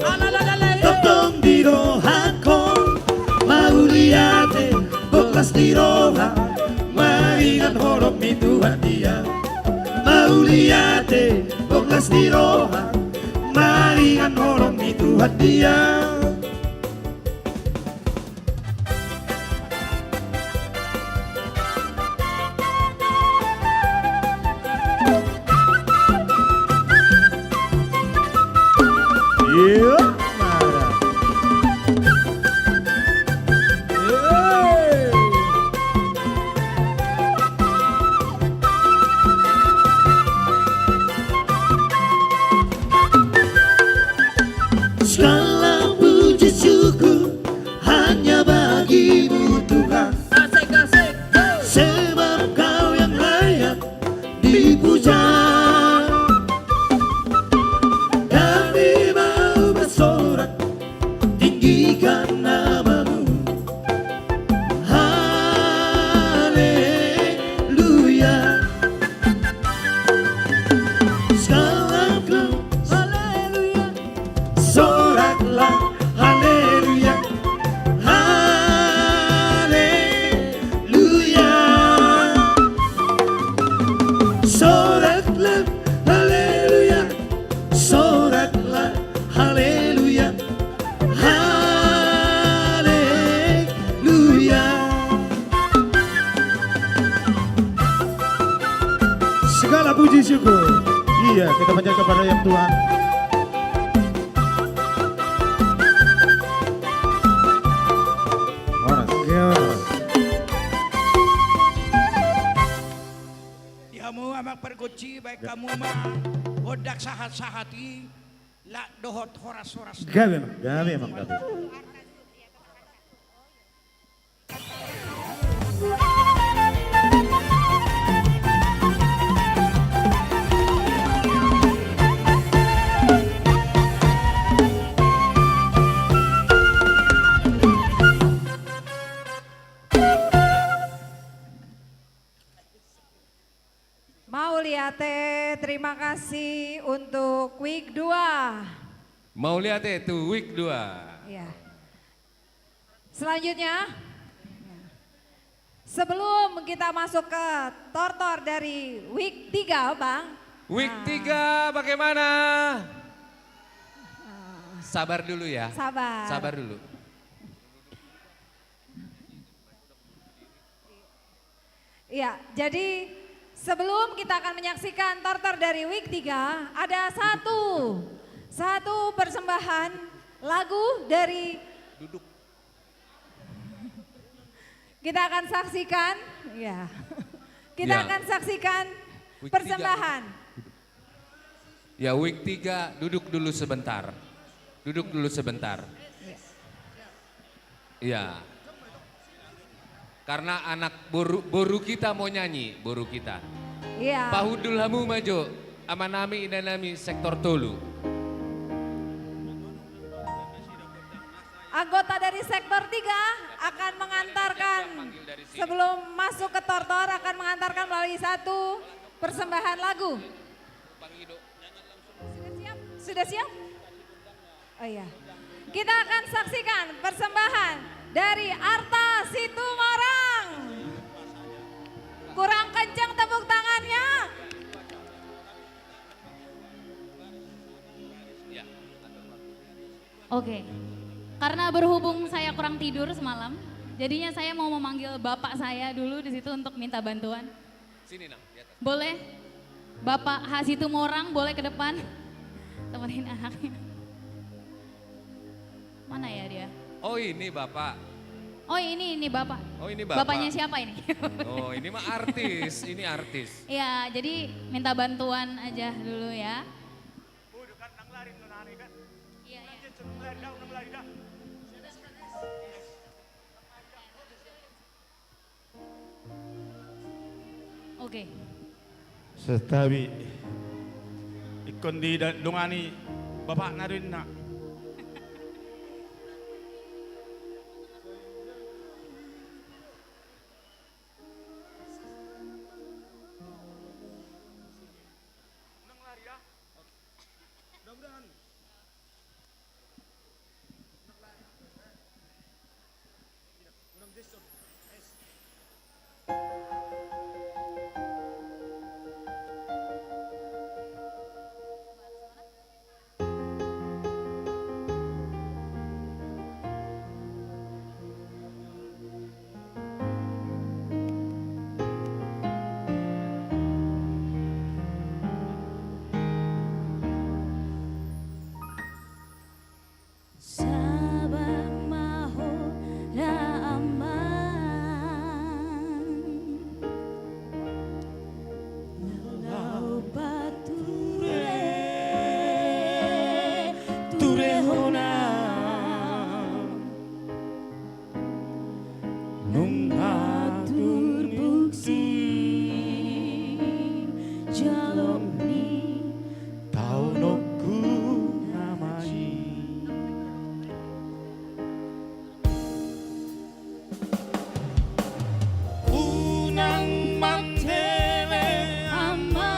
totong di rohako, mauliate boklas di roha, maringan holong ni Tuhan dia, mauliate boklas di roha, maringan holong ni Tuhan dia. Segala puji syukur hanya bagimu Tuhan, sebab Kau yang layak dipuja. Kami mau bersorak tinggikan namamu, haleluya. Segala haleluya, soraklah haleluya, haleluya. Soraklah haleluya, soraklah haleluya, haleluya. Segala puji syukur, iya kita panjatkan kepada Yang Tuhan. Kamu amak pergoci baik kamu mah bodak sahat-sahati la dohot horas-horas. Gawe emang gawe. Mauliate, terima kasih untuk week 2. Mauliate itu week 2. Ya. Selanjutnya, sebelum kita masuk ke tortor dari week 3, Bang. Week 3 bagaimana? Sabar dulu ya. Sabar. Sabar dulu. Iya, jadi sebelum kita akan menyaksikan tortor dari week 3, ada satu persembahan lagu dari Duduk. kita akan saksikan, ya. Kita Ya. akan saksikan Week persembahan. Ya, week 3 duduk dulu sebentar. Duduk dulu sebentar. Iya. Karena anak boru kita mau nyanyi, boru kita. Iya. Pahudul hamu majo, amanami inanami sektor tolu. Anggota dari sektor 3 akan mengantarkan, sebelum masuk ke tortor akan mengantarkan melalui satu persembahan lagu. Sudah siap? Oh iya. Kita akan saksikan persembahan dari Arta Situmorang. Kurang kencang tepuk tangannya. Oke, karena berhubung saya kurang tidur semalam, jadinya saya mau memanggil bapak saya dulu di situ untuk minta bantuan. Sini Nang, di atas. Boleh? Bapak Hasitumorang boleh ke depan temenin anaknya. Mana ya dia? Oh ini Bapak. Oh ini bapak. Oh ini Bapak. Bapaknya siapa ini? Oh ini mah artis, ini artis. Iya, jadi minta bantuan aja dulu ya. Oke. Setabi ikon di dungani bapak na rin na. Sabar maho raman Lau pature turehona Nung atur bukti jaloni Tau noku namai Unang magtele ama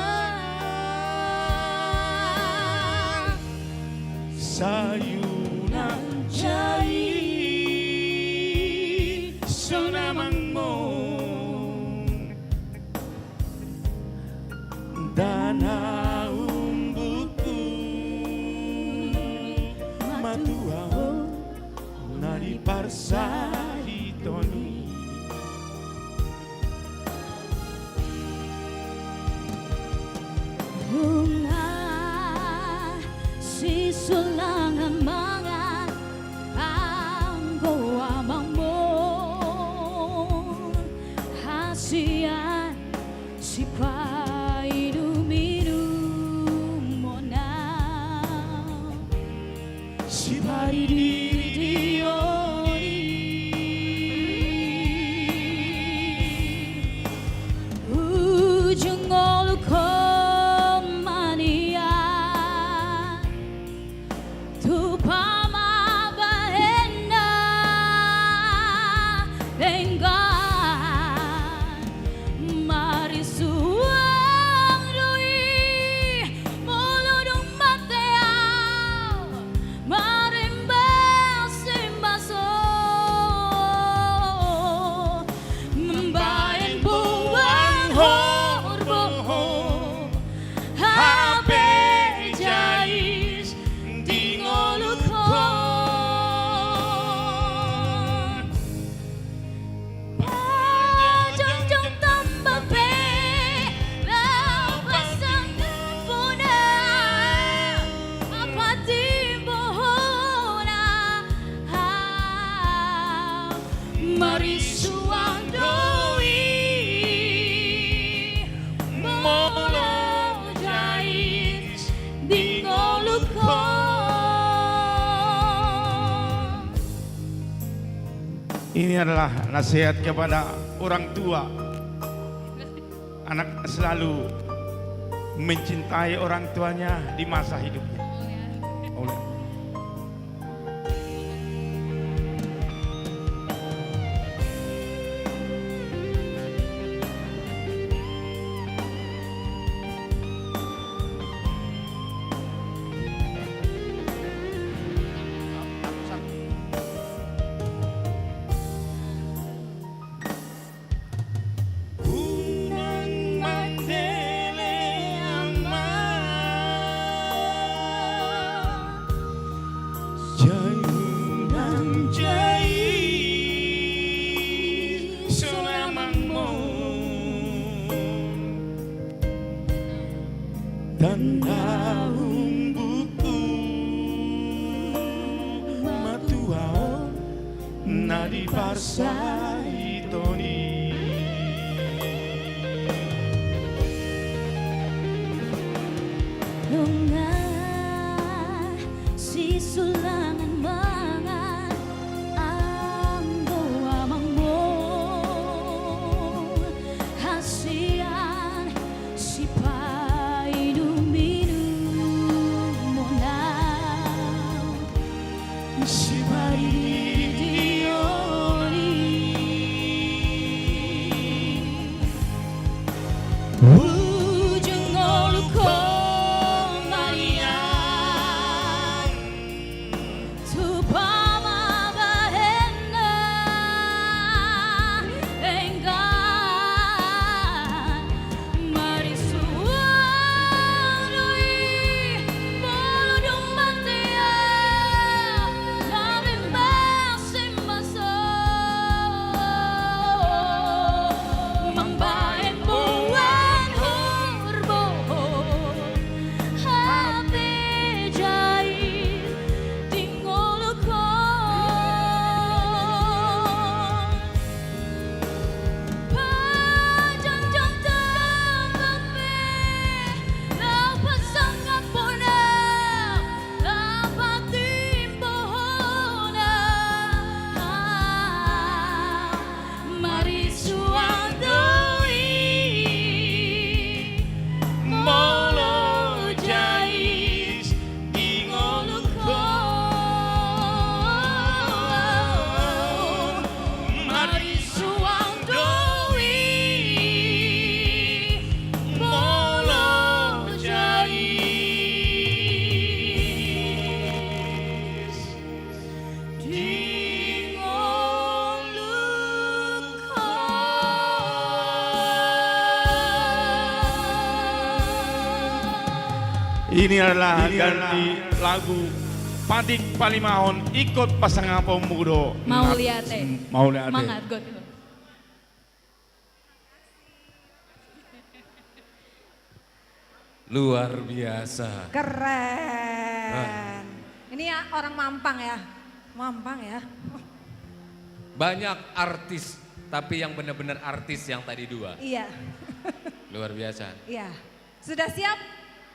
sayunan jai sonamang mo danaung buku matuao nari parsahitoni bunga sisulangan mga anggo amang mo hasian si painuminum mo na si paidirioni Ini adalah nasihat kepada orang tua. Anak selalu mencintai orang tuanya di masa hidupnya. Ini adalah ganti lagu Padik Palimahon ikut pasangan pemuda Mau liate. Mau liate. Mangat God. Luar biasa. Keren. Ini ya orang Mampang ya. Mampang ya. Banyak artis, tapi yang benar-benar artis yang tadi dua. Iya. Luar biasa. Iya. Sudah siap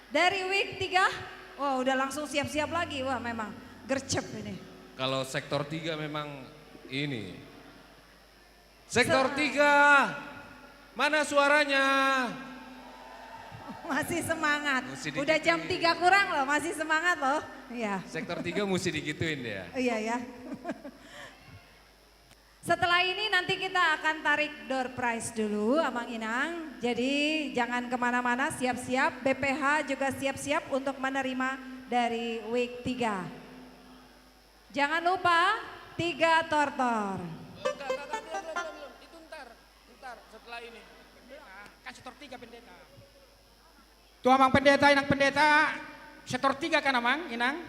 dari week 3? Wah, udah langsung siap-siap lagi. Wah, memang gercep ini. Kalau sektor 3 memang ini. Sektor 3, mana suaranya? Masih semangat. Mesti Udah jam 3 kurang loh, masih semangat loh. Iya. Sektor 3 mesti digituin dia. Iya ya. Setelah ini nanti kita akan tarik door prize dulu Amang Inang. Jadi jangan kemana-mana, siap-siap. BPH juga siap-siap untuk menerima dari week 3. Jangan lupa 3 tortor. Belum. Itu ntar setelah ini. Kan sektor 3 pendeta. Tuh Amang pendeta, Inang pendeta. Sektor 3 kan Amang, Inang?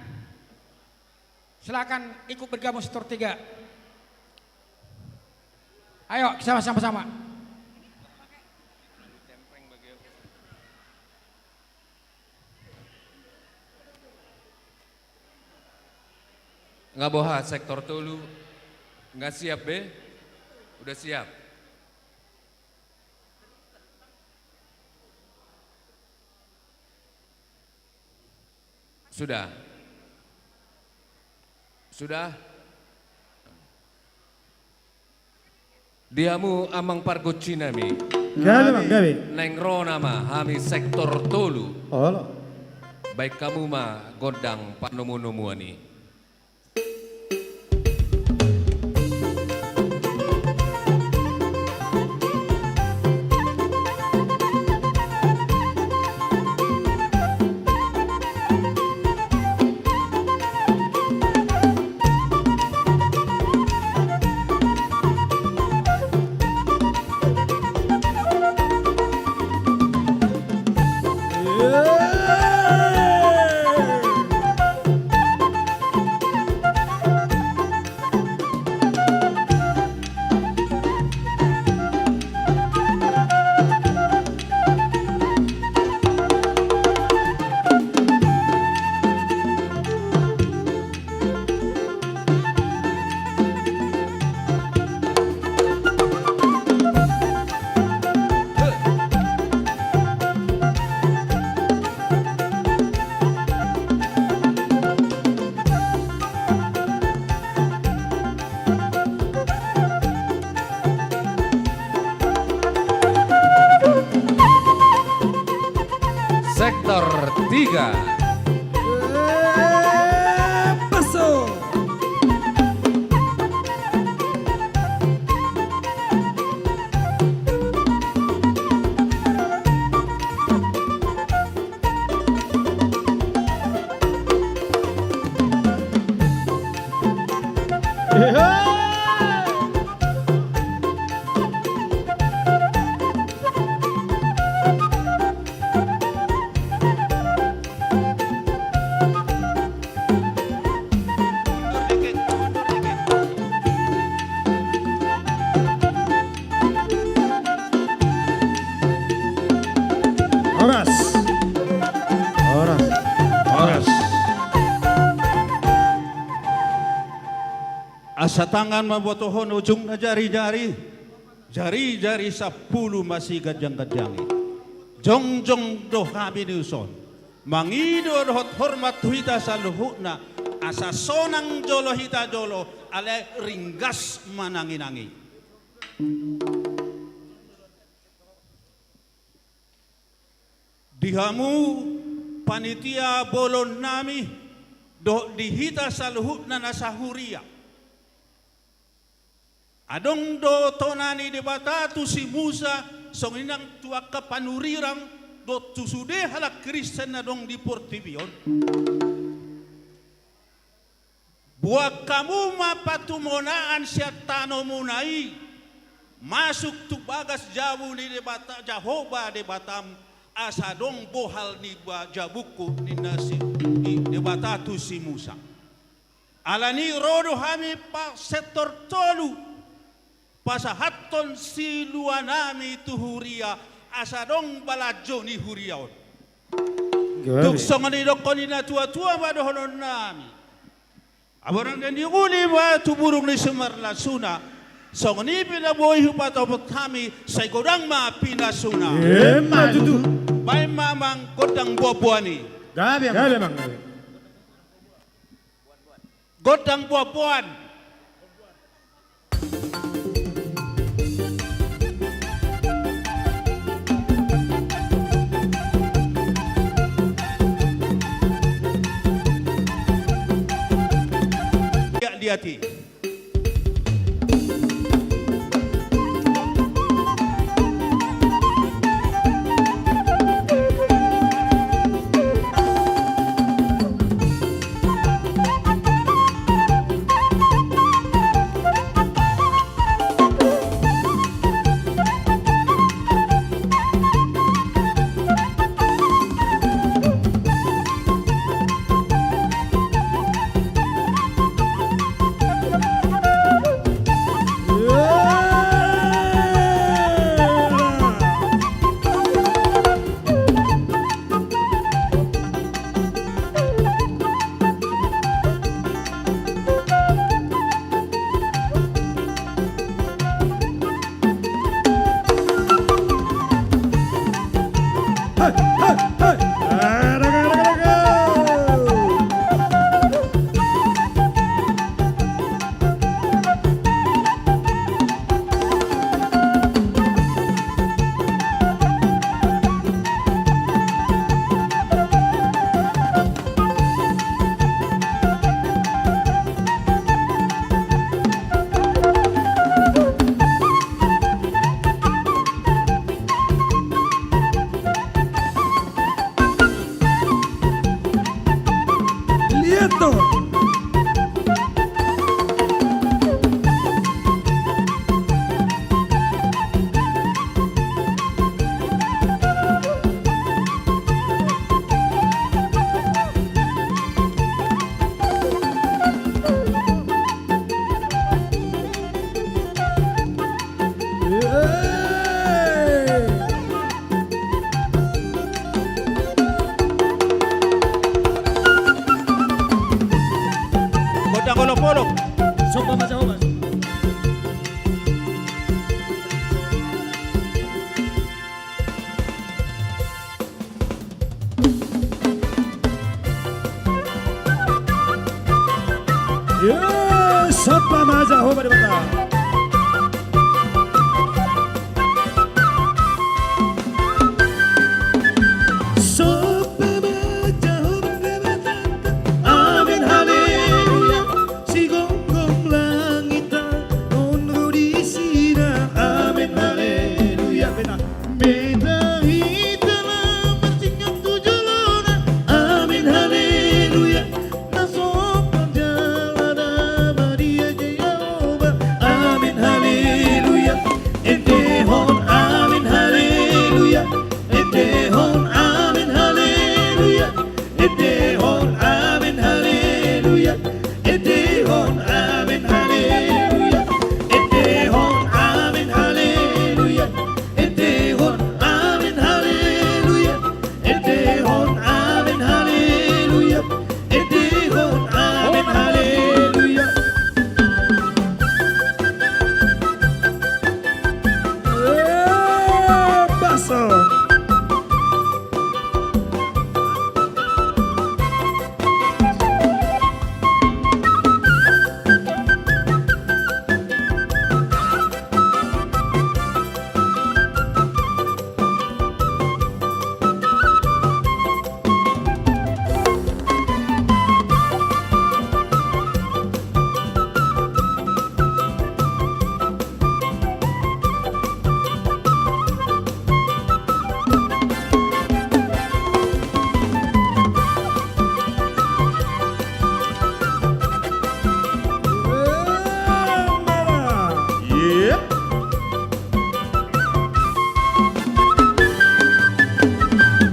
Silakan ikut bergabung sektor 3. Ayo kita sama-sama. Nggak boha sektor tolu. Nggak siap be? Udah siap? Sudah? Sudah? Diamu amang pargocinami. Gabe mang gabe. Neng ronama hami sektor tolu. Oh. Baik kamu mah godang panomu-nomuani. Sektor 3. Paso. Oras. Oras. Oras. Asa tangan mabotohon ujung na jari-jari. Jari-jari 10 masih gajang-gajangi. Jong-jong doh kami niuson. Mangido dohot hormat huita sa luhuna. Asa sonang jolo hita jolo ale ringgas mananginangi. Dihamu panitia bolon nami do dihita sa luhuna na sa huria. Adong do tonani di batatu si Musa song inang tuak kapanurirang do tusude halak Kristen na dong di Portibion. Buat kamu mapatumonaan siya tano munai masuk tu bagas jabu ni di bata Jahoba di Batam asa dong bohal ni jabuku ni nasi di batatu si Musa. Alani rodo hami pa sektor tolu pasahaton si luanami tu huria asa dong balajo ni huriaon. Tuk songani dokoni na tua-tua badohonon nami. Aborang dan diuli ba tu burung ni Sumarla suna. Songani pinaboy hupatopot kami sa godang ma pinasuna. Matutu. Bay mamang godang buabuani. Gabe mang. Godang buabuan. Hati. Siento. Godang golok-golok. Sopa Mas Jehovah. Yes, Sopa Mas Jehovah di mata. Amin haleluya. Si gonggong langita onro di sina. Amin haleluya. Beta hitalah bersinggah tujuh lona. Amin haleluya. Nasopan jalan Maria Jehovah. Amin haleluya. Entehon amin haleluya. Entehon amin haleluya. Entehon amin haleluya. Entehon amin haleluya. Entehon amin haleluya. Entehon amin haleluya. Entehon amin haleluya. Entehon amin haleluya. Basso. Yeah.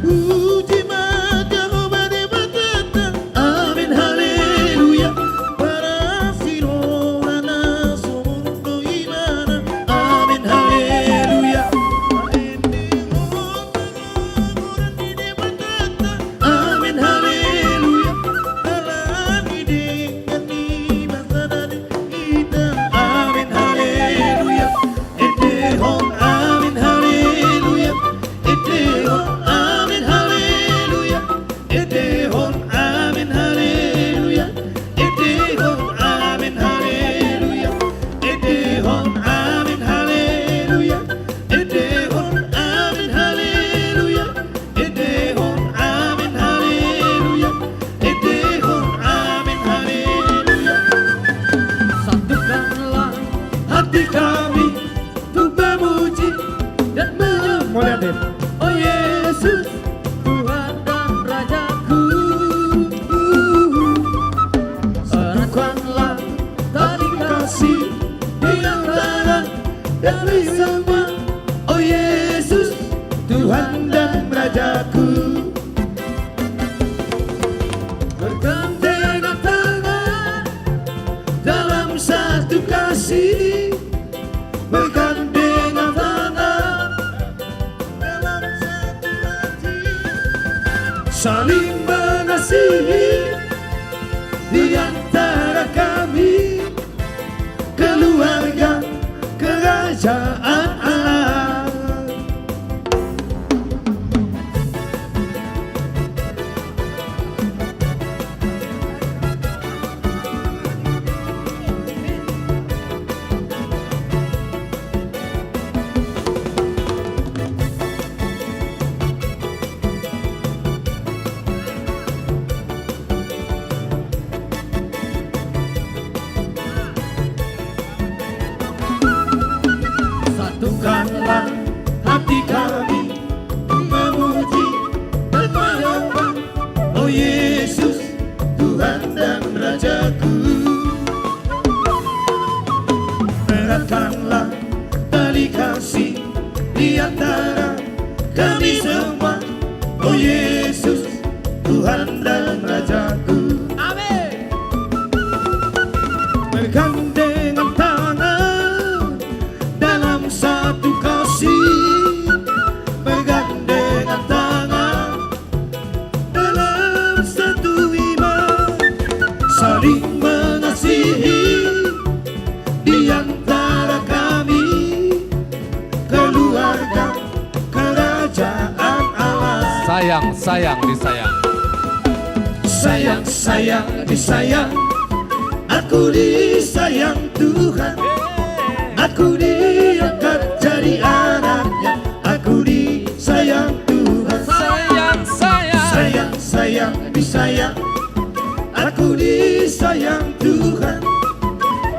Puji Jehovah di batata. Amin haleluya. Para sirona sumundo imana. Amin haleluya. Amin haleluya. Alami dengan ni masa dan kita. Amin haleluya. Entehon amin haleluya. Entehon amin haleluya. Entehon amin haleluya. Entehon amin haleluya. Entehon amin haleluya. Entehon amin haleluya. Entehon amin haleluya. Entehon amin haleluya. Satukanlah hati kami untuk memuji dan menyembah. Oh Yesus, Tuhan dan Rajaku. Eratkanlah tali kasih di antara dari semua. Oh Yesus, Tuhan dan Rajaku. Bergandengan tangan dalam satu kasih. Bergandengan tangan dalam satu hati. Saling mengasihi di antara kami. Keluarga kerajaan Allah. Satukanlah hati kami memuji dan menyembah. Oh Yesus, Tuhan dan di antara kami semua. Oh Yesus, Tuhan dan Rajaku. Amin. Bergandengan tangan dalam satu kasih, bergandengan tangan dalam satu iman, saling mengasihi di antara kami, keluarga kerajaan Allah. Sayang, sayang, disayang. Sayang, sayang, disayang. Aku disayang Tuhan. Aku diangkat jadi anaknya. Aku disayang Tuhan. Sayang, sayang. Sayang, sayang, disayang. Aku disayang Tuhan.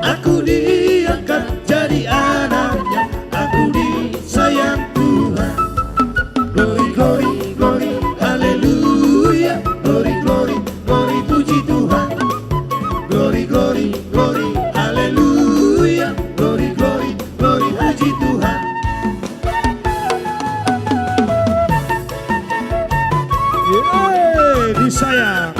Aku diangkat jadi anaknya. Aku disayang Tuhan. Glory, glory, glory, haleluya. Glory, glory, glory, puji Tuhan. Glory, glory, glory, haleluya. Glory, glory, glory, puji Tuhan. Yeay, disayang.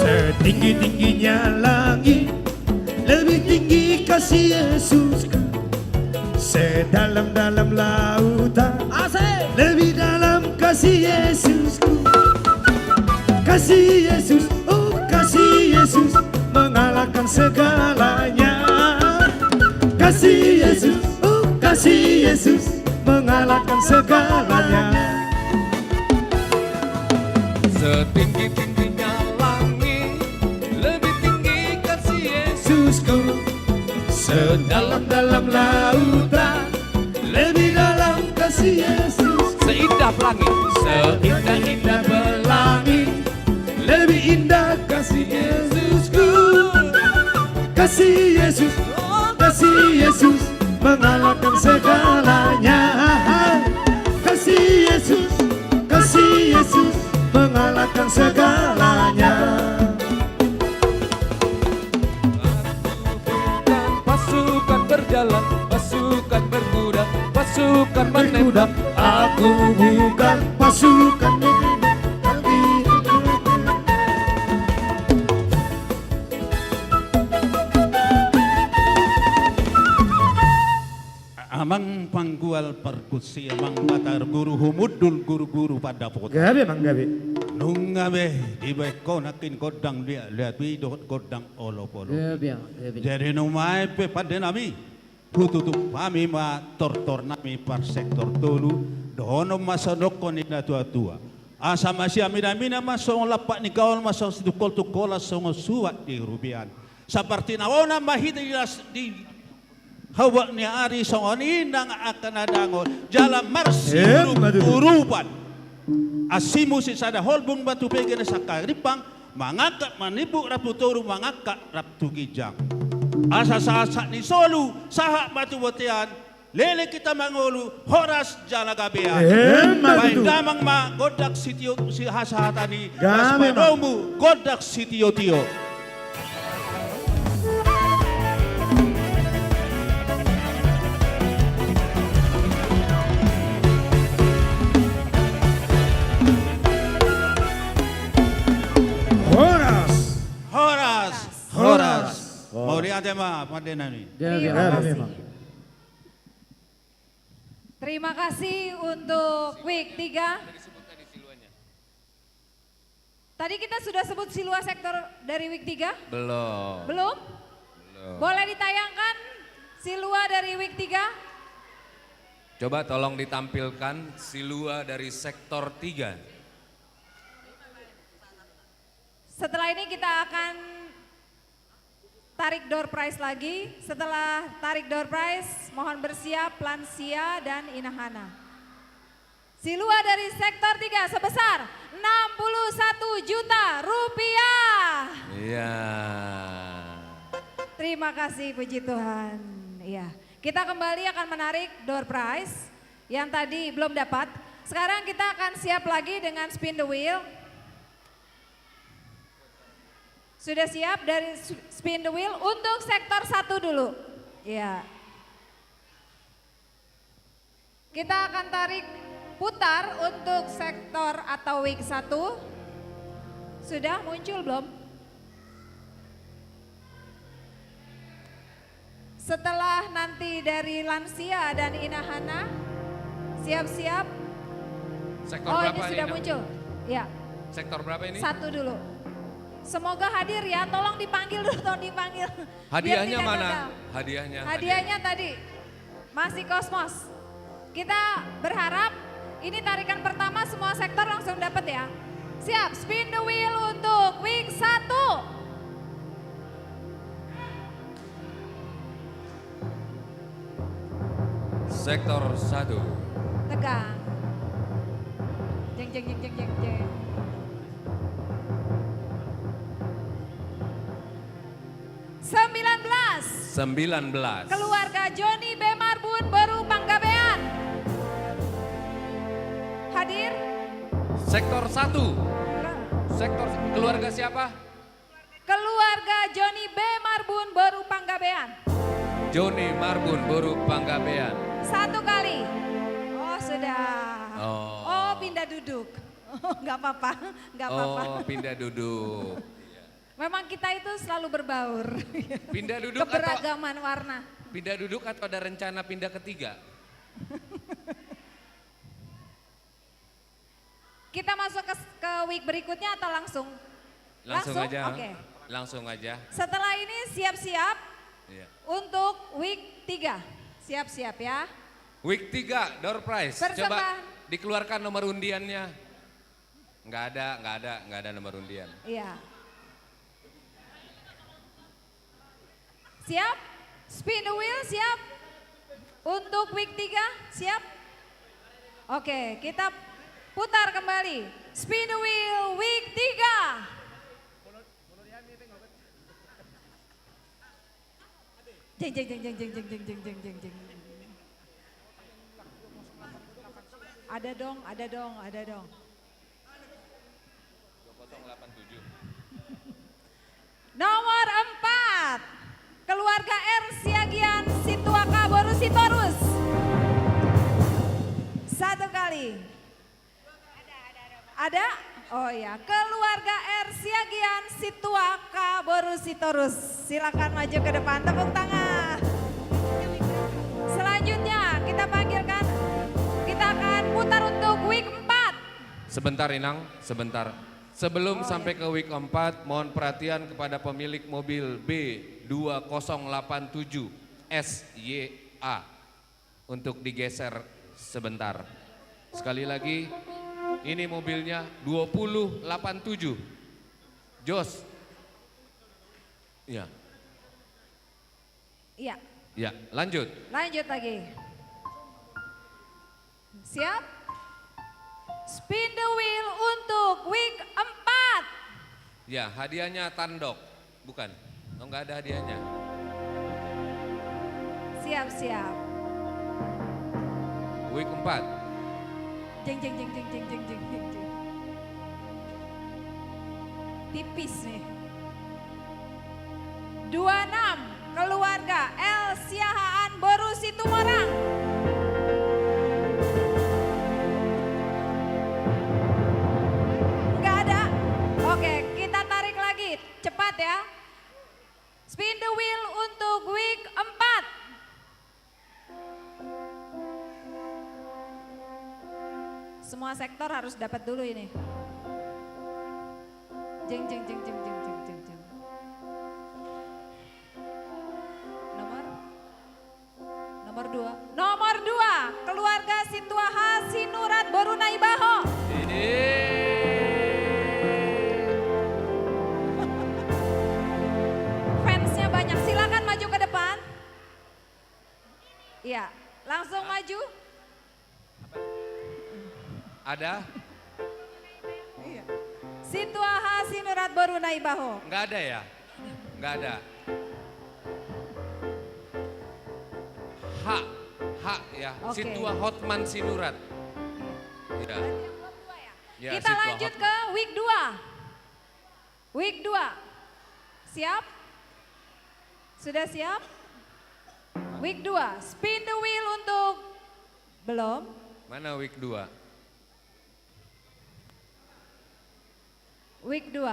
Setinggi-tingginya langit, lebih tinggi kasih Yesusku. Sedalam-dalam lautan, lebih dalam kasih Yesusku. Kasih Yesus, oh kasih Yesus, mengalahkan segalanya. Kasih Yesus, oh kasih Yesus, mengalahkan segalanya. Setinggi-tingginya langit, lebih tinggi kasih Yesusku. Sedalam-dalam lautan, lebih dalam kasih Yesus. Seindah pelangi, Seindah-indah pelangi, lebih indah kasih Yesusku. Kasih Yesus, oh kasih Yesus, mengalahkan segalanya. Kasih Yesus, kasih Yesus, mengalahkan segalanya. pasukan berjalan, pasukan berkuda, pasukan menembak. Aku bukan pasukan Amang panggual perkusi amang batar guru humudul guru-guru pada foto. Gabe mang gabe. Nungabe di beko nakin kodang dia lihat widot kodang olo-polo. Gabe. Jadi numai pe pada nami pututup kami ma tortor nami par sektor tolu dohono masanok konina tua-tua. Asa masih amina-mina masong lapak ni kawan masong situkol-tukola songo suat di rubian. Seperti nawona mahita di hawak ni ari songoni nang akan adangon jalan marsi urupan asimu si sada holbung batu pegen sa karipang mangakak manibu raputoru mangakak raptu gijang asa sa ni solu saha batu botean lele kita mangolu horas jala gabean baik damang ma godak sitio si hasahatani gaspanomu godak sitio tio. Horas. Mau lihat ma pada nani. Terima kasih untuk week 3. Tadi kita sudah sebut Silua sektor dari week 3? Belum. Belum? Boleh ditayangkan Silua dari week 3? Coba tolong ditampilkan Silua dari sektor 3. Setelah ini kita akan tarik door prize lagi. Setelah tarik door prize, mohon bersiap lansia dan Inahana. Silua dari sektor 3 sebesar 61 juta rupiah. Iya. Terima kasih, puji Tuhan. Iya, kita kembali akan menarik door prize yang tadi belum dapat. Sekarang kita akan siap lagi dengan spin the wheel. Sudah siap dari spin the wheel untuk sektor 1 dulu. Iya. Kita akan tarik putar untuk sektor atau week 1. Sudah muncul belum? Setelah nanti dari lansia dan Inahana, siap-siap. Sektor Oh, berapa ini sudah Ina? muncul. Ya. Sektor berapa ini? 1 dulu. Semoga hadir ya, tolong dipanggil dulu, tolong dipanggil. Biar Hadiahnya tidak mana? gagal. Hadiahnya. Hadiahnya tadi masih Kosmos. Kita berharap ini tarikan pertama semua sektor langsung dapat ya. Siap, spin the wheel untuk week 1. Sektor 1. Tegang. Jeng jeng jeng jeng jeng jeng. (19) 19. Keluarga Joni B. Marbun Baru Panggabean. Hadir? Sektor 1. Sektor keluarga siapa? Keluarga Joni B. Marbun Baru Panggabean. Joni Marbun Baru Panggabean. 1 kali. Oh sudah. Oh. Oh pindah duduk. Oh, nggak apa-apa, nggak apa-apa. Oh, pindah duduk. Memang kita itu selalu berbaur. Pindah duduk atau Keberagaman warna. pindah duduk atau ada rencana pindah ketiga? Kita masuk ke week berikutnya atau langsung? Langsung aja. Oke. Langsung aja. Setelah ini siap-siap Iya. untuk week 3. Siap-siap ya. Week 3 door prize. Coba Persembahan. dikeluarkan nomor undiannya. Nggak ada nomor undian. Iya. Siap? Spin the wheel siap? Untuk week 3 siap? Oke, kita putar kembali. Spin the wheel week 3. Jeng jeng jeng jeng jeng jeng jeng jeng jeng jeng jeng. Ada dong, ada dong, ada dong. 2087. Nomor 4. Keluarga R. Siagian Situaka Boru Sitorus. 1 kali. Ada? Oh ya, keluarga R. Siagian Situaka Boru Sitorus. Silakan maju ke depan, tepuk tangan. Selanjutnya kita panggilkan, kita akan putar untuk week 4. Sebentar Inang, sebentar. Sebelum sampai ke week 4, mohon perhatian kepada pemilik mobil B2087 SYA untuk digeser sebentar. Sekali lagi, ini mobilnya 2087. Jos. Ya. Iya, Ya, lanjut. lanjut lagi. Siap? Spin the wheel untuk week 4. Ya, hadiahnya tandok. Bukan. Oh, enggak ada hadiahnya. Siap-siap. Week 4. Jeng jeng jeng jeng jeng jeng jeng jeng jeng. Tipis nih. 26 keluarga El Siahaan Boru Situmorang. Enggak ada. Oke, kita tarik lagi. Cepat ya. Spin the wheel untuk week 4. Semua sektor harus dapat dulu ini. Jeng jeng jeng jeng jeng jeng jeng jeng. Nomor 2. Nomor 2, keluarga Situaha Sinurat Borunai Baho. Fansnya banyak Ada? Iya. Situaha sinurat boru naibaho. Enggak ada ya? Enggak ada. Hak ya. Oke. Situa Hotman Sinurat. Ya. Ya, Kita Situa lanjut Hotman. ke week 2. Week 2. Siap? Sudah siap? Week 2. Spin the wheel untuk belum. Mana week 2? Week 2.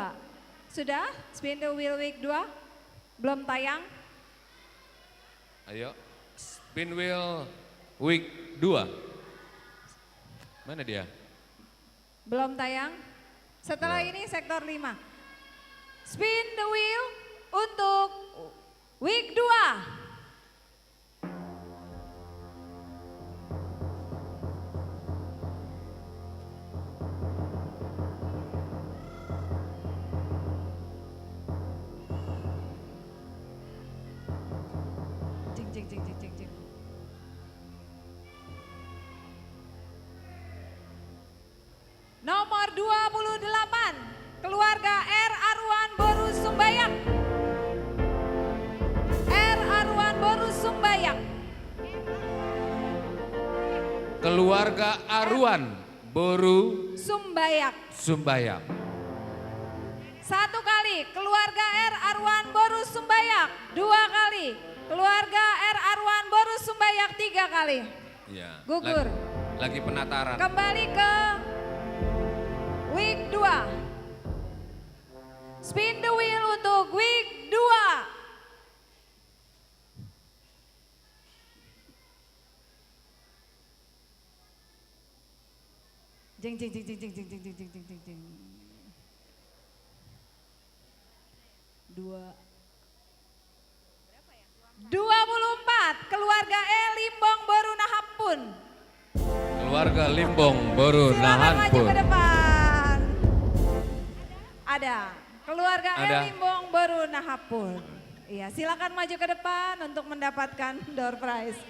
Sudah? Spin the wheel week 2? Belum tayang? Ayo. Spin wheel week 2. Mana dia? Belum tayang? Setelah ini sektor 5. Spin the wheel untuk week 2. Jing jing jing jing jing. Nomor 28, keluarga R. Arwan Boru Sumbayak. R. Arwan Boru Sumbayak. Keluarga Arwan Boru Sumbayak. Sumbayak. Satu kali, keluarga R. Arwan Boru Sumbayak. Dua kali, keluarga R. Arwan Boru Sumbayak. Tiga kali. Ya. Gugur. Lagi penataran. Kembali ke week 2. Spin the wheel untuk week 2. Jeng jeng jeng jeng jeng jeng jeng jeng jeng jeng jeng jeng. 24, keluarga E. Limbong Boru Nahampun. Keluarga Limbong Boru Silakan maju Nahampun. ke depan. Ada. Keluarga Ada. E. Limbong Boru Nahapun. Iya, silakan maju ke depan untuk mendapatkan door prize.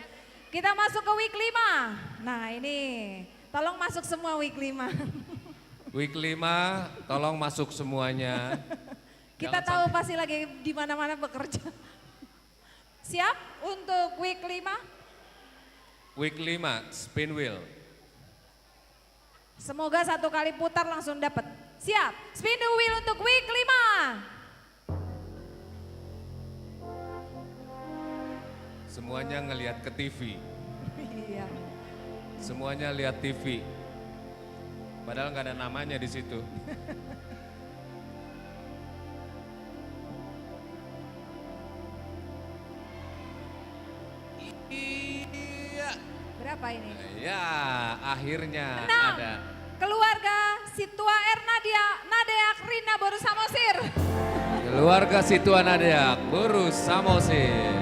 Kita masuk ke week 5. Nah, ini tolong masuk semua week 5. Week 5, tolong masuk semuanya. Kita tahu pasti lagi di mana-mana bekerja. Siap untuk week 5? Week 5, spin wheel. Semoga satu kali putar langsung dapat. Siap, spin the wheel untuk week 5. Semuanya ngelihat ke TV. Iya. Semuanya lihat TV. Padahal nggak ada namanya di situ. Iya. Berapa ini? Ya, akhirnya 6. ada. Keluarga Situa R. Nadeak Rina Boru Samosir. Keluarga Situa Nadeak Boru Samosir.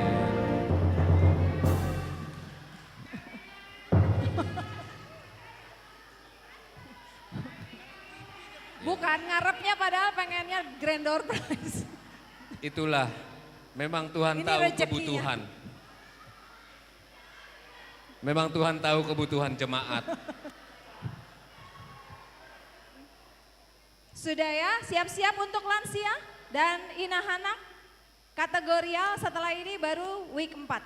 Bukan ngarepnya padahal pengennya grand door prize. Itulah, memang Tuhan Ini tahu rezekinya. kebutuhan. Memang Tuhan tahu kebutuhan jemaat. Sudah ya, siap-siap untuk lansia dan inahanak. Kategorial setelah ini baru week 4.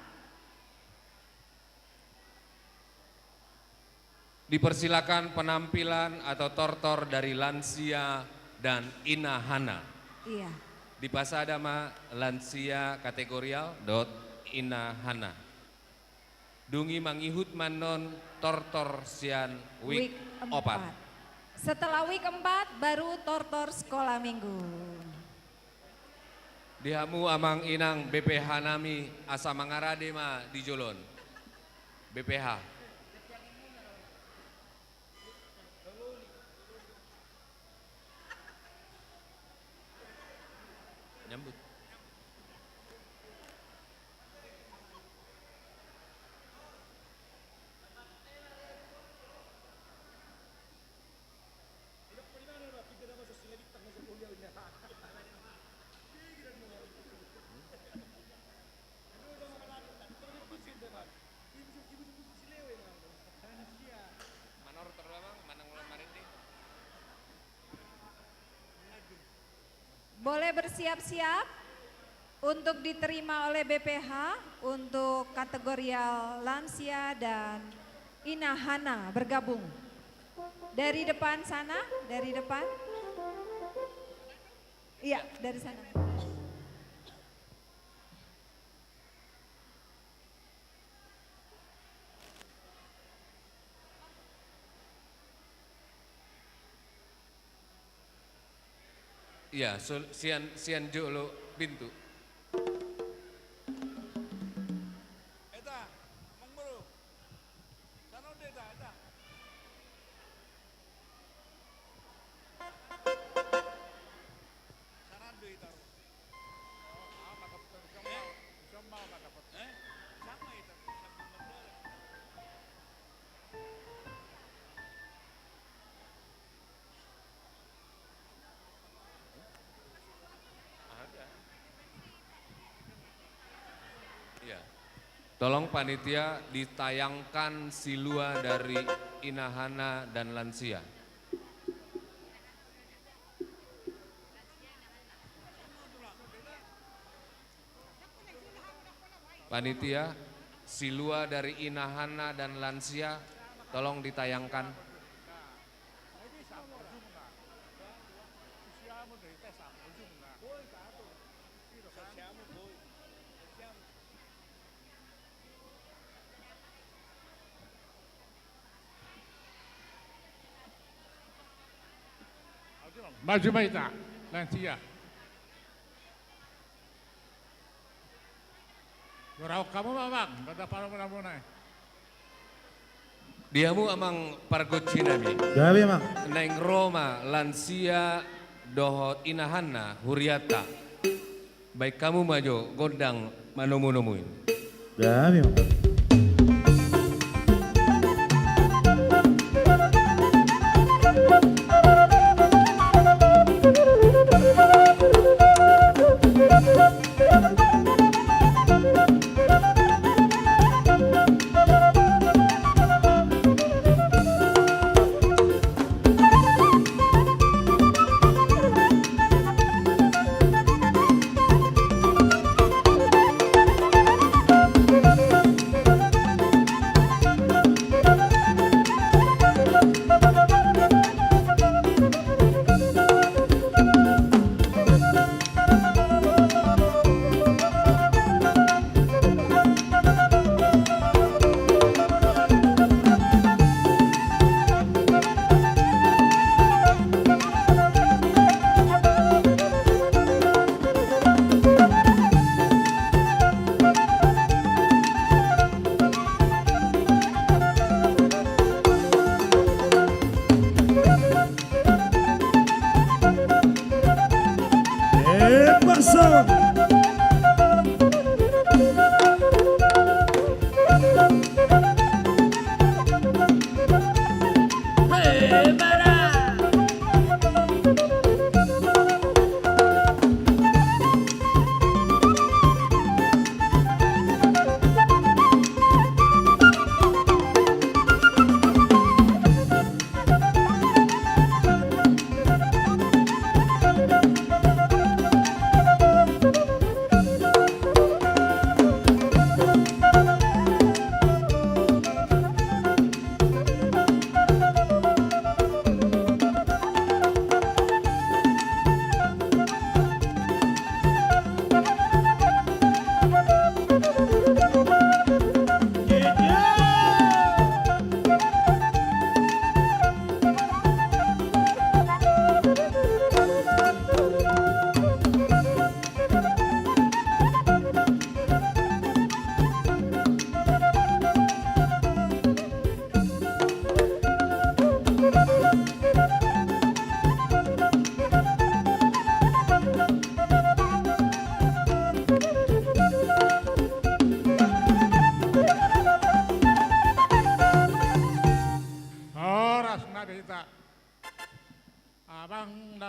Dipersilakan penampilan atau tortor dari lansia dan inahana. Iya. Di Pasadama lansia kategorial dot inahana. Dungi mangihut manon tortor sian week 4. Setelah week 4 baru tortor sekolah minggu. Dihamu amang inang BPH nami asa mangarade ma di Jolon. BPH. Nyambut. Manor terlamang, manang boleh bersiap-siap untuk diterima oleh BPH untuk kategorial lansia dan Inahana bergabung. Dari depan sana, dari depan. Iya, dari sana. Iya, sian dulu pintu. Eta, mong bro. Sana udah eta. Sana duit taruh. Oh, maka sama maka dapat. Sama itu. Ada. Iya. Tolong panitia ditayangkan silua dari Inahana dan lansia. Panitia, silua dari Inahana dan lansia, tolong ditayangkan. Maju Maita, lansia. Gurau kamu mamang, kata para muna-muna. Diamu amang pargocinami. Gabi mang. Neng Roma lansia dohot Inahana huriata. Baik kamu maju gondang manomu-nomuin. Gabi mang.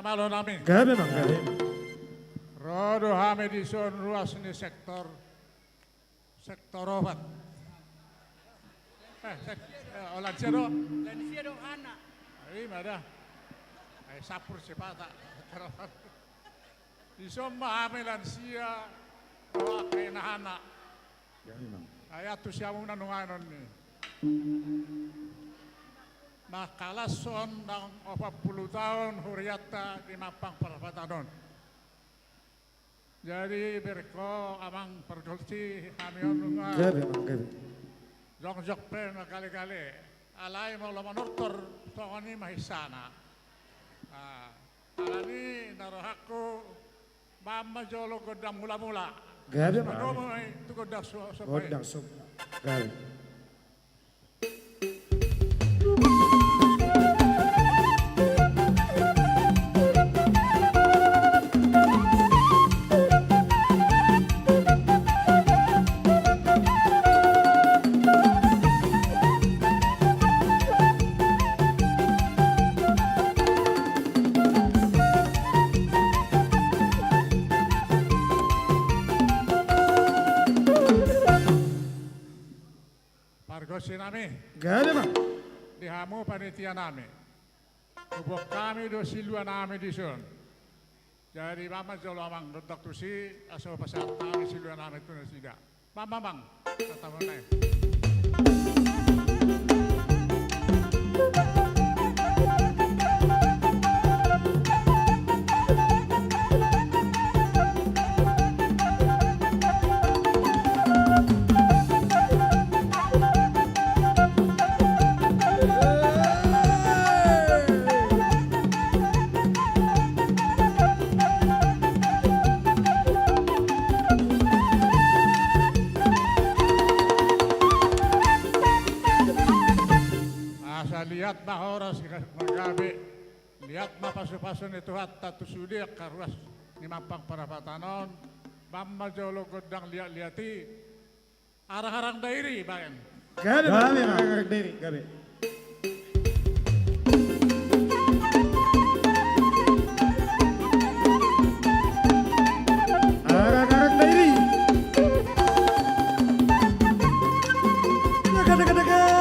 Malo namin. Gabi mang gabi. Rodo hame di son ruas ni sektor obat. Lansia do. Lansia do anak. Ay mada. Ay sapur si pata. Di somma ame lansia o kainahana. Ayat tu siya muna nunganon ni. Nakalason ng 40 tahun huriyata di Mampang Perapatan. Jadi berko amang pergolti hamion nga. Jok pen kali-kali. Alay mo lamanurtor tongoni mahisana. Alani narohako mama jolo godang mula-mula. Gabi Madomo itu godang so. Godang so. Gabi. Pargosi nami. Gabi bang. Dihamu panitia nami. Ubok kami do silua nami di son. Jadi mama jolo amang dodak tusi aso pasal kami silua nami tu tidak. Mama bang kata mana? Lihat oras magabi, lihat pasu-pasu itu hatta tusudi karuas ni Mampang Perapatanon, bamba jolo godang lihat-lihati arang-arang dairi bayan. Gabi arang dairi, gabi. Arang-arang dairi. Dekat.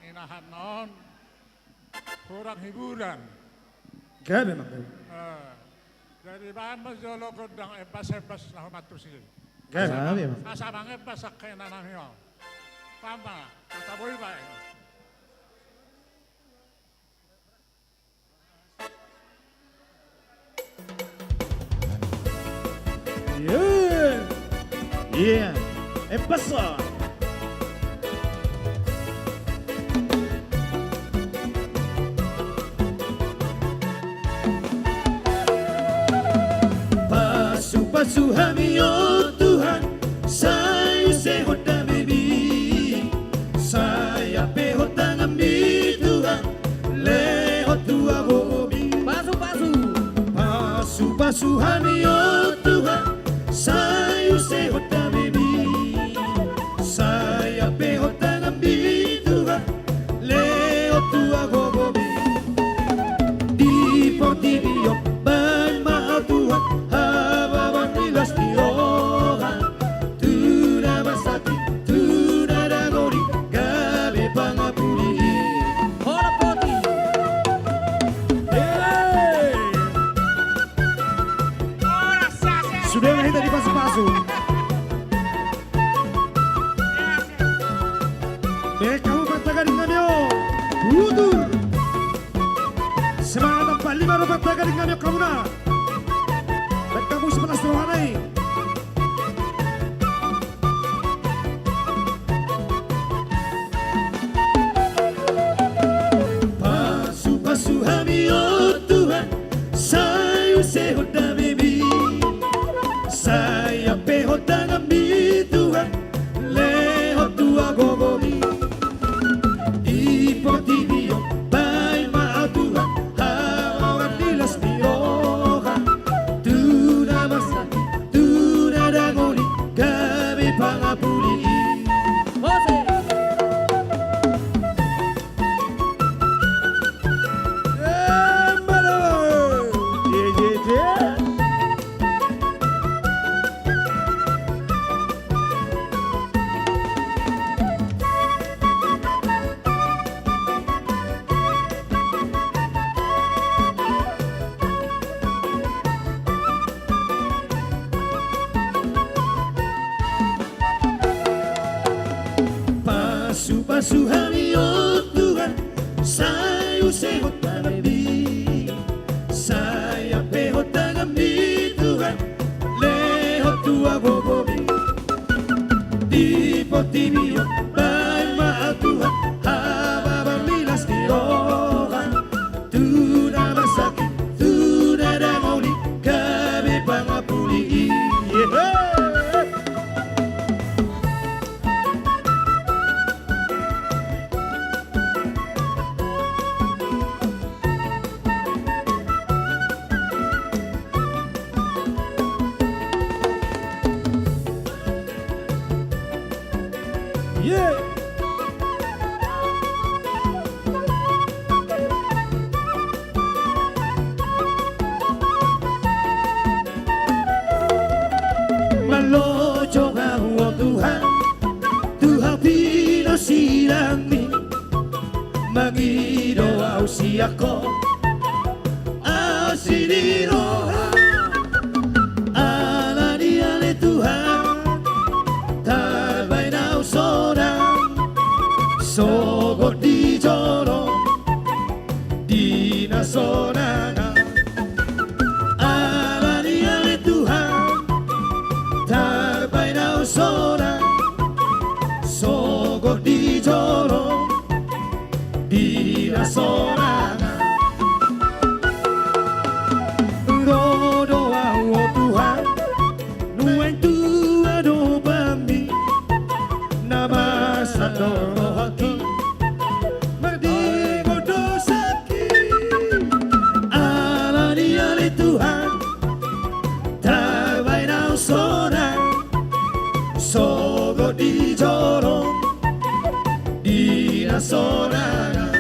inahan non, kurang hiburan. Gabe mang. Jadi bahan masjolo kodang ebas-ebas na humatusil. Gabe mang. Asamang ebas sa kenanamyo. Pama, kataboy ba eh. Yeah, empezó. Pasu-pasu kami oh Tuhan, saya sehat dan baby, saya pehot tangan mi Tuhan, lehot tua hobi. Pasu-pasu, pasu-pasu kami oh Tuhan, saya sehat dan baby, saya pehot tangan mi Tuhan, lehot tua hobi. Di Portibio ban mahal Tuhan, habang nilas di Rohan, tuna masaki, tuna dagori, gabi pangapuli. Hola poti. Sudah kita di pasu-pasu. Kamu katakan dengan yo, udur. Semangat 45 robat taga dengan yo kamu na. Dan kamu sebelah serohanai. Pasu-pasu kami oh Tuhan, saya sehat dan baby, saya pehot tangan mi Tuhan, lehot tua gogomi. Di Portibio baik maaf Tuhan, hawan nilas di Rohan, tuna masaki, tuna dagori, gabi pangapuli. Jose. Pasu-pasu kami oh Tuhan, saya sehat dan baby, saya pehot tangan mi Tuhan, lehot tua gogomi. Di Portibio baik maaf Tuhan, habang nilas di Rohan, tuna masaki, tuna dagori, gabi pangapuli. Yeah. Malojo ngawo Tuhan, Tuhan pino silami, magido au siako, asidiro, ala diale Tuhan, tabay na usona, sogo di joro, di nasonana, ala diale Tuhan, tabay na usona, sogo di joro, di nasonana. Rodo au Tuhan, nuen tua do bambi, nama sadoro haki, magdigo dosaki, ala diale Tuhan, tabay na usona, sogo di joro, di nasonana.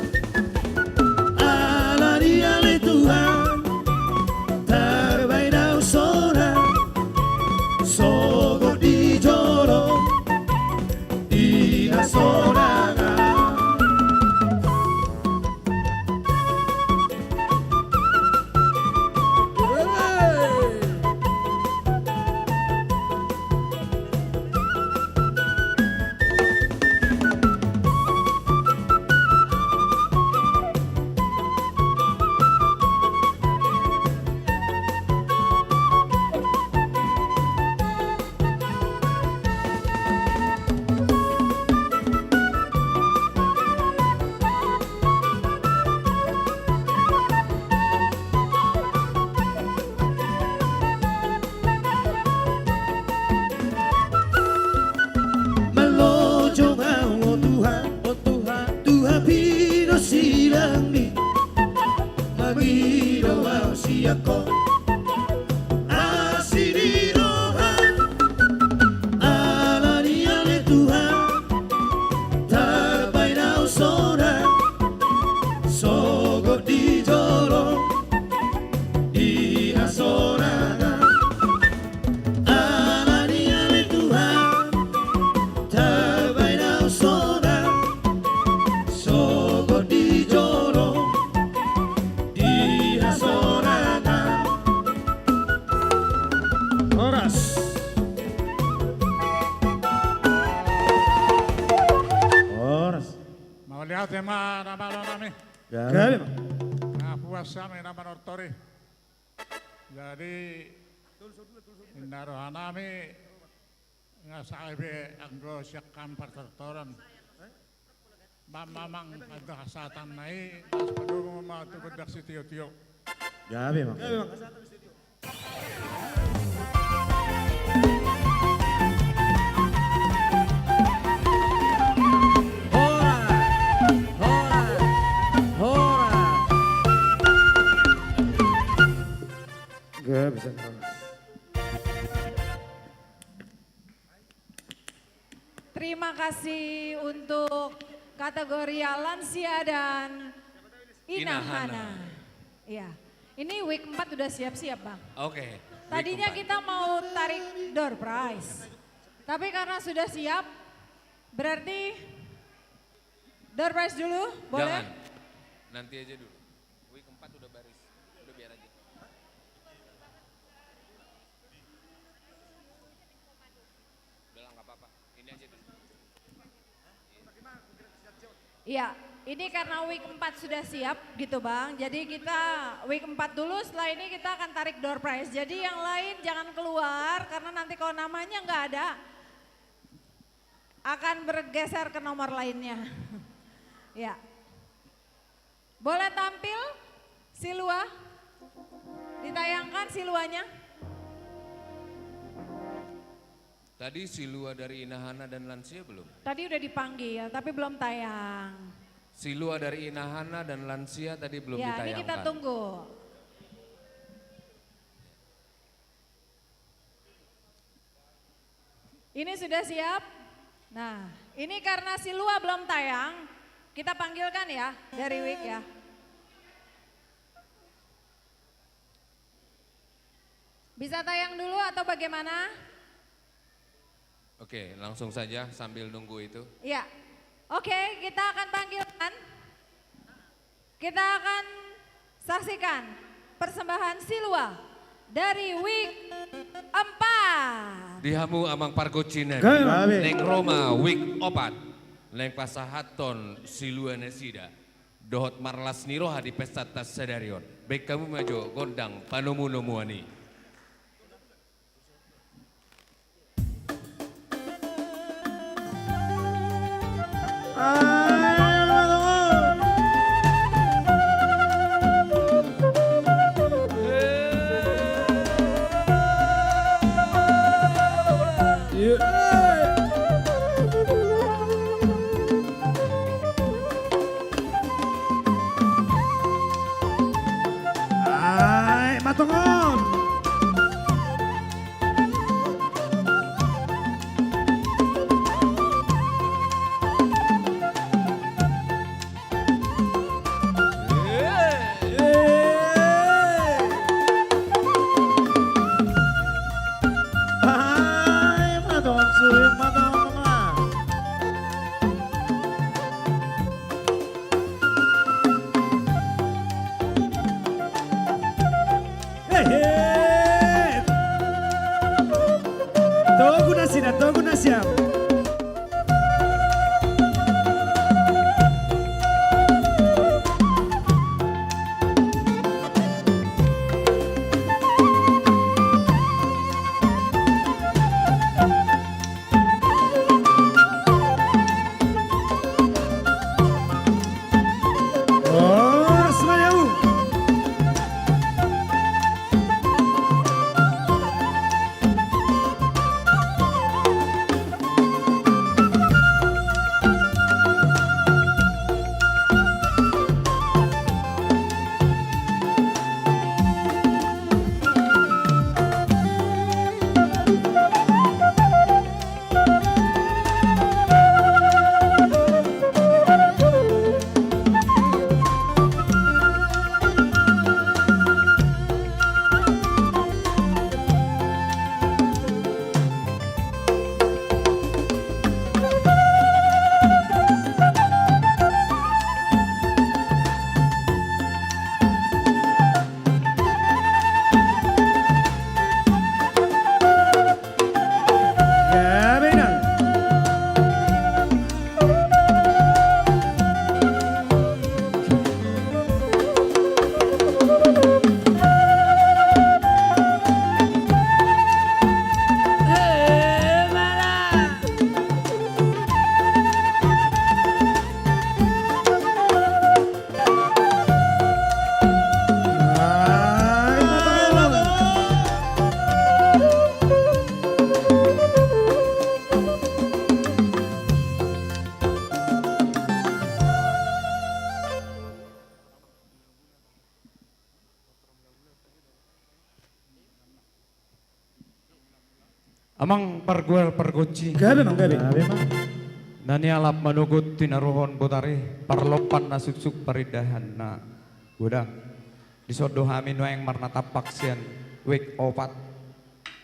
Mariako Asiri Rohan Alani ale Tuhan Terbaik saudara Sogo di jolo Ina sorangan Alani ale Tuhan Terbaik saudara Sogo di jolo Ina sorangan Horas Horas Maulihat tema nama lo nami. Gabe Nah puasa nama nortori. Jadi narohanami ngasabe anggo siakam pertortoran. Mamang ada kesatan nai, pas pedung mau tuh bedak si tio-tio. Gabe mak Gabe bisa Terima kasih untuk kategori lansia dan Inahana. Iya. Ini week 4 udah siap-siap, Bang. Oke. Tadinya kita mau tarik door prize. Tapi karena sudah siap, berarti door prize dulu, boleh? Jangan. Nanti aja dulu. Week 4 udah baris. Udah biar aja. Udah lah nggak apa-apa. Ini aja dulu. Iya, ini karena week 4 sudah siap gitu Bang. Jadi kita week 4 dulu, setelah ini kita akan tarik door prize. Jadi yang lain jangan keluar karena nanti kalau namanya nggak ada akan bergeser ke nomor lainnya. Ya. Boleh tampil Silua? Ditayangkan Siluanya? Tadi Silua dari Inahana dan Lansia belum? Tadi udah dipanggil tapi belum tayang. Silua dari Inahana dan Lansia tadi belum Ya, ditayangkan. ini kita tunggu. Ini sudah siap? Nah, ini karena Silua belum tayang, kita panggilkan ya dari week ya. Bisa tayang dulu atau bagaimana? Oke, langsung saja sambil nunggu itu. Ya, oke, kita akan panggilkan. Kita akan saksikan persembahan Silua dari week 4. Dihamu amang pargocinen, Gabe. Neng Roma week 4, Neng pasahaton Silua Nesida, Dohot Marlas Niroha di pesta tas sadarion. Baik kamu maju gondang panomu nomuani. Ay, matongon. Ay, matongon suyo, matongon mga. Hehe. Togo na siya. Oh, Smayawu. Amang parguel pargoci. Gabe mang gabe. Nani alap manugut tinaruhon botari parlopan na suksuk paridahan na gudang. Disodohamin waeng marna tapak sian wek opat.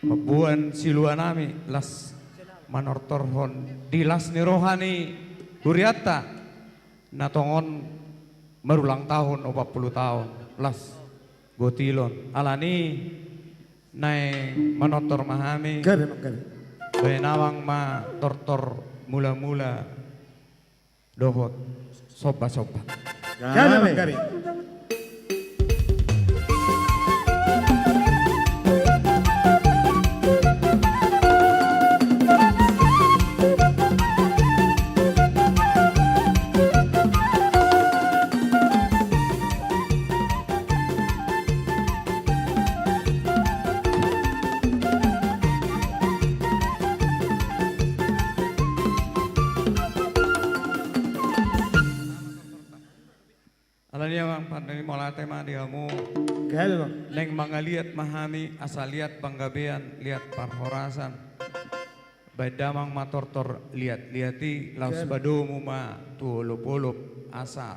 Mabuan siluan nami las manortorhon dilas ni rohani huriata natongon merulang tahun 40 tahun las gotilon alani nai manotor mahami gabe mang gabe. Benawang ma tortor mula-mula dohot soba-soba. Gabe mang gabe. Alanya bang pandai mola tema diamu. Gabe bang. Neng mangaliat mahami asal liat panggabean liat parhorasan. Badamang matortor liati laus badomu ma tu lupulup asa.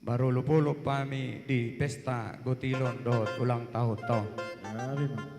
Baru lupulup pami di pesta gotilon dot ulang tahun toh. Gabe bang.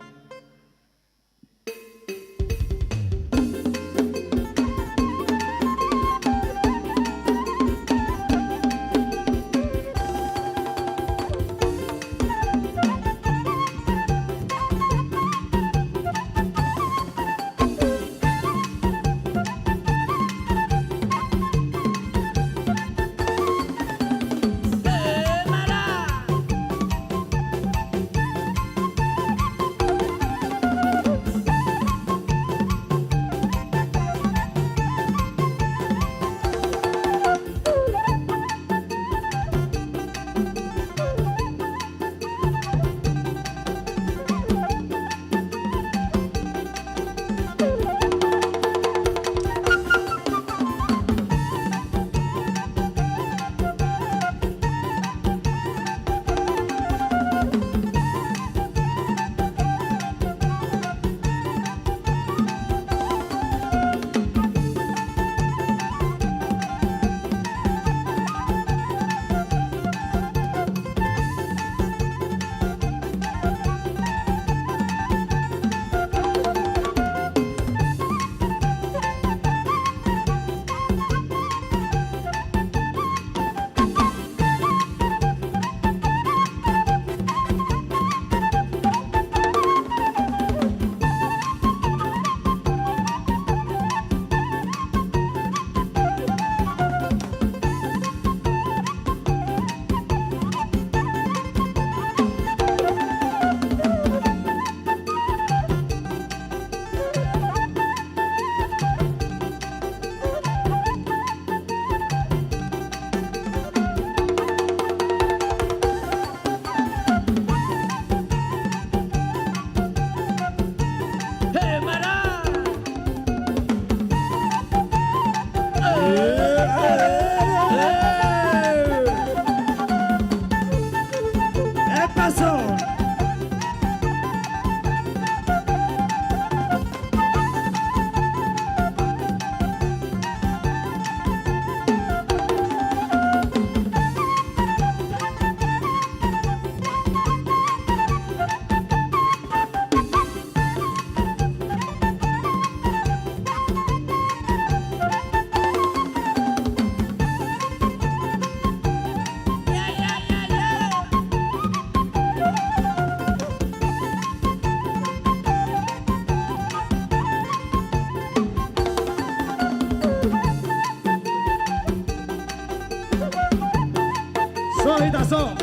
Solitaso.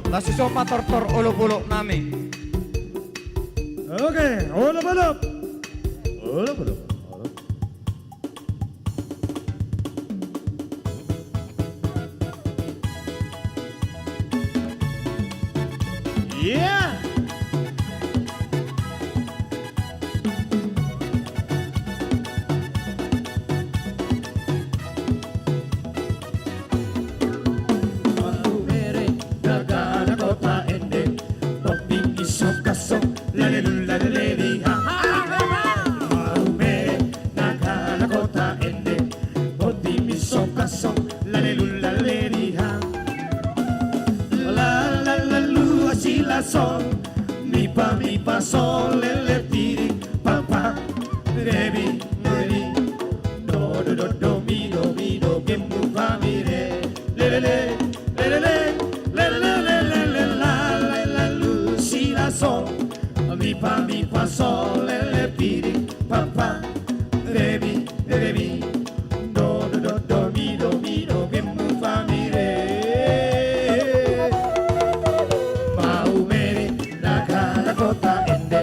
Nasi sopa tortor ulup-ulup nami. Oke, ulup-ulup. Ulup-ulup. Yeah. la sol, mi pa sol, le ti pa pa, re mi do do do do mi do mi mu fa mi re le le la lu si la sol, mi pa sol, le ti pa pa, re mi do mi do mi mu fa mi re. Kota ende,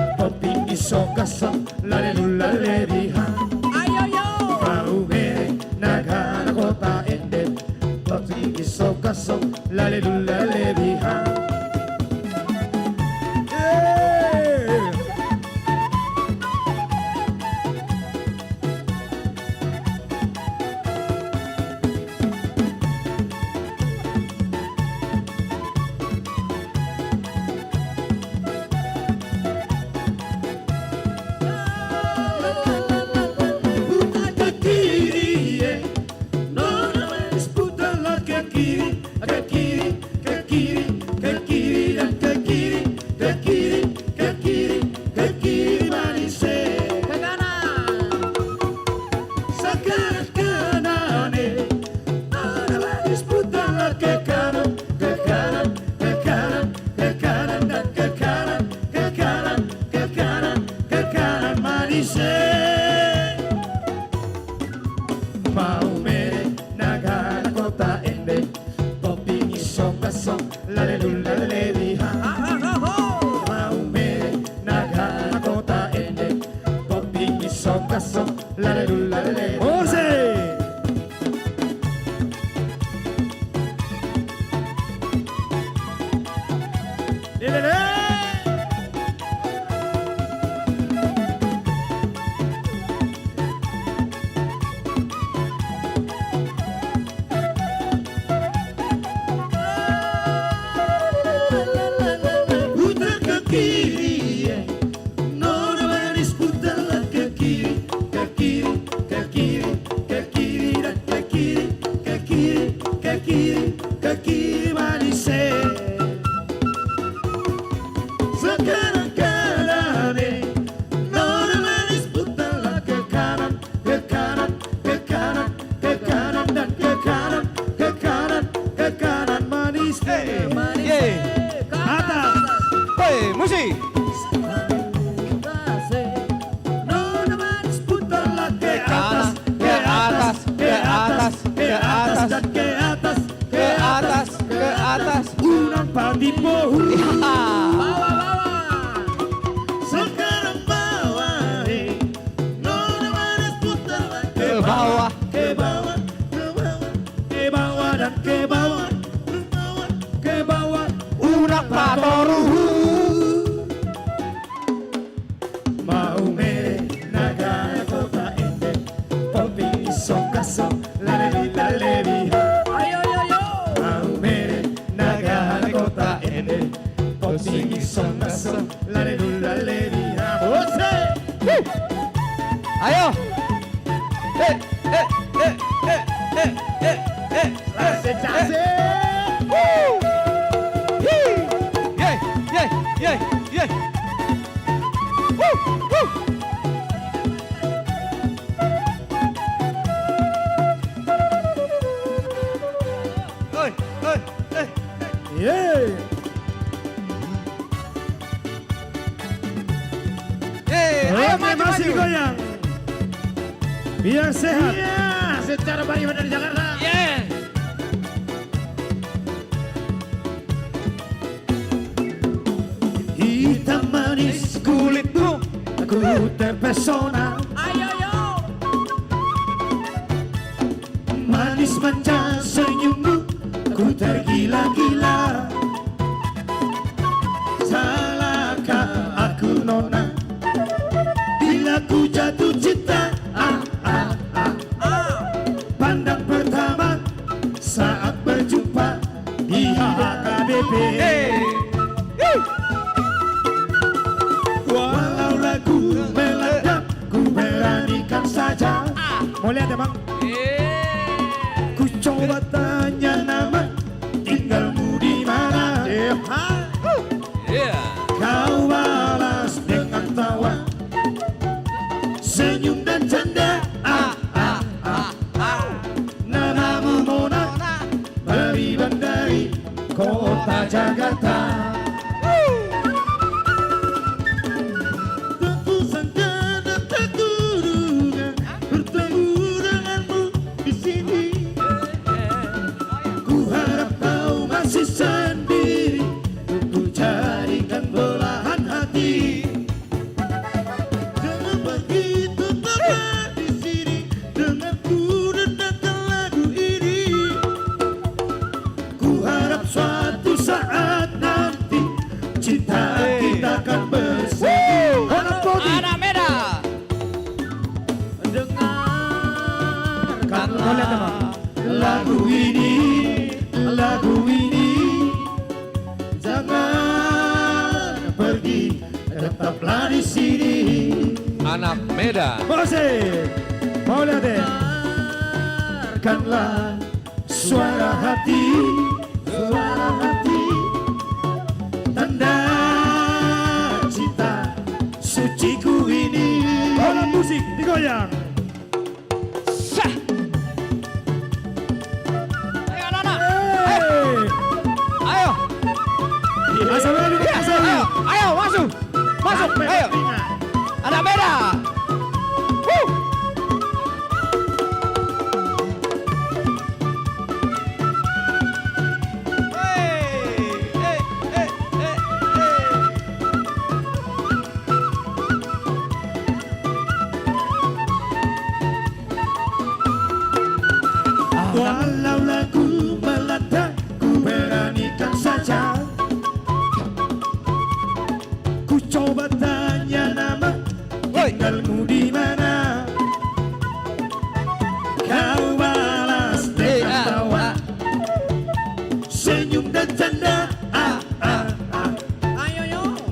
topping iso kaso, lale lulale riha. Ayo yo. Kau mere nagana kota ende, topping iso kaso, lale lulale riha. Masih goyang. Biar sehat. Iya, secara barisan dari Jakarta. Hitam manis kulitmu, aku terpesona. Ayo yo. Manis manja senyummu, aku tergila-gila. Salahkah aku nona? Bila ku jatuh cinta, pandang pertama saat berjumpa di HKBP. Walau lagu meledak, ku beranikan saja. Mau lihat ya bang? Ku coba tanya nama, tinggalmu di mana? kota Jakarta. Tentu sangka dan tak kuduga bertemu denganmu di sini. Ku harap kau masih sendiri, ku carikan belahan hati. Jangan pergi, tetaplah di sini denganku dengarkan lagu ini. Ku harap suatu saat nanti cinta kita akan bersatu. Anak Medan. Dengarkanlah lagu ini, jangan pergi, tetaplah di sini. Anak Medan. Makasih. Mau lihat deh. Dengarkanlah suara hati, tanda cinta suciku ini. Alat musik digoyang. Ayo anak-anak. Ayo. Asal dulu, asal dulu. Ayo masuk. Masuk. Ayo. Anak Medan. Walau lagu melanda, ku beranikan saja. Ku coba tanya nama, tinggalmu di mana? Kau balas dengan tawa, senyum dan canda.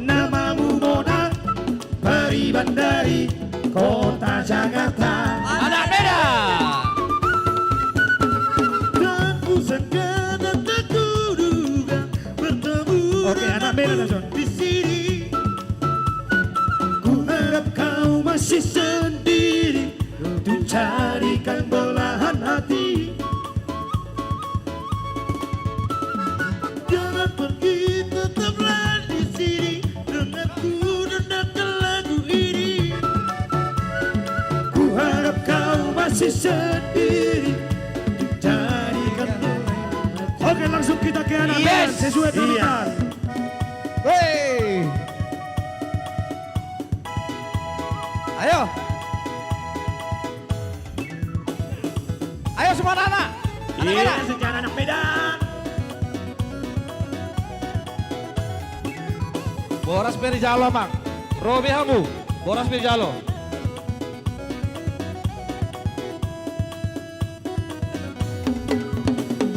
Namamu Mona, Pariban dari kota Jakarta. Anak Medan. Oke, anak Medan langsung. Di sini, ku harap kau masih sendiri untuk carikan belahan hati. Jangan pergi, tetaplah di sini denganku dengarkan lagu ini. Ku harap kau masih sendiri untuk carikan belahan hati. Oke, langsung kita ke anak Medan sesuai tuntutan. Wey. Ayo. Ayo semua anak-anak. Anak Medan. Secara anak Medan. Boras Perijalo, Bang. Robi Hamu. Boras Perijalo.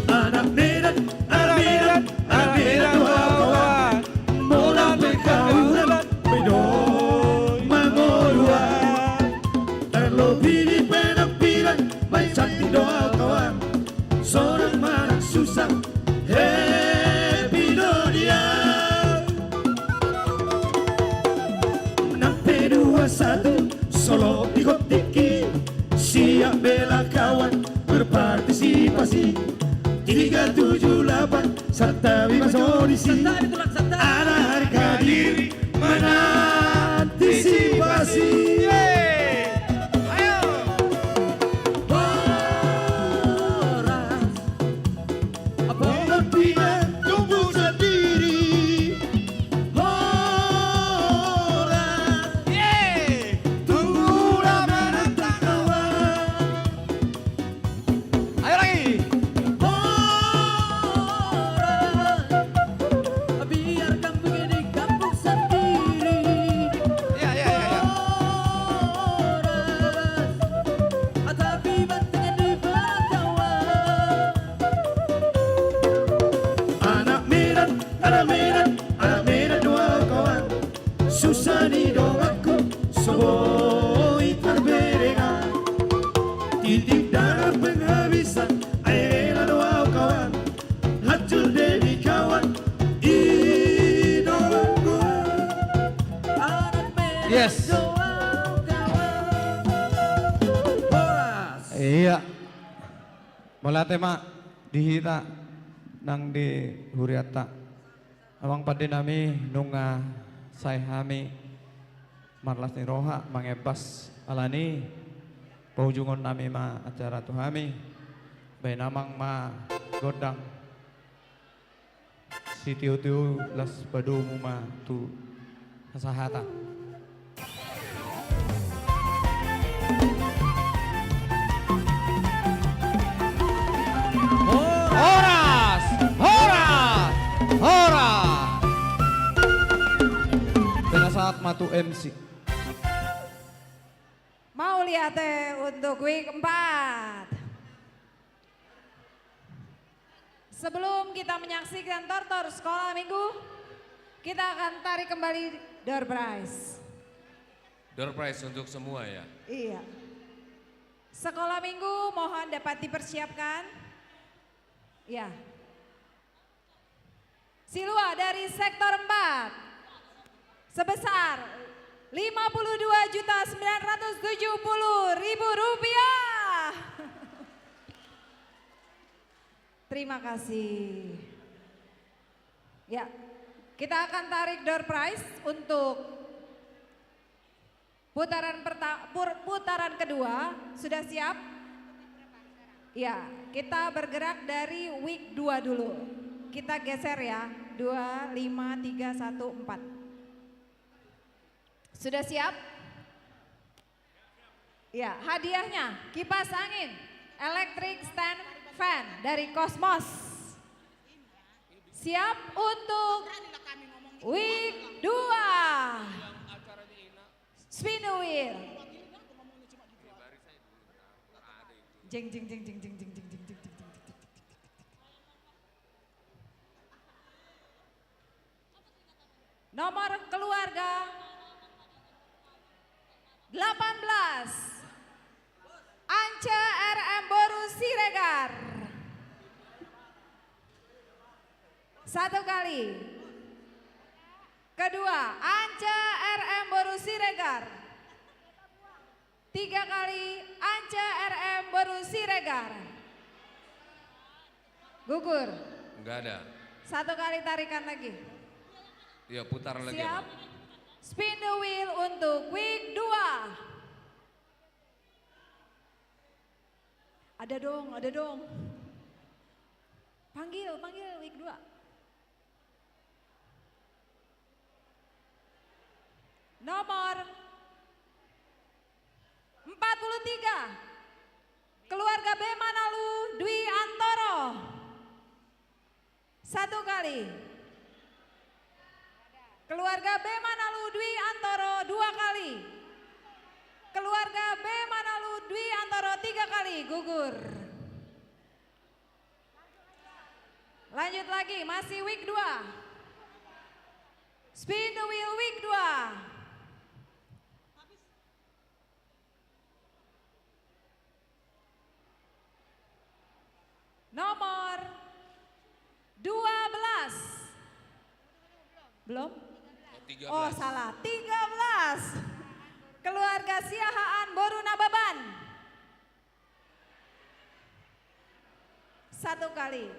Anak Medan, anak Medan, anak Medan, kawan. Mola berkaulan, bedoi mangolua. Terlebih di penampilan, main cantik doa kawan. Seorang mana susah, happy dunia. 6P21, Solo ikut tiki. Siap bela kawan, berpartisipasi. 378 serta bebas audisi. Ada harga diri mengantisipasi. Ayo. Boras, pengertian tunggu sendiri. Boras, tunggulah menentang kawan. Ayo lagi. Biarkan begini kampung sendiri. Ya. Tapi bantunya di bawah. Anak Medan, anak Medan, anak Medan dua kawan. Susah di doaku, seboi terbeda. Titik darah penghabisan, ayolah doa kawan. Hancur dari kawan, idolaku. Anak Medan. Yes. Iya. Bola tema dihita nang di huriata awang pada nami nunga saya hami marlas ni roha mangebas alani paujungon nami ma acara tu hami bay namang ma godang sitiu las badumu ma tu kesehatan. Horas, horas, horas. Pada saat matu MC. Mau lihat untuk week 4. Sebelum kita menyaksikan tortor sekolah minggu, kita akan tarik kembali door prize. Door prize untuk semua ya? Iya. Sekolah minggu mohon dapat dipersiapkan. Ya. Silua dari sektor 4 sebesar Rp52.970.000. Terima kasih. Ya, kita akan tarik door prize untuk putaran kedua. Sudah siap? Ya, kita bergerak dari week 2 dulu. Kita geser ya, 2, 5, 3, 1, 4. Sudah siap? Ya, hadiahnya kipas angin electric stand fan dari Cosmos. Siap untuk week 2. Spin the wheel. Jeng jeng jeng jeng jeng jeng jeng jeng jeng. Nomor keluarga 18 Ance RM Boru Siregar. Satu kali. Kedua, Ance RM Boru Siregar. 3 kali, Ance RM Boru Siregar. Gugur. Enggak ada. 1 kali tarikan lagi. Ya putar lagi. Siap. Spin the wheel untuk week 2. Ada dong, ada dong. Panggil week 2. Nomor 43. Keluarga B Manalu Dwi Antoro. 1 kali. Keluarga B Manalu Dwi Antoro 2 kali. Keluarga B Manalu Dwi Antoro 3 kali, gugur. Lanjut lagi, masih week 2. Spin the wheel week 2. Nomor 12. Belum? Oh salah, 13. Keluarga Siahaan Boru Nababan. 1 kali.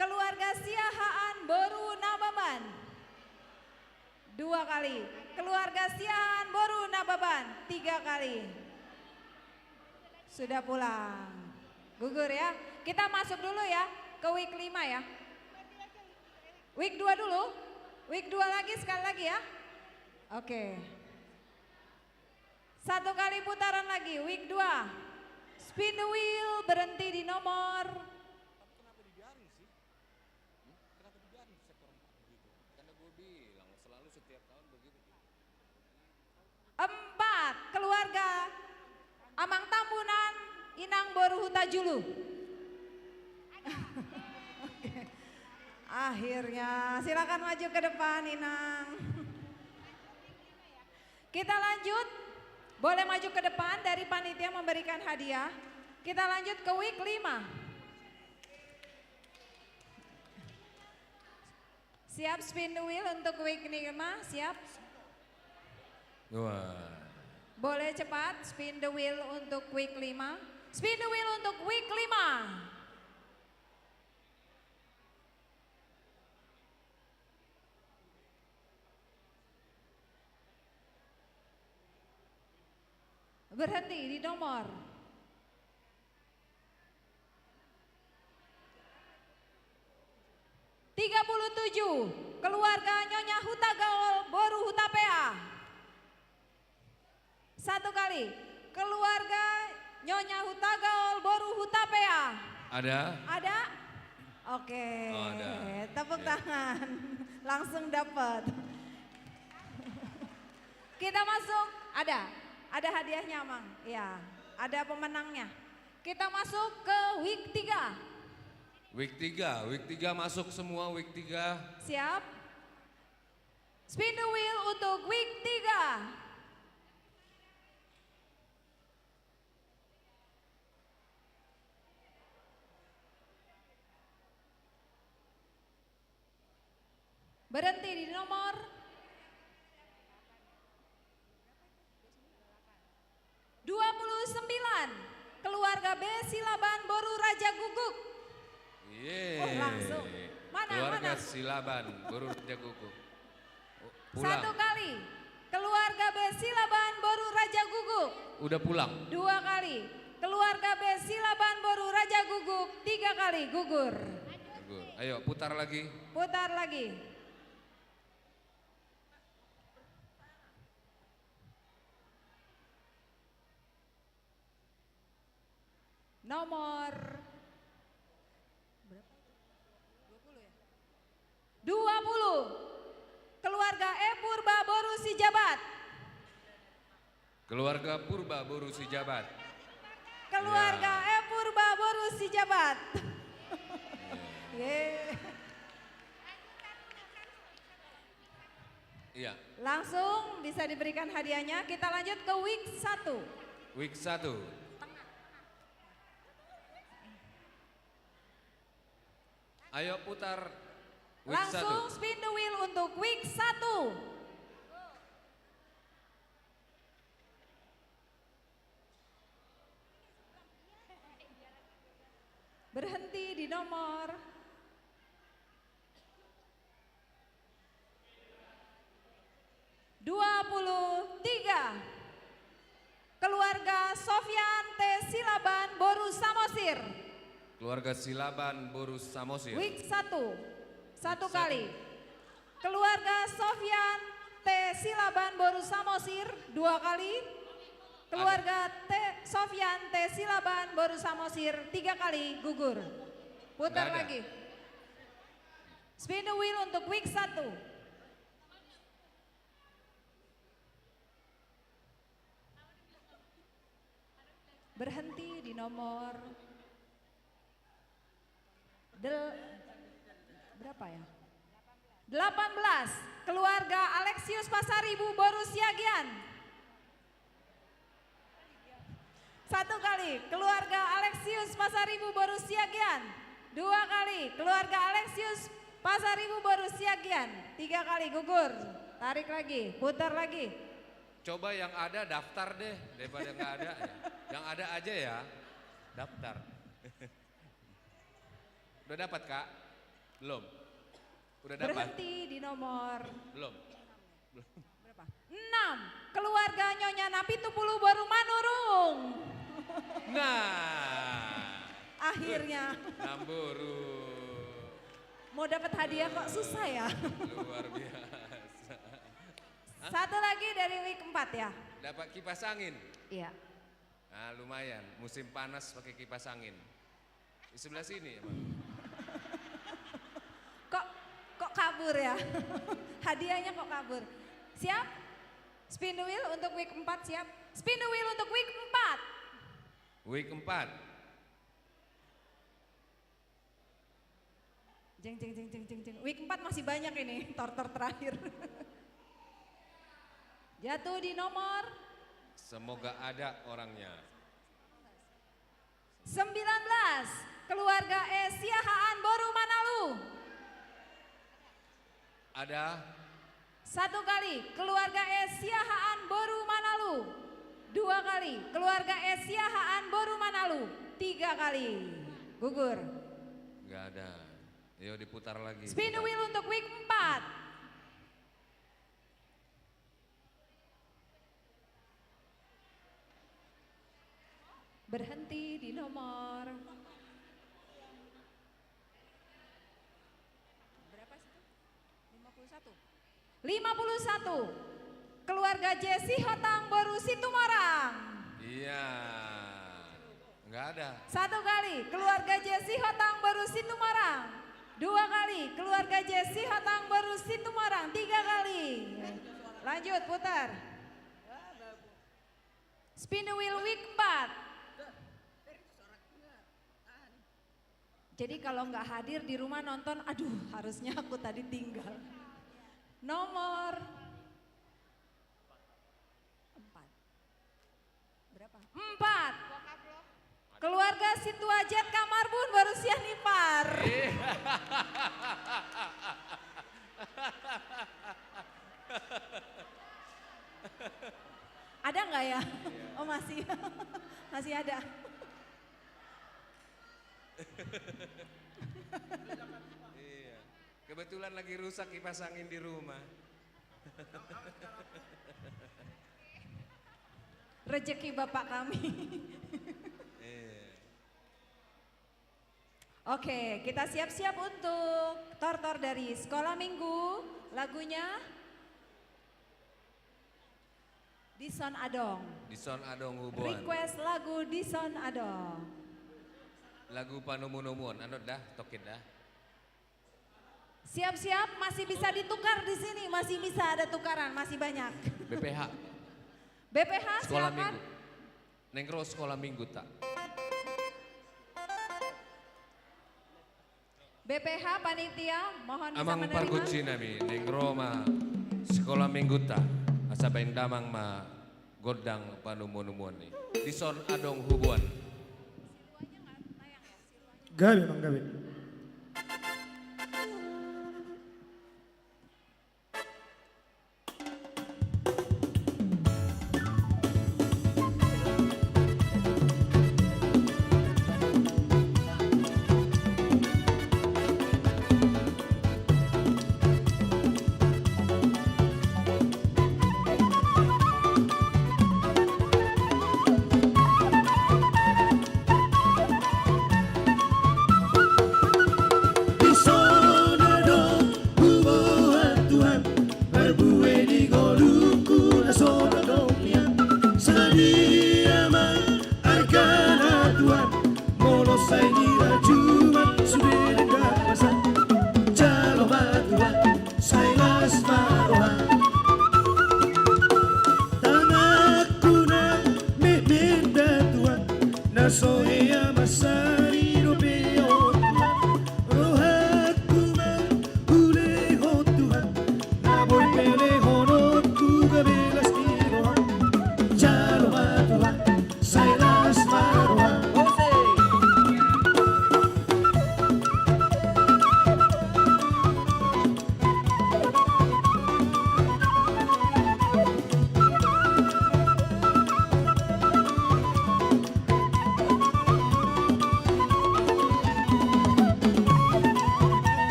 Keluarga Siahaan Boru Nababan. 2 kali. Keluarga Siahaan Boru Nababan. 3 kali. Sudah pulang. Gugur ya. Kita masuk dulu ya ke week 5 ya. Week 2 dulu. Week 2 lagi, sekali lagi ya. Oke. 1 kali putaran lagi, week 2. Spin the wheel, berhenti di nomor. Kenapa dibiarin sih? Kenapa dibiarin sektor 4 begitu? Karena gue bilang selalu setiap tahun begitu. 4, keluarga Amang Tambunan, Inang Boru Hutajulu. Akhirnya, silakan maju ke depan Inang. Kita lanjut. Boleh maju ke depan dari panitia memberikan hadiah. Kita lanjut ke week 5. Siap spin the wheel untuk week 5, siap? Wah. Boleh cepat spin the wheel untuk week 5. Spin the wheel untuk week 5. Berhenti di nomor 37, keluarga Nyonya Huta Gaul Boru Hutapea. Satu kali, keluarga Nyonya Huta Gaul Boru Hutapea. Ada? Ada? Oke, Oh, ada. tepuk Ya. tangan, langsung dapat. Kita masuk, ada hadiahnya Mang, ya, ada pemenangnya. Kita masuk ke week 3. Week 3 masuk semua week 3. Siap? Spin the wheel untuk week 3. Berhenti di nomor 29, keluarga B Silaban Boru Raja Guguk. Yeay. Oh, langsung. Mana, Keluarga mana? Silaban, Boru Raja Guguk. Pulang. Satu kali, keluarga B Silaban Boru Raja Guguk. Udah pulang. 2 kali, keluarga B Silaban Boru Raja Guguk. 3 kali gugur. Gugur. Ayo putar lagi. Putar lagi. Nomor berapa itu? 20 ya? 20. Keluarga E Purba Boru Sijabat. Keluarga Purba Boru Sijabat. Keluarga E Purba Boru Sijabat. Yeay. Iya. Langsung bisa diberikan hadiahnya. Kita lanjut ke week 1. Week 1. Ayo putar week 1. Langsung spin the wheel untuk week 1. Berhenti di nomor 23. Keluarga Sofyan T. Silaban Boru Samosir. Keluarga Silaban Boru Samosir. Week 1. Satu kali. Keluarga Sofyan T. Silaban Boru Samosir. 2 kali. Keluarga Sofyan T. Silaban Boru Samosir. 3 kali gugur. Putar Nggak ada. lagi. Spin the wheel untuk week 1. Berhenti di nomor berapa ya? 18. Keluarga Alexius Pasaribu Boru Siagian. 1 kali. Keluarga Alexius Pasaribu Boru Siagian. 2 kali. Keluarga Alexius Pasaribu Boru Siagian. 3 kali gugur. Tarik lagi. Putar lagi. Coba yang ada daftar deh daripada nggak ada. Ya. Yang ada aja ya daftar. Udah dapat Kak? Belum? Udah dapat? Berhenti di nomor Belum? berapa? 6. Keluarga Nyonya Napitupulu Boru Manurung. Nah. Akhirnya. Namburu. Mau dapat hadiah kok susah ya. Luar biasa. Satu lagi dari week 4 ya. Dapat kipas angin. Iya. Nah lumayan, musim panas pakai kipas angin. Di sebelah sini emang. Kok kabur ya? Hadiahnya kok kabur. Siap? Spin the wheel untuk week 4 siap? Spin the wheel untuk week 4. Week 4. Jeng jeng jeng jeng jeng jeng. Week 4 masih banyak ini, tor-tor terakhir. Jatuh di nomor Semoga ada orangnya. 19. Keluarga Siahaan Boru Manalu. Ada 1 kali. Keluarga Siahaan Boru Manalu. 2 kali. Keluarga Siahaan Boru Manalu. 3 kali. Gugur. nggak ada. Ayo diputar lagi. Spin the wheel untuk week 4. berhenti di nomor berapa sih? 51. Keluarga Jesse Hotang Boru Situmarang. Iya. Enggak ada. 1 kali, keluarga Jesse Hotang Boru Situmarang. 2 kali, keluarga Jesse Hotang Boru Situmarang. 3 kali. Lanjut, putar. Spin the wheel week 4. Jadi kalau nggak hadir di rumah nonton, aduh harusnya aku tadi tinggal. Nomor 4. Berapa? 4. Keluarga Situajet Kamarbun baru siang nipar. Ada nggak ya? Oh masih, masih ada. Iya. Kebetulan lagi rusak kipas angin di rumah. Rezeki bapak kami. Iya. Oke, kita siap-siap untuk tortor dari Sekolah Minggu. Lagunya Dison Adong. Dison Adong Hubon. Request lagu Dison Adong. Lagu Panumun-umun, anu dah, tokin dah. Siap-siap, masih bisa ditukar di sini, masih bisa ada tukaran, masih banyak. BPH. BPH Sekolah silakan. Minggu. Nengro Sekolah Minggu tak. BPH panitia, mohon bisa Amang menerima. parguci nami, Nengro ma Sekolah Minggu tak. Asa bain damang ma godang Panumun-umun nih. Dison Adong Hubon. Gabe Mang Gabe.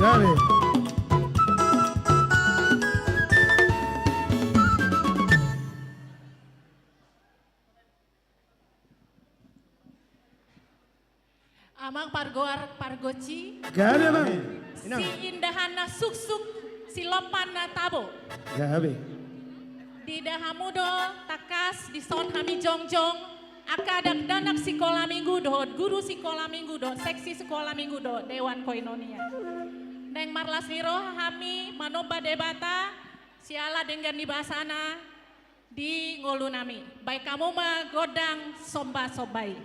Gabe. Amang pargoci. Gabe bang. Si indahana suksuk si lopana tabo. Gabe. Di dahamudo takas di son hami jongjong akadak danak sekolah minggu do guru sekolah minggu do seksi sekolah minggu do Dewan Koinonia. Neng marlas niro hami manoba debata siala dengan di basana di ngolunami. Baik kamu mah godang somba sobai.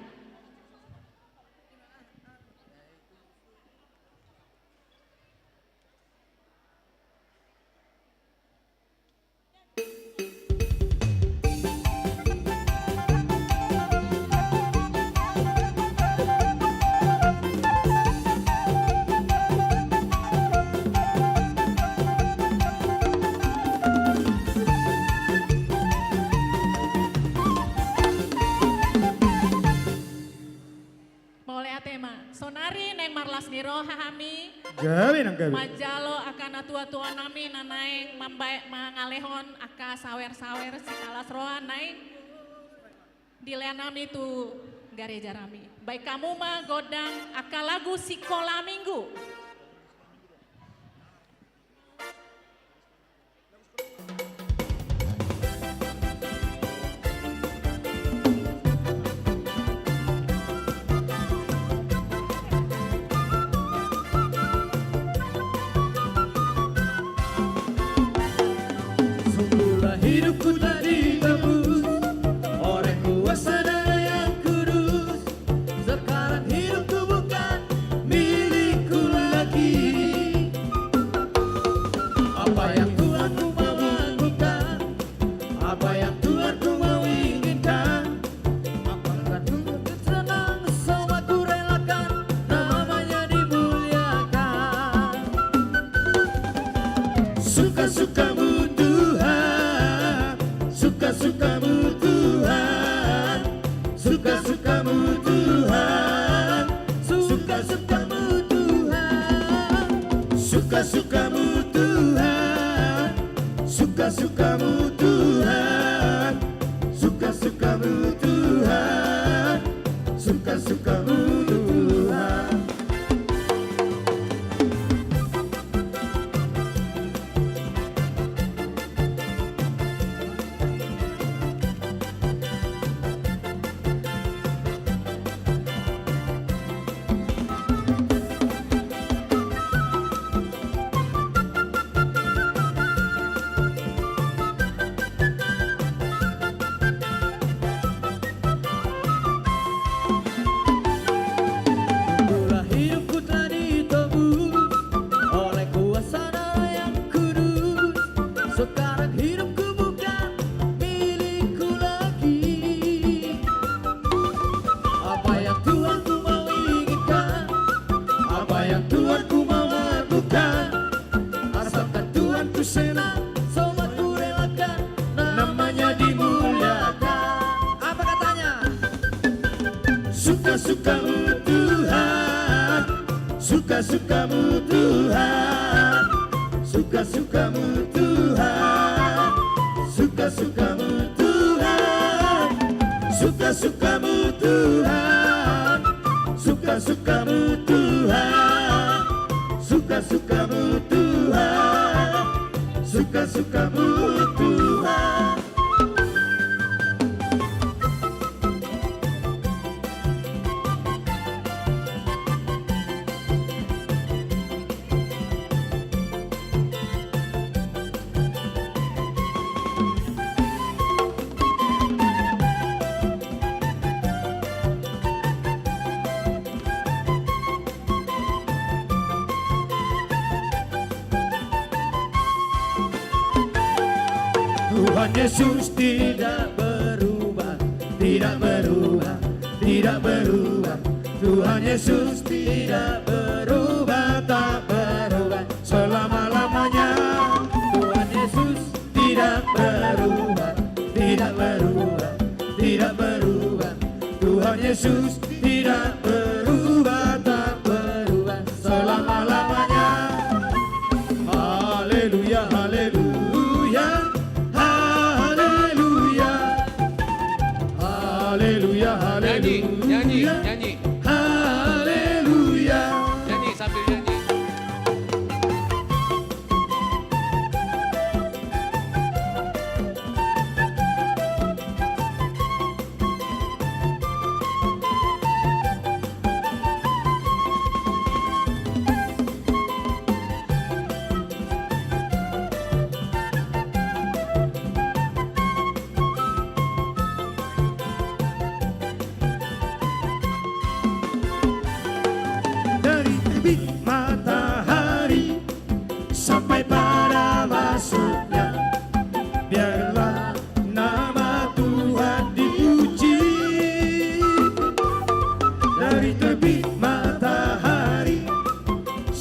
Sonari neng marlas niro hahami Gawe nang gawe. majalo akan tua-tua nami nanaeng mangalehon aka sawer-sawer si kalas roa naeng dileanami tu gareja rami. Baik kamu mah godang aka lagu sekolah minggu. Hidupku tak ditebus oleh kuasa daya yang kudus. Sekarang hidupku bukan milikku lagi. Apa yang Tuhanku mau lakukan, apa yang Tuhanku mau inginkan, apakah Tuhanku senang, semua ku relakan, namanya dimuliakan. Suka-sukamu Tuhan, suka-sukamu Tuhan, suka-sukamu Tuhan, suka-sukamu Tuhan, suka-sukamu Tuhan, suka-sukamu Tuhan, suka-sukamu Tuhan, suka-sukamu Tuhan. Sekarang hidupku bukan milikku lagi. Apa yang Tuhanku mau inginkan, apa yang Tuhanku mau lakukan, asalkan Tuhanku senang, semua ku relakan, namanya dimuliakan. Apa katanya? Suka-sukamu Tuhan, suka-sukamu Tuhan, suka-sukamu Tuhan, suka-sukamu Tuhan, suka-sukamu Tuhan, suka-sukamu Tuhan, suka-sukamu Tuhan, suka-sukamu Tuhan. Tuhan Yesus tidak berubah, tidak berubah, tidak berubah. Tuhan Yesus tidak berubah, tak berubah selama-lamanya. Tuhan Yesus tidak berubah, tidak berubah, tidak berubah. Tuhan Yesus tidak berubah, tak berubah selama-lamanya.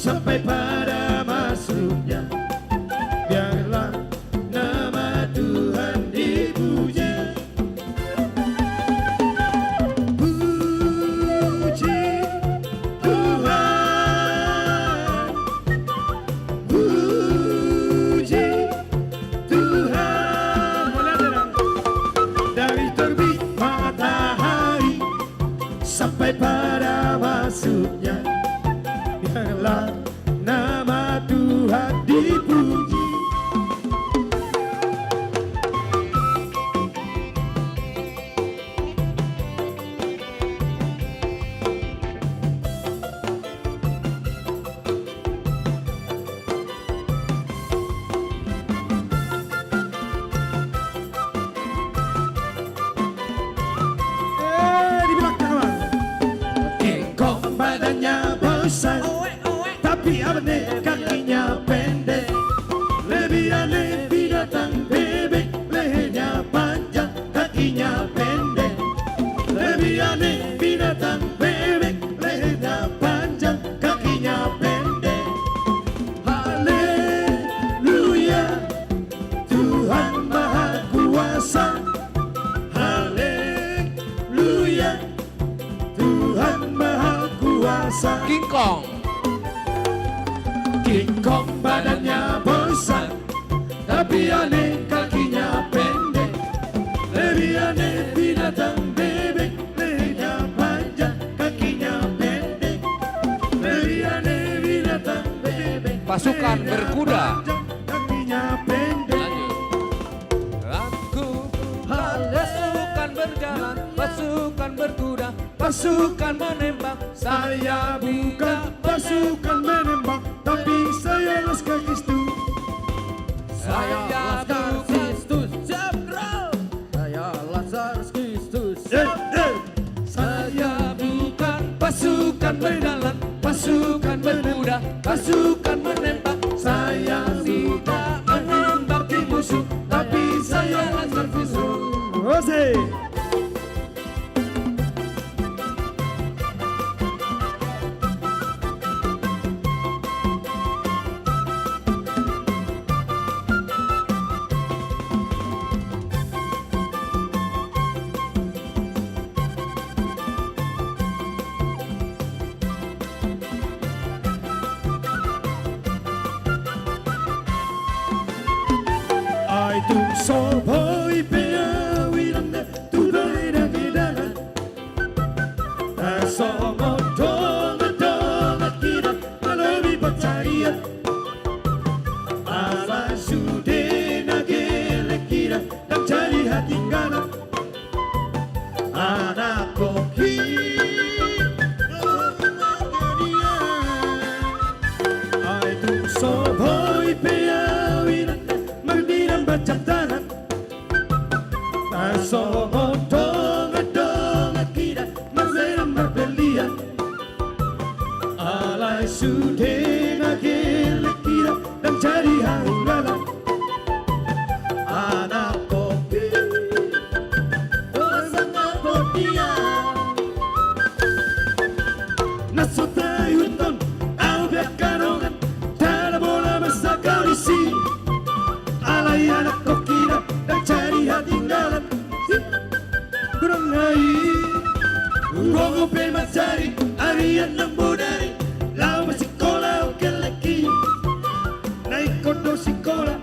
sampai pada masuknya. Biarlah nama Tuhan dipuji. Puji Tuhan, puji Tuhan. Dari terbit matahari sampai pada masuknya, biarlah nama Tuhan dipuji. Di belakang bang. Kingkong badannya besar, tapi aneh kakinya pendek. Lebih aneh binatang bebek, lehernya panjang, kakinya pendek. Lebih aneh binatang bebek, lehernya panjang, kakinya pendek. Haleluya, Tuhan Maha Kuasa. Haleluya, Tuhan Maha Kuasa. King Kong. King Kong badannya besar, tapi aneh kakinya pendek. Lebih aneh binatang bebek, lehernya panjang, kakinya pendek. Lebih aneh binatang bebek, Pasukan berkuda. kakinya pendek. Aku pasukan berjalan, pasukan berkuda, pasukan menembak. Saya bukan pasukan menembak, tapi saya Laskar Kristus. Saya Laskar Kristus. Saya Laskar Kristus. Saya bukan pasukan berjalan, pasukan berkuda, pasukan menembak. Saya tidak menembak di musuh, tapi saya Laskar Kristus. Jose. Ai tung so boy pea wiranda tu doira gidana. So modonga donga kira alobi pacaria. Ala sudena gele kira dan cari hati ngana. Anak koki ai tung so boy pea wiranda magdiram bacang tanah. So modonga donga kira mazeram marbelia. Alai sudena gele kira dan cari hanggala. Anak kopi sangat bodia. Nasota yunton au bekarongan dalam bola masa kalisi. Alai anak kokira dan cari hati ngalan. Kurang ngai Uang upil mencari harian lembu dari lau sekolah oke lagi naik kondo sekolah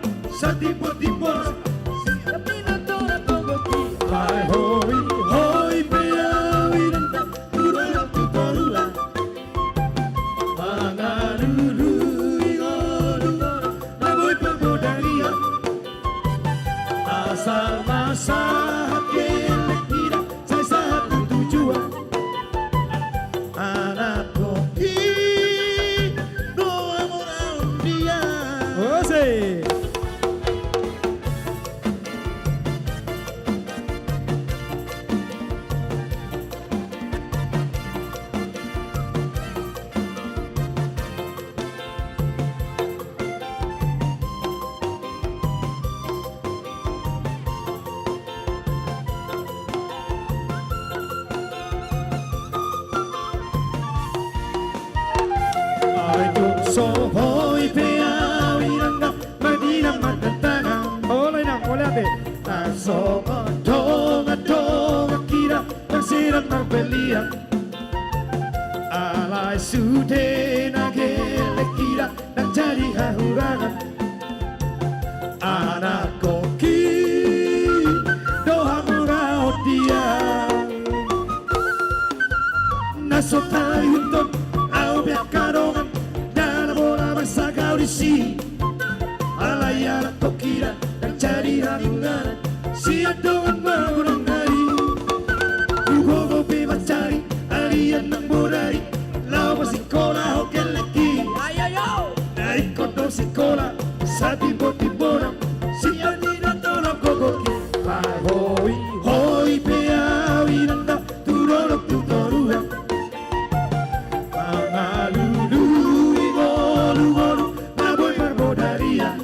Sohoi pea wiranga Madina matatanga Oleh nang oleh ate Asonga donga donga kira Tersirat marbelia Alai sude nagele kira Dan jadi hahurangan Anak koki Doha murau dia Nasotai untuk Au biak kadongan Dan bola masa kau di sini Alai anak kokira Dan jadi hahurangan Siap dongan mengurang hari Ugo gopi macari Arian nang bodari Lau masikola hokel lagi Ayo yo Naik kotor sekolah Sati boti borang Siap tidak tolong kokoki Hai hoi hoi pea wiranda Turolok tutoruha Mangalulu igolu golu Maboy marbodaria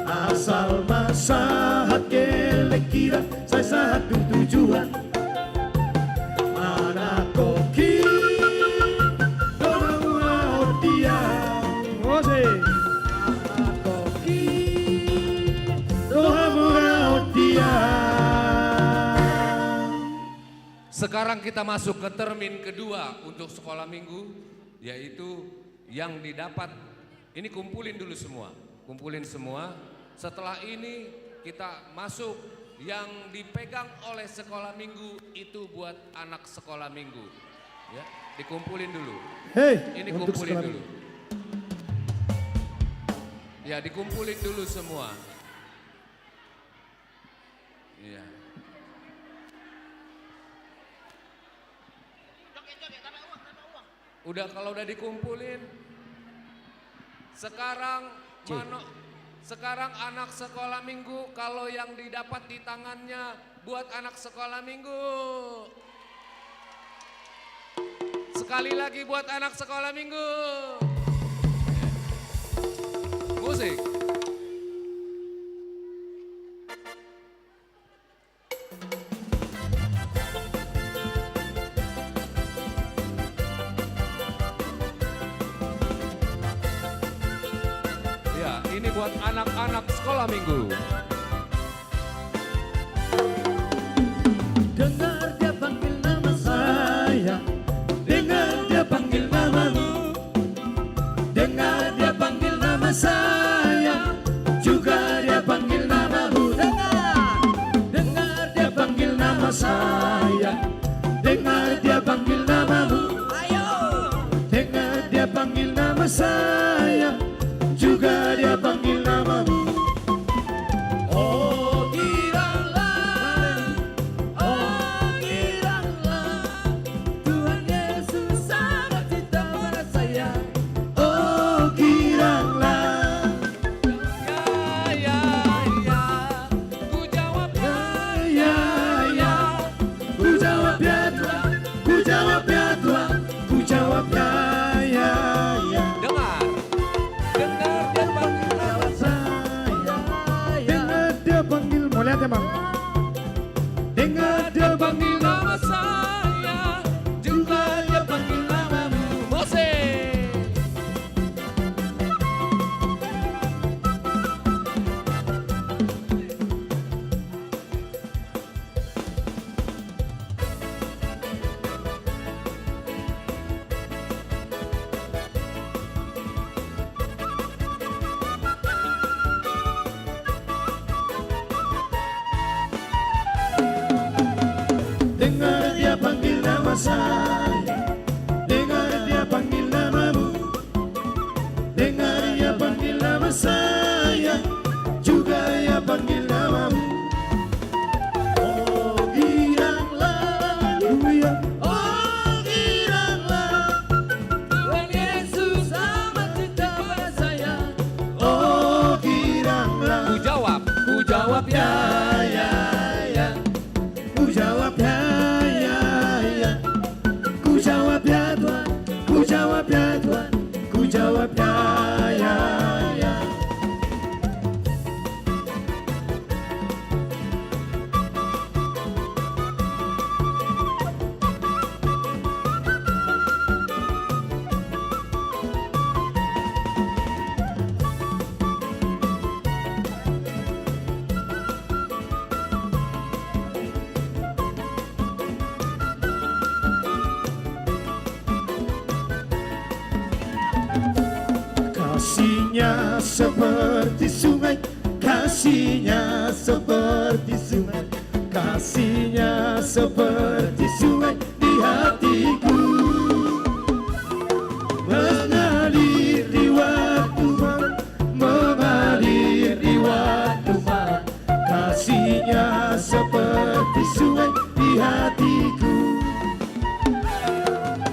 Asal masahat kelekira Saya satu tujuan Anak koki Dorang mau dia Ose Anak koki Dorang mau dia. Sekarang kita masuk ke termin kedua untuk sekolah minggu, yaitu yang didapat, ini kumpulin dulu semua, kumpulin semua. Setelah ini kita masuk yang dipegang oleh sekolah minggu itu buat anak sekolah minggu. Ya, dikumpulin dulu. Ini kumpulin dulu. Ya, dikumpulin dulu semua. Iya. Udah, kalau udah dikumpulin, sekarang sekarang anak sekolah minggu kalau yang didapat di tangannya buat anak sekolah minggu. Sekali lagi buat anak sekolah minggu. Musik. Ini buat anak-anak sekolah minggu. Dengar dia panggil nama saya, dengar dia panggil namamu, dengar dia panggil nama saya, juga dia panggil namamu. Dengar dia panggil nama saya, dengar dia panggil namamu. Ayo, dengar dia panggil nama saya. Juga dia panggil namamu. Oh giranglah, oh giranglah, Tuhan Yesus sangat cinta pada saya. Oh giranglah, ya, ku jawab ya, ku jawab ya Tuhan, ku jawab ya Tuhan, ku jawab ya. Lihat ya bang, dengar dia panggil nama saya, juga dia panggil namamu. Musik. Dengar dia panggil nama saya, dengar dia panggil namamu, dengar dia panggil nama saya, juga dia panggil namamu. Oh giranglah, haleluya. Oh giranglah, Tuhan Yesus amat cinta pada saya. Oh giranglah, ku jawab ya, ya, ya, ku jawab ya. Kasihnya seperti sungai, kasihnya seperti sungai, kasihnya seperti sungai di hatiku, mengalir di waktu malam, mengalir di waktu malam. Kasihnya seperti sungai di hatiku,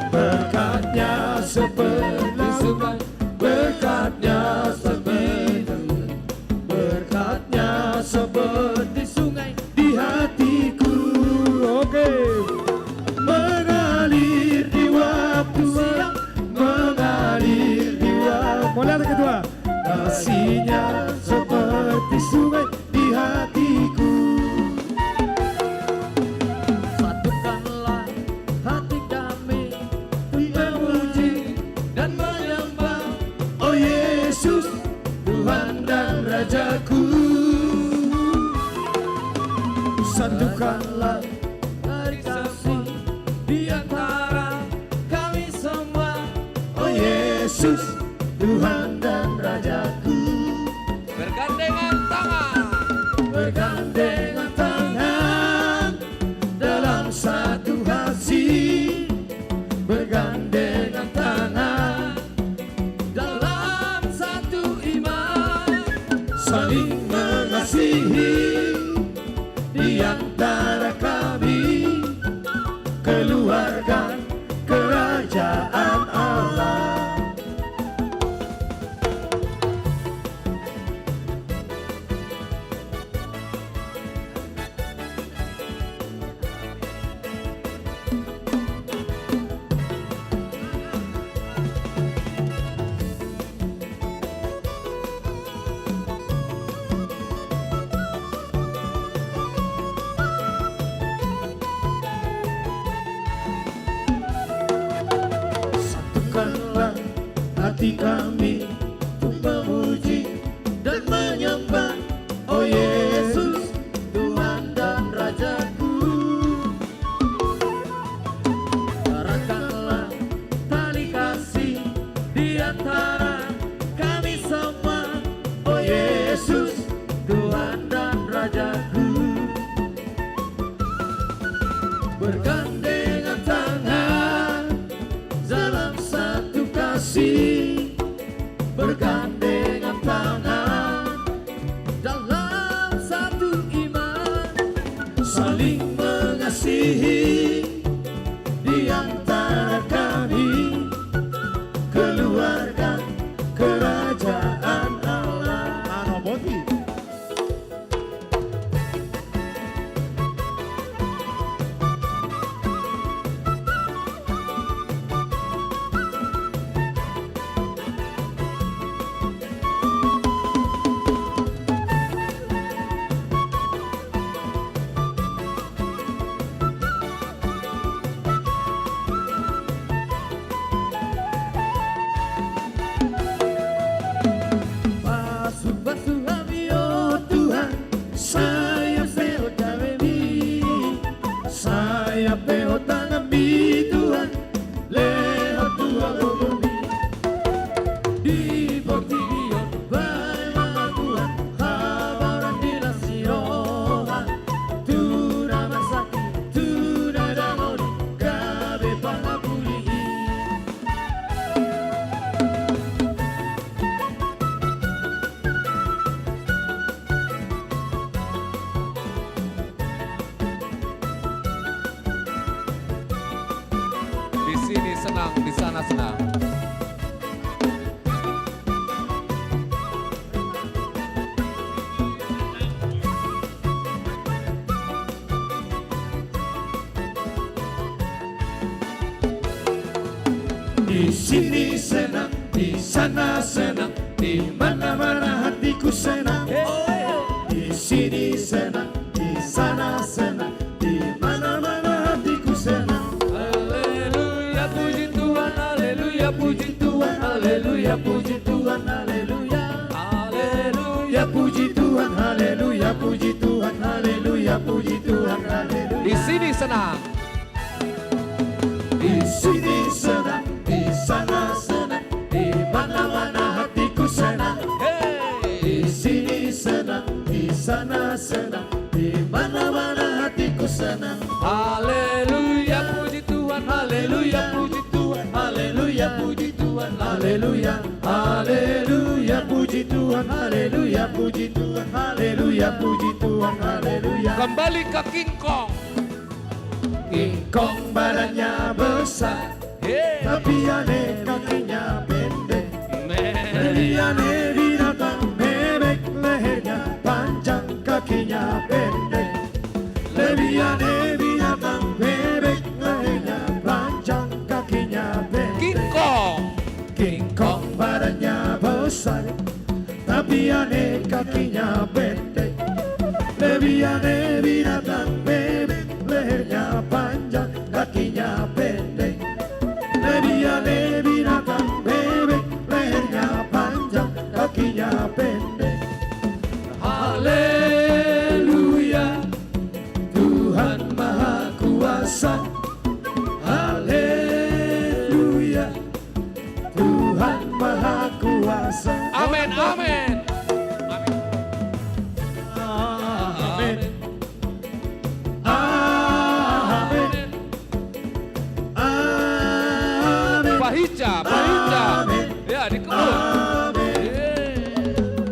berkatnya seperti sungai, berkatnya seperti sungai di hatiku. Oke, mengalir di waktu siang, mengalir di waktu. Boleh ada kedua. Kasihnya seperti sungai di hatiku. Satukanlah hati kami untuk memuji dan menyembah, oh Yesus, Tuhan dan Rajaku. Satukanlah hari kasih di antara kami semua, oh Yesus, Tuhan dan Rajaku. Bergandengan tangan, bergandengan tangan dalam satu hati, bergandengan tangan dalam satu iman, saling mengasihi di antara kami, keluarga kerajaan Allah. Satukanlah hati kami untuk memuji dan menyembah, oh Yesus, Tuhan dan Rajaku. Eratkanlah tali kasih di antara kami semua, oh Yesus, Tuhan dan Rajaku. Bergandengan tangan dalam satu kasih, bergandengan tangan dalam satu iman, saling mengasihi di antara kami, keluarga kerajaan Allah. Anoboti. Basuh kami, oh Tuhan, saya peho kami, saya peho kami Tuhan, leho Tuhan kami. Di Portigion, baik Tuhan, habaran di Nasiroha, Tuna Masaki, Tuna Dangoni, Gabe Pangapulihi. di sini senang, di sana senang. Di sini senang, di sana senang, di mana-mana hatiku senang. Di sini senang, di sana senang, di mana-mana hatiku senang. Haleluya, puji Tuhan, haleluya, puji Tuhan, haleluya, puji Tuhan, haleluya. Haleluya, puji Tuhan, haleluya, puji Tuhan, haleluya, puji Tuhan, haleluya. Di sini senang, di sini senang, di sana senang, di mana-mana hatiku senang. Di sini senang, di sana senang, di mana-mana hatiku senang. Haleluya, puji Tuhan, haleluya, puji Tuhan, Haleluya puji Tuhan, haleluya, haleluya puji Tuhan, haleluya puji Tuhan, haleluya puji Tuhan, haleluya. Kembali ke King Kong. King Kong badannya besar, tapi aneh kakinya pendek. Lebih aneh binatang bebek, lehernya panjang, kakinya pendek. Lebih aneh binatang bebek, lehernya panjang, kakinya pendek. King Kong. King Kong badannya besar, tapi aneh kakinya pendek. Lebih aneh binatang bebek, lehernya panjang, kakinya pendek. Lebih aneh binatang bebek, lehernya panjang, kakinya pendek. Haleluya, Tuhan Maha Kuasa. Haleluya, Tuhan Maha Kuasa. Amin, amin. Amin. Amin. Amin. Bahija, Bahija. Ya, di kebun.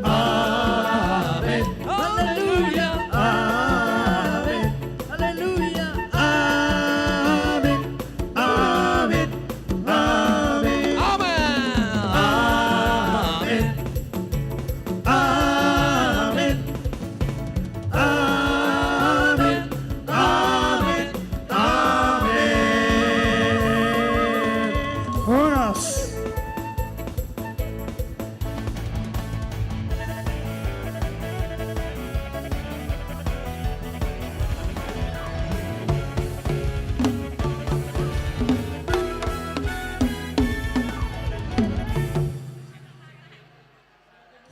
Amin. Haleluya. Amin. Haleluya. Amin. Amin. Amin. Amin. Amin. Amin. Amin. Amin. Amin. Horas.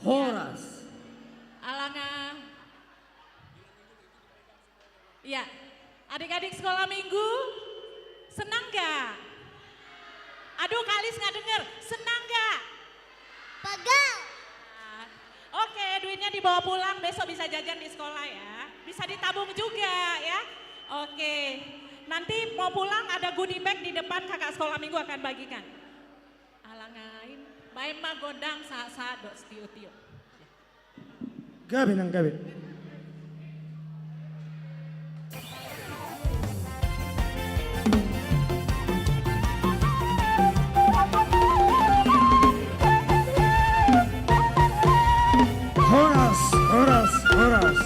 Horas. Alanga. Ya, adik-adik sekolah minggu, senang gak? Aduh, Kalis nggak denger, senang gak? Pegal. Oke, duitnya dibawa pulang, besok bisa jajan di sekolah ya. Bisa ditabung juga ya. Oke, nanti mau pulang ada goodie bag di depan, kakak sekolah minggu akan bagikan. Alangain, baik mah godang sa dok setiu-tiu. Gabi nang gabi. Horas, horas, horas.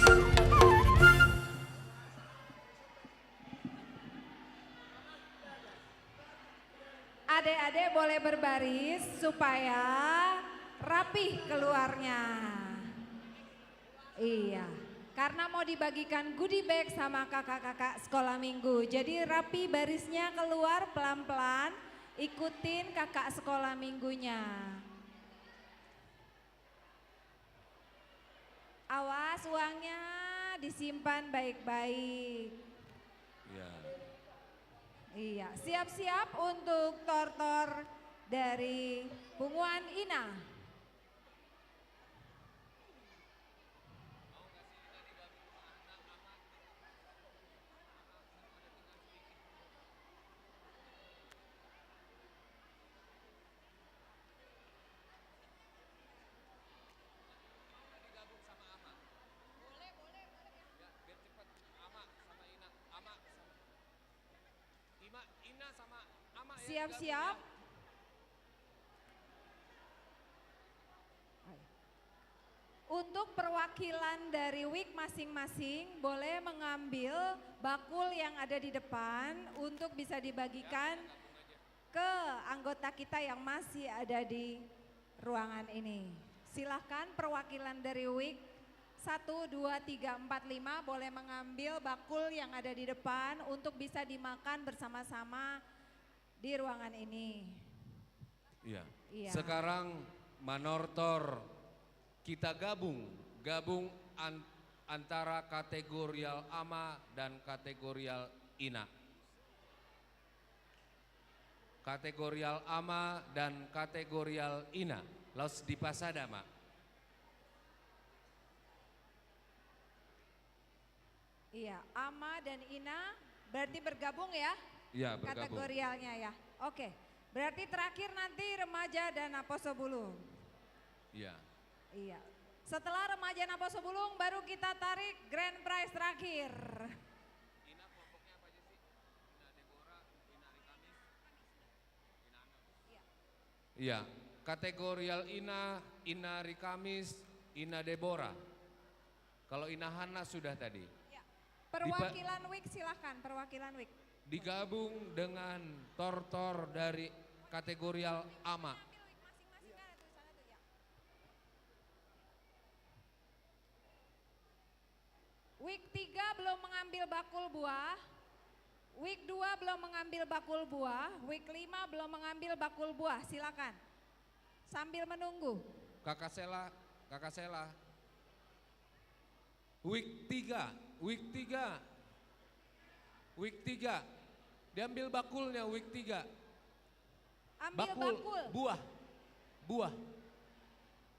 Adik-adik boleh berbaris supaya rapih keluarnya. Iya, karena mau dibagikan goodie bag sama kakak-kakak sekolah minggu. Jadi rapi barisnya keluar pelan-pelan, ikutin kakak sekolah minggunya. Awas uangnya disimpan baik-baik. Ya. Iya, siap-siap untuk tortor dari Punguan Ina. Siap-siap. Untuk perwakilan dari WIK masing-masing boleh mengambil bakul yang ada di depan untuk bisa dibagikan ke anggota kita yang masih ada di ruangan ini. Silahkan perwakilan dari WIK 1, 2, 3, 4, 5 boleh mengambil bakul yang ada di depan untuk bisa dimakan bersama-sama di ruangan ini. Iya. Iya. Sekarang Manortor kita gabung antara kategorial AMA dan kategorial INA. kategorial AMA dan kategorial INA. Los di pasada, Mak. Iya, AMA dan INA berarti bergabung ya? Iya, bergabung. Kategorialnya ya. Oke, berarti terakhir nanti remaja dan Naposobulung. Iya. Iya. Setelah remaja Naposobulung baru kita tarik grand prize terakhir. INA kelompoknya apa aja sih? INA Deborah, INA Rikamis, INA Ana. Iya, kategorial INA, INA Rikamis, INA Deborah. Kalau INA Hana sudah tadi. Perwakilan WIK silahkan, perwakilan WIK. Digabung dengan tortor dari kategorial AMA. WIK 3 belum mengambil bakul buah. WIK 2 belum mengambil bakul buah. WIK 5 belum mengambil bakul buah. Silakan. Sambil menunggu. Kakak Sela. WIK 3. WIK 3. Diambil bakulnya WIK 3. Ambil bakul. Buah.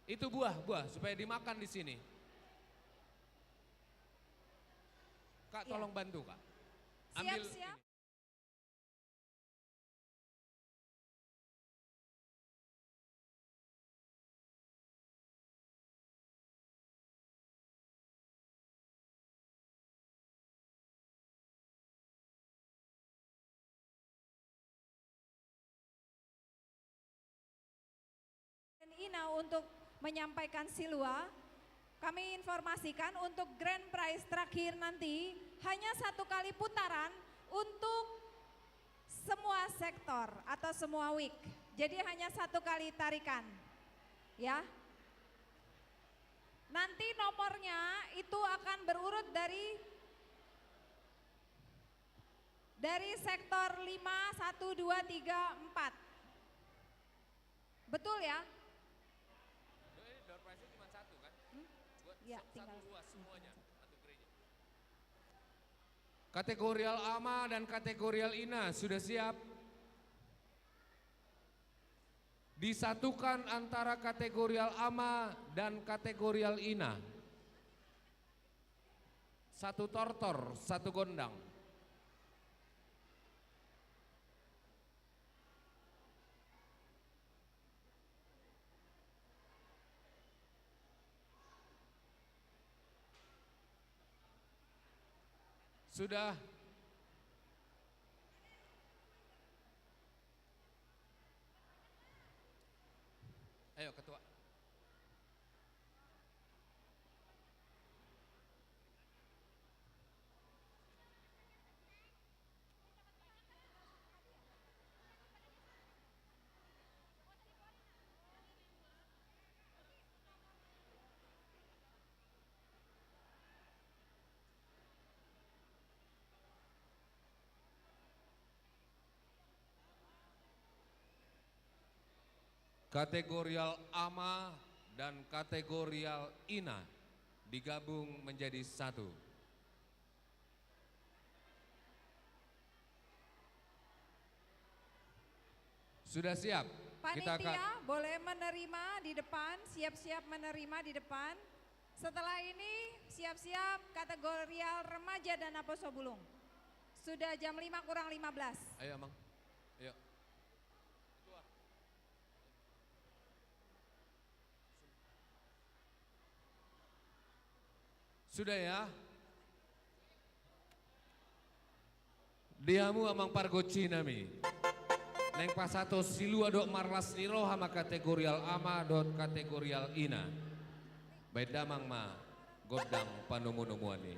Itu buah supaya dimakan di sini. Kak, tolong bantu, Kak. Ambil Siap. ini. Dan INA untuk menyampaikan silua, kami informasikan untuk grand prize terakhir nanti hanya 1 kali putaran untuk semua sektor atau semua WIK. Jadi hanya 1 kali tarikan, ya. Nanti nomornya itu akan berurut dari sektor 5, 1, 2, 3, 4. Betul ya? Door prize-nya cuma 1 kan? Ya, Satu luas semuanya, satu gereja. Kategorial AMA dan kategorial INA sudah siap? Disatukan antara kategorial AMA dan kategorial INA. 1 tortor, 1 gondang. Sudah. Ayo ketua. Kategorial AMA dan kategorial INA digabung menjadi 1. Sudah siap? Panitia boleh menerima di depan, siap-siap menerima di depan. Setelah ini siap-siap kategorial remaja dan Naposobulung. Sudah jam 5 kurang 15. Ayo, Mang. Ayo. Sudah ya? Diamu amang pargoci nami. Neng pasato silua dok marlas niroha ma kategorial ama dot kategorial ina. Bedamang ma godang panumu-numuani.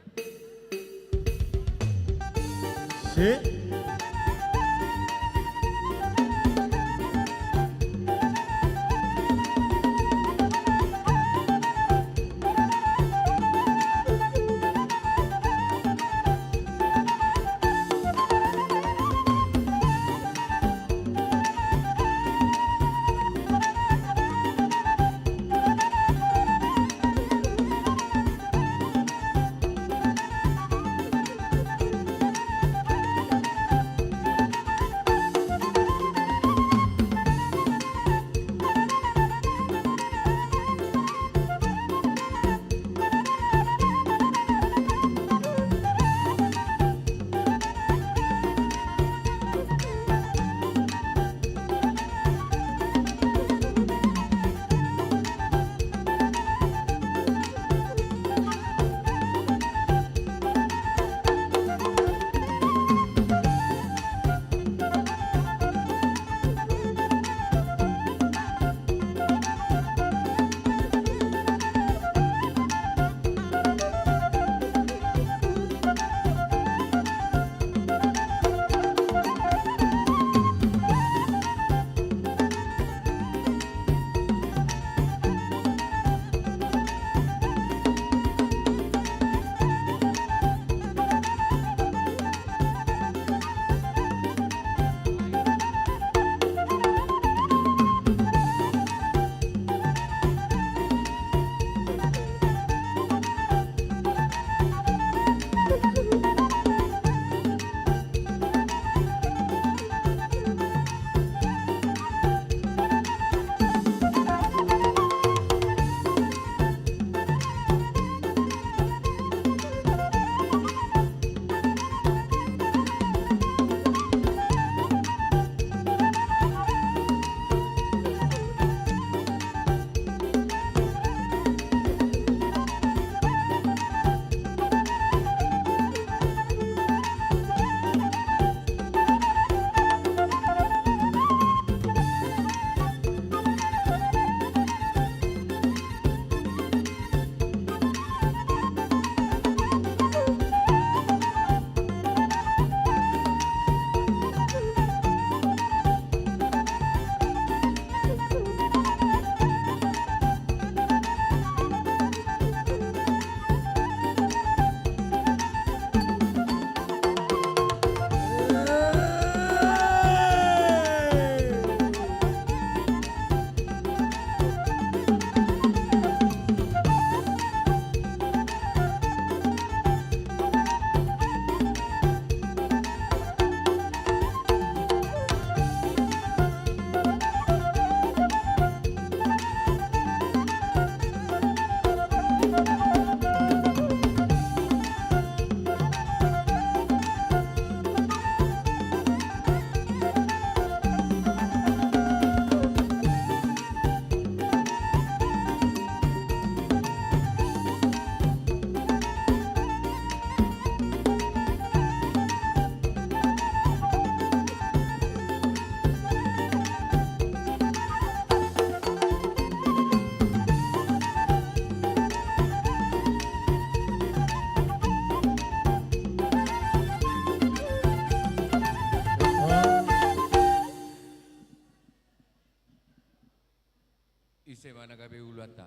Ise mana gabe uluanta.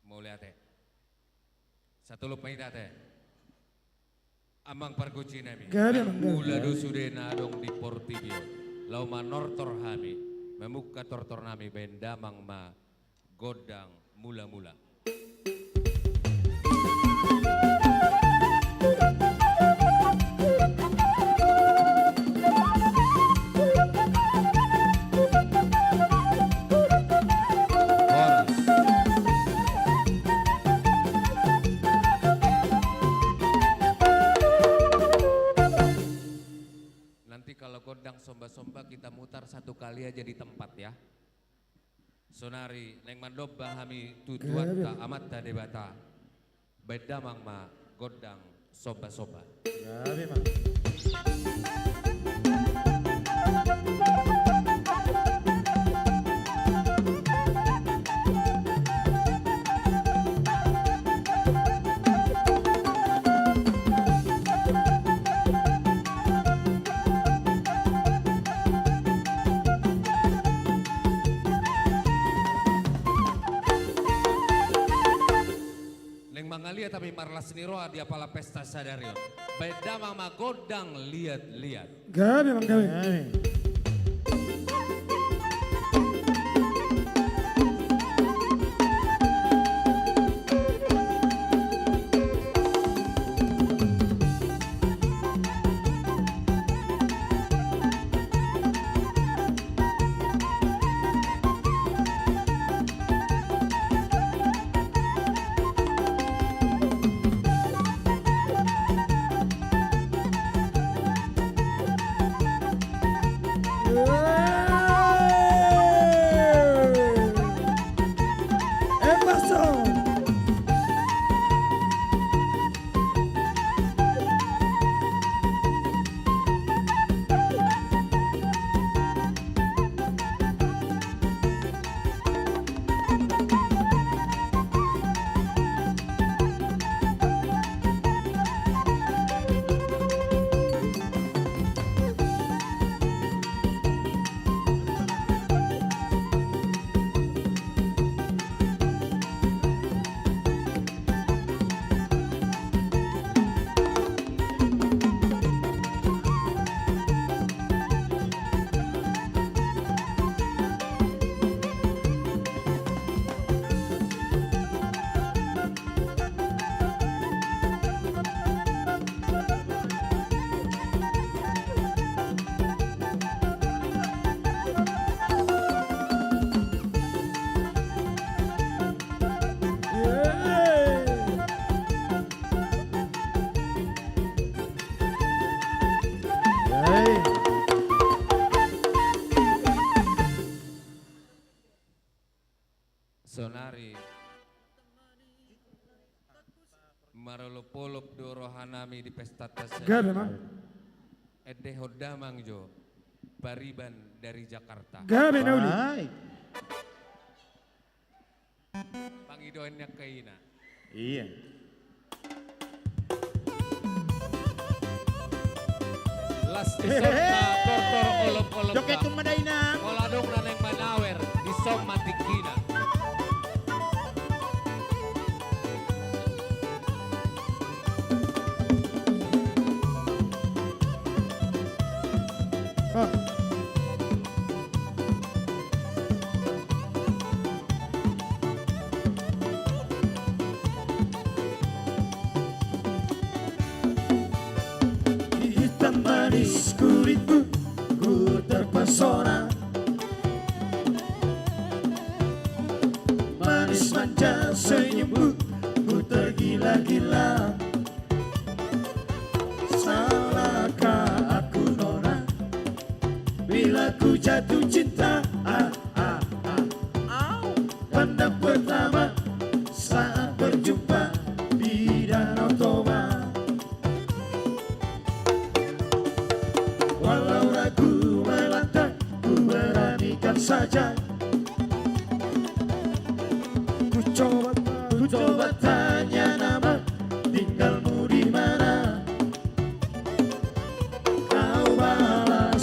Mau lihat satu lupa ini amang pargoci nami. Mula dosude nadong di Portibio. Lau manortor hami memuka tortor nami bendamang ma godang mula-mula. Godang somba-somba kita mutar satu kali aja di tempat ya. Sonari neng mandob bahami tutuan tak amat tak debata. Bedamang ma godang somba-somba. Ya memang. Lihat tapi marlas niroa dia pala pesta sadarion. Beda mama godang lihat-lihat. Gabe memang gabe. Sonari marolopolop do rohanami di pesta tasya. Gabe memang. Ede hodamang jo bariban dari Jakarta. Gabe nauli. Pangidoannya kaina. Iya. Las isokna tortor olop-olop. Joket kumadaina. Koladong naneng manawer di som matikina. Hitam manis kulitmu, ku terpesona. Manis manja senyummu, ku tergila-gila. Salahkah aku nona, bila ku jatuh cinta? Pandang pertama saat berjumpa di Danau Toba. Walau ragu melangkah, ku beranikan saja. Ku coba tanya nama, tinggalmu di mana? Kau balas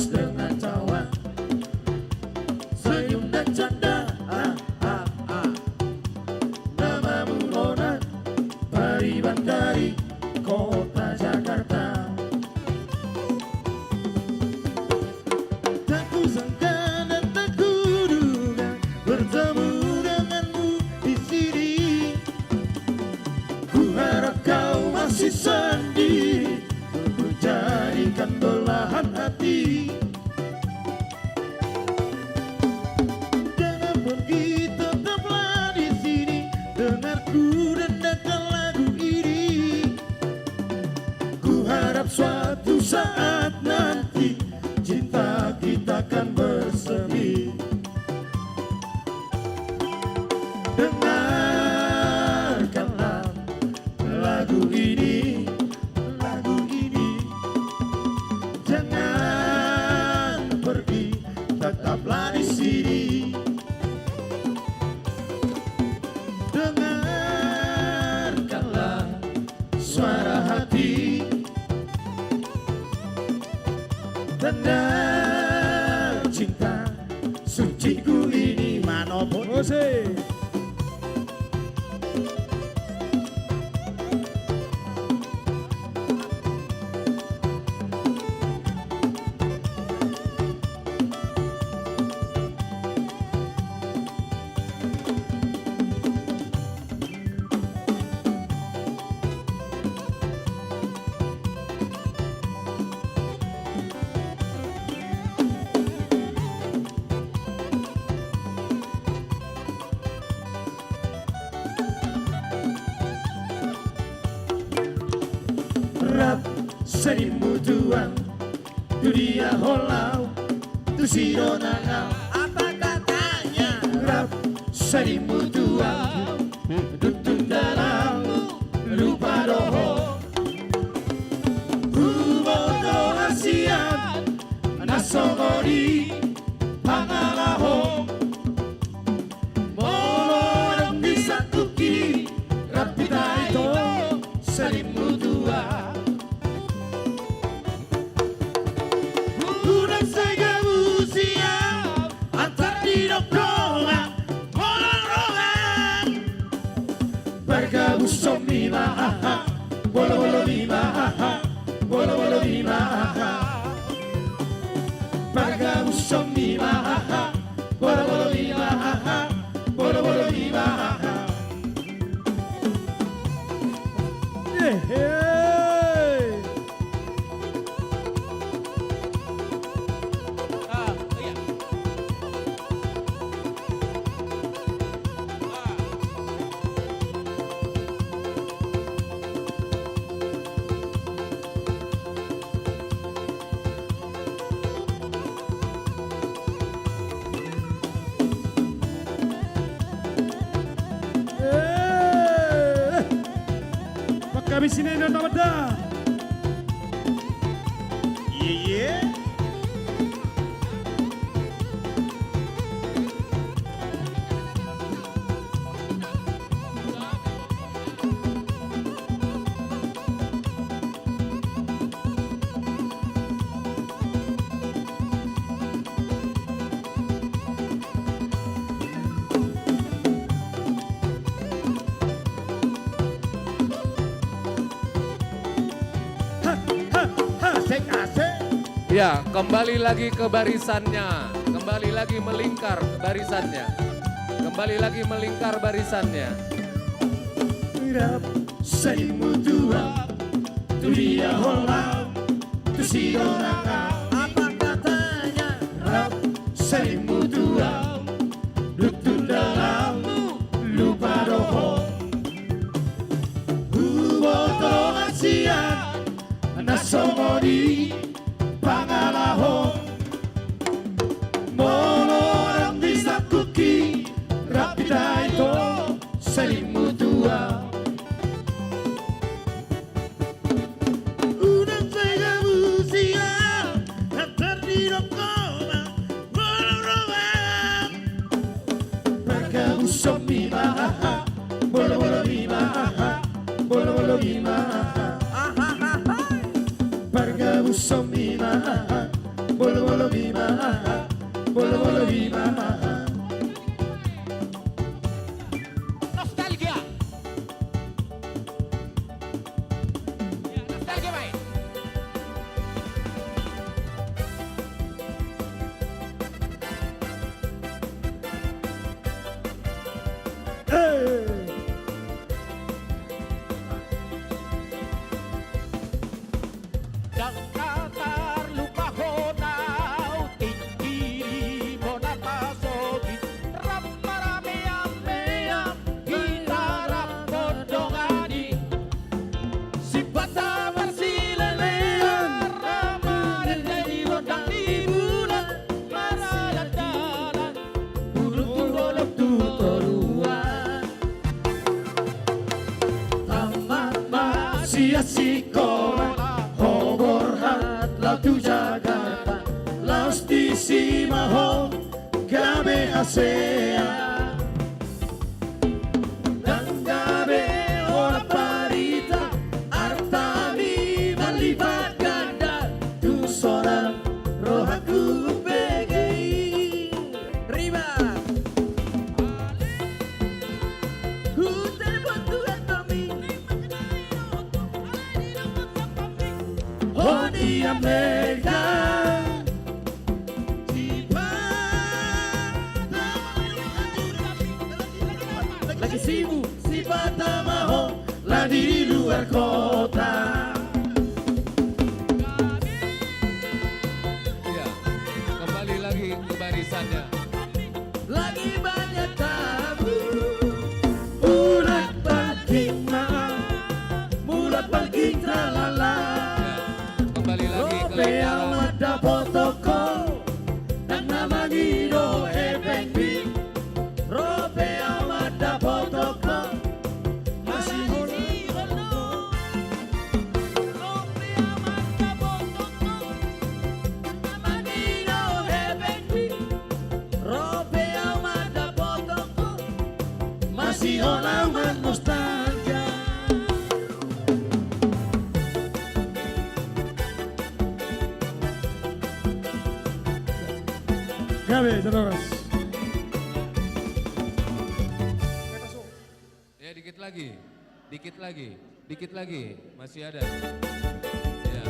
saat nanti cinta kita kan bersemi. Dengarkanlah lagu ini, jangan pergi, tetaplah di sini. Dengarkanlah suara hati, tanda cinta suciku ini manapun. Rap serimu tuan dunia holau tu si donangau apa katanya. Rap serimu tuan dutun dalam lupa doho huboto hasian nasogori pangalaho molorong bisa kuki rapita itu serimu tuan. Somima, bolo bolo lima, bolo bolo lima, Bargamu somima, bolo bolo lima, bolo bolo lima. Habis ini dan dah. Iya. Ya, kembali lagi ke barisannya, kembali lagi melingkar ke barisannya, kembali lagi melingkar barisannya. Rap serimu dua, tu dia holau, tu si donangau, apa katanya? Rap serimu dua, dutun dalam lupa doho, huboto hasian nasogori pangalaho molorong bisa kuki rapita itu serimu tua udah saya usia terdiam koma molorong berkamu somima bolo bolo lima bolo bolo lima berkamu somima bolo bolo lima bolo bolo lima. Nostalgia. Ya, nostalgia baik. Lupa honau tinggi monata masih sekolah Hoborhat Latu Jakarta Laos di Simaho Gabe Asea dan Gabe Ora Parita Artami Malibat Ganda Tu Soran Rohaku Pegei Riba Hutan Bantuan Kami Hodi Amerika lagi sibuk si Patamaho lagi di luar kota. Iya, kembali lagi ke barisannya. Lagi banyak tamu Mulat parking Mulat parking tralala Kembali lagi ke Rope amat da potoko Dan nama gido efektif Rope amat da potoko Masih hono Rope amat da potoko Nama gido efektif Rope amat da potoko Masih olaman nostalgia Gabe, terus. Ya dikit lagi, dikit lagi, dikit lagi, masih ada. Ya.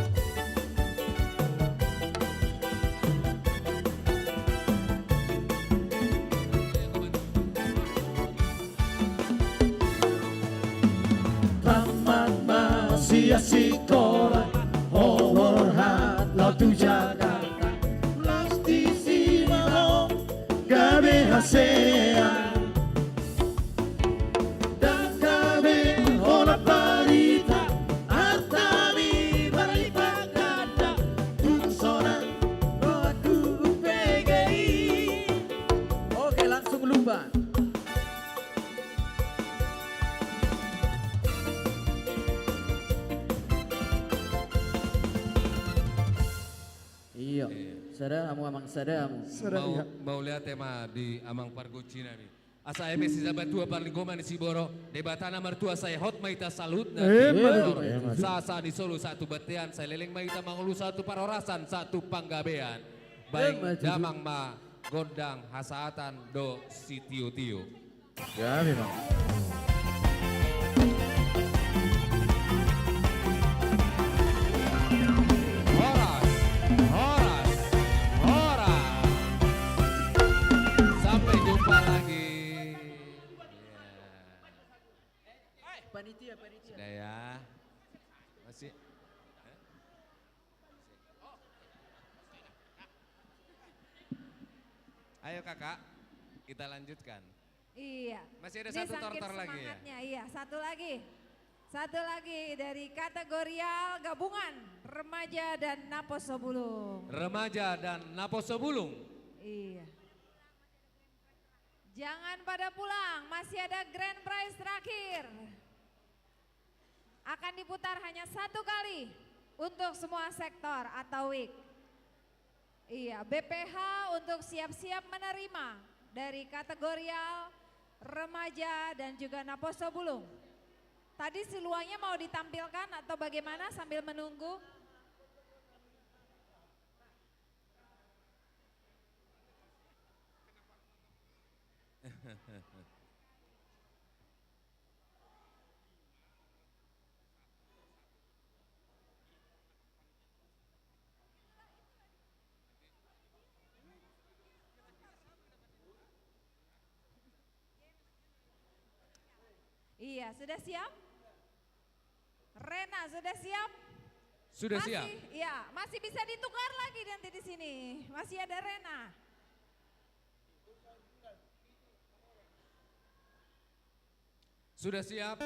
Tamat masih sekolah Hoborhat Latu Jakarta Las di Simaho Gabe Asea dan Gabe Ora Parita Artami Malibat Ganda Tu Soran Rohaku Pegei. Oke, langsung lumba. Iya, sadamu amang sadamu. Mau lihat tema di Amang Pargo Cina nih. Asa eme si Zabatua Parligoma ni Siboro, debatana mertua saya hot maita salut na Sasa di Solo satu batian, saya leleng maita mangulu satu parorasan, satu panggabean. Baik damang ma godang hasaatan do si tiu-tiu. Ya memang. Sampai jumpa lagi. Panitia. Sudah ya. Masih. Ayo kakak, kita lanjutkan. Iya. Masih ada satu Disangkit tortor lagi ya? semangatnya, iya. Satu lagi. Satu lagi dari kategorial gabungan remaja dan Naposo Bulung. Remaja dan Naposo Bulung. Iya. Jangan pada pulang, masih ada grand prize terakhir. Akan diputar hanya satu kali untuk semua sektor atau week. Iya, BPH untuk siap-siap menerima dari kategorial remaja dan juga Naposo Bulung. Tadi siluannya mau ditampilkan atau bagaimana sambil menunggu? Iya, sudah siap? Rena sudah siap? Sudah masih, siap? Iya, masih bisa ditukar lagi nanti di sini. Masih ada Rena. Sudah siap?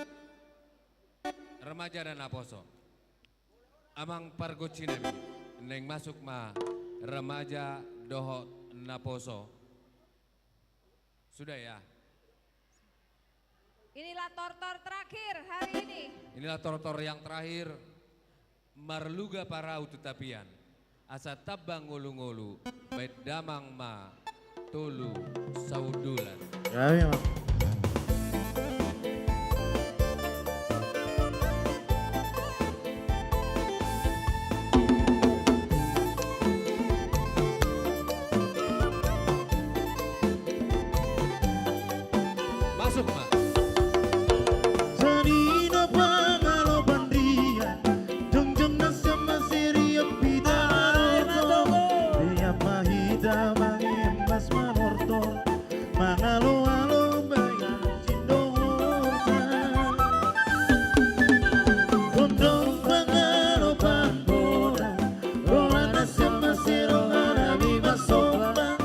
Remaja dan Naposo. Amang Pargo Cinemi. Neng masuk ma remaja doho Naposo. Sudah ya? Inilah tortor terakhir hari ini. Inilah tortor yang terakhir. Marluga parau tutapian. Asa tabang ngolu-ngolu. Bait damang ma. Tulu saudulan. Ya memang. Masuk, Ma. Sanina pangalo bandrian Jongjong nasya masiriya pidano Dia mahida mangimbas manorto Mangalo-alo bayan cindota Gondong pangalo panggoda Rola nasya masiro harami masoba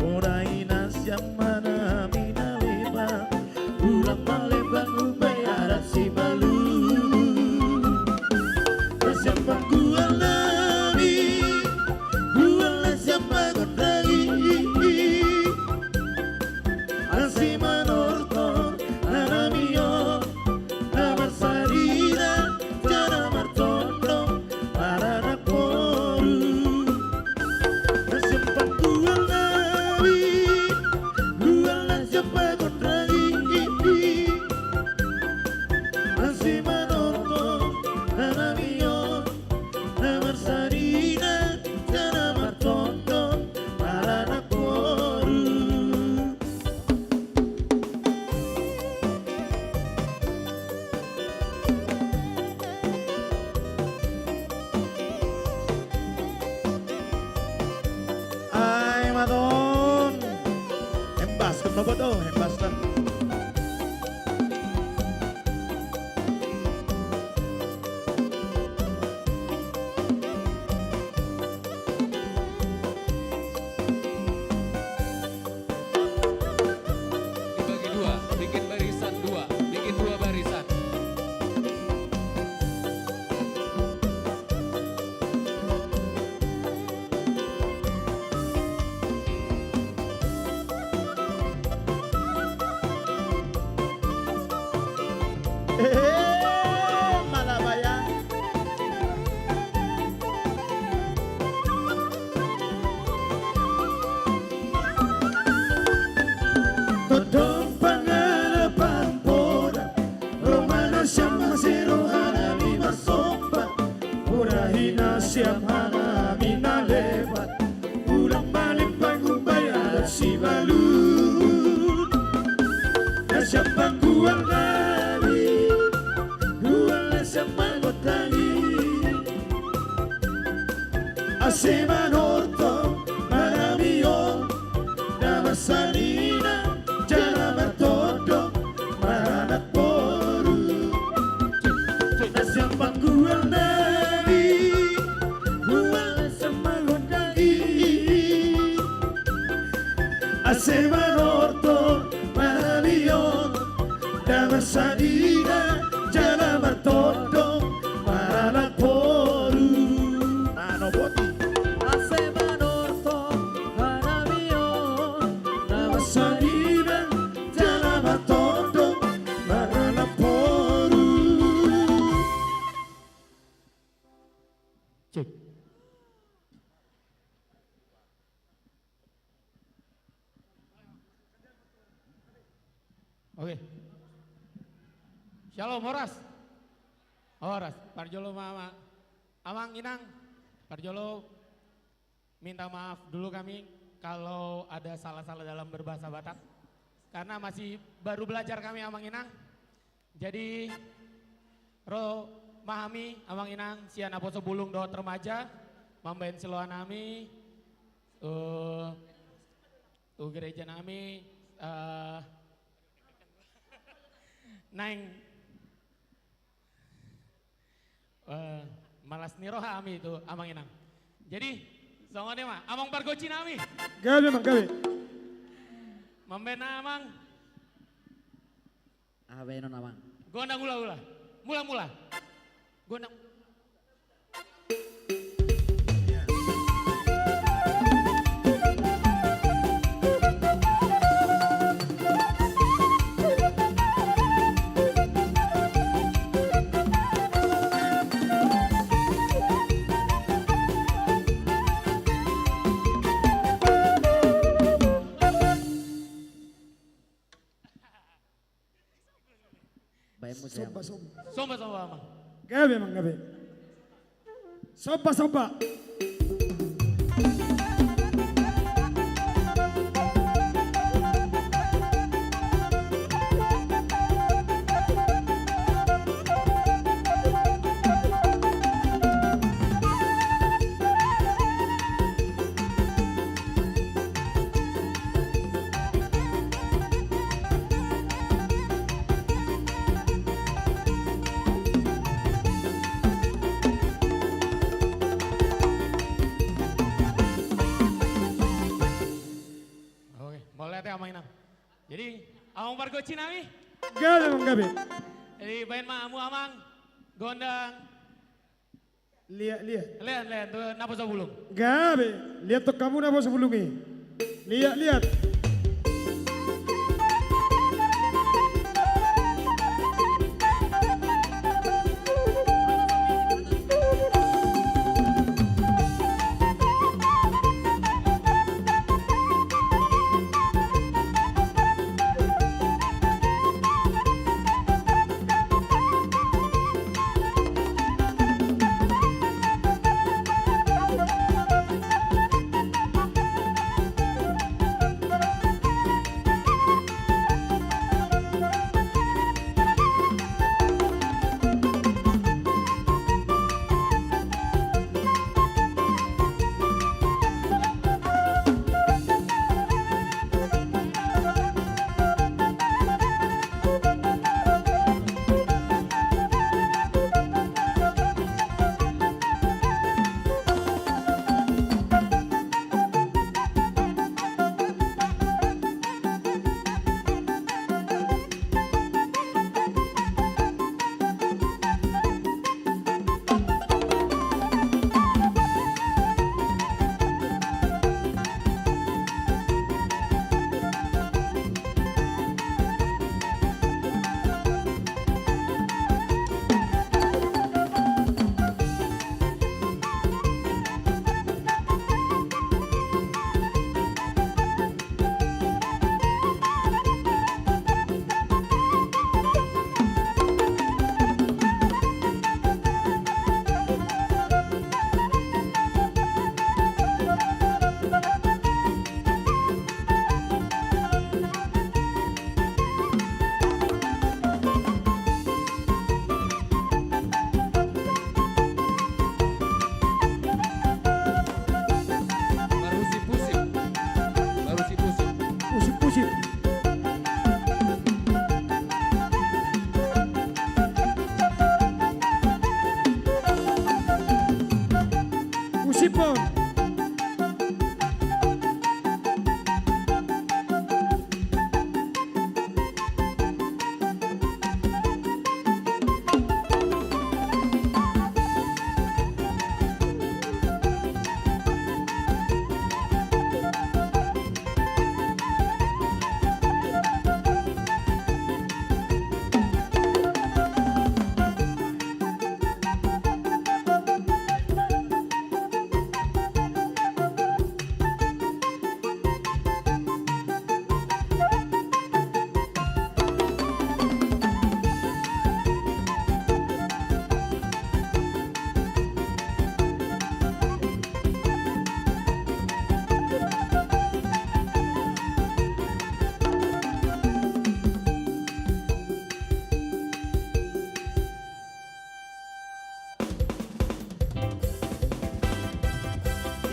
Morai nasya manami naliba Ulang malebang ubay arat si malu Siapa gua lagi Gua siapa gondagi Asih manorto Anamio Namar sarina Jana martondo Parana koru Siapa gua lagi Gua siapa gondagi Así manorto, anamio, namar sarina, jana martondo, parana koru. Ay madon, embas ke nopo to, embas lah. Dibagi dua, bikin barisan dua, bikin dua barisan. Malabaya. Todong pangalapan poda Romana siyam masiro hanami masopa Murahina siyam hanami nalebat Ulang balik pagubay alat si balut Nasyam pangkuang nari Kuang nasyam mangotangi Asima norto manamiyo Namasanina Jana matodo Marana koru Nasyam pangkuang nari Kuang nasyam mangotangi Asima norto manamiyo Namasanina Jana matodo Marana koru Mano boti Asema norto Hanamiyo Namasanina Jana matodo Marana koru Cek. Oke. Shalom Horas. Horas, Parjolo Mama. Amang Inang, Parjolo minta maaf dulu kami kalau ada salah-salah dalam berbahasa Batak. Karena masih baru belajar kami Amang Inang. Jadi ro mahami Amang Inang siana poso bulung doa remaja mambain siloan nami tuh gereja nami naing malas niroha ami itu Amang Inang. Jadi songone mah amang pargoci nami. Gawe mang gawe. Membena amang. Awe non amang. Gondang ula-ula. Mula-mula. Gondang. Baikmu saya. Somba ama. Gabe mang gabe. Soba. Oke, boleh teh amang inang. Jadi, amang pargo cinami. Gabe mang gabe. Jadi, bain amu amang gondang. Lihat. Lihat tuh napa sebelum. Gabe, lihat tuh kamu napa sebelumnya. Lihat. Usipon.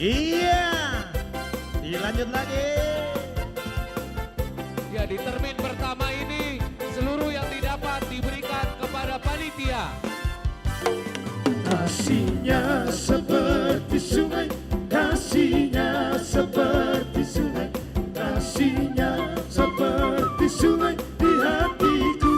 Iya, dilanjut lagi. Ya, di termin pertama ini seluruh yang didapat diberikan kepada panitia. Kasihnya seperti sungai, kasihnya seperti sungai, kasihnya seperti sungai di hatiku.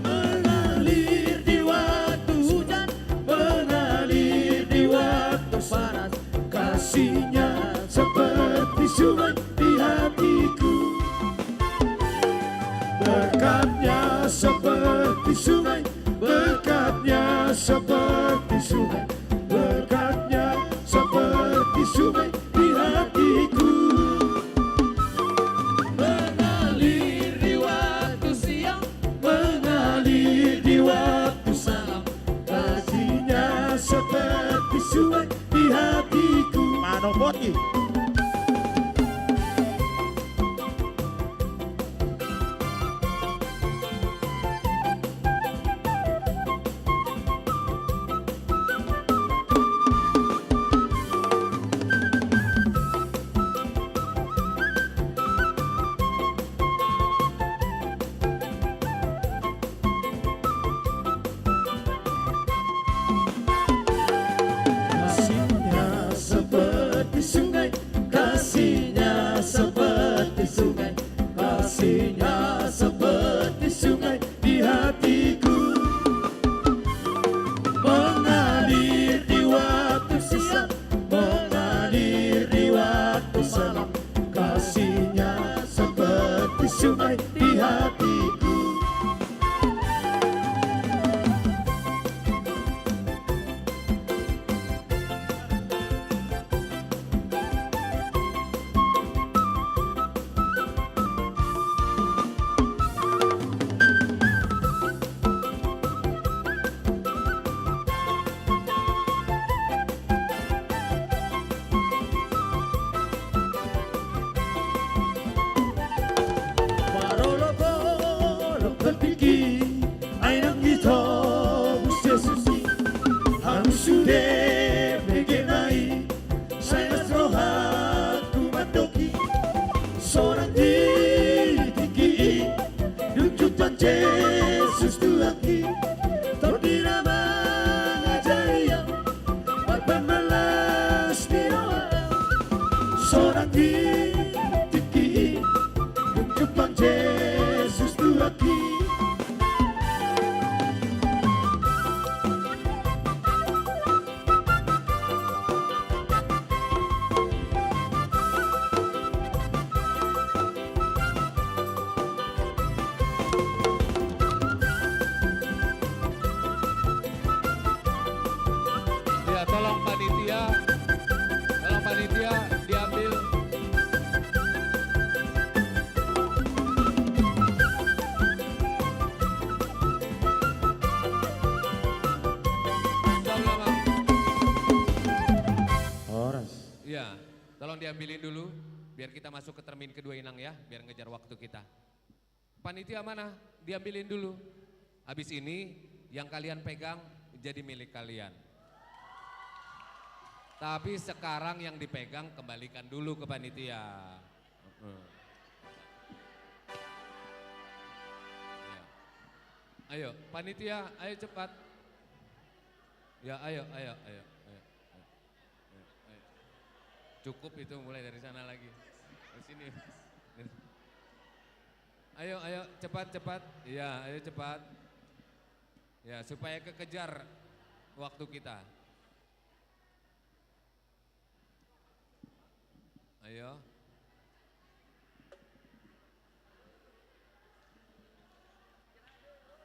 Mengalir di waktu hujan, mengalir di waktu panas, kasihnya seperti sungai di hatiku. Berkatnya seperti sungai, berkatnya seperti sungai, berkatnya seperti sungai di hatiku. Mengalir di waktu siang, Boti. Kasihnya seperti sungai, kasihnya seperti sungai, kasihnya seperti sungai di hatiku, mengalir di waktu siang, mengalir di waktu malam, kasihnya seperti sungai di hatiku. Marolo berpikir ainang kita usia susi harus sudah begenai saya rohaku mandoki seorang tinggi dudukan Yesus Tuhanki terdira mengajari yang 18 di awal seorang tinggi dudukan Yesus Tuhanki. Ya, tolong panitia diambil. Horas. Ya, tolong diambilin dulu biar kita masuk ke termin kedua Inang ya, biar ngejar waktu kita. Panitia mana? Diambilin dulu. Habis ini yang kalian pegang jadi milik kalian. Tapi sekarang yang dipegang kembalikan dulu ke panitia. Ya. Ayo, panitia, ayo cepat. Ya, ayo. Cukup itu, mulai dari sana lagi. Di sini. Ayo, cepat. Ya, ayo cepat. Ya, supaya kekejar waktu kita. Ayo.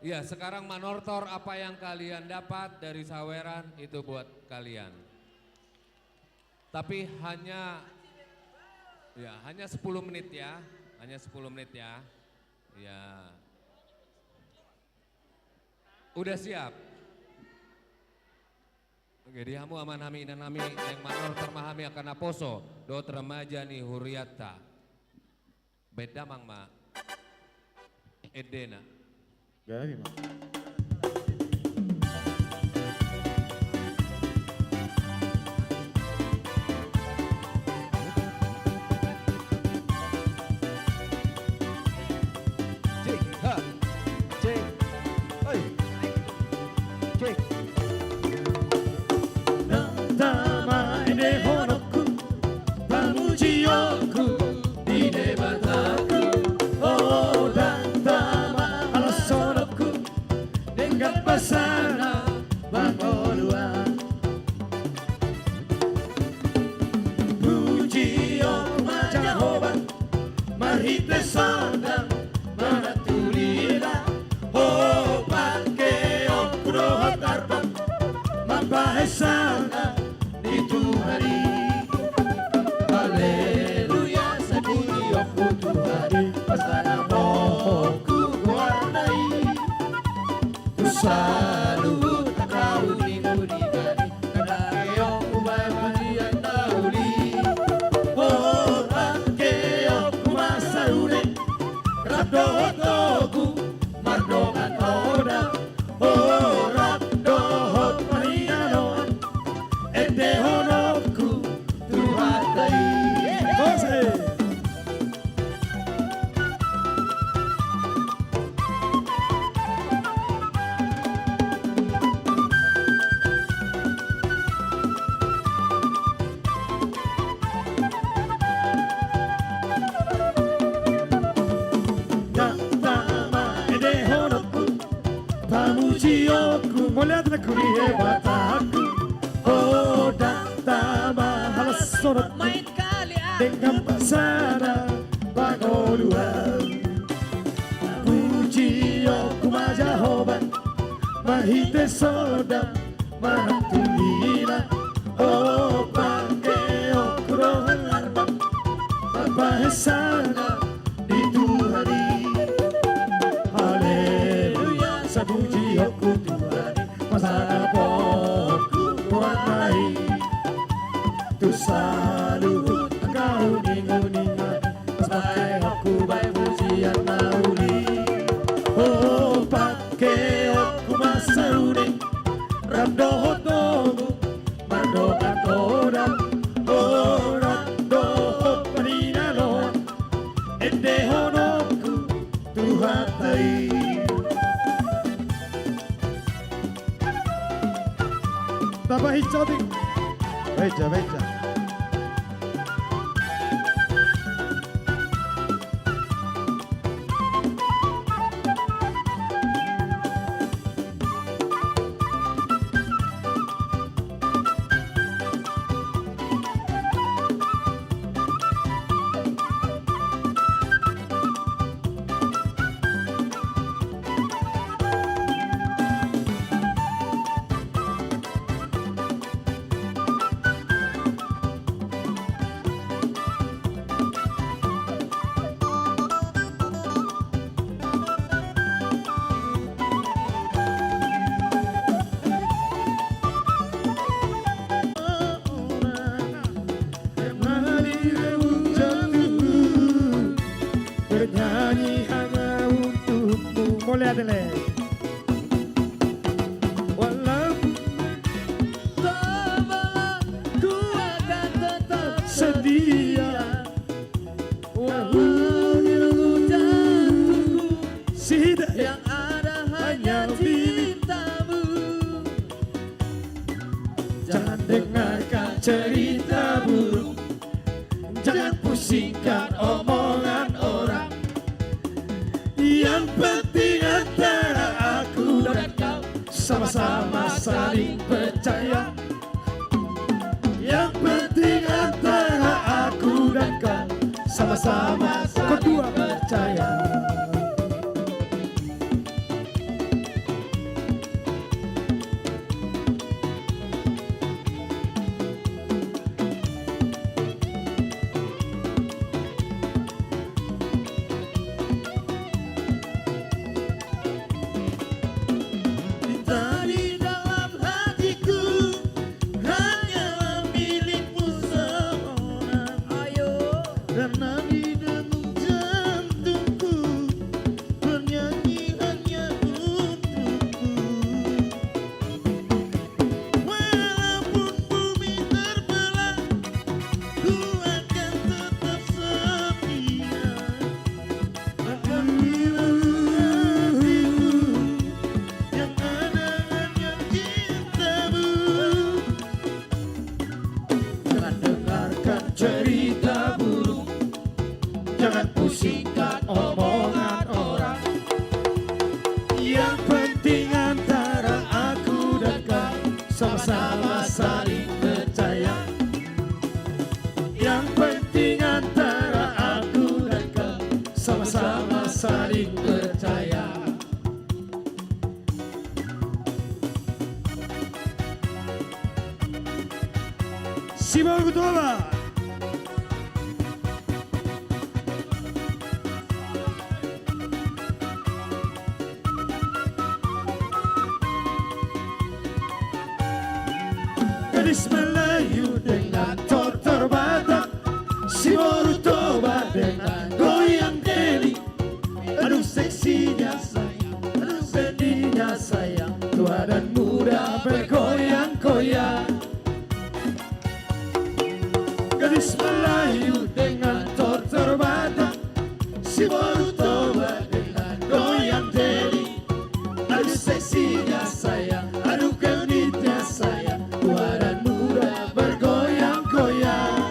Ya, sekarang Manortor apa yang kalian dapat dari saweran itu buat kalian. Tapi hanya 10 menit ya. Hanya 10 menit ya. Ya. Udah siap? Oke, dihamu aman hami inan nami yang manor termahami akan aposo dot remaja ni huriata bedamang ma edena Gabi mak. Sana Bangolua Puji Oma Jehovah Marhite Sandang Manatulila Oh Pake Okuro Tarbang Mambahesana Itu hari Haleluya Sabuni Oku Tuhari Pasana Moku Guarnai Salu takau ni muri dari kadayong ubay balian tauli Mulai terkuli hebat aku. Oh data mahal sorot Main kali dengan pasana pagoduan. Puji aku majahoban mahite soda manatulila. Oh pakai okrohan arbam bahasana di Tuhani. Haleluya sabuji aku Tuhani masana poku tuanai. Tu saluhut engkau ninguningan sampai aku baik pujian nauli. Oh pakai aku masauni ramdohot nomu mandokan orang. Oh ramdohot paninalo ende honokku tuhatai. Bapak Hicotik Beja. Bernyanyi hanya untukmu. Mulai Adele. Walaupun ku akan tetap setia. Walau jantungku yang ada hanya cintamu. Jangan dengarkan cerita buruk, jangan pusingkan omongan orang. Yang penting antara aku dan kau sama-sama saling percaya. Yang penting antara aku dan kau sama-sama kedua percaya. Cerita buruk, jangan pusingkan omongan orang. Yang penting antara aku dan kau sama-sama saling percaya. Yang penting antara aku dan kau sama-sama saling percaya. Simon Kutoba. Gadis Melayu dengan totor Batak, si Morutoba dengan goyang deli. Aduh seksinya sayang, aduh bendinya sayang, tua dan muda bergoyang-goyang. Gadis Melayu dengan totor Batak, si Morutoba dengan goyang deli. Aduh seksinya sayang, aduh genitnya sayang, tua dan muda bergoyang-goyang.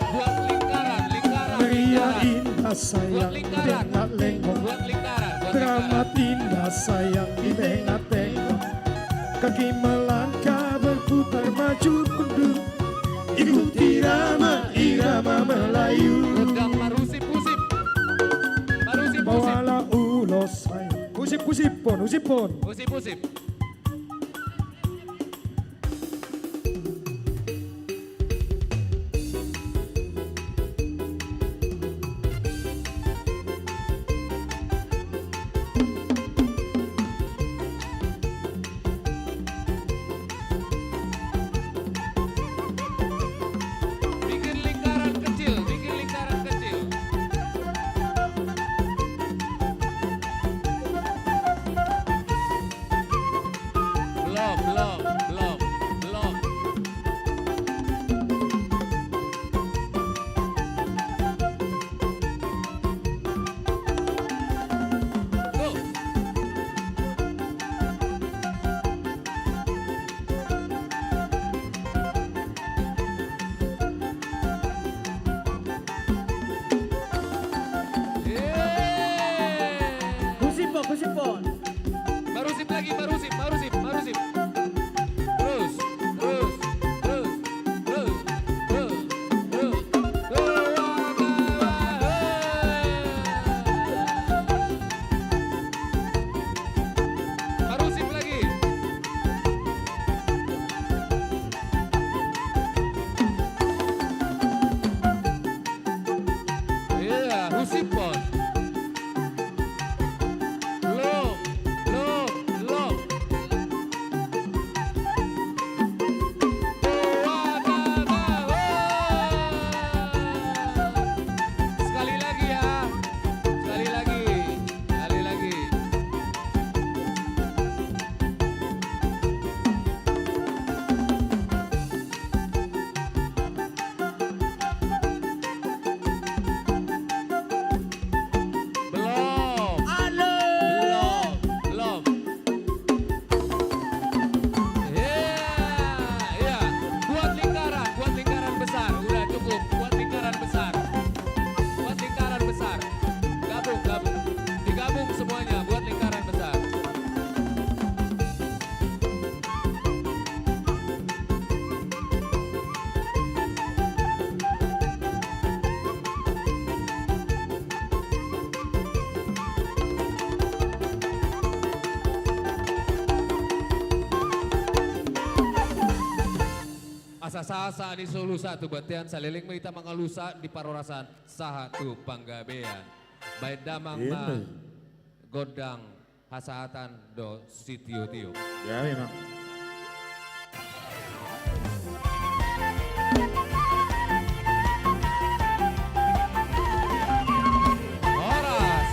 Buat lingkaran. Ria indah sayang di tengah lenggong, teramat indah sayang di tengah-tengah. kaki melangkah berputar maju mundur, ikuti irama Melayu. Godang marusip pusip. Marusip pusip. Bawalah ulos saya. Usip-usipon. Pusip pusip. Bikin lingkaran kecil, bikin lingkaran kecil. Belum. Go. Kusipon. Marusip lagi, marusip. Terus. Marusip lagi. Iya, husipon. Belum. Sekali lagi ya. Sekali lagi. Belum. Iya. Buat lingkaran besar. Udah cukup. Buat lingkaran besar. Gabung. Digabung semuanya buat lingkaran besar. Asa-asa di Solo satu batian saliling meita mangalusa di parorasan sahatu panggabean. Baik damang ma godang hasahatan do sitio-tio. Ya memang. Horas.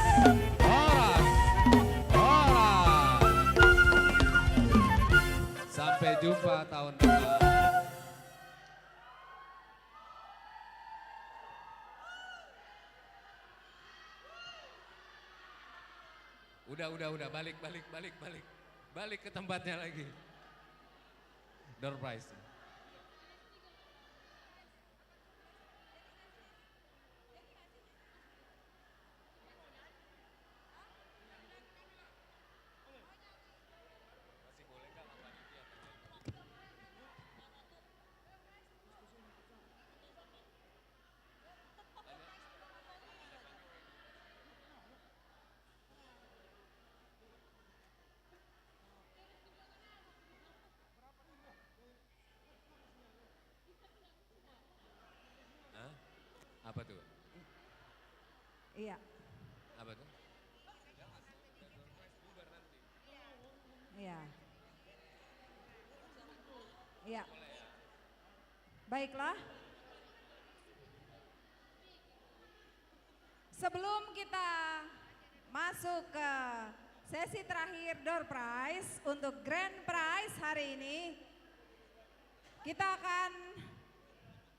Sampai jumpa tahun depan. Udah, balik ke tempatnya lagi. Door prize. Apa tuh? Iya. Apa tuh? Iya. Iya. Baiklah. Sebelum kita masuk ke sesi terakhir door prize untuk grand prize hari ini, kita akan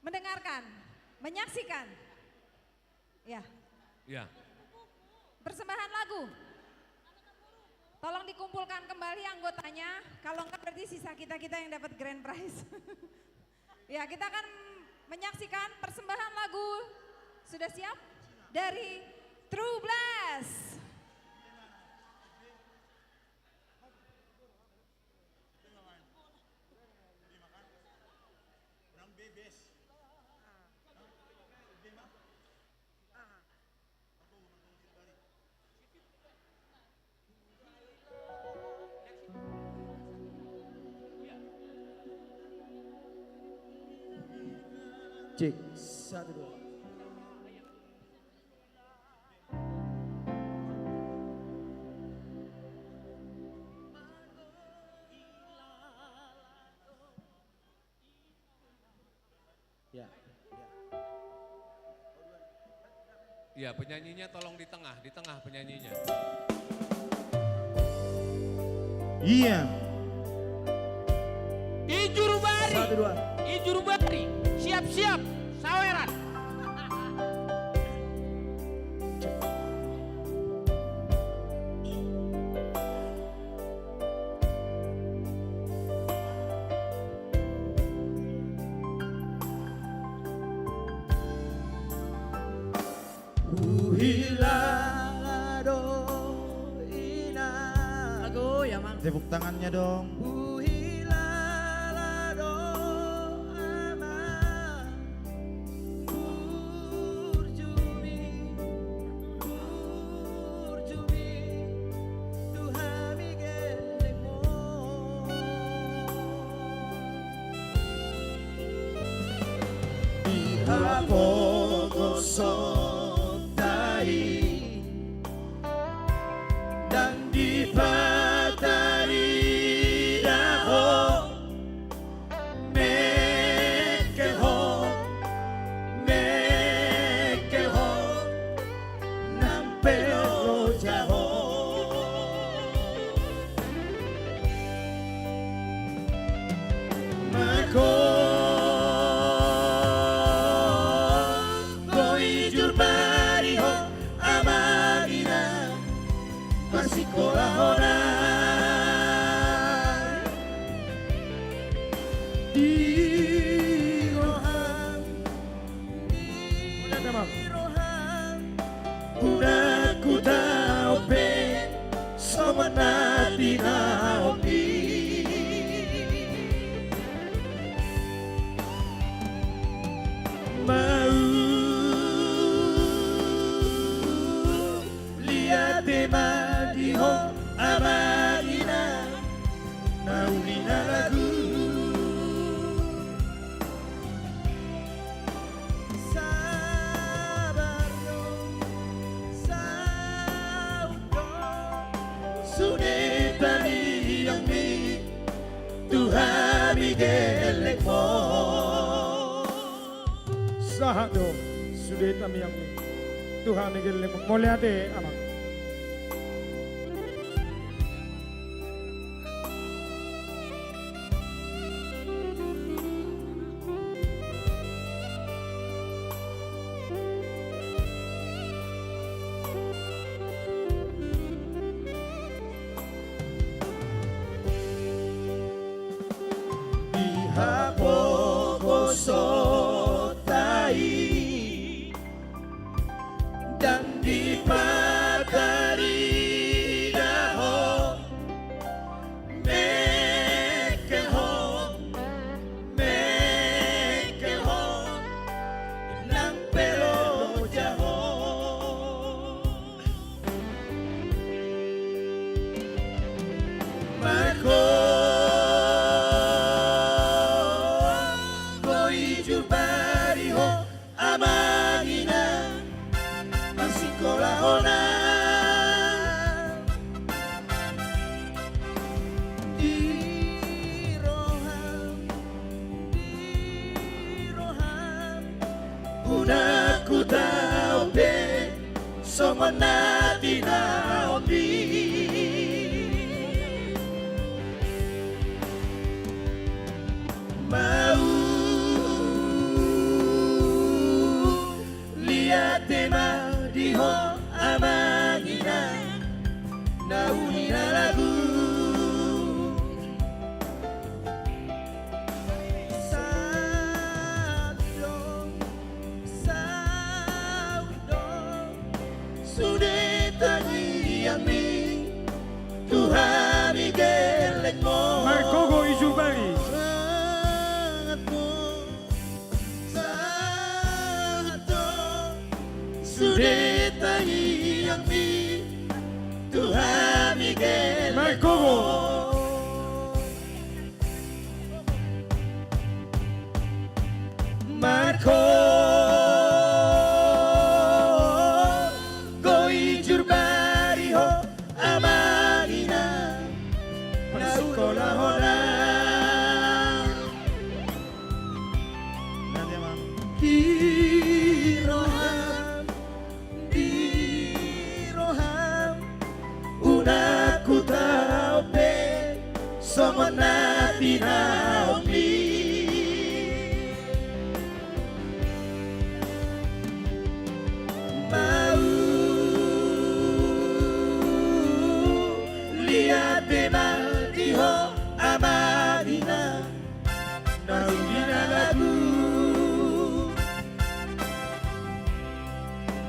mendengarkan, menyaksikan, ya, persembahan lagu. Tolong dikumpulkan kembali anggotanya, kalau enggak berarti sisa kita yang dapat grand prize. Ya, kita akan menyaksikan persembahan lagu. Sudah siap? Dari True Blast. Cek. 1, 2. Ya. Ya, penyanyinya tolong di tengah penyanyinya. Iya. Ijurubari. 1, 2. Ijurubari. Siap-siap. Saweran. Uhilado ina. Aku ya mang. Tepuk tangannya dong. Uhilado ama. Urjumi. Tuhan migelemo. Dihapogosotai dan dipatari daho mekeho nampelo jaho mako Sahado sudah kami yang Tuhan migel mulai ada anak. dan dipatari daho mekeho nang pelo jaho mako koi jubari ho amagina Masikola di roham udah ku tahu be somana dinaobi mau lihat tema diho amagina naunina lagu sudah tadi yami Tuhan migelekmo Markogo Ijubari sudah tadi yami Tuhan migelekmo Markogo Marco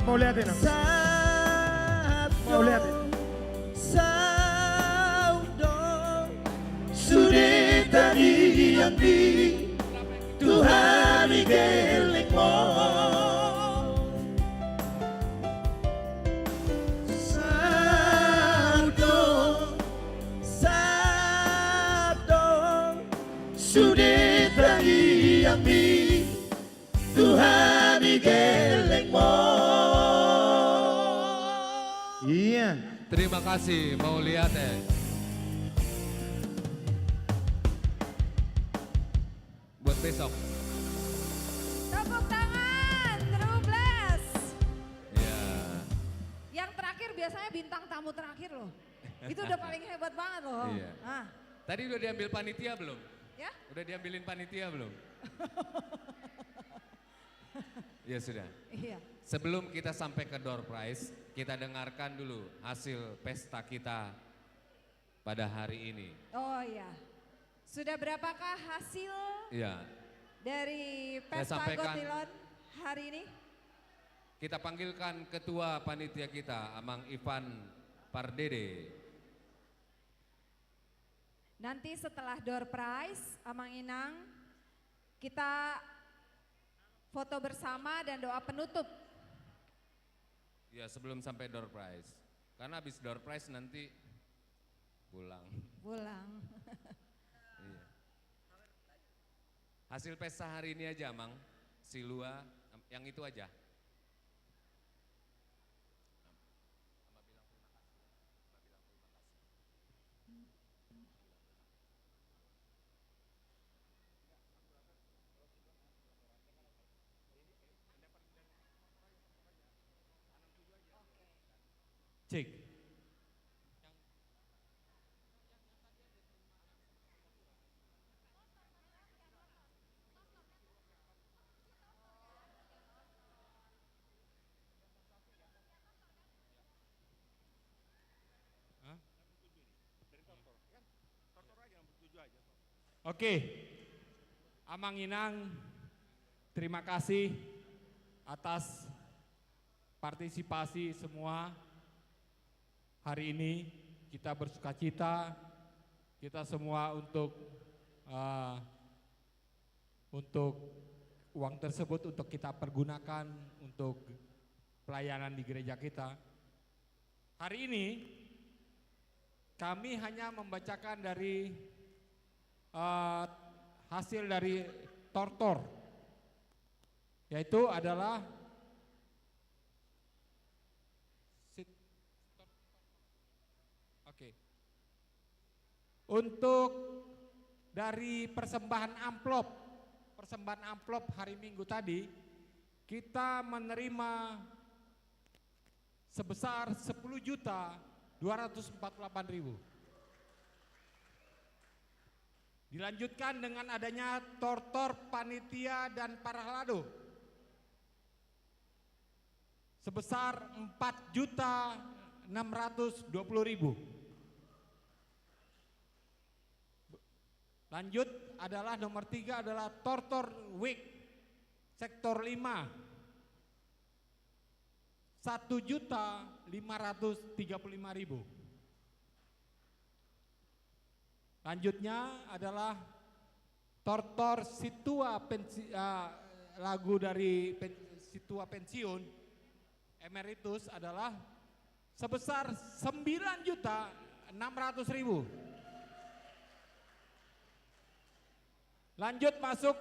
Mau lihatin aku. Mau lihatin. Saudo sudah tadi yang di Tuhan igelek mo. Sudah tadi yang di Tuhan igelek mo. Iya. Terima kasih, mau lihat ya. Buat besok. Tepuk tangan, True Blast. Ya. Yang terakhir biasanya bintang tamu terakhir loh. Itu udah paling hebat banget loh. Iya. Ah, Tadi udah diambil panitia belum? ya? Udah diambilin panitia belum? Ya sudah. Iya. Sebelum kita sampai ke door prize, kita dengarkan dulu hasil pesta kita pada hari ini. Oh iya. Sudah berapakah hasil Iya. dari Saya pesta sampaikan. Gotilon hari ini? Kita panggilkan ketua panitia kita, Amang Ivan Pardede. Nanti setelah door prize, Amang Inang, kita foto bersama dan doa penutup. Ya sebelum sampai door prize. Karena habis door prize nanti pulang. Pulang. Iya. Hasil pesta hari ini aja, Mang. Silua, yang itu aja. Cek. Oke, Amang Inang, terima kasih atas partisipasi semua. Hari ini kita bersukacita, kita semua untuk uang tersebut untuk kita pergunakan untuk pelayanan di gereja kita. Hari ini kami hanya membacakan dari hasil dari tortor, yaitu adalah untuk dari persembahan amplop hari Minggu tadi, kita menerima sebesar 10.248.000. Dilanjutkan dengan adanya tortor panitia dan parahlado sebesar 4.620.000. Lanjut adalah nomor 3 adalah tortor week sektor 5 1.535.000. Lanjutnya adalah tortor situa lagu dari situa pensiun emeritus adalah sebesar 9.600.000. Lanjut masuk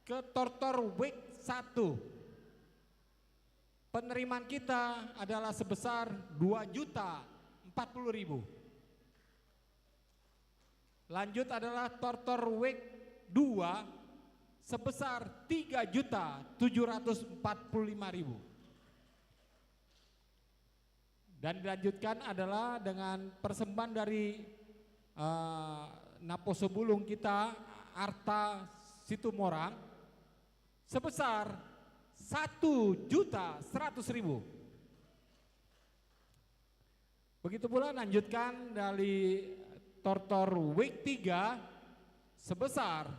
ke tortor week 1. Penerimaan kita adalah sebesar 2.040.000. Lanjut adalah tortor week 2 sebesar 3.745.000. Dan dilanjutkan adalah dengan persembahan dari Naposo Bulung kita Arta Situmorang sebesar 1.100.000. Begitu pula lanjutkan dari tortor week 3 sebesar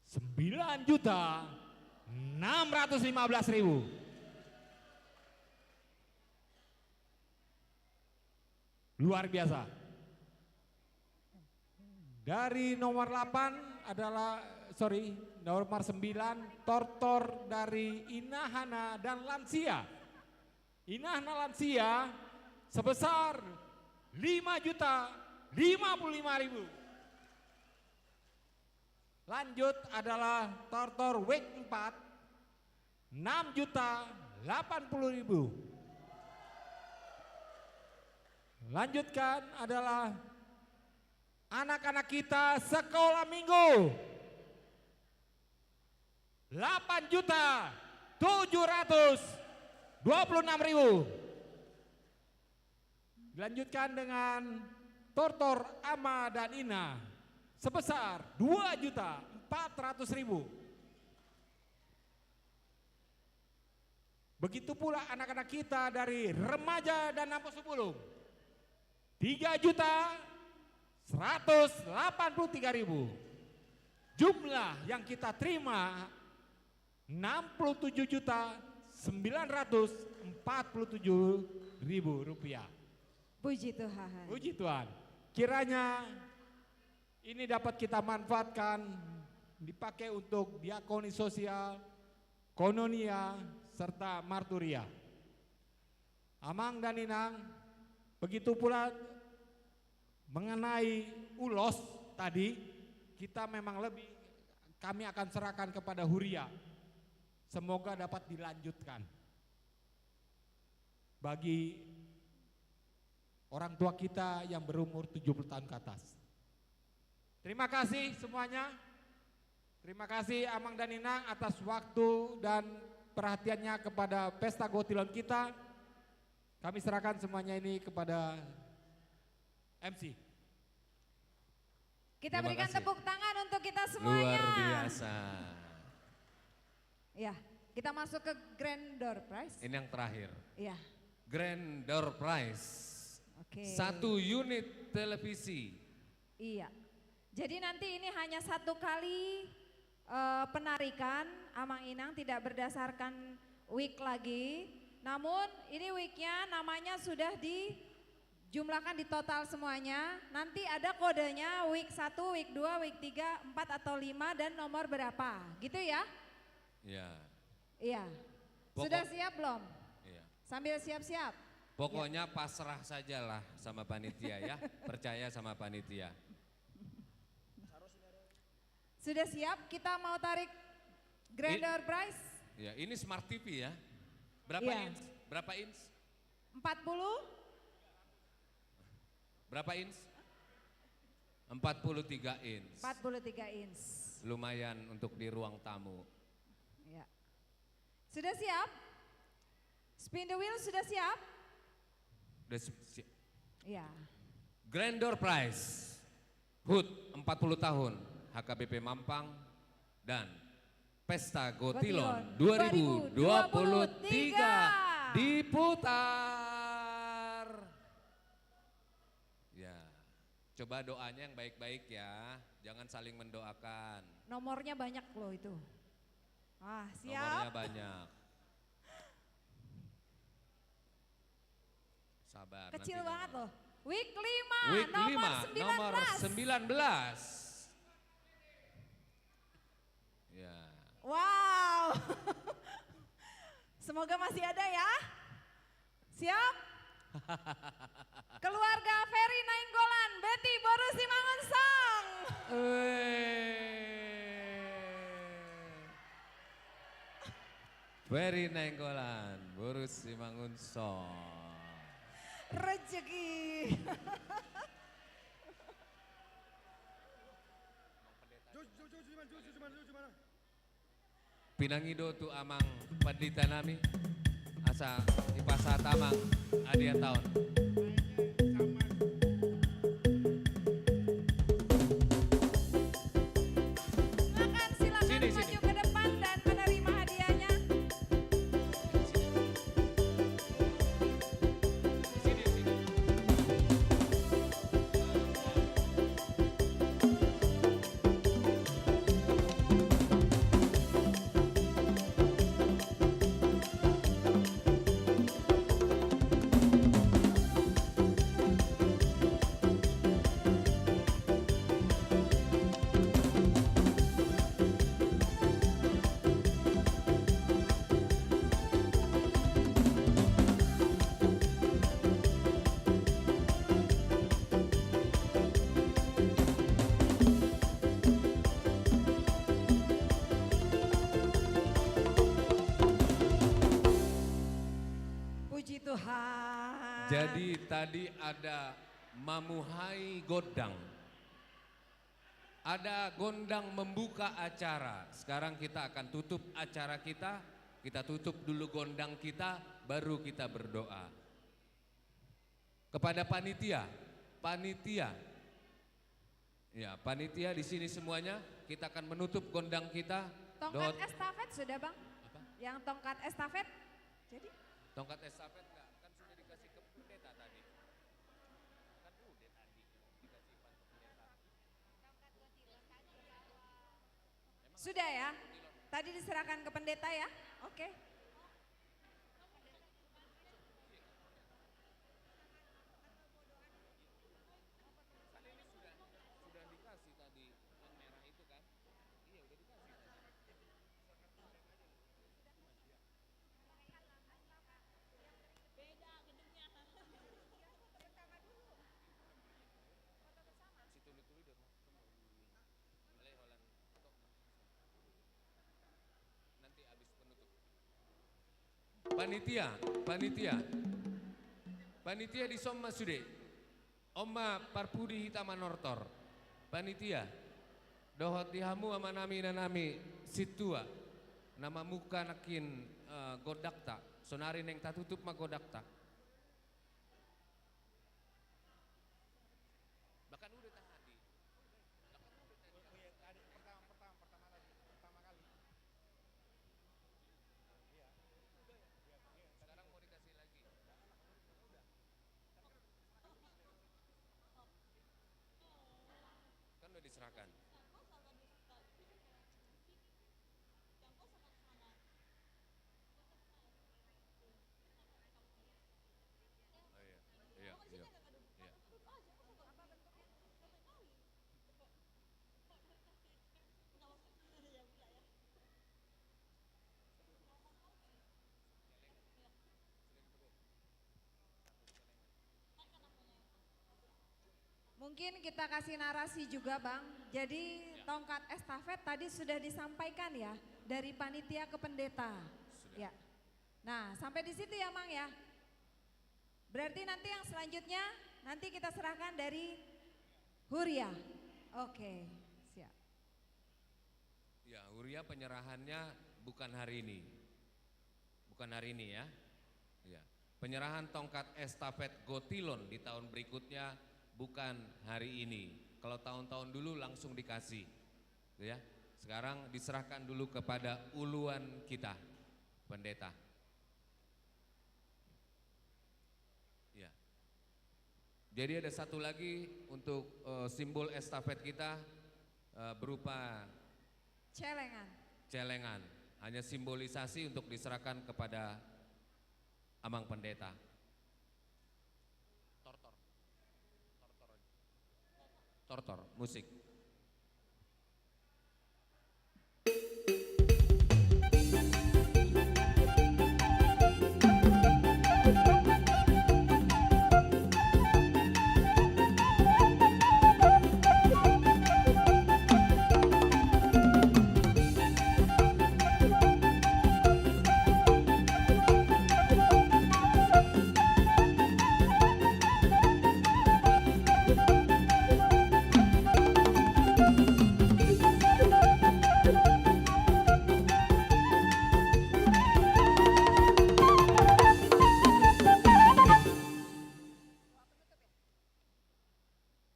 9.615.000. luar biasa. Dari nomor 8 adalah, nomor 9, Tortor dari Inahana dan Lansia. Inahana Lansia sebesar 5.055.000. Lanjut adalah Tortor Week 4, 6.080.000. Lanjutkan adalah anak-anak kita sekolah minggu, 8.726.000. Dilanjutkan dengan Tortor Ama dan Ina sebesar 2.400.000. Begitu pula anak-anak kita dari remaja dan Nampos Subulung, 3.183.000. Jumlah yang kita terima 67.947.000 rupiah. Puji Tuhan. Puji Tuhan. Kiranya ini dapat kita manfaatkan, dipakai untuk diakoni sosial, kononia, serta marturia. Amang dan Inang, begitu pula mengenai ulos tadi, kita memang kami akan serahkan kepada Huria. Semoga dapat dilanjutkan bagi orang tua kita yang berumur 70 tahun ke atas. Terima kasih semuanya. Terima kasih Amang dan Inang atas waktu dan perhatiannya kepada Pesta Gotilon kita. Kami serahkan semuanya ini kepada MC. Kita berikan tepuk tangan untuk kita semuanya. Luar biasa. Ya, kita masuk ke Grand Door Prize. Ini yang terakhir. Iya. Grand Door Prize. Oke. 1 unit televisi. Iya. Jadi nanti ini hanya 1 kali penarikan Amang Inang, tidak berdasarkan week lagi. Namun ini weeknya namanya sudah dijumlahkan di total semuanya. Nanti ada kodenya week 1, week 2, week 3, 4 atau 5 dan nomor berapa. Gitu ya? Ya. Iya. Sudah siap belum? Iya. Sambil siap-siap. Pokoknya pasrah sajalah sama panitia ya. Percaya sama panitia. Sudah siap? Kita mau tarik Grand Door Prize? Ya, ini Smart TV ya. Berapa Iya. inch? Berapa inch? 40? Berapa inch? 43 inch. 43 inch. Lumayan untuk di ruang tamu. Ya. Sudah siap? Spin the wheel sudah siap? Udah Iya. Grand Door Prize HUT 40 tahun HKBP Mampang dan Pesta Gotilon 2023 diputar. Ya, coba doanya yang baik-baik ya, jangan saling mendoakan. Nomornya banyak loh itu. Ah, siap. Nomornya banyak. Sabar. Kecil nanti banget nomor. loh. Week 5, Week nomor 5, nomor 19. Ya. Wow. Semoga masih ada ya. Siap? Keluarga Ferry Nainggolan, Betty Boru Simangunsong. Ferry Nainggolan, Boru Simangunsong. Rezeki. Pinangido tu amang padita nami asa ipasa tamang adia tahun. Silakan maju ke depan dan menerima hadiahnya. Tuhan. Jadi tadi ada Mamuhai Godang. Ada gondang membuka acara. Sekarang kita akan tutup acara kita. Kita tutup dulu gondang kita, baru kita berdoa. Kepada panitia, ya panitia di sini semuanya, kita akan menutup gondang kita. Tongkat estafet sudah bang? Apa? Yang tongkat estafet, jadi? Tongkat estafet enggak, kan sudah dikasih ke pendeta tadi. Kan udah tadi dikasih ke pendeta. Sudah ya? Tadi diserahkan ke pendeta ya? Oke. Sudah dikasih tadi yang merah itu kan? Iya udah dikasih tadi. Beda gedungnya. Si tuli-tuli udah mau mulai Holland atau nanti habis penutup. Panitia di Somma Sude. Oma Parpudi Hitamanortor. Panitia. Dohot dihamu amanami nanami situa. Nama muka nakin godakta. Sonari neng tatutup ma godakta. Bahkan udah tadi. Sekarang mau dikasih lagi. Kan udah diserahkan. Oh iya, iya, iya. Iya. Mungkin kita kasih narasi juga bang. Jadi tongkat estafet tadi sudah disampaikan ya dari panitia ke pendeta. Ya. Nah sampai di situ ya mang ya. Berarti nanti yang selanjutnya nanti kita serahkan dari Huria. Oke, siap. Ya, Huria penyerahannya bukan hari ini. Bukan hari ini ya. Ya. Penyerahan tongkat estafet Gotilon di tahun berikutnya bukan hari ini. Kalau tahun-tahun dulu langsung dikasih. Ya. Sekarang diserahkan dulu kepada uluan kita, pendeta. Ya. Jadi ada satu lagi untuk simbol estafet kita berupa celengan. Hanya simbolisasi untuk diserahkan kepada amang pendeta. Tortor, musik.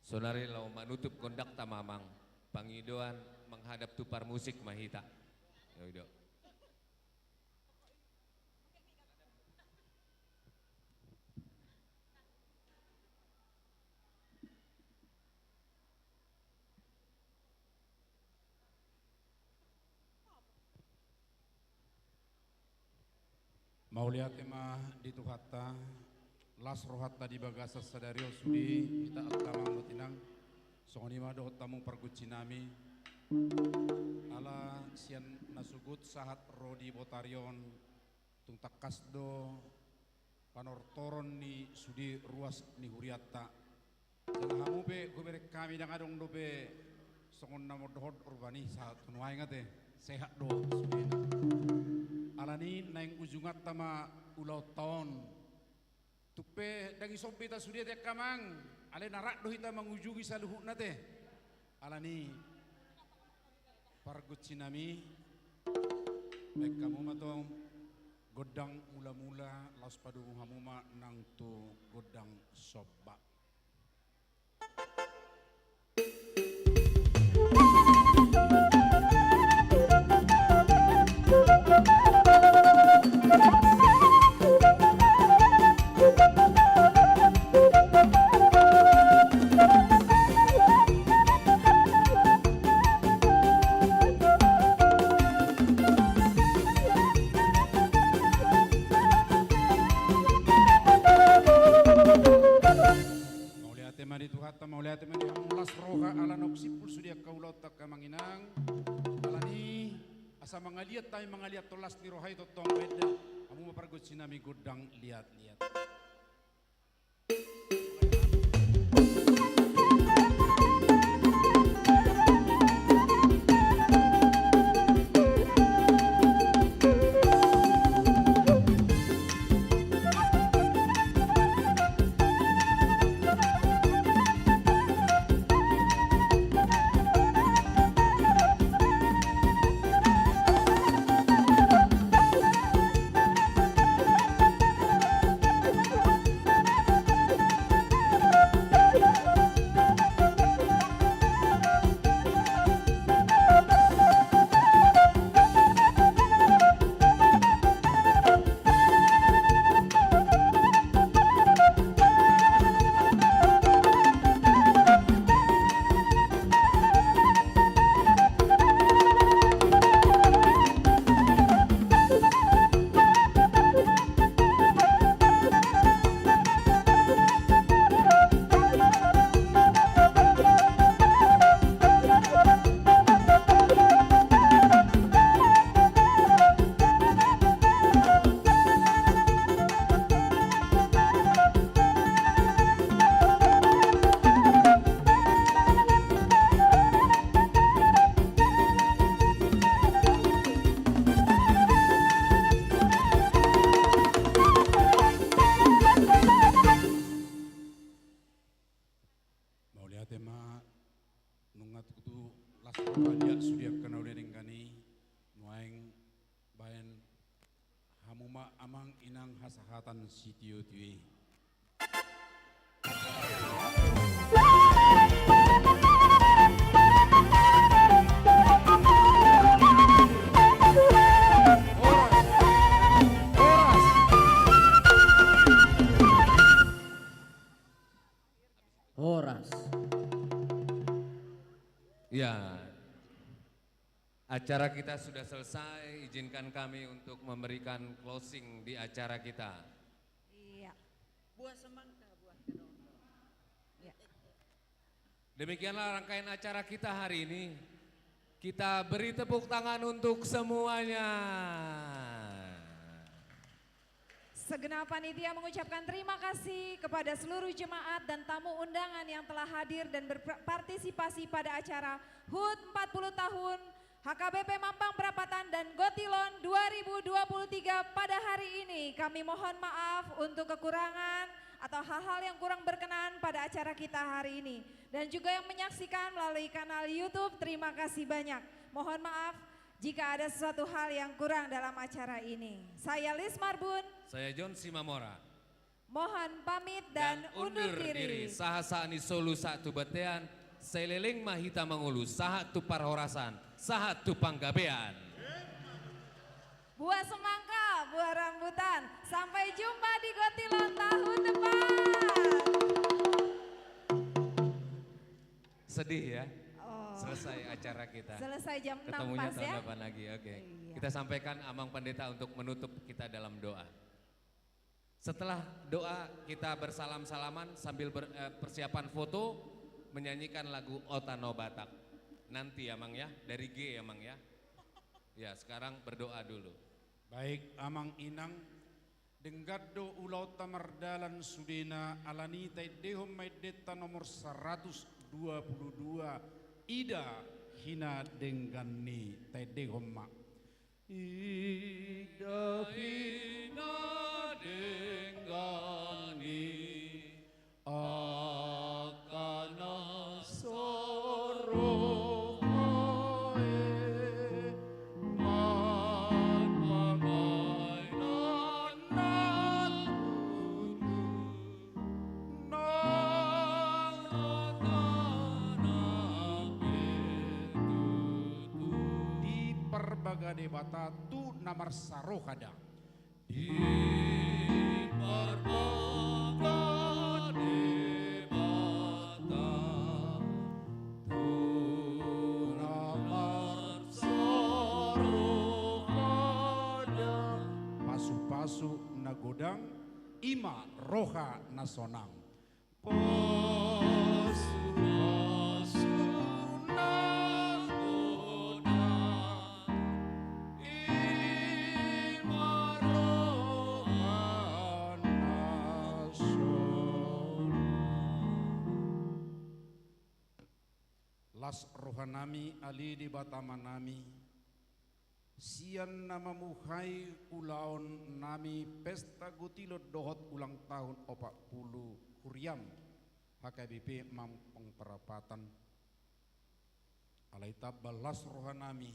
Sonari lau manutup kondak tamamang pangidoan menghadap tupar musik mahita. Yaudah. Maulia tema di Tuhatta, las rohatta di bagasa sadario sudi, kita atamang mutinang, songonima dohot tamu pergucinami, ala sian nasugut sahat rodi botarion, tungtak kasdo, panortoron ni sudi ruas ni huriatta. Jangan hamu be guberek kami jangan dong dobe songon namo dohot urbani saat kunuai ngate sehat do sudina. Alani naing ujungat tama ulau tahun Tupe dagi sompi ta sudia te kamang, ale narak do hita mengujugi saluhut nate. Alani pargut sinami, baik kamu matong godang mula-mula laus padu hamuma nang tu godang sobak. Mauliate mani hamulas roha ala noksipul sudia kaulau tak kamanginang alani asa mangaliat tayo mangaliat tolas ni rohai totong beda amu mapargot sinami godang liat-liat. Amang inang hasahatan sitio tui. Horas. Ya, acara kita sudah selesai, izinkan kami untuk memberikan closing di acara kita. Iya. Buah semangka, buah kedong. Ya. Demikianlah rangkaian acara kita hari ini. Kita beri tepuk tangan untuk semuanya. Segenap panitia mengucapkan terima kasih kepada seluruh jemaat dan tamu undangan yang telah hadir dan berpartisipasi pada acara HUT 40 tahun HKBP Mampang Perapatan dan Gotilon 2023 pada hari ini. Kami mohon maaf untuk kekurangan atau hal-hal yang kurang berkenan pada acara kita hari ini. Dan juga yang menyaksikan melalui kanal YouTube, terima kasih banyak. Mohon maaf jika ada sesuatu hal yang kurang dalam acara ini. Saya Lis Marbun. Saya John Simamora. Mohon pamit dan undur diri. Saha ni solu satu batean, seleling mahita mangulu, saha tu parhorasan, saha tu panggabean. Buah semangka, buah rambutan. Sampai jumpa di Gotilon tahun depan. Sedih ya? Selesai acara kita. Selesai jam 6 Ketemunya pas tahun ya. depan lagi, oke. Iya. Kita sampaikan Amang Pendeta untuk menutup kita dalam doa. Setelah doa kita bersalam-salaman sambil persiapan foto, menyanyikan lagu Otano Batak. Nanti ya Mang ya, dari G ya Mang ya. Ya sekarang berdoa dulu. Baik Amang Inang, Denggaddo ulau tamardalan sudena alani taidehom maideta nomor 122 Ida hina denggani taidehom mak. Ida hina denggani Baga de Bata tu namar sarohada. Di Marbaga de Bata tu namar sarohada. Pasu-pasu nagodang ima roha nasonang. Pasu-pasu nagodang ima roha nasonang. Las rohanami ali di batamanami. Sian nama muhai ulaon nami pesta gutilo dohot ulang tahun 40 Kuriam HKBP Mampang Perapatan. Alaita balas rohanami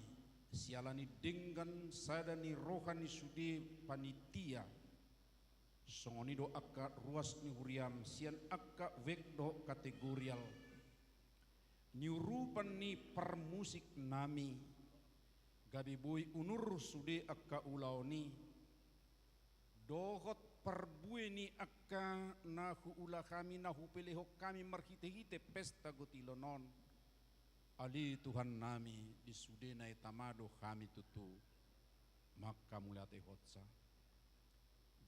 sialani dengan sadani rohani sudi panitia. Songoni do akka ruas ni huriam sian akka wek do kategorial. Niurupan ni permusik nami. Gabi bui unur sude akka ulaoni dohot perbui ni akka nahu ula kami nahu pelehok kami marhite-hite pesta gotilonon ali Tuhan nami di sude na itamado kami tutu maka mulate hotsa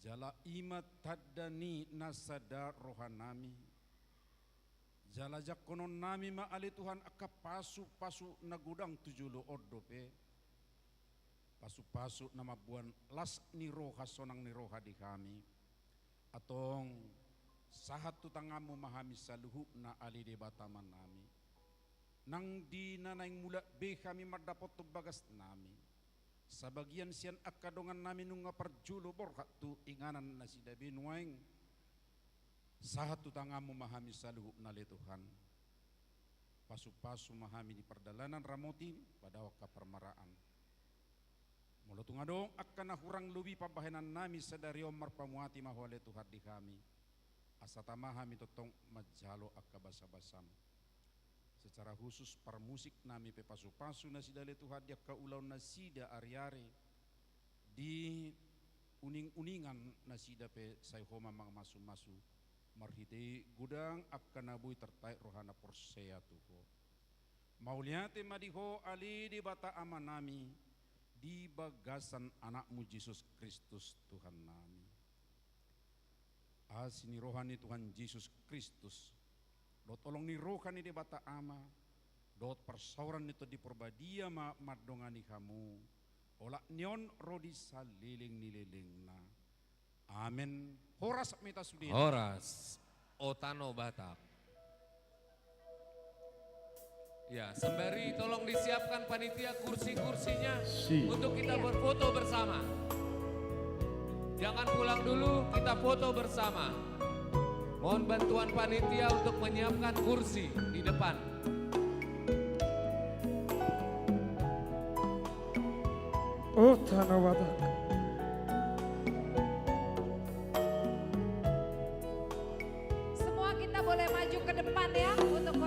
jala imat taddani nasada rohanami jala jakonon nami ma ali Tuhan akka pasu-pasu nagudang 70 ordope. Pasu-pasu nama buan las niroha sonang niroha di kami atong sahat tutangamu mahami saluhu na ali de bataman nami nang di nanaing mula be kami mardapot tu bagas nami sabagian sian akadongan nami nunga perjulo borhat tu inganan nasi dabi nuaing sahat tutangamu mahami saluhu na le Tuhan pasu-pasu mahami di perdalanan ramoti pada waka permaraan. Mula tungadong akan nahurang lubi pabahenan nami sadario marpamuati mahwale Tuhan di kami. Asa tamahami totong majalo akka basa-basam. Secara khusus permusik nami pe pasu-pasu na sidale Tuhan di akka ulaw na sida ari-ari. Di uning-uningan na sida pe sayhoma mga masu-masu. Marhite gudang akka nabuy tertai rohana porsea tuho. Mauliate madiho ali di bata ama nami. Di bagasan anakmu Yesus Kristus Tuhan nami. Asini rohani Tuhan Yesus Kristus. Dot olong ni rohani di bata ama. Dot persauran itu di perbadia madongani kamu. Olak nion rodi saliling nililing na. Amin. Horas mita sudin. Horas Otano Batak. Ya, sembari tolong disiapkan panitia kursi-kursinya untuk kita berfoto bersama. Jangan pulang dulu, kita foto bersama. Mohon bantuan panitia untuk menyiapkan kursi di depan. Oh tanah Batak. Semua kita boleh maju ke depan ya untuk